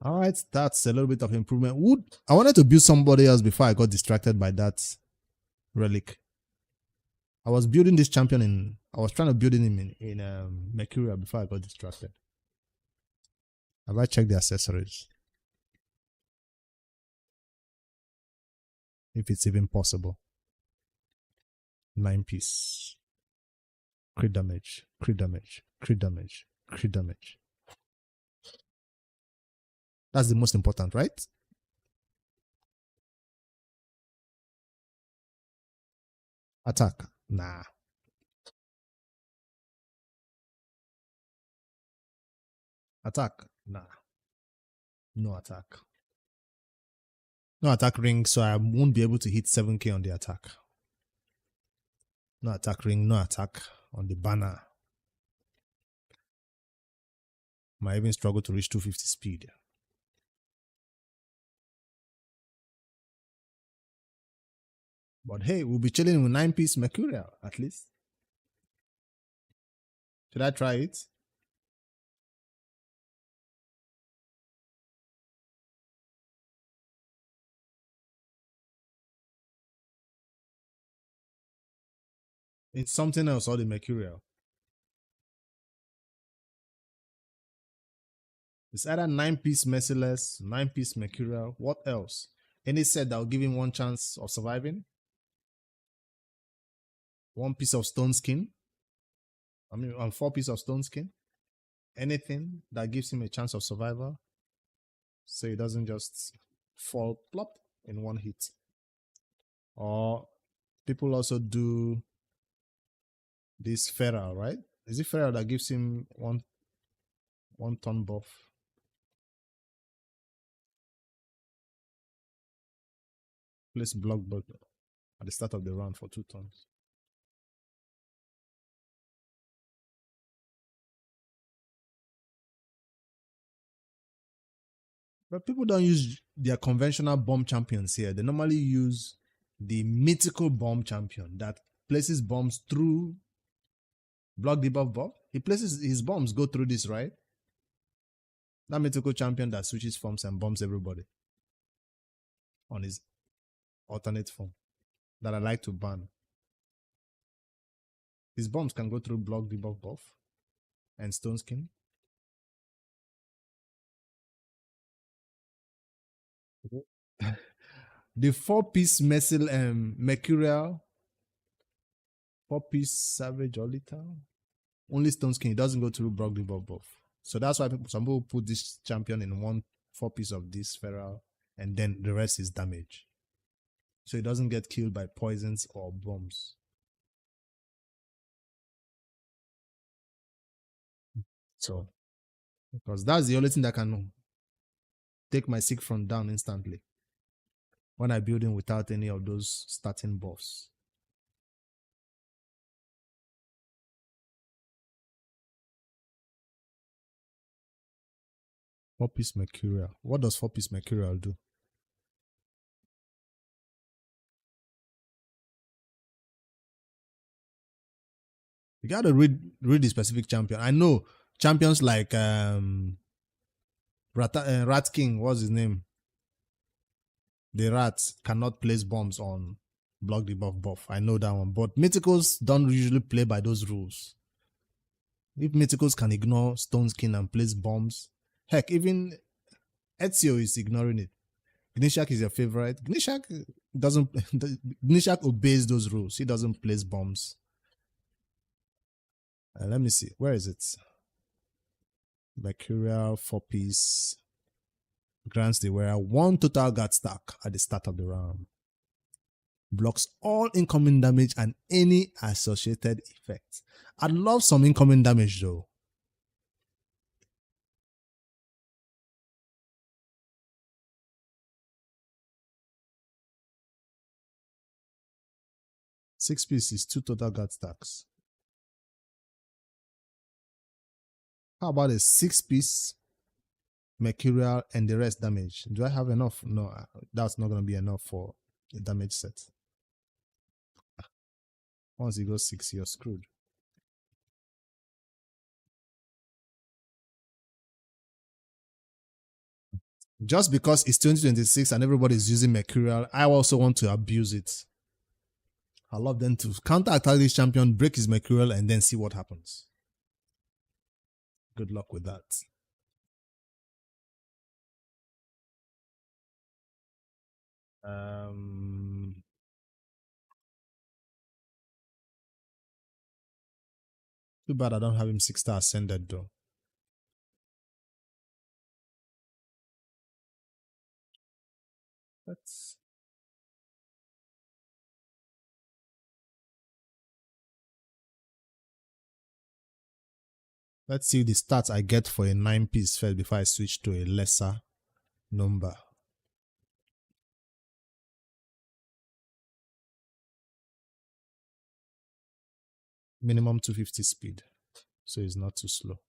All right, that's a little bit of improvement. I wanted to build somebody else before I got distracted by that relic. I was building this champion I was trying to build him in Mercurial before I got distracted. Have I checked the accessories? If it's even possible. 9 piece. Crit damage, crit damage, crit damage, crit damage. That's the most important, right? Attack. Nah. Attack. Nah. No attack. No attack ring, so I won't be able to hit 7k on the attack. No attack ring, no attack on the banner. Might even struggle to reach 250 speed. But hey, we'll be chilling with 9 piece Mercurial at least. Should I try it? It's something else or the Mercurial. It's either 9 piece Merciless, 9 piece Mercurial. What else? Any set that will give him 1 chance of surviving? 1 piece of stone skin. 4 pieces of stone skin. Anything that gives him a chance of survival, so he doesn't just fall plop in 1 hit. Or people also do this feral, right? Is it feral that gives him one ton buff? Place block button at the start of the round for 2 tons. But people don't use their conventional bomb champions here. They normally use the mythical bomb champion that places bombs through block debuff buff. He places his bombs go through this, right? That mythical champion that switches forms and bombs everybody on his alternate form that I like to ban. His bombs can go through block debuff buff and stone skin. The 4-piece Mercurial, 4-piece Savage Olita, only stone skin. It doesn't go through block debuff buff. So that's why some people put this champion in 1 4-piece of this feral, and then the rest is damage. So it doesn't get killed by poisons or bombs. So Because that's the only thing that can take my sick front down instantly. When I build in without any of those starting buffs. Four-piece Mercurial. What does four-piece Mercurial do? You gotta read the specific champion. I know champions like Rat King, what's his name? The rats cannot place bombs on block the buff. I know that one. But Mythicals don't usually play by those rules. If Mythicals can ignore Stone Skin and place bombs, heck, even Ezio is ignoring it. Gnishak is your favorite. Gnishak doesn't. Gnishak obeys those rules. He doesn't place bombs. Let me see. Where is it? Mercurial 4-piece grants the wearer 1 total guard stack at the start of the round. Blocks all incoming damage and any associated effects. I'd love some incoming damage though. Six pieces, 2 total guard stacks. How about a 6-piece Mercurial and the rest damage? Do I have enough? No, that's not going to be enough for the damage set. Once you go 6, you're screwed. Just because it's 2026 and everybody's using Mercurial, I also want to abuse it. I love them to counter-attack this champion, break his Mercurial, and then see what happens. Good luck with that. Too bad I don't have him 6-star ascended though. Let's see the stats I get for a 9-piece first before I switch to a lesser number. Minimum 250 speed, so it's not too slow.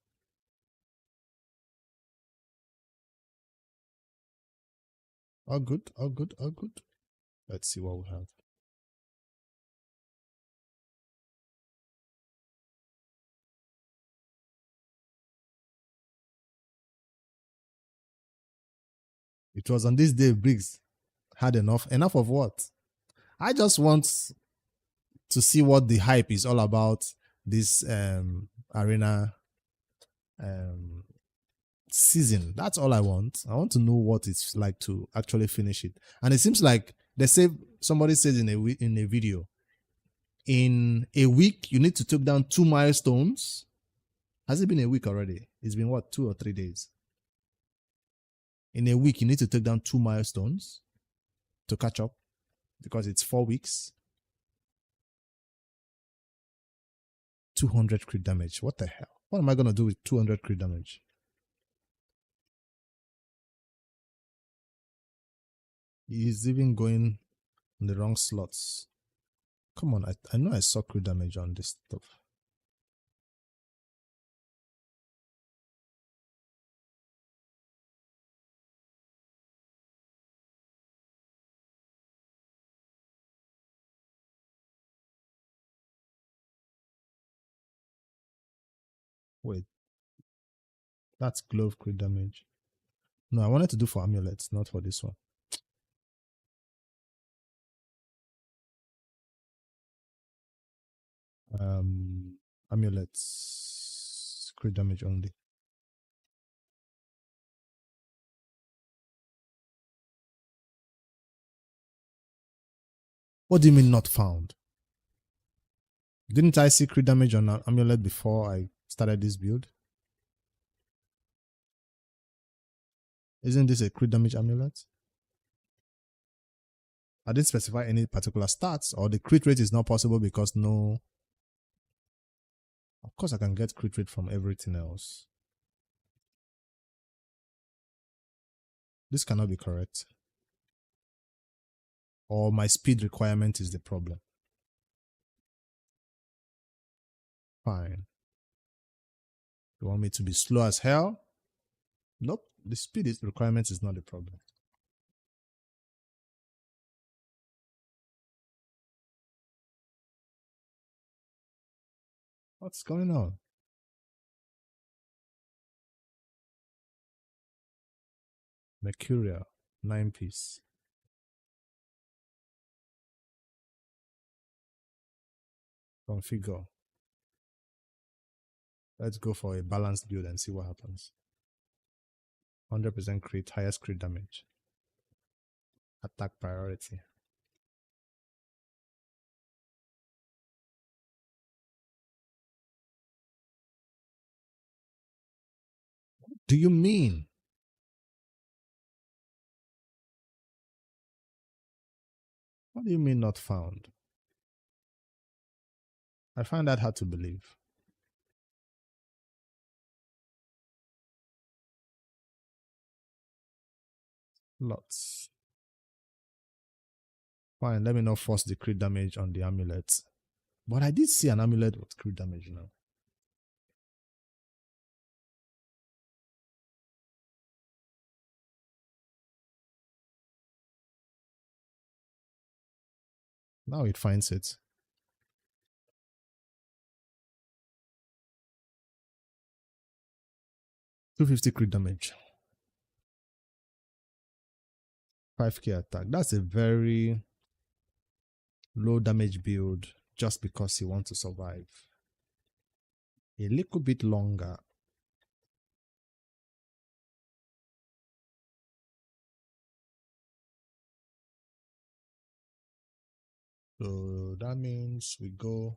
All good, all good, all good. Let's see what we have. It was on this day Briggs had enough. Enough of what? I just want to see what the hype is all about this arena season. That's all I want. I want to know what it's like to actually finish it. And it seems like they say, somebody said in a video, in a week you need to take down 2 milestones. Has it been a week already? It's been what, 2 or 3 days? In a week you need to take down 2 milestones to catch up because it's 4 weeks. 200 crit damage. What the hell? What am I going to do with 200 crit damage? He's even going in the wrong slots. Come on, I know I saw crit damage on this stuff. Wait. That's glove crit damage. No, I wanted to do for amulets, not for this one. Amulets crit damage only. What do you mean not found? Didn't I see crit damage on an amulet before I started this build? Isn't this a crit damage amulet? I didn't specify any particular stats, or the crit rate is not possible because no. Of course I can get crit rate from everything else. This cannot be correct. Or my speed requirement is the problem. Fine. You want me to be slow as hell? Nope. The speed requirement is not the problem. What's going on? Mercurial, 9-piece. Configure. Let's go for a balanced build and see what happens. 100% crit, highest crit damage. Attack priority. What do you mean? What do you mean not found? I find that hard to believe. Lots. Fine, let me not force the crit damage on the amulet. But I did see an amulet with crit damage now. Now it finds it. $250 crit damage. 5k attack. That's a very low damage build just because you want to survive. A little bit longer. So that means we go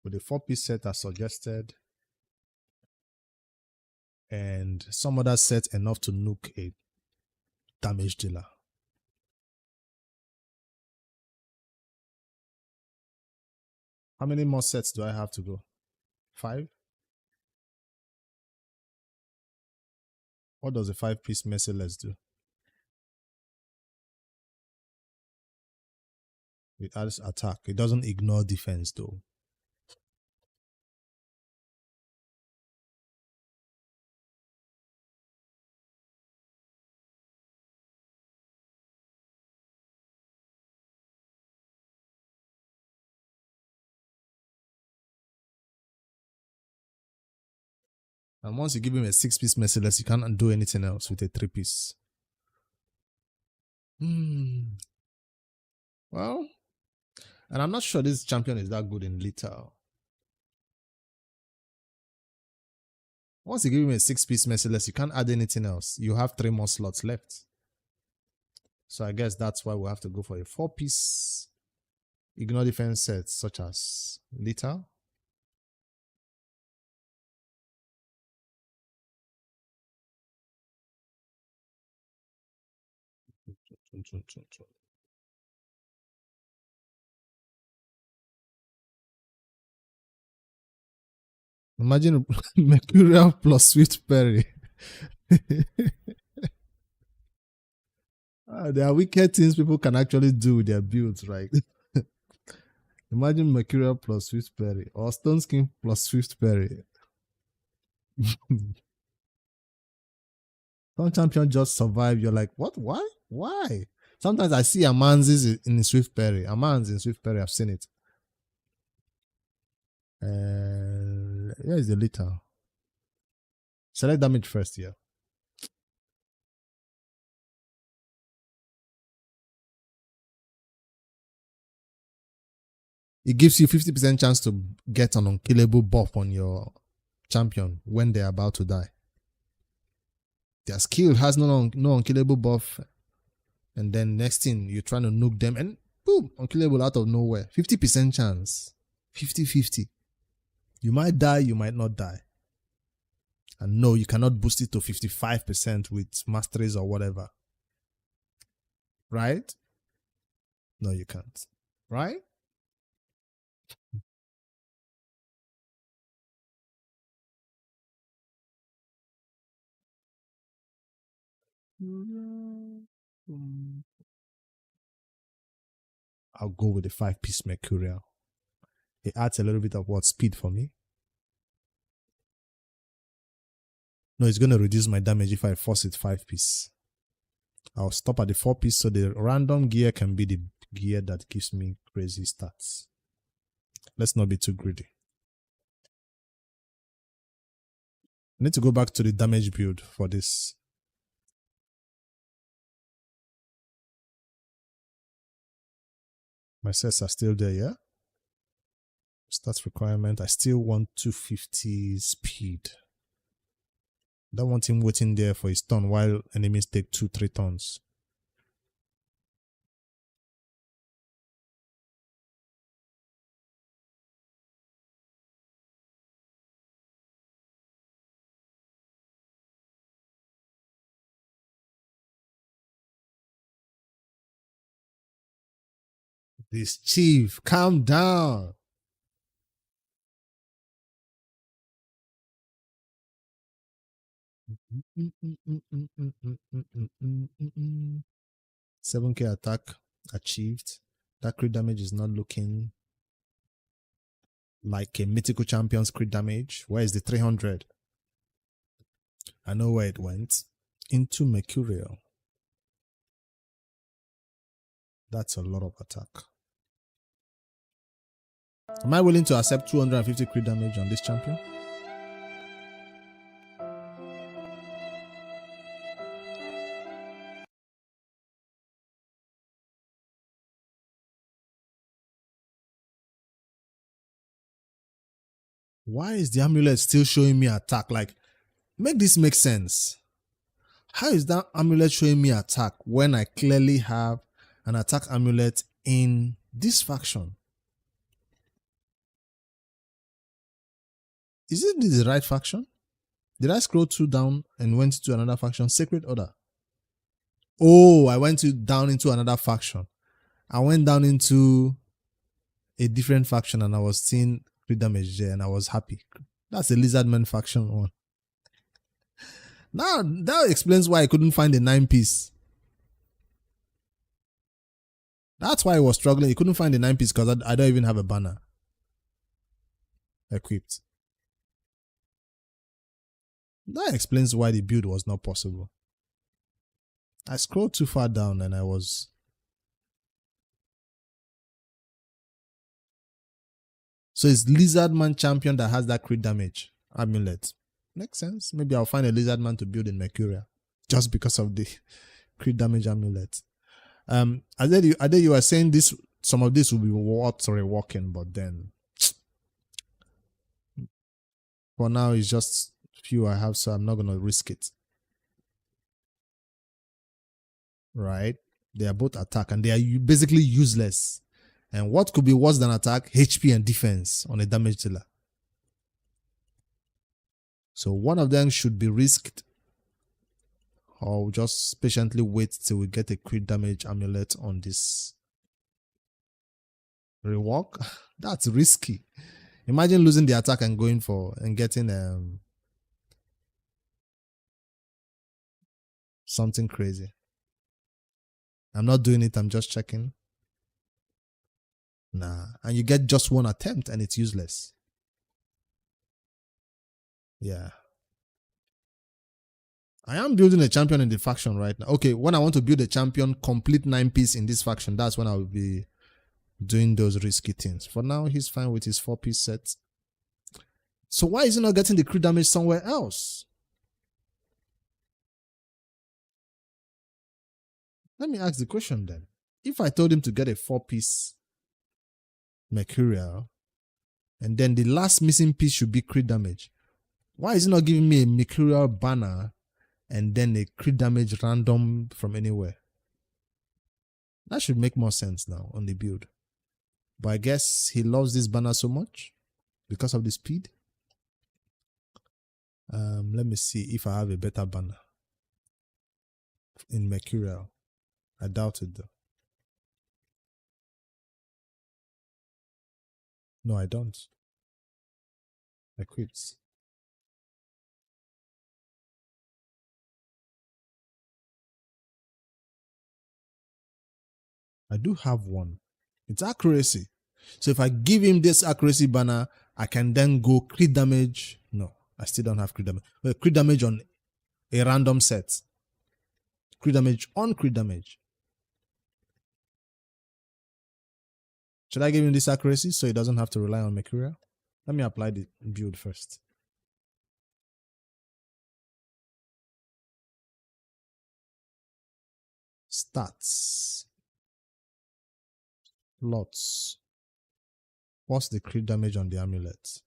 with the 4-piece set as suggested. And some other set enough to nuke a damage dealer. How many more sets do I have to go? 5? What does a 5-piece merciless do? It adds attack. It doesn't ignore defense though. And once you give him a 6-piece merciless, you can't do anything else with a 3-piece. Well, and I'm not sure this champion is that good in lethal. Once you give him a 6-piece merciless, you can't add anything else. You have 3 more slots left. So I guess that's why we have to go for a 4-piece ignore defense set, such as lethal. Imagine Mercurial plus Swift Berry. There are wicked things people can actually do with their builds, right? Imagine Mercurial plus Swift Berry or Stone Skin plus Swift Berry. Some champion just survive. You're like, what? Why? Why? Sometimes I see Amanzis in Swift Berry. Amans in Swift Berry, I've seen it. Here is the lethal. Select damage first here. It gives you 50% chance to get an unkillable buff on your champion when they're about to die. Their skill has no unkillable buff. And then next thing, you're trying to nuke them and boom, unkillable out of nowhere. 50% chance. 50-50. You might die, you might not die. And no, you cannot boost it to 55% with masteries or whatever. Right? No, you can't. Right? I'll go with the 5-piece Mercurial. It adds a little bit of what speed for me. No, it's going to reduce my damage if I force it 5-piece. I'll stop at the 4-piece so the random gear can be the gear that gives me crazy stats. Let's not be too greedy. I need to go back to the damage build for this. My sets are still there, yeah? Stats requirement. I still want 250 speed. Don't want him waiting there for his turn while enemies take 2-3 turns. This chief, calm down. Mm. 7k attack achieved. That crit damage is not looking like a mythical champion's crit damage. Where is the 300? I know where it went. Into Mercurial. That's a lot of attack. Am I willing to accept 250 crit damage on this champion? Why is the amulet still showing me attack? Like, make this make sense. How is that amulet showing me attack when I clearly have an attack amulet in this faction? Is it the right faction? Did I scroll 2 down and went to another faction? Sacred Order. Oh, I went down into another faction. I went down into a different faction and I was seeing crit damage there and I was happy. That's the Lizardman faction one. Now, that explains why I couldn't find a 9-piece. That's why I was struggling. He couldn't find a 9-piece because I don't even have a banner equipped. That explains why the build was not possible. I scrolled too far down and I was... So it's Lizardman champion that has that crit damage amulet. Makes sense. Maybe I'll find a Lizardman to build in Mercurial just because of the crit damage amulet. I think you were saying this. Some of this will be worth reworking, but then for now it's just few I have, so I'm not gonna risk it. Right? They are both attack and they are basically useless. And what could be worse than attack? HP and defense on a damage dealer. So one of them should be risked, or just patiently wait till we get a crit damage amulet on this rework. That's risky. Imagine losing the attack and going for and getting something crazy. I'm not doing it, I'm just checking. Nah. And you get just one attempt and it's useless. Yeah. I am building a champion in the faction right now. Okay, when I want to build a champion complete 9-piece in this faction, that's when I will be doing those risky things. For now, he's fine with his 4-piece set. So why is he not getting the crit damage somewhere else? Let me ask the question then. If I told him to get a 4-piece Mercurial, and then the last missing piece should be crit damage, why is he not giving me a Mercurial banner and then a crit damage random from anywhere? That should make more sense now on the build. But I guess he loves this banner so much because of the speed. Let me see if I have a better banner in Mercurial. I doubt it though. No, I don't. Equipped. I do have one. It's accuracy. So if I give him this accuracy banner, I can then go crit damage. No, I still don't have crit damage. Well, crit damage on a random set. Crit damage on crit damage. Should I give him this accuracy so he doesn't have to rely on Mercurial? Let me apply the build first. Stats. Lots. What's the crit damage on the amulet?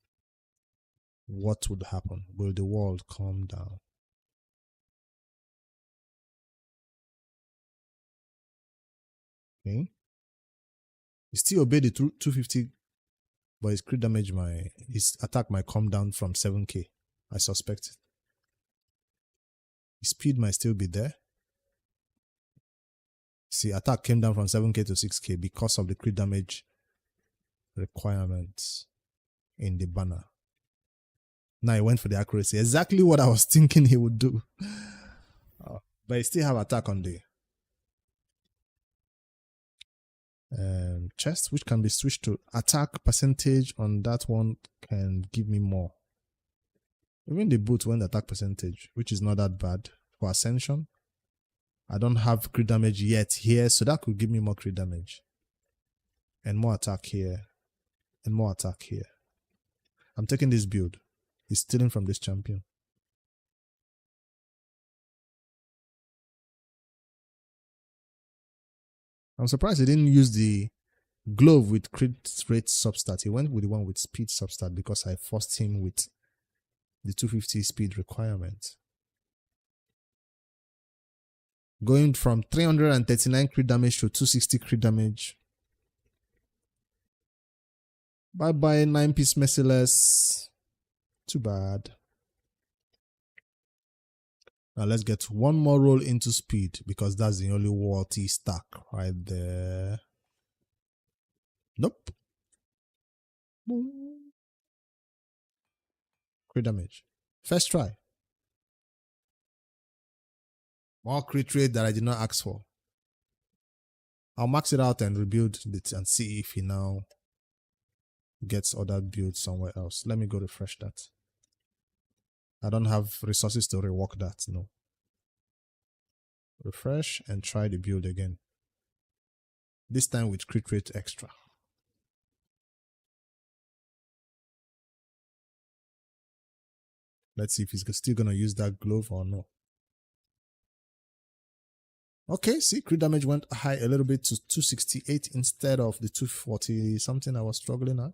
What would happen? Will the world calm down? Okay. He still obeyed the 250, but his crit damage, his attack might come down from 7k. I suspect it. His speed might still be there. See, attack came down from 7k to 6k because of the crit damage requirements in the banner. Now he went for the accuracy. Exactly what I was thinking he would do. But he still have attack on the chest, which can be switched to attack percentage on that one can give me more. Even the boot went attack percentage, which is not that bad for ascension. I don't have crit damage yet here, so that could give me more crit damage. And more attack here. And more attack here. I'm taking this build. He's stealing from this champion. I'm surprised he didn't use the glove with crit rate substat. He went with the one with speed substat because I forced him with the 250 speed requirement. Going from 339 crit damage to 260 crit damage. Bye-bye, 9-piece Merciless. Too bad. Now let's get one more roll into speed because that's the only worthy stack right there. Nope. Crit damage. First try. More crit rate that I did not ask for. I'll max it out and rebuild it and see if he now gets other builds somewhere else. Let me go refresh that. I don't have resources to rework that, no. Refresh and try the build again. This time with crit rate extra. Let's see if he's still going to use that glove or no. Okay, see, crit damage went high a little bit to 268 instead of the 240 something I was struggling at.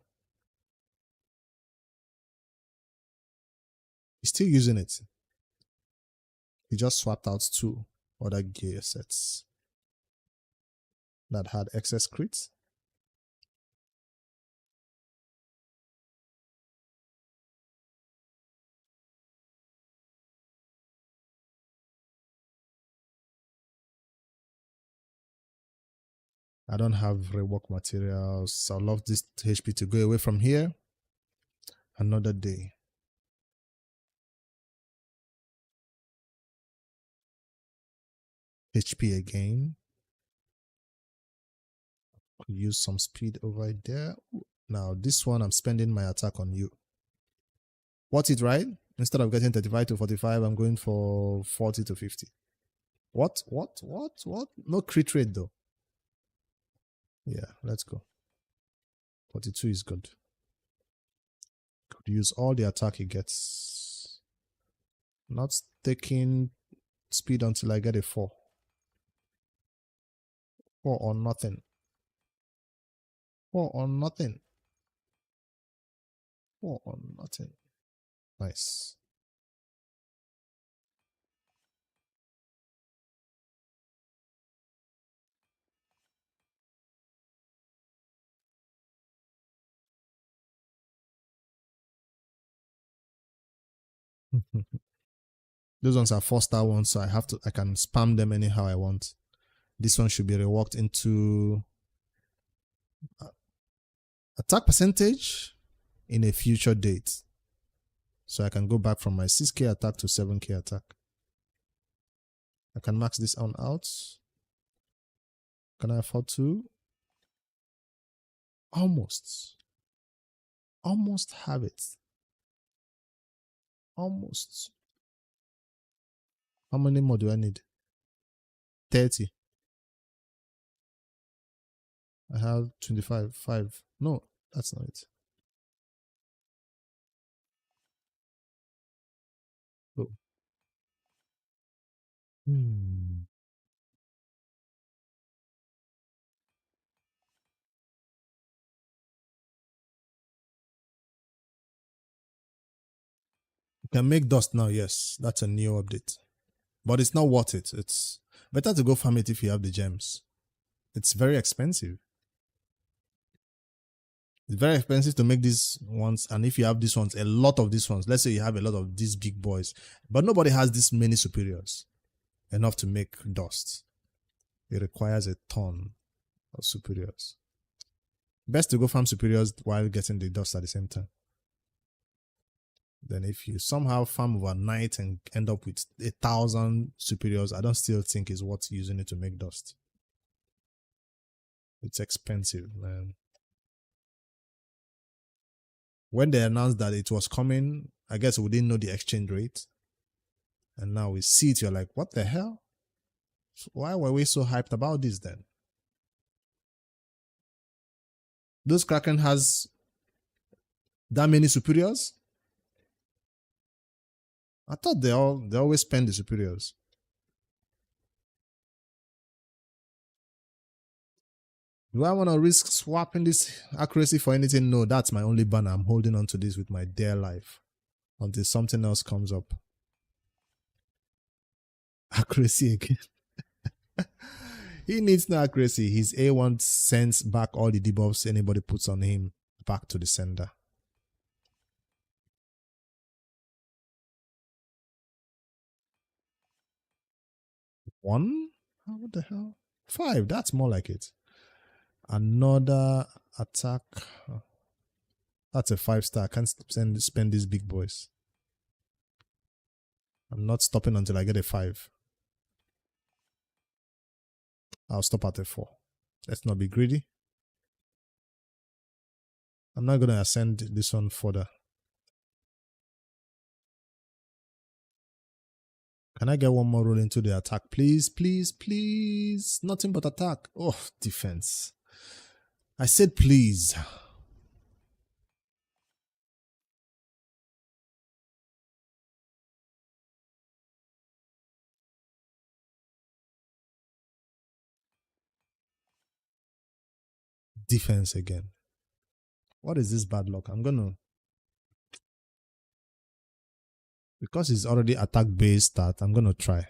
He's still using it. He just swapped out 2 other gear sets that had excess crits. I don't have rework materials. I'd love this HP to go away from here. Another day. HP again. Could use some speed over there. Now this one I'm spending my attack on you. What's it, right? Instead of getting 35 to 45, I'm going for 40 to 50. What? No crit rate though. Yeah, let's go. 42 is good. Could use all the attack he gets. Not taking speed until I get a 4. 4 or nothing. 4 or nothing. 4 or nothing. Nice. Those ones are 4-star ones, so I can spam them anyhow I want. This one should be reworked into attack percentage in a future date. So I can go back from my 6k attack to 7k attack. I can max this on out. Can I afford to? Almost. Almost have it. Almost. How many more do I need? 30. I have 25. 5. No, that's not it. Oh. You can make dust now, yes. That's a new update. But it's not worth it. It's better to go farm it if you have the gems. It's very expensive. It's very expensive to make these ones. And if you have these ones, a lot of these ones, let's say you have a lot of these big boys, but nobody has this many superiors enough to make dust. It requires a ton of superiors. Best to go farm superiors while getting the dust at the same time. Then if you somehow farm overnight and end up with 1,000 superiors, I don't still think it's worth using it to make dust. It's expensive, man. When they announced that it was coming, I guess we didn't know the exchange rate. And now we see it, you're like, what the hell? Why were we so hyped about this then? Those Kraken has that many superiors? I thought they always spend the superiors. Do I want to risk swapping this accuracy for anything? No, that's my only banner. I'm holding on to this with my dear life until something else comes up. Accuracy again. He needs no accuracy. His A1 sends back all the debuffs anybody puts on him back to the sender. One? What the hell? 5. That's more like it. Another attack. That's a 5-star. I can't spend these big boys. I'm not stopping until I get a 5. I'll stop at a 4. Let's not be greedy. I'm not going to ascend this one further. Can I get one more roll into the attack? Please, please, please. Nothing but attack. Oh, defense. I said please. Defense again. What is this bad luck? I'm going to... Because it's already attack based start, I'm going to try.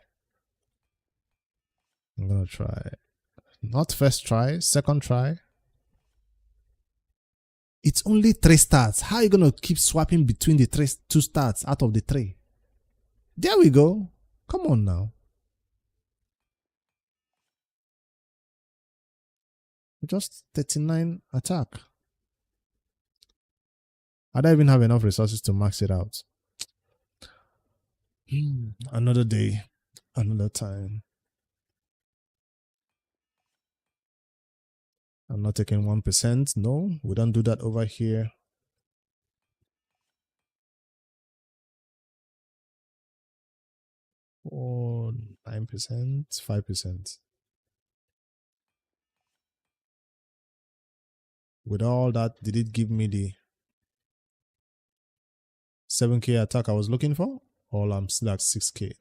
Not first try, second try. It's only 3 starts. How are you going to keep swapping between the 2 starts out of the 3? There we go. Come on now. Just 39 attack. I don't even have enough resources to max it out. Another day, another time. I'm not taking 1%. No, we don't do that over here. Or 9%, 5%. With all that, did it give me the 7K attack I was looking for? Or I'm still at 6K.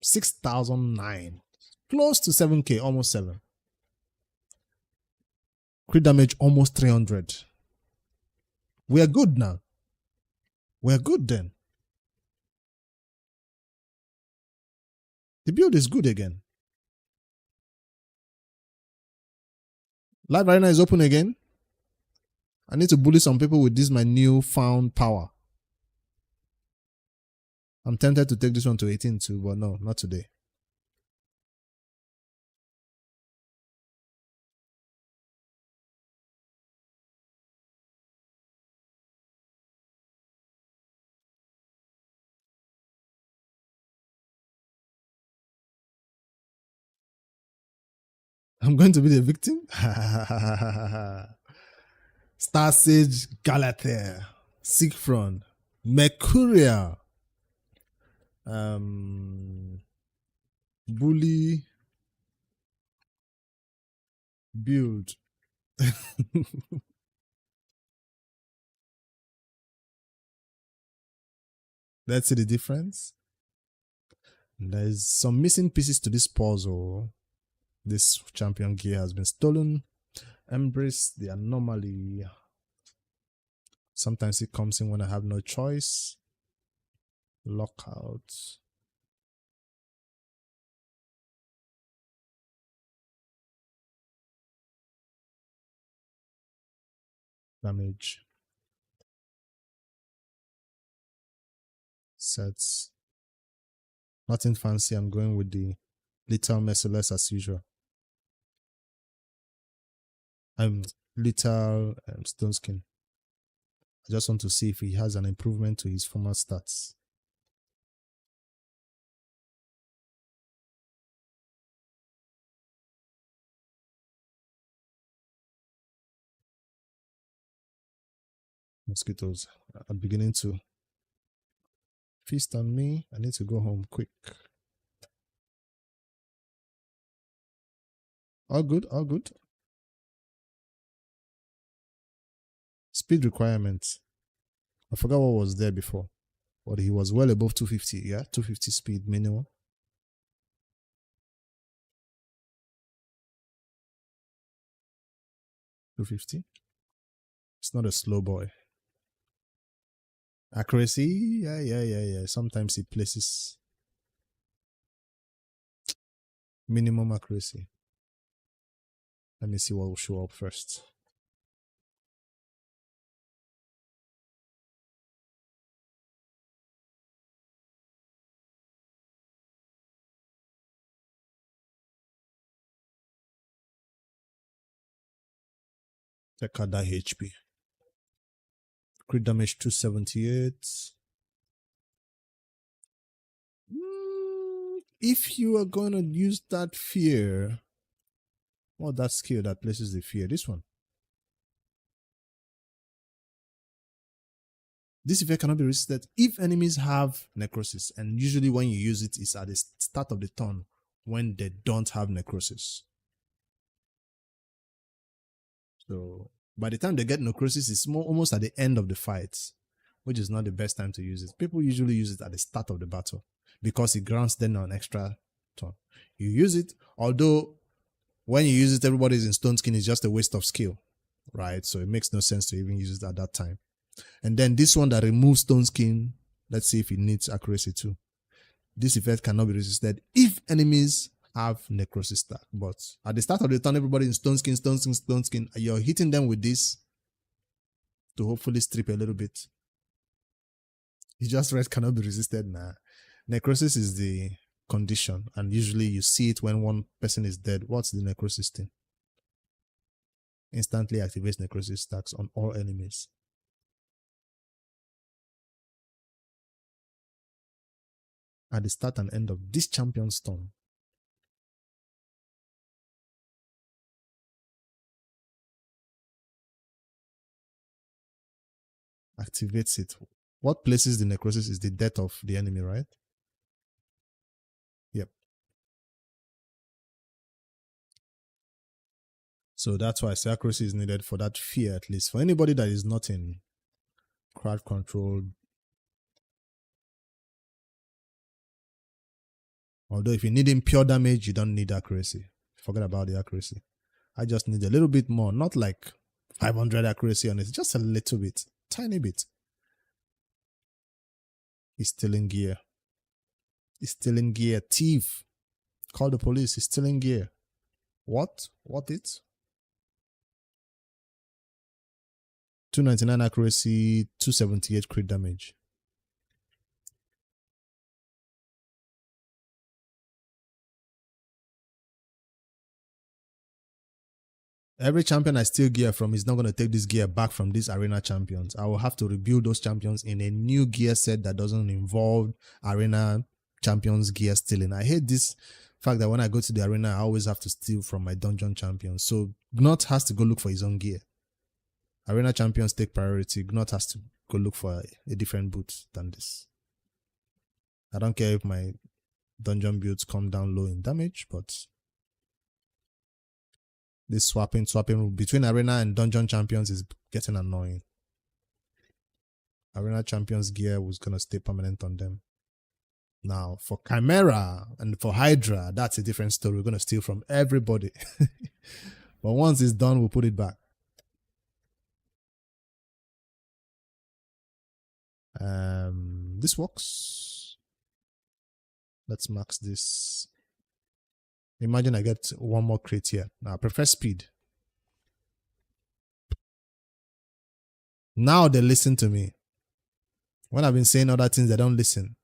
6,009. Close to 7K, almost 7. Crit damage almost 300. We are good now. We are good then. The build is good again. Live Arena is open again. I need to bully some people with this my new found power. I'm tempted to take this one to 18 too, but no, not today. I'm going to be the victim? Star Sage Galather, Siegfried, Mercurial, Bully, Build. Let's see the difference. There's some missing pieces to this puzzle. This champion gear has been stolen. Embrace the anomaly. Sometimes it comes in when I have no choice. Lockout. Damage. Sets. Nothing fancy. I'm going with the little merciless as usual. Little Stone Skin. I just want to see if he has an improvement to his former stats. Mosquitoes are beginning to feast on me. I need to go home quick. All good, all good. Speed requirements. I forgot what was there before. But he was well above 250, yeah? 250 speed minimum. $250. It's not a slow boy. Accuracy, yeah. Sometimes he places minimum accuracy. Let me see what will show up first. Check out that HP. Crit damage 278. If you are going to use that fear, or that skill that places the fear, this one. This effect cannot be resisted if enemies have necrosis, and usually when you use it, it's at the start of the turn when they don't have necrosis. So by the time they get necrosis, it's almost at the end of the fight, which is not the best time to use it. People usually use it at the start of the battle because it grants them an extra turn. You use it, although when you use it, everybody's in stone skin, it's just a waste of skill, right? So it makes no sense to even use it at that time. And then this one that removes stone skin, let's see if it needs accuracy too. This effect cannot be resisted if enemies have necrosis stack. But at the start of the turn, everybody in stone skin, you're hitting them with this to hopefully strip a little bit. You just read cannot be resisted. Nah. Necrosis is the condition, and usually you see it when one person is dead. What's the necrosis thing? Instantly activates necrosis stacks on all enemies. At the start and end of this champion's turn. Activates it. What places the necrosis is the death of the enemy, right? Yep. So that's why accuracy is needed for that fear, at least. For anybody that is not in crowd control. Although if you need in pure damage, you don't need accuracy. Forget about the accuracy. I just need a little bit more. Not like 500 accuracy on it. Just a little bit. Tiny bit. He's stealing gear. He's stealing gear. Thief. Call the police. He's stealing gear. What? What it? 299 accuracy, 278 crit damage. Every champion I steal gear from is not going to take this gear back from these arena champions. I will have to rebuild those champions in a new gear set that doesn't involve arena champions gear stealing. I hate this fact that when I go to the arena, I always have to steal from my dungeon champion. So Gnot has to go look for his own gear. Arena champions take priority. Gnot has to go look for a different boot than this. I don't care if my dungeon builds come down low in damage, but this swapping between arena and dungeon champions is getting annoying. Arena champions gear was gonna stay permanent on them. Now for Chimera and for Hydra, that's a different story. We're gonna steal from everybody. But once it's done, we'll put it back. This works. Let's max this. Imagine I get one more crate here. Now I prefer speed. Now they listen to me. When I've been saying other things, they don't listen.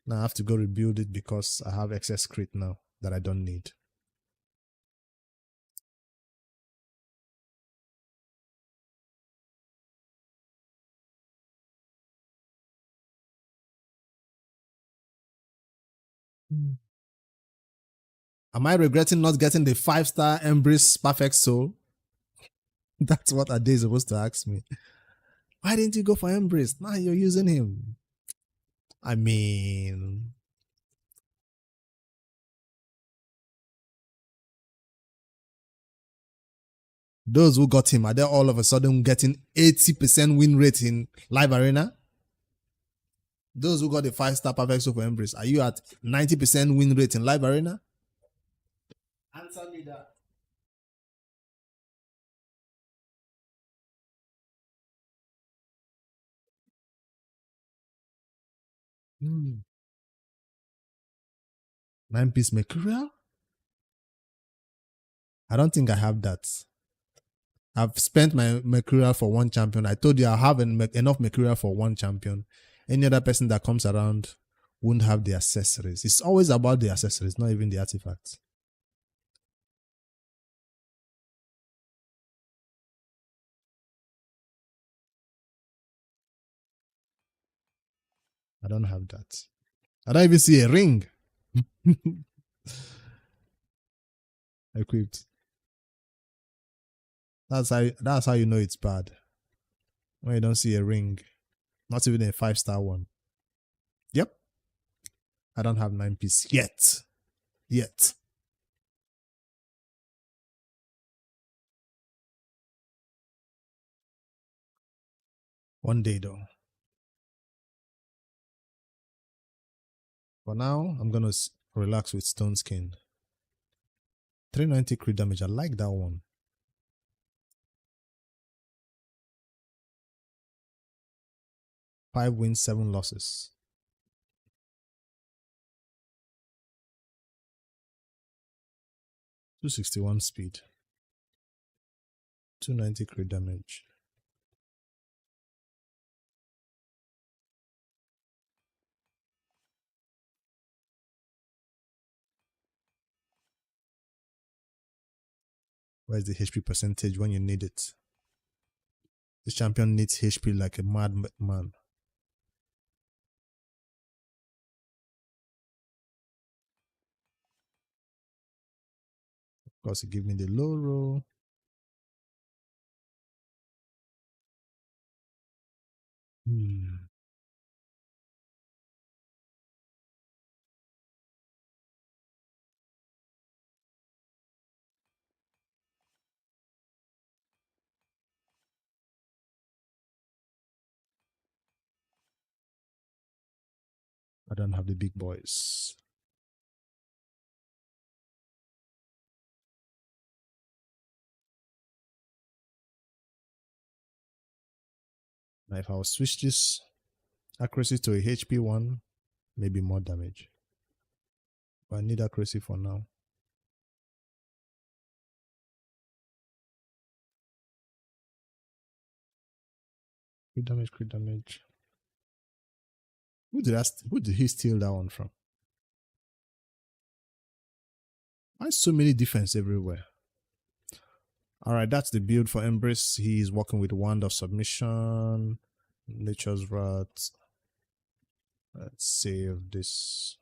Now I have to go rebuild it because I have excess crate now that I don't need. Am I regretting not getting the 5-star Embrace Perfect Soul? That's what Ade is supposed to ask me. Why didn't you go for Embrace? Now you're using him. I mean, those who got him, are they all of a sudden getting 80% win rate in Live Arena? Those who got the 5-star Perfect Soul for Embrace, are you at 90% win rate in Live Arena? Answer me that. Hmm. 9-piece Mercurial? I don't think I have that. I've spent my Mercurial for one champion. I told you I have enough Mercurial for one champion. Any other person that comes around won't have the accessories. It's always about the accessories, not even the artifacts. I don't have that. I don't even see a ring. Equipped. That's how you know it's bad. When you don't see a ring. Not even a 5-star one. Yep. I don't have 9-piece yet. Yet. One day though. For now, I'm gonna relax with Stone Skin. 390 crit damage. I like that one. Five wins, 7 losses. 261 speed. 290 crit damage. Where's the HP percentage when you need it? This champion needs HP like a madman. Of course, he give me the low roll. I don't have the big boys. Now, if I was switch this accuracy to a HP one, maybe more damage. But I need accuracy for now. Crit damage, crit damage. Who did he steal that one from? Why so many defense everywhere? Alright, that's the build for Embrace. He's working with Wand of Submission, Nature's Wrath. Let's save this.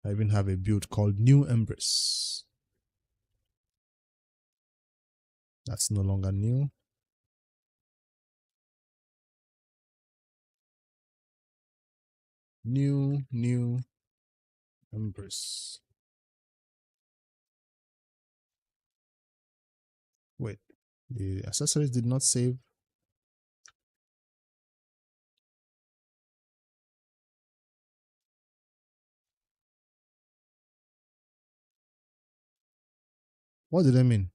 I even have a build called New Embrace. That's no longer new. New Embrace. Wait, the accessories did not save. What did I mean?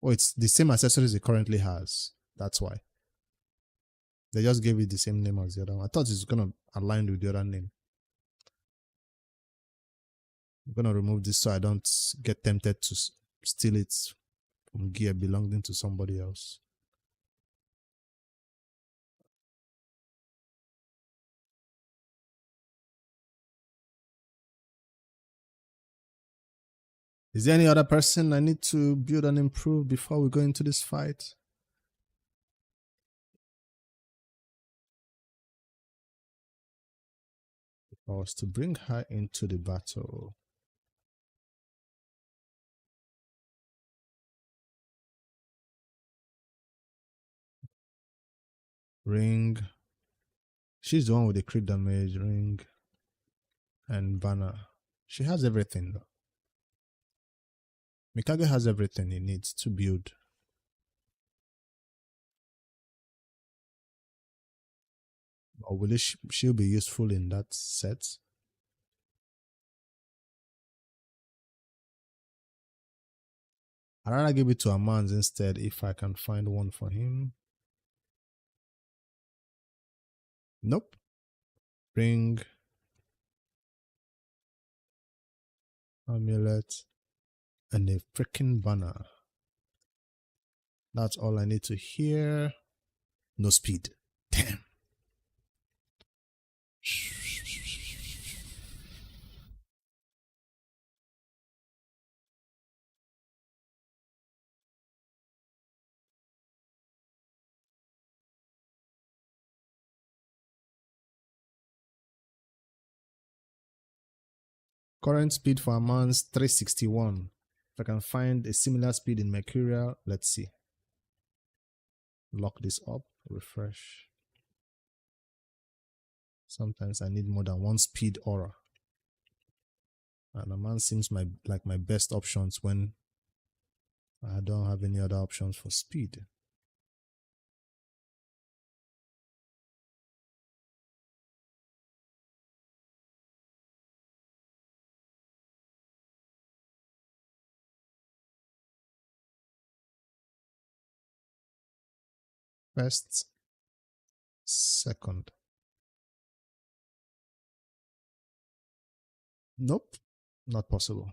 Oh, it's the same accessories it currently has. That's why. They just gave it the same name as the other one. I thought it's going to align with the other name. I'm going to remove this so I don't get tempted to steal it from gear belonging to somebody else. Is there any other person I need to build and improve before we go into this fight? If I was to bring her into the battle, Ring. She's the one with the crit damage, Ring, and Banner. She has everything though. Mikage has everything he needs to build. Or will she'll be useful in that set? I'd rather give it to Amans instead if I can find one for him. Nope. Ring. Amulet. And a freaking banner. That's all I need to hear. No speed. Damn. Current speed for Amans 361. If I can find a similar speed in Mercurial, let's see. Lock this up, refresh. Sometimes I need more than one speed aura. And Amans seems like my best options when I don't have any other options for speed. First, second. Nope, not possible.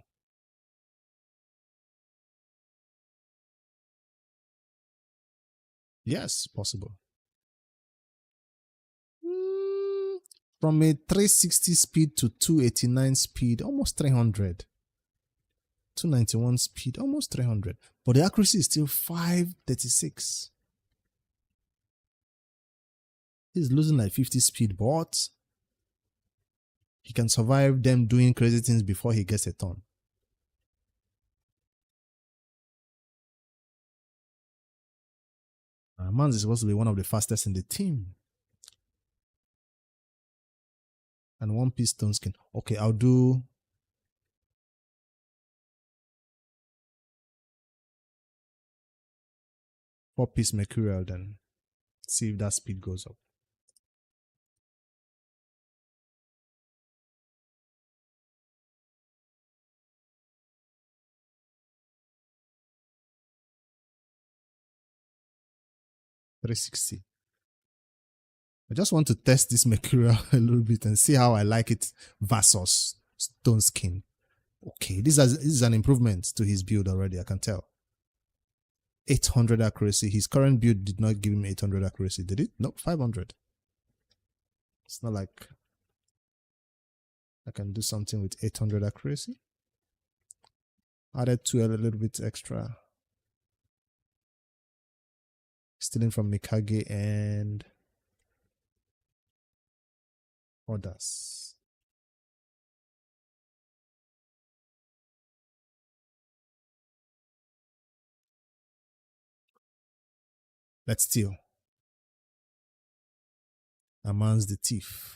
Yes, possible. From a 360 speed to 289 speed, almost 300. 291 speed, almost 300. But the accuracy is still 536. He's losing like 50 speed, but he can survive them doing crazy things before he gets a turn. Mans is supposed to be one of the fastest in the team. And one piece stone skin. Okay, I'll do four-piece Mercurial then. See if that speed goes up. $360. I just want to test this Mercurial a little bit and see how I like it versus Stone Skin. Okay, this is an improvement to his build already, I can tell. 800 accuracy. His current build did not give him 800 accuracy, did it? Nope, 500. It's not like I can do something with 800 accuracy. Added to a little bit extra. Stealing from Mikage and others. Let's steal. Aman's the thief.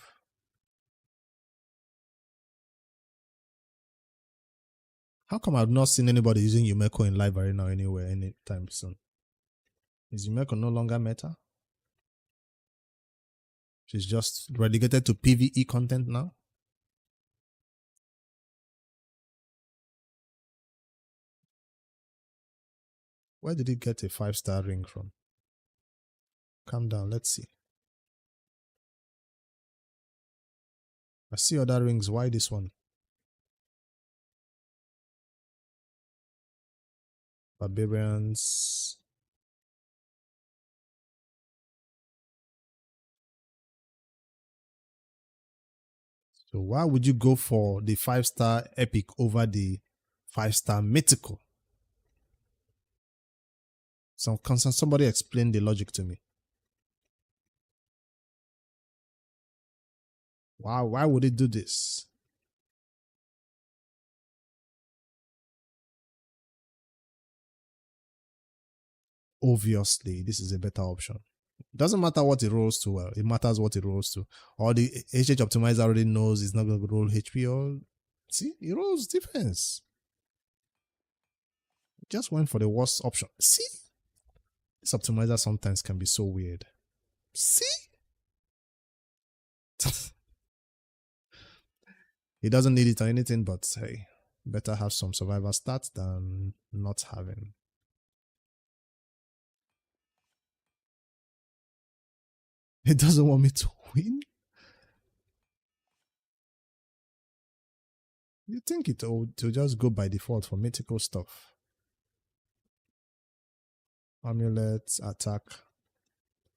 How come I've not seen anybody using Yumeko in Live Arena or anywhere anytime soon? Is Yumeko no longer meta? She's just relegated to PvE content now? Where did he get a 5-star ring from? Calm down, let's see. I see other rings. Why this one? Barbarians. So why would you go for the 5-star epic over the 5-star mythical? Somebody explain the logic to me. Wow, why would it do this? Obviously, this is a better option. It doesn't matter what it rolls to. It matters what it rolls to. Or the HH optimizer already knows it's not going to roll HP. Or see, it rolls defense. Just went for the worst option. See, this optimizer sometimes can be so weird. See, he doesn't need it or anything, but hey, better have some survivor stats than not having. He doesn't want me to win? You think it will just go by default for mythical stuff? Amulet, attack.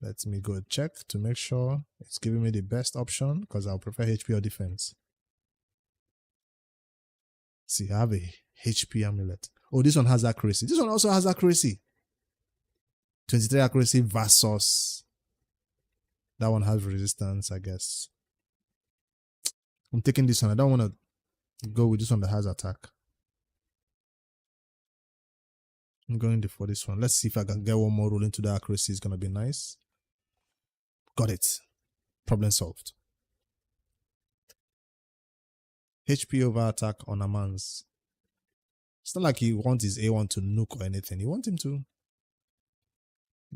Let me go check to make sure it's giving me the best option because I'll prefer HP or defense. See, I have a HP amulet. Oh, this one has accuracy. This one also has accuracy. 23 accuracy versus that one has resistance, I guess. I'm taking this one. I don't want to go with this one that has attack. I'm going for this one. Let's see if I can get one more roll into the accuracy. It's going to be nice. Got it. Problem solved. HP over attack on Aman's. It's not like he wants his A1 to nuke or anything. You want him to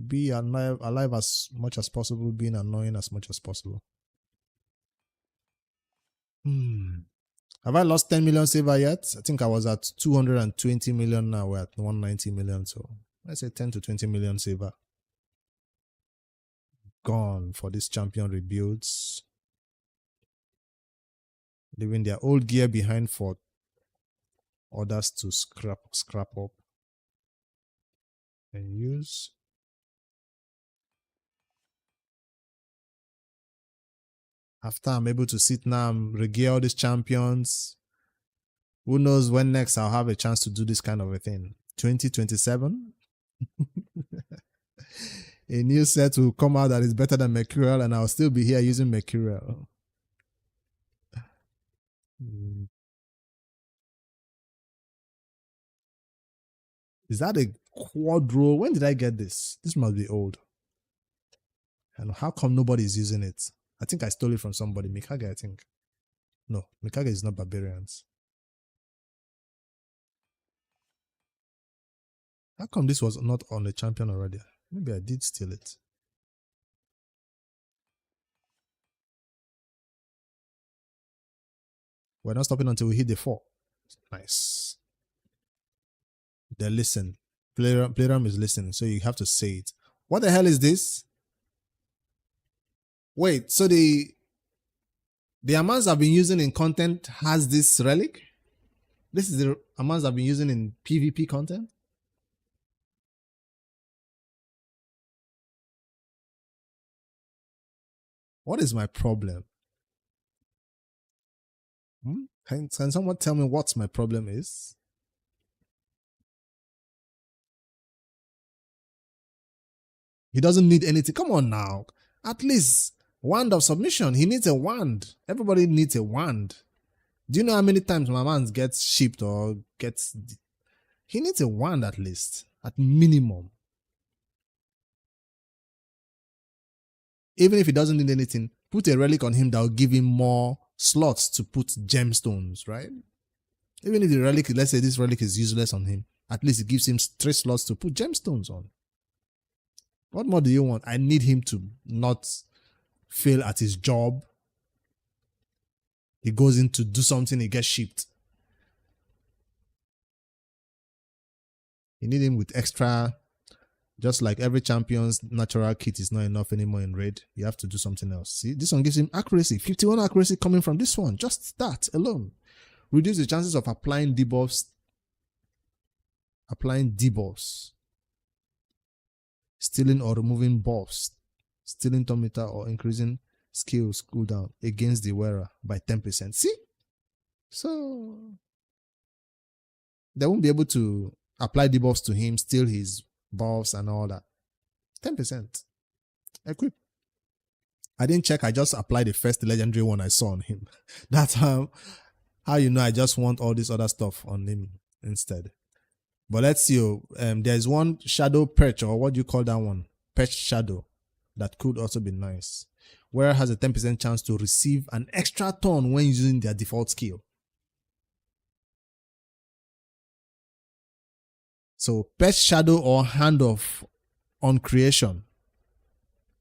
be alive as much as possible, being annoying as much as possible. Have I lost 10 million saver yet? I think I was at 220 million now. We're at 190 million. So let's say 10 to 20 million saver. Gone for this champion rebuilds. Leaving their old gear behind for others to scrap up and use. After I'm able to sit now and regear all these champions, who knows when next I'll have a chance to do this kind of a thing. 2027? A new set will come out that is better than Mercurial and I'll still be here using Mercurial. Is that a quad roll? When did I get this? This must be old. And how come nobody is using it? I think I stole it from somebody. Mikage, I think. No, Mikage is not barbarians. How come this was not on the champion already? Maybe I did steal it. We're not stopping until we hit the 4. Nice. They listen. Playroom is listening, so you have to say it. What the hell is this? Wait, so the amounts I've been using in content has this relic? This is the amounts I've been using in PvP content? What is my problem? Can someone tell me what my problem is? He doesn't need anything. Come on now. At least wand of submission. He needs a wand. Everybody needs a wand. Do you know how many times my man gets shipped or gets... He needs a wand at least. At minimum. Even if he doesn't need anything, put a relic on him that will give him more slots to put gemstones, right? Even if the relic, let's say this relic is useless on him, at least it gives him 3 slots to put gemstones on. What more do you want? I need him to not fail at his job. He goes in to do something, he gets shipped. You need him with extra, just like every champion's natural kit is not enough anymore in raid. You have to do something else. See, this one gives him accuracy. 51 accuracy coming from this one. Just that alone. Reduce the chances of applying debuffs. Stealing or removing buffs. Stealing tometer or increasing skills cooldown against the wearer by 10%. See? So they won't be able to apply debuffs to him, steal his buffs and all that. 10%. Equip. I didn't check. I just applied the first legendary one I saw on him. That's how you know I just want all this other stuff on him instead. But let's see. There's one shadow perch, or what do you call that one? Perch shadow. That could also be nice. Where has a 10% chance to receive an extra turn when using their default skill. So Perch Shadow or Hand of on creation.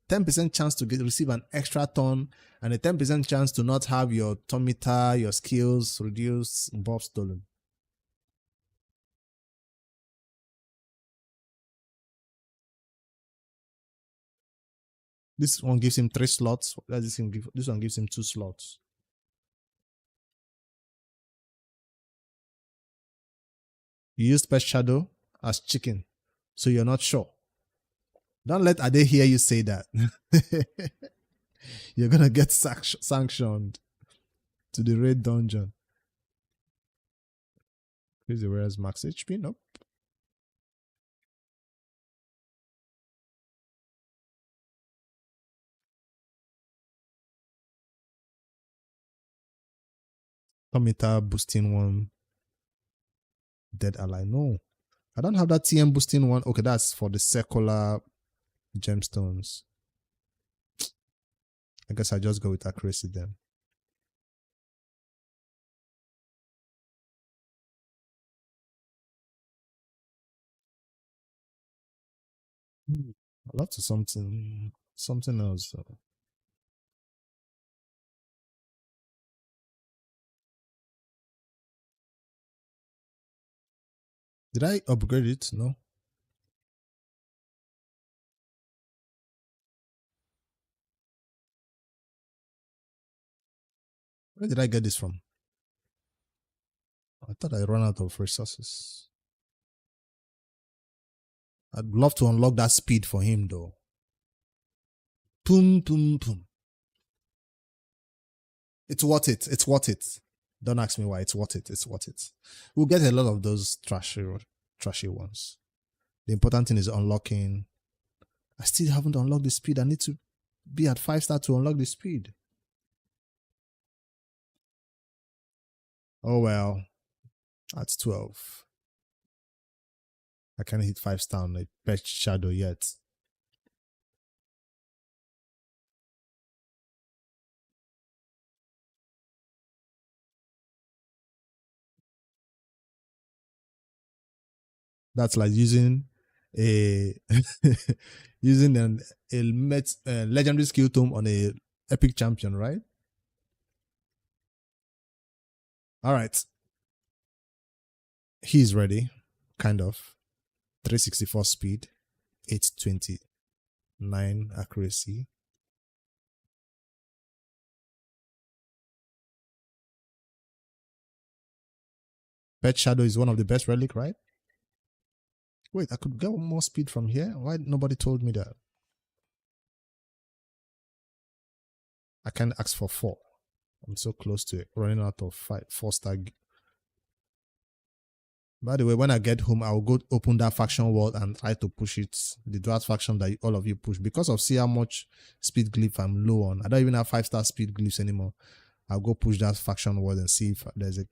10% chance to receive an extra turn and a 10% chance to not have your tometer, your skills reduced, buff stolen. This one gives him 3 slots. This one gives him 2 slots. You used Perch Shadow as chicken, so you're not sure. Don't let Ade hear you say that. You're gonna get sanctioned to the raid dungeon. Crazy, whereas max HP? Nope. Tometer boosting one. Dead ally. No. I don't have that TM boosting one. Okay, that's for the circular gemstones. I guess I just go with accuracy then. I'll have to something else. Did I upgrade it? No. Where did I get this from? I thought I ran out of resources. I'd love to unlock that speed for him though. Boom, boom, boom. It's worth it. It's worth it. Don't ask me why. It's worth it. It's worth it. We'll get a lot of those trashy ones. The important thing is unlocking. I still haven't unlocked the speed. I need to be at 5-star to unlock the speed. Oh well. That's 12. I can't hit 5-star on a Perch Shadow yet. That's like using a legendary skill tome on a epic champion, right? All right. He's ready, kind of. 364 speed, 829 accuracy. Perch Shadow is one of the best relic, right? Wait, I could get more speed from here? Why nobody told me that? I can't ask for 4. I'm so close to it, running out of 4-star. By the way, when I get home, I'll go open that faction world and try to push it. The Dwarf faction that all of you push. Because of see how much speed glyph I'm low on. I don't even have 5-star speed glyphs anymore. I'll go push that faction world and see if there's a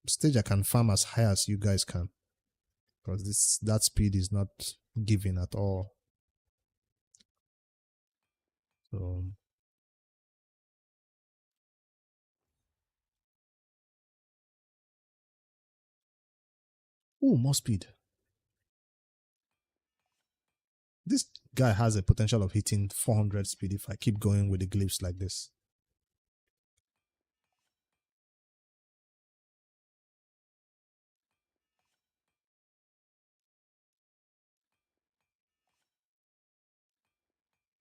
stage I can farm as high as you guys can. Because that speed is not given at all. So more speed. This guy has a potential of hitting 400 speed if I keep going with the glyphs like this.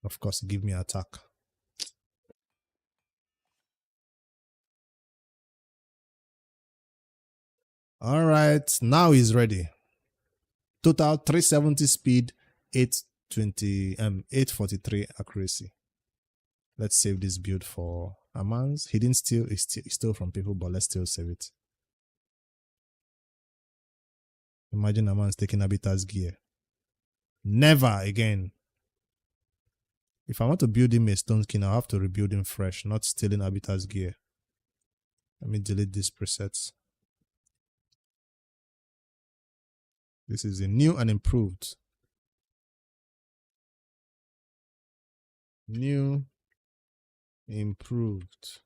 Of course, give me attack. All right, now he's ready. Total 370 speed, 843 accuracy. Let's save this build for Amans. He didn't steal, he stole from people, but let's still save it. Imagine Amans taking Habitat's gear. Never again. If I want to build him a stone skin, I'll have to rebuild him fresh, not stealing Habitat's gear. Let me delete these presets. This is a new and improved. New, improved.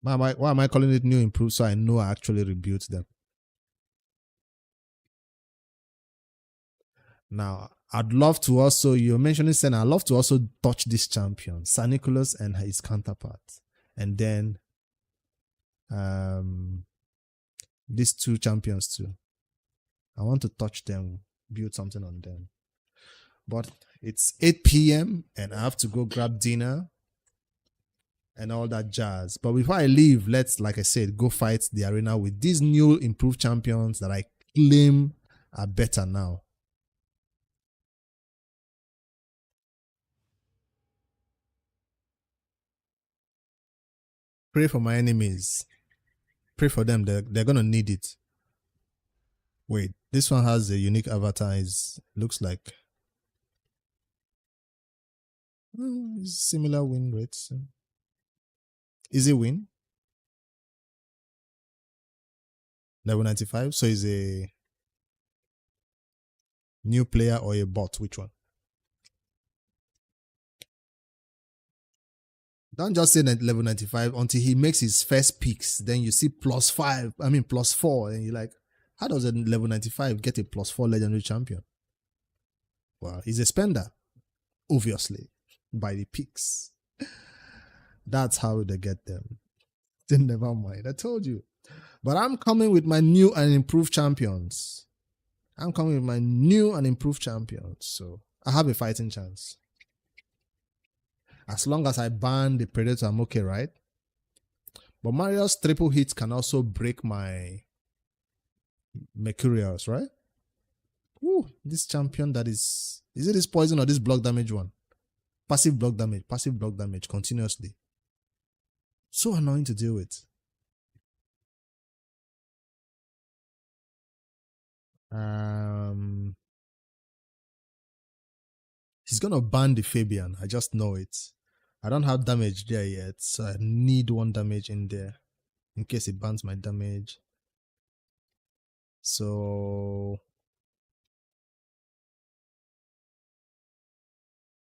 Why am I calling it new improved so I know I actually rebuilt them? Now, I'd love to also, you're mentioning Senna, I'd love to also touch this champion, Saniculus and his counterpart. And then these two champions too. I want to touch them, build something on them. But it's 8 p.m. and I have to go grab dinner and all that jazz. But before I leave, let's, like I said, go fight the arena with these new improved champions that I claim are better now. Pray for my enemies. Pray for them. They're going to need it. Wait, this one has a unique avatar. Looks like similar win rates. Easy win. Level 95. So is a new player or a bot? Which one? Don't just say level 95 until he makes his first picks. Then you see +4, and you're like, how does a level 95 get a +4 legendary champion? Well, he's a spender, obviously, by the picks. That's how they get them. Then never mind, I told you. But I'm coming with my new and improved champions. So I have a fighting chance. As long as I ban the Predator, I'm okay, right? But Mario's triple hits can also break my Mercurials, right? Ooh, this champion that is it this poison or this block damage one? Passive block damage continuously. So annoying to deal with. He's gonna ban the Fabian. I just know it. I don't have damage there yet, so I need one damage in there in case it bans my damage. So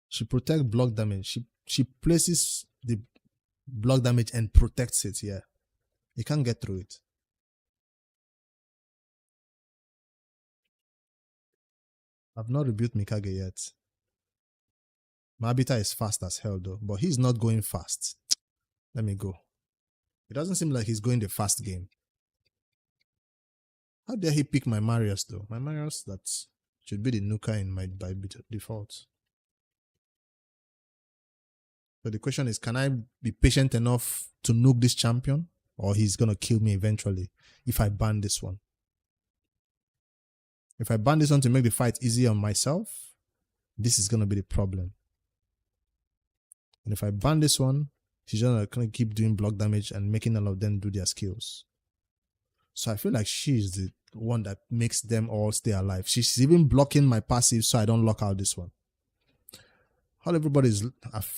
she protects block damage. She places the block damage and protects it. Yeah, you can't get through it. I've not rebuilt Mikage yet. My Habitat is fast as hell though, but he's not going fast. Let me go. It doesn't seem like he's going the fast game. How dare he pick my Marius though? My Marius that should be the Nuka in my by default. So the question is, can I be patient enough to nuke this champion? Or he's gonna kill me eventually if I ban this one. If I ban this one to make the fight easy on myself, this is gonna be the problem. And if I ban this one, she's gonna keep doing block damage and making all of them do their skills. So I feel like she's the one that makes them all stay alive. She's even blocking my passive so I don't lock out this one. How everybody's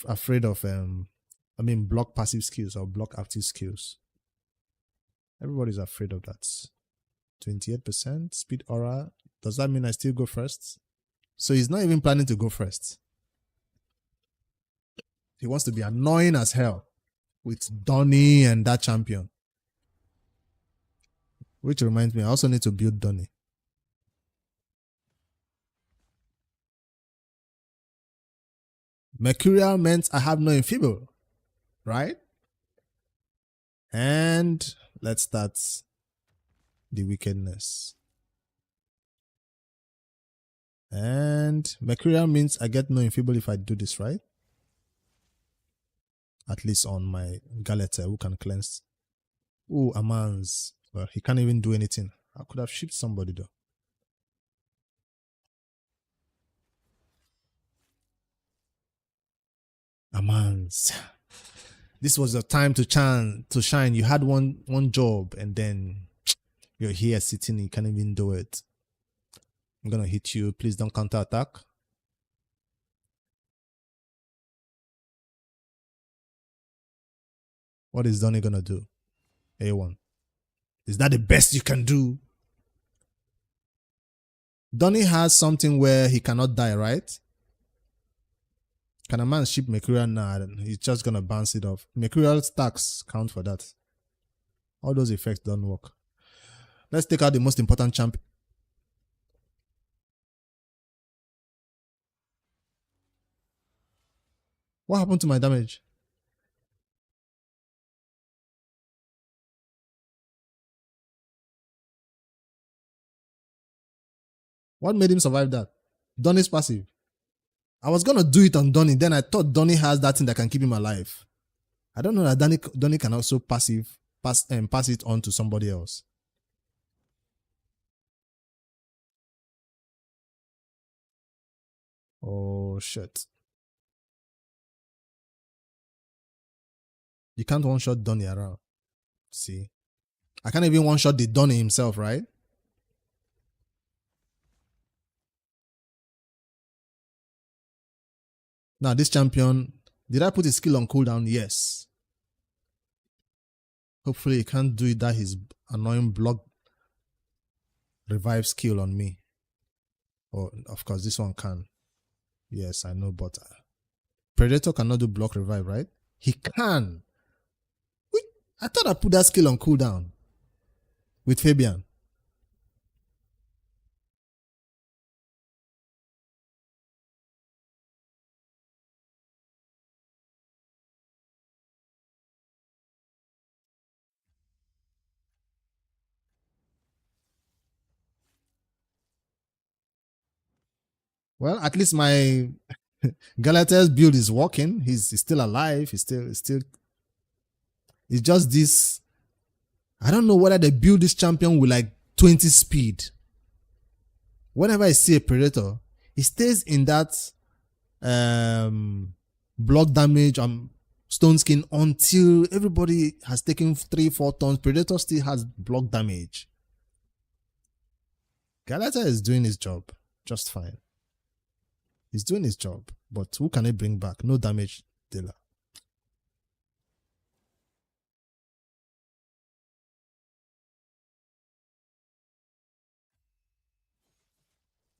afraid of block passive skills or block active skills. Everybody's afraid of that. 28% speed aura. Does that mean I still go first? So he's not even planning to go first. He wants to be annoying as hell with Donny and that champion. Which reminds me, I also need to build Donny. Mercurial meant I have no enfeeble, right? And let's start the wickedness. And Mercurial means I get no enfeeble if I do this, right? At least on my Galata, who can cleanse. Ooh, Amans. Well, he can't even do anything. I could have shipped somebody though. Amans. This was your time to shine. You had one job and then you're here sitting, you can't even do it. I'm gonna hit you. Please don't counterattack. What is Donny gonna do? A1. Is that the best you can do? Donny has something where he cannot die, right? Can a man ship Mercurial now? He's just gonna bounce it off. Mercurial stacks count for that. All those effects don't work. Let's take out the most important champ. What happened to my damage? What made him survive that? Donny's passive. I was gonna do it on Donny, then I thought Donny has that thing that can keep him alive. I don't know that Donny can also pass it on to somebody else. Oh shit. You can't one-shot Donny around. See? I can't even one-shot the Donny himself, right? Now this champion, did I put his skill on cooldown? Yes. Hopefully he can't do it that his annoying block revive skill on me. Oh, of course this one can. Yes, I know, but Predator cannot do block revive, right? He can. Wait, I thought I put that skill on cooldown with Fabian. Well, at least my Galata's build is working. He's still alive. He's still. It's just this. I don't know whether they build this champion with like 20 speed. Whenever I see a Predator, he stays in that block damage stone skin until everybody has taken 3-4 turns. Predator still has block damage. Galata is doing his job just fine. He's doing his job, but who can he bring back? No damage dealer.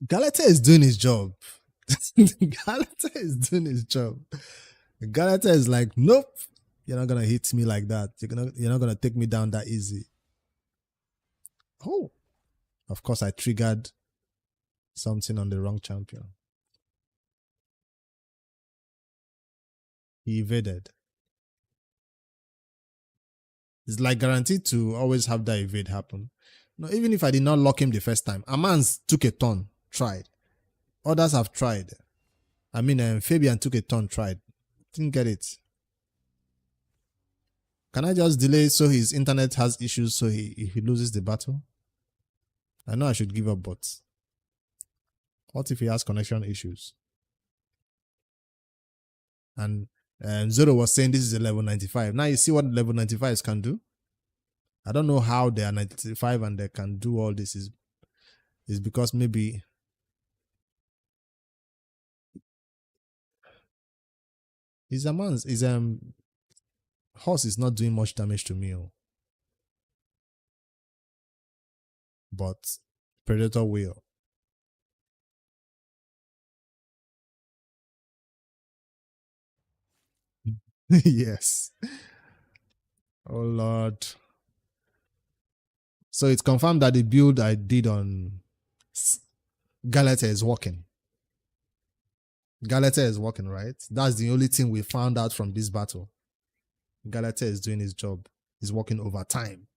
Galata is doing his job. Galata is doing his job. Galata is like, nope, you're not gonna hit me like that. You're not gonna take me down that easy. Oh, of course I triggered something on the wrong champion. He evaded. It's like guaranteed to always have that evade happen. No, even if I did not lock him the first time, Amans took a turn, tried. Others have tried. I mean, Fabian took a turn, tried. Didn't get it. Can I just delay so his internet has issues so he loses the battle? I know I should give up, but what if he has connection issues? And Zoro was saying this is a level 95. Now you see what level 95s can do? I don't know how they are 95 and they can do all this. Is because maybe his horse is not doing much damage to me. But Predator will. Yes. Oh Lord. So it's confirmed that the build I did on Galata is working. Galata is working, right? That's the only thing we found out from this battle. Galata is doing his job. He's working overtime.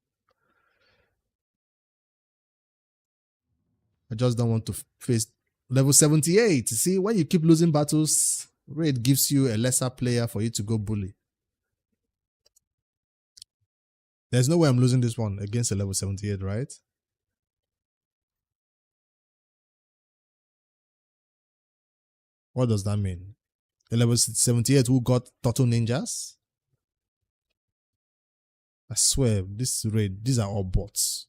I just don't want to face level 78. See, when you keep losing battles, Raid gives you a lesser player for you to go bully. There's no way I'm losing this one against a level 78, right? What does that mean? A level 78 who got Turtle Ninjas? I swear, this Raid, these are all bots.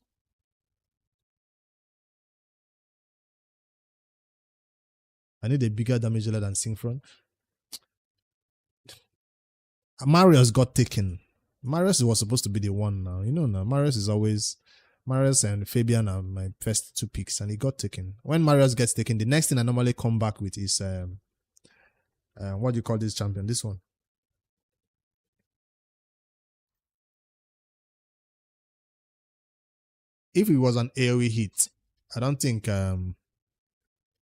I need a bigger damage dealer than Synchron. Marius got taken. Marius was supposed to be the one now. You know now, Marius and Fabian are my first two picks, and he got taken. When Marius gets taken, the next thing I normally come back with is what do you call this champion? This one. If it was an AoE hit, I don't think that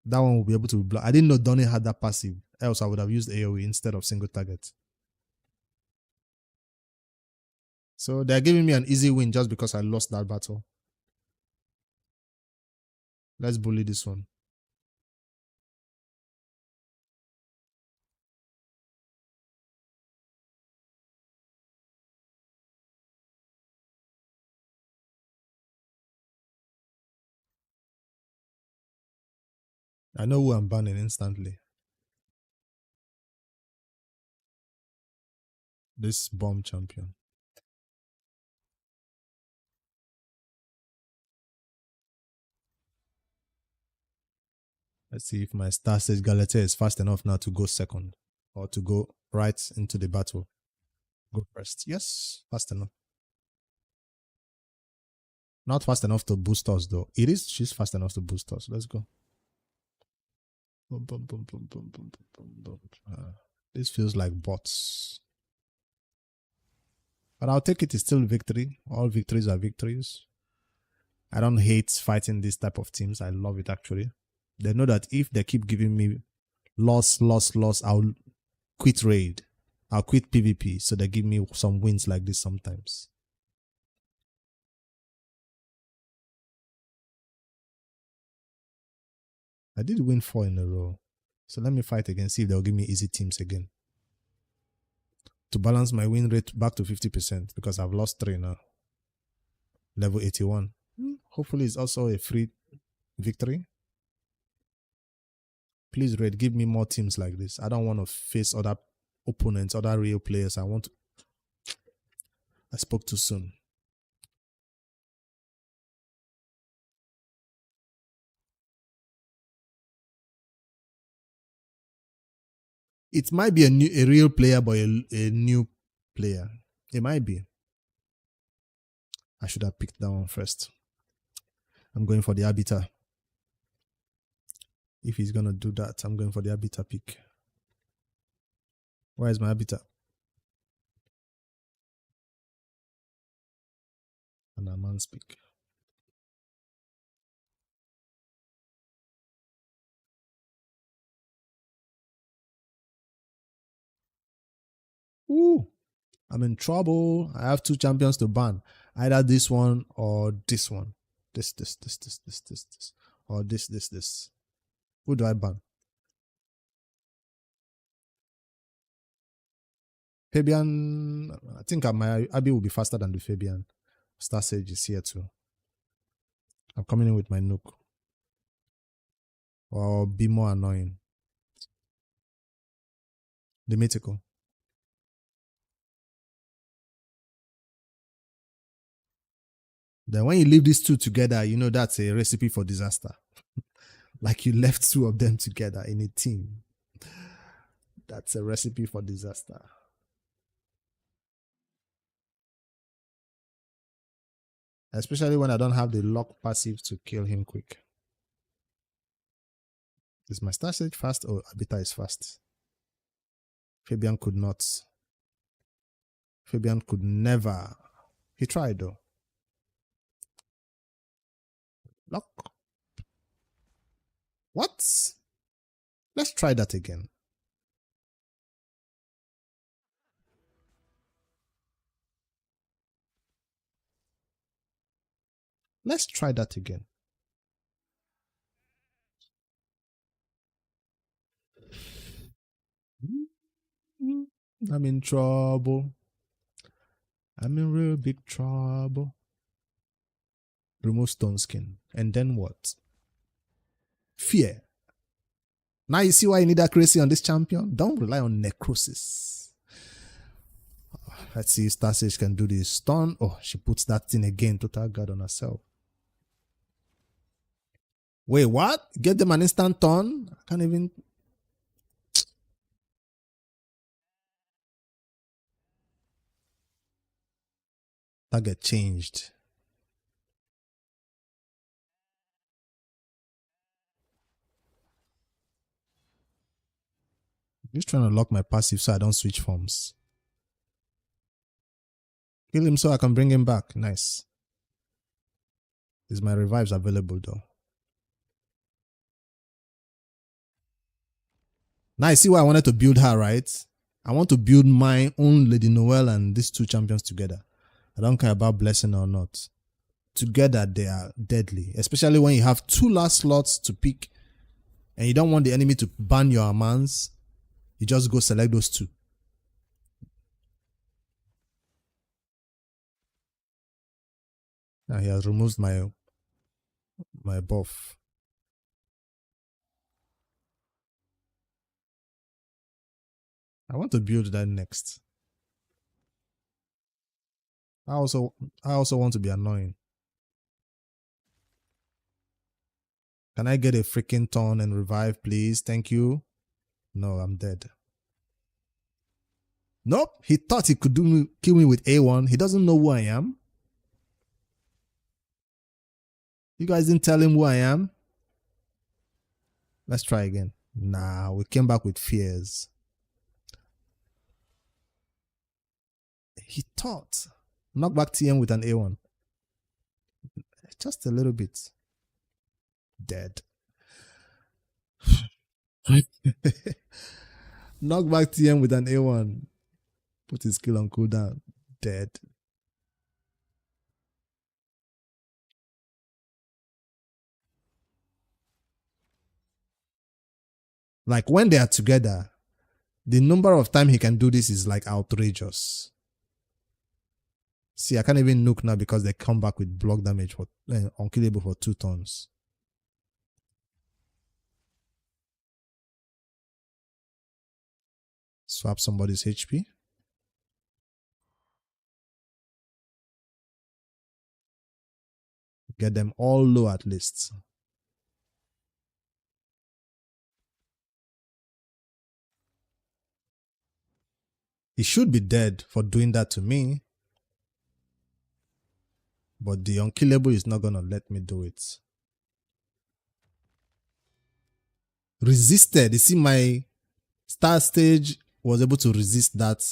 one will be able to block. I didn't know Donny had that passive. Else I would have used AoE instead of single target. So they're giving me an easy win just because I lost that battle. Let's bully this one. I know who I'm banning instantly. This bomb champion. Let's see if my star says Galata is fast enough now to go second or to go right into the battle. Go first. Yes, fast enough. Not fast enough to boost us though. It is. She's fast enough to boost us. Let's go. Boom, boom, boom, boom, boom, boom, boom, boom. This feels like bots. But I'll take it. It's still victory. All victories are victories. I don't hate fighting this type of teams. I love it actually. They know that if they keep giving me loss, I'll quit raid. I'll quit PvP. So they give me some wins like this sometimes. I did win 4 in a row. So let me fight again, see if they'll give me easy teams again. To balance my win rate back to 50% because I've lost 3 now. Level 81. Hopefully it's also a free victory. Please, Red, give me more teams like this. I don't want to face other opponents, other real players. I spoke too soon. It might be a real player, but a new player. It might be. I should have picked that one first. I'm going for the Arbiter. If he's going to do that, I'm going for the Arbiter pick. Where is my Arbiter? And a man's pick. Ooh, I'm in trouble. I have 2 champions to ban. Either this one or this one. This. Or this. Who do I ban? Fabian, I think my Abby will be faster than the Fabian. Star Sage is here too. I'm coming in with my Nook. Or be more annoying. The mythical. Then when you leave these 2 together, you know that's a recipe for disaster. Like you left 2 of them together in a team. That's a recipe for disaster. Especially when I don't have the lock passive to kill him quick. Is my Star Sage fast or Arbiter is fast? Fabian could not. Fabian could never. He tried though. Lock. What? Let's try that again. Let's try that again. I'm in trouble. I'm in real big trouble. Remove stone skin. And then what? Fear. Now you see why you need accuracy on this champion? Don't rely on necrosis. Let's see if Star Sage can do this. Stun. Oh, she puts that thing again. Total guard on herself. Wait, what? Get them an instant turn? I can't even... Target changed. Just trying to lock my passive so I don't switch forms. Kill him so I can bring him back. Nice. Is my revives available though? Now I see why I wanted to build her, right? I want to build my own Lady Noelle and these two champions together. I don't care about blessing or not. Together they are deadly. Especially when you have two last slots to pick and you don't want the enemy to ban your Amans. You just go select those two. Now he has removed my buff. I want to build that next. I also want to be annoying. Can I get a freaking turn and revive, please? Thank you. No, I'm dead. Nope. He thought he could kill me with A1. He doesn't know who I am. You guys didn't tell him who I am. Let's try again. Nah, we came back with fears. He thought. Knock back TM with an A1. Just a little bit. Dead. Knock back TM with an A1. Put his skill on cooldown. Dead. Like when they are together, the number of time he can do this is like outrageous. See, I can't even nuke now because they come back with block damage for unkillable for 2 turns. Swap somebody's HP. Get them all low at least. He should be dead for doing that to me. But the unkillable is not going to let me do it. Resisted. You see, my star stage was able to resist that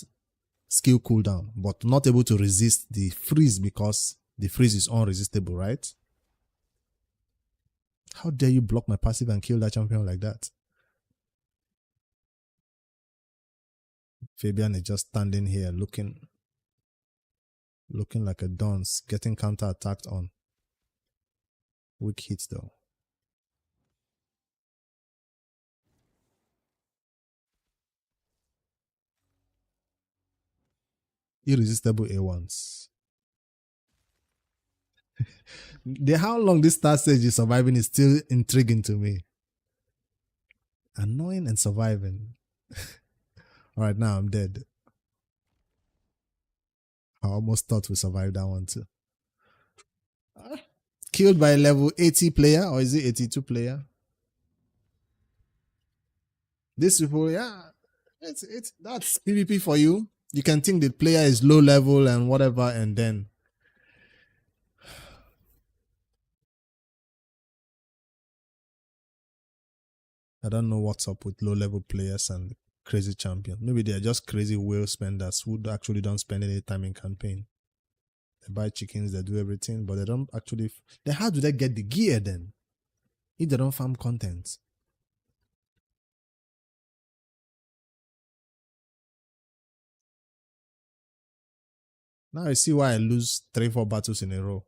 skill cooldown, but not able to resist the freeze because the freeze is unresistible, right? How dare you block my passive and kill that champion like that? Fabian is just standing here looking like a dunce, getting counter-attacked on. Weak hits though. Irresistible A1s. How long this star stage is surviving is still intriguing to me. Annoying and surviving. Alright, now I'm dead. I almost thought we survived that one too. Killed by a level 80 player, or is it 82 player? These people, yeah, that's PvP for you. You can think the player is low level and whatever, and then I don't know what's up with low level players and crazy champion. Maybe they're just crazy whale spenders who actually don't spend any time in campaign. They buy chickens, they do everything, but they don't actually. Then how do they get the gear then? If they don't farm content. Now I see why I lose 3-4 battles in a row.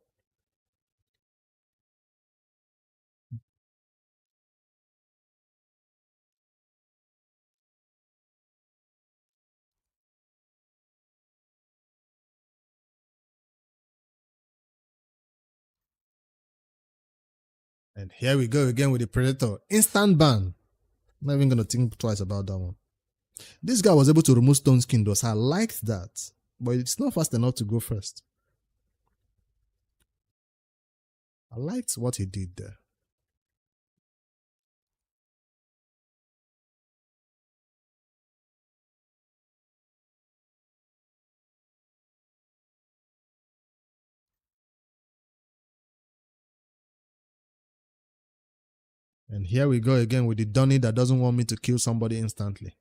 And here we go again with the Predator. Instant ban. Not even going to think twice about that one. This guy was able to remove Stone Skin though, so I liked that. But it's not fast enough to go first. I liked what he did there. And here we go again with the Donny that doesn't want me to kill somebody instantly.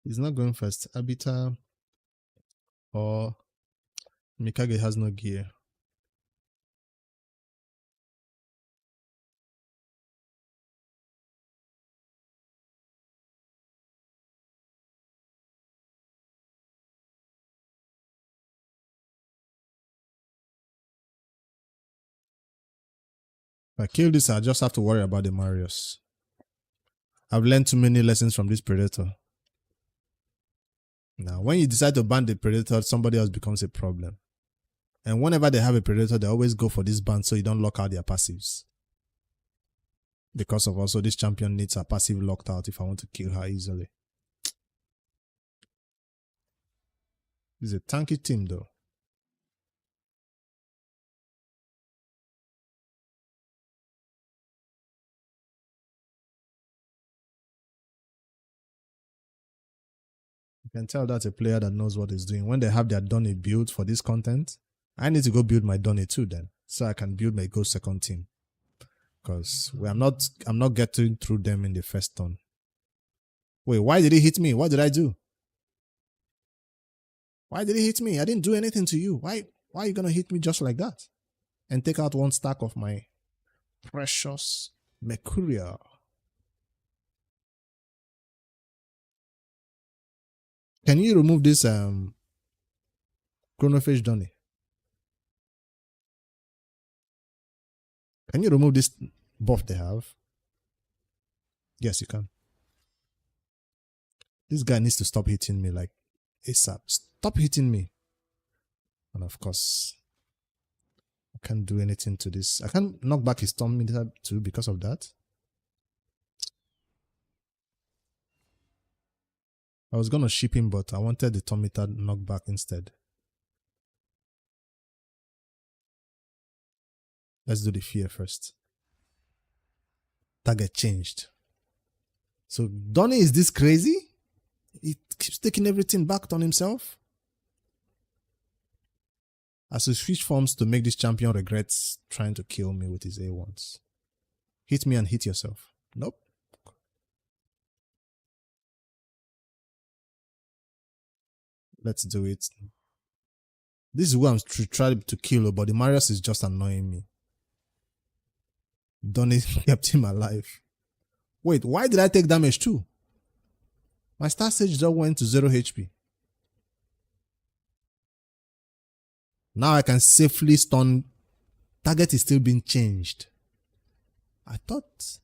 He's not going first. Abita or Mikage has no gear. If I kill this, I just have to worry about the Marius. I've learned too many lessons from this Predator. Now, when you decide to ban the Predator, somebody else becomes a problem. And whenever they have a Predator, they always go for this ban so you don't lock out their passives. Because of also this champion needs a passive locked out if I want to kill her easily. It's a tanky team though. You can tell that's a player that knows what he's doing. When they have their Donny built for this content, I need to go build my Donny too then. So I can build my Go second team. Because I'm not getting through them in the first turn. Wait, why did he hit me? What did I do? Why did he hit me? I didn't do anything to you. Why are you gonna hit me just like that? And take out one stack of my precious Mercurial. Can you remove this Chronophage Donny? Can you remove this buff they have? Yes, you can. This guy needs to stop hitting me like ASAP. Stop hitting me. And of course, I can't do anything to this. I can't knock back his Storm Meter too because of that. I was going to ship him, but I wanted the Storm Meter knockback instead. Let's do the fear first. Target changed. So Donny is this crazy? He keeps taking everything back on himself. As he switch forms to make this champion regrets trying to kill me with his A1s. Hit me and hit yourself. Nope. Let's do it. This is who I'm trying to kill, but the Marius is just annoying me. Donny kept him alive. Wait, why did I take damage too? My Star Sage just went to 0 HP. Now I can safely stun. Target is still being changed. I thought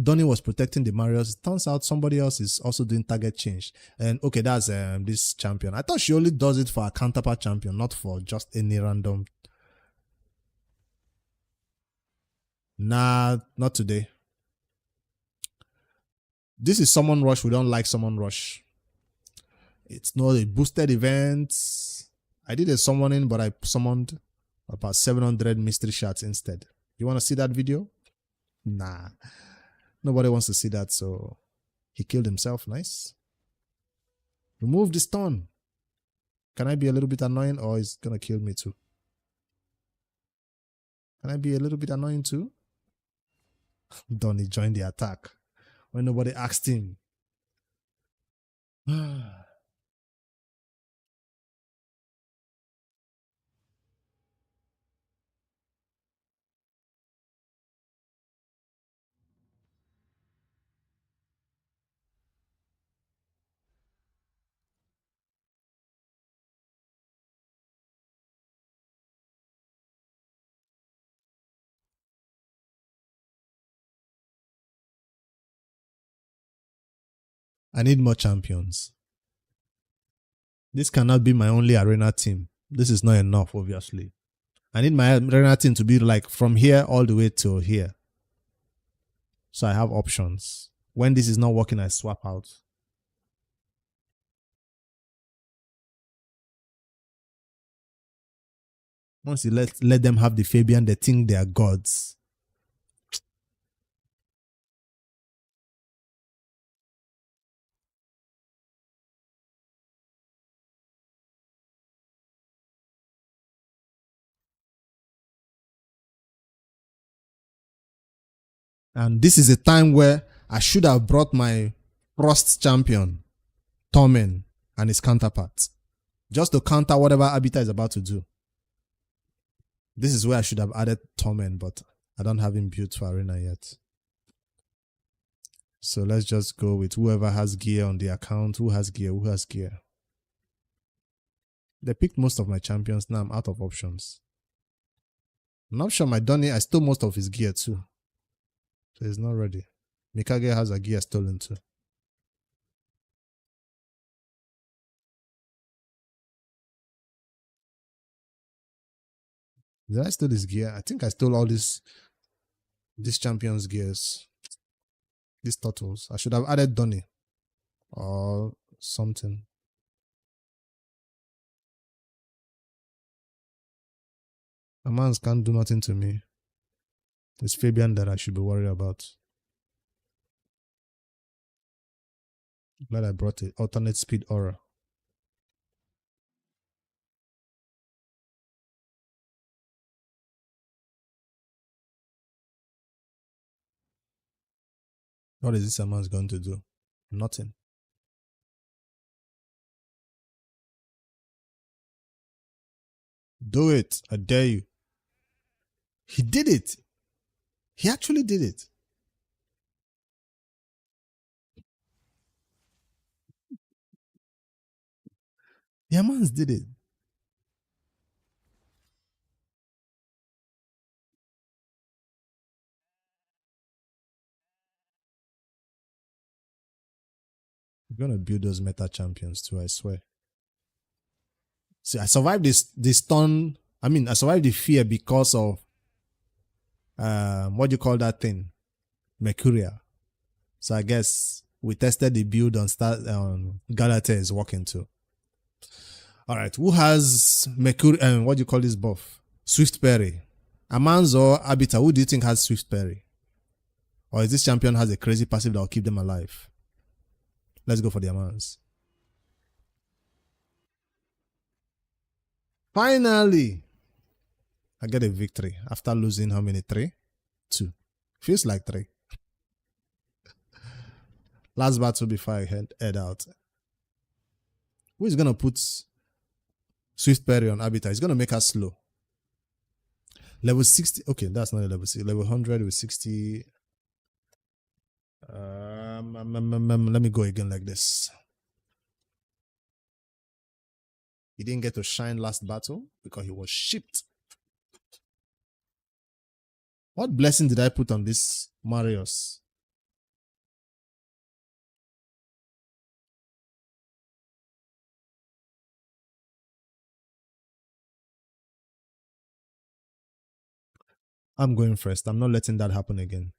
Donny was protecting the Marius. It turns out somebody else is also doing target change. And okay, that's this champion. I thought she only does it for a counterpart champion, not for just any random. Nah, not today. This is Summon Rush. We don't like Summon Rush. It's not a boosted event. I did a summoning, but I summoned about 700 mystery shots instead. You want to see that video? Nah. Nobody wants to see that, so he killed himself. Nice. Remove the stun. Can I be a little bit annoying or is it going to kill me too? Can I be a little bit annoying too? Donny joined the attack when nobody asked him. I need more champions. This cannot be my only arena team. This is not enough, obviously. I need my arena team to be like from here all the way to here. So I have options. When this is not working, I swap out. Once you let them have the Fabian, they think they are gods. And this is a time where I should have brought my Frost champion, Tormen, and his counterparts, just to counter whatever Abita is about to do. This is where I should have added Tormen, but I don't have him built for Arena yet. So let's just go with whoever has gear on the account. Who has gear? Who has gear? They picked most of my champions. Now I'm out of options. I'm not sure my Donny, I stole most of his gear too. So he's not ready. Mikage has a gear stolen too. Did I steal his gear? I think I stole all these champions' gears. These turtles. I should have added Donny or something. Amans can't do nothing to me. It's Fabian that I should be worried about. Glad I brought it. Alternate speed aura. What is this Amans going to do? Nothing. Do it. I dare you. He did it. He actually did it. Yamans did it. I'm gonna build those meta champions too, I swear. See, I survived this stun. I mean, I survived the fear because of what do you call that thing? Mercuria. So I guess we tested the build on Galata is working too. Alright, who has Mercury what do you call this buff? Swift Parry. Amans or Abita, who do you think has Swift Parry? Or is this champion has a crazy passive that will keep them alive? Let's go for the Amans. Finally, I get a victory after losing how many? 3? 2. Feels like 3. Last battle before I head out. Who is going to put Swift Parry on Abita? It's going to make us slow. Level 60. Okay, that's not a level 60. Level 100 with 60. Let me go again like this. He didn't get to shine last battle because he was shipped. What blessing did I put on this Marius? I'm going first. I'm not letting that happen again.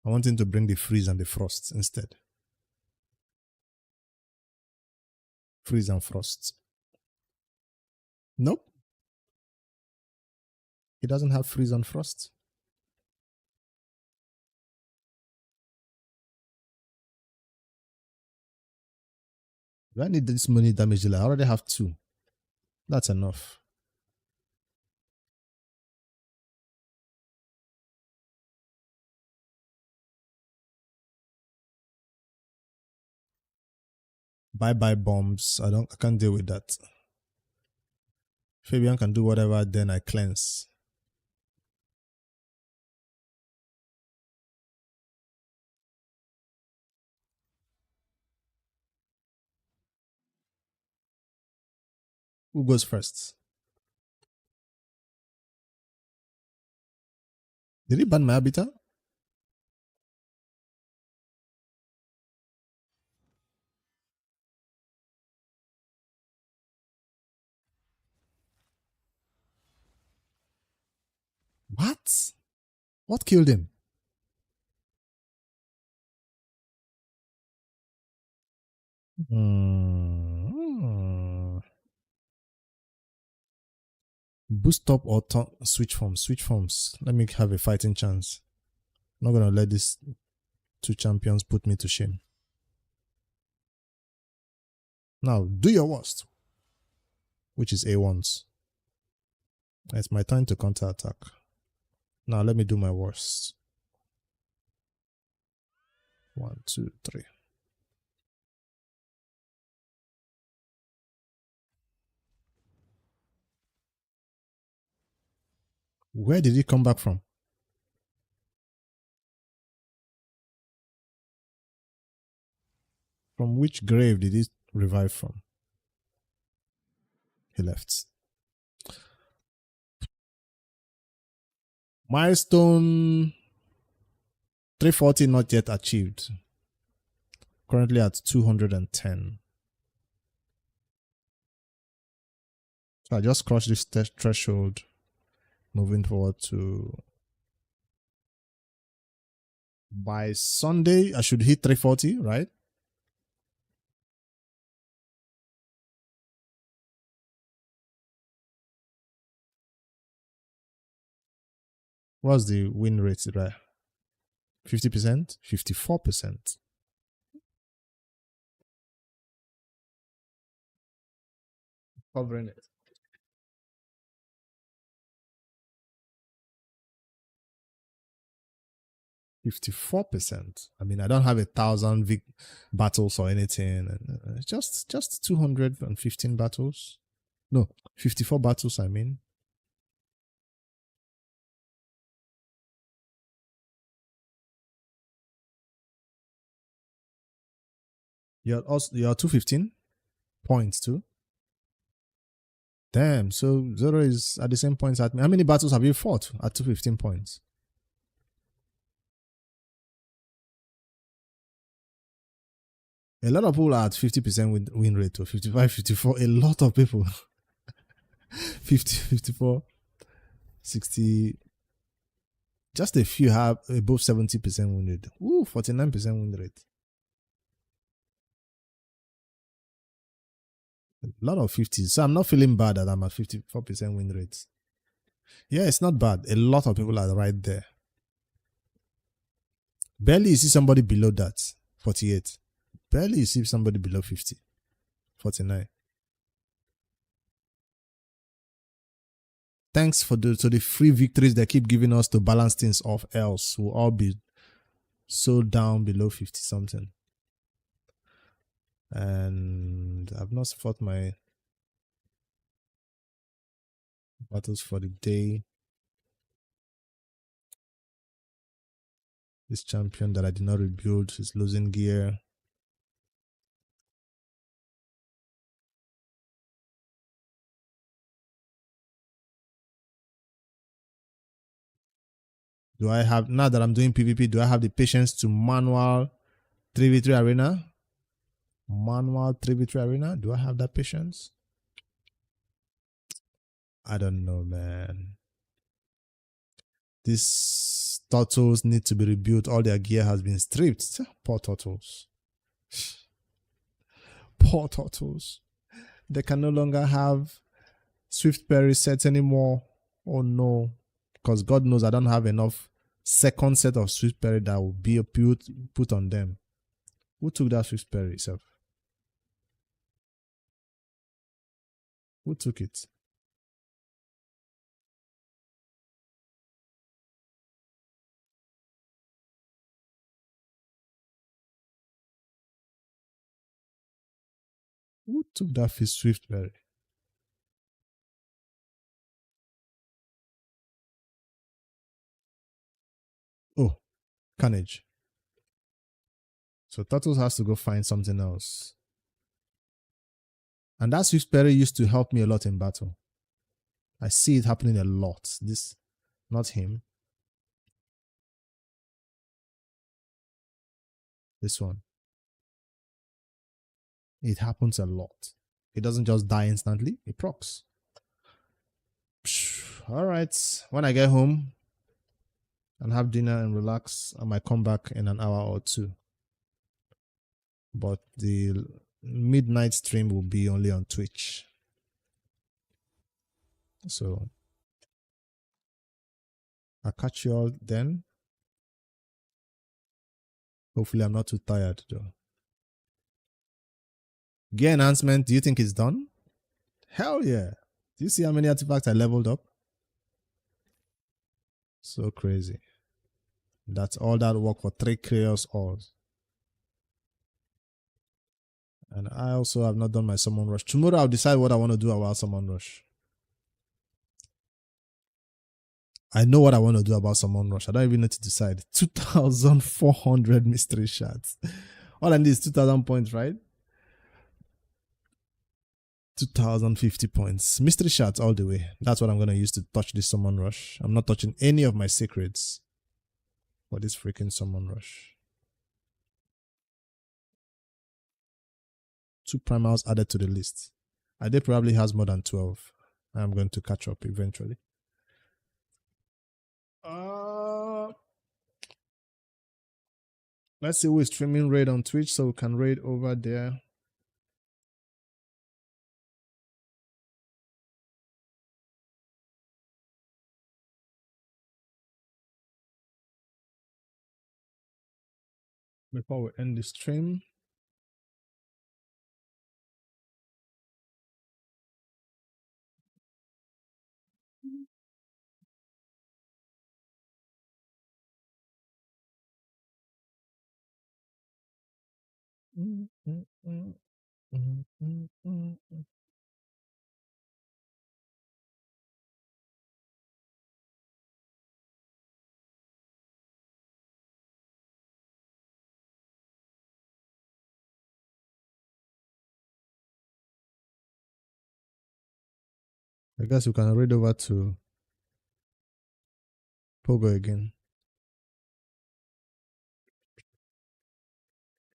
I want him to bring the freeze and the frost instead. Freeze and frost. Nope. He doesn't have freeze and frost. Do I need this many damage dealer? I already have 2. That's enough. Bye bombs. I can't deal with that. Fabian can do whatever, then I cleanse. Who goes first? Did he ban my habitat? What? What killed him? Boost up or switch forms. Switch forms. Let me have a fighting chance. I'm not gonna let these two champions put me to shame. Now do your worst, which is A1s. It's my time to counter attack. Now let me do my worst. 1, 2, 3. Where did he come back from? From which grave did he revive from? He left. Milestone 340 not yet achieved. Currently at 210. So I just crossed this threshold. Moving forward to by Sunday, I should hit 340, right? What's the win rate, right? 50%? 54%. Covering it. 54%. I mean, I don't have 1,000 battles or anything. Just 215 battles. No, 54 battles, I mean. You're 215 points too. Damn, so Zoro is at the same points at me. How many battles have you fought at 215 points? A lot of people are at 50% win rate or 55, 54. A lot of people. 50, 54, 60. Just a few have above 70% win rate. Ooh, 49% win rate. A lot of 50s. So I'm not feeling bad that I'm at 54% win rate. Yeah, it's not bad. A lot of people are right there. Barely you see somebody below that. 48. Barely you see somebody below 50. 49. Thanks for the free victories they keep giving us to balance things off, else we'll all be so down below 50 something. And I've not fought my battles for the day. This champion that I did not rebuild is losing gear. Do I have, now that I'm doing PvP, do I have the patience to manual 3v3 arena? Manual 3v3 arena? Do I have that patience? I don't know, man. These turtles need to be rebuilt. All their gear has been stripped. Poor turtles. Poor turtles. They can no longer have Swift Berry sets anymore. Oh no. Because God knows I don't have enough second set of Swift Berry that will be put on them. Who took that Swift Berry itself? Who took it? Who took that Swift berry? Oh, Carnage. So Turtles has to go find something else. And that Swift berry used to help me a lot in battle. I see it happening a lot. This, not him. This one. It happens a lot. It doesn't just die instantly, it procs. All right. When I get home and have dinner and relax, I might come back in an hour or two. But the midnight stream will be only on Twitch. So I'll catch you all then. Hopefully I'm not too tired though. Gear enhancement, do you think it's done? Hell yeah. Do you see how many artifacts I leveled up? So crazy. That's all that work for 3 chaos ores. And I also have not done my summon rush. Tomorrow I'll decide what I want to do about summon rush. I know what I want to do about summon rush. I don't even need to decide. 2,400 mystery shards. All I need is 2,000 points, right? 2,050 points. Mystery shards all the way. That's what I'm going to use to touch this summon rush. I'm not touching any of my secrets for this freaking summon rush. 2 primals added to the list. Ade probably has more than 12. I'm going to catch up eventually. Let's see who is streaming raid on Twitch so we can raid over there. Before we end the stream. I guess we can read over to Pogo again.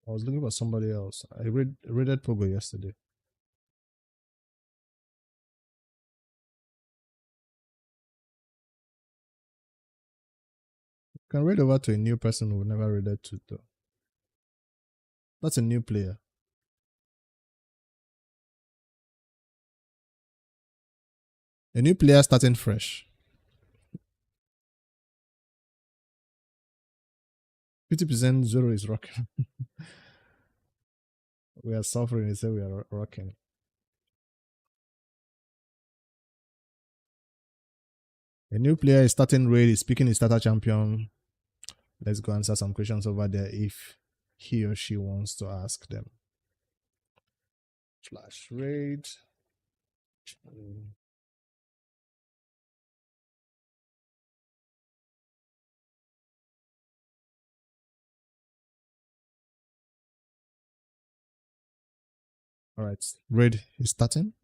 I was looking for somebody else. I raided Pogo yesterday. You can raid over to a new person who never raided to though. That's a new player. A new player starting fresh. 50% Zoro is rocking. We are suffering, they say we are rocking. A new player is starting raid, is picking his starter champion. Let's go answer some questions over there if he or she wants to ask them. Flash raid. All right, raid is starting.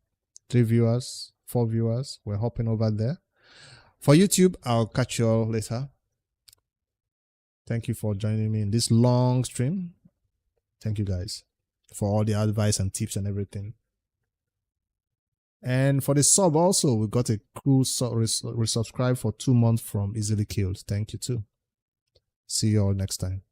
3 viewers, 4 viewers. We're hopping over there. For YouTube, I'll catch you all later. Thank you for joining me in this long stream. Thank you guys for all the advice and tips and everything. And for the sub also, we got a cool resubscribe for 2 months from Easily Killed. Thank you too. See you all next time.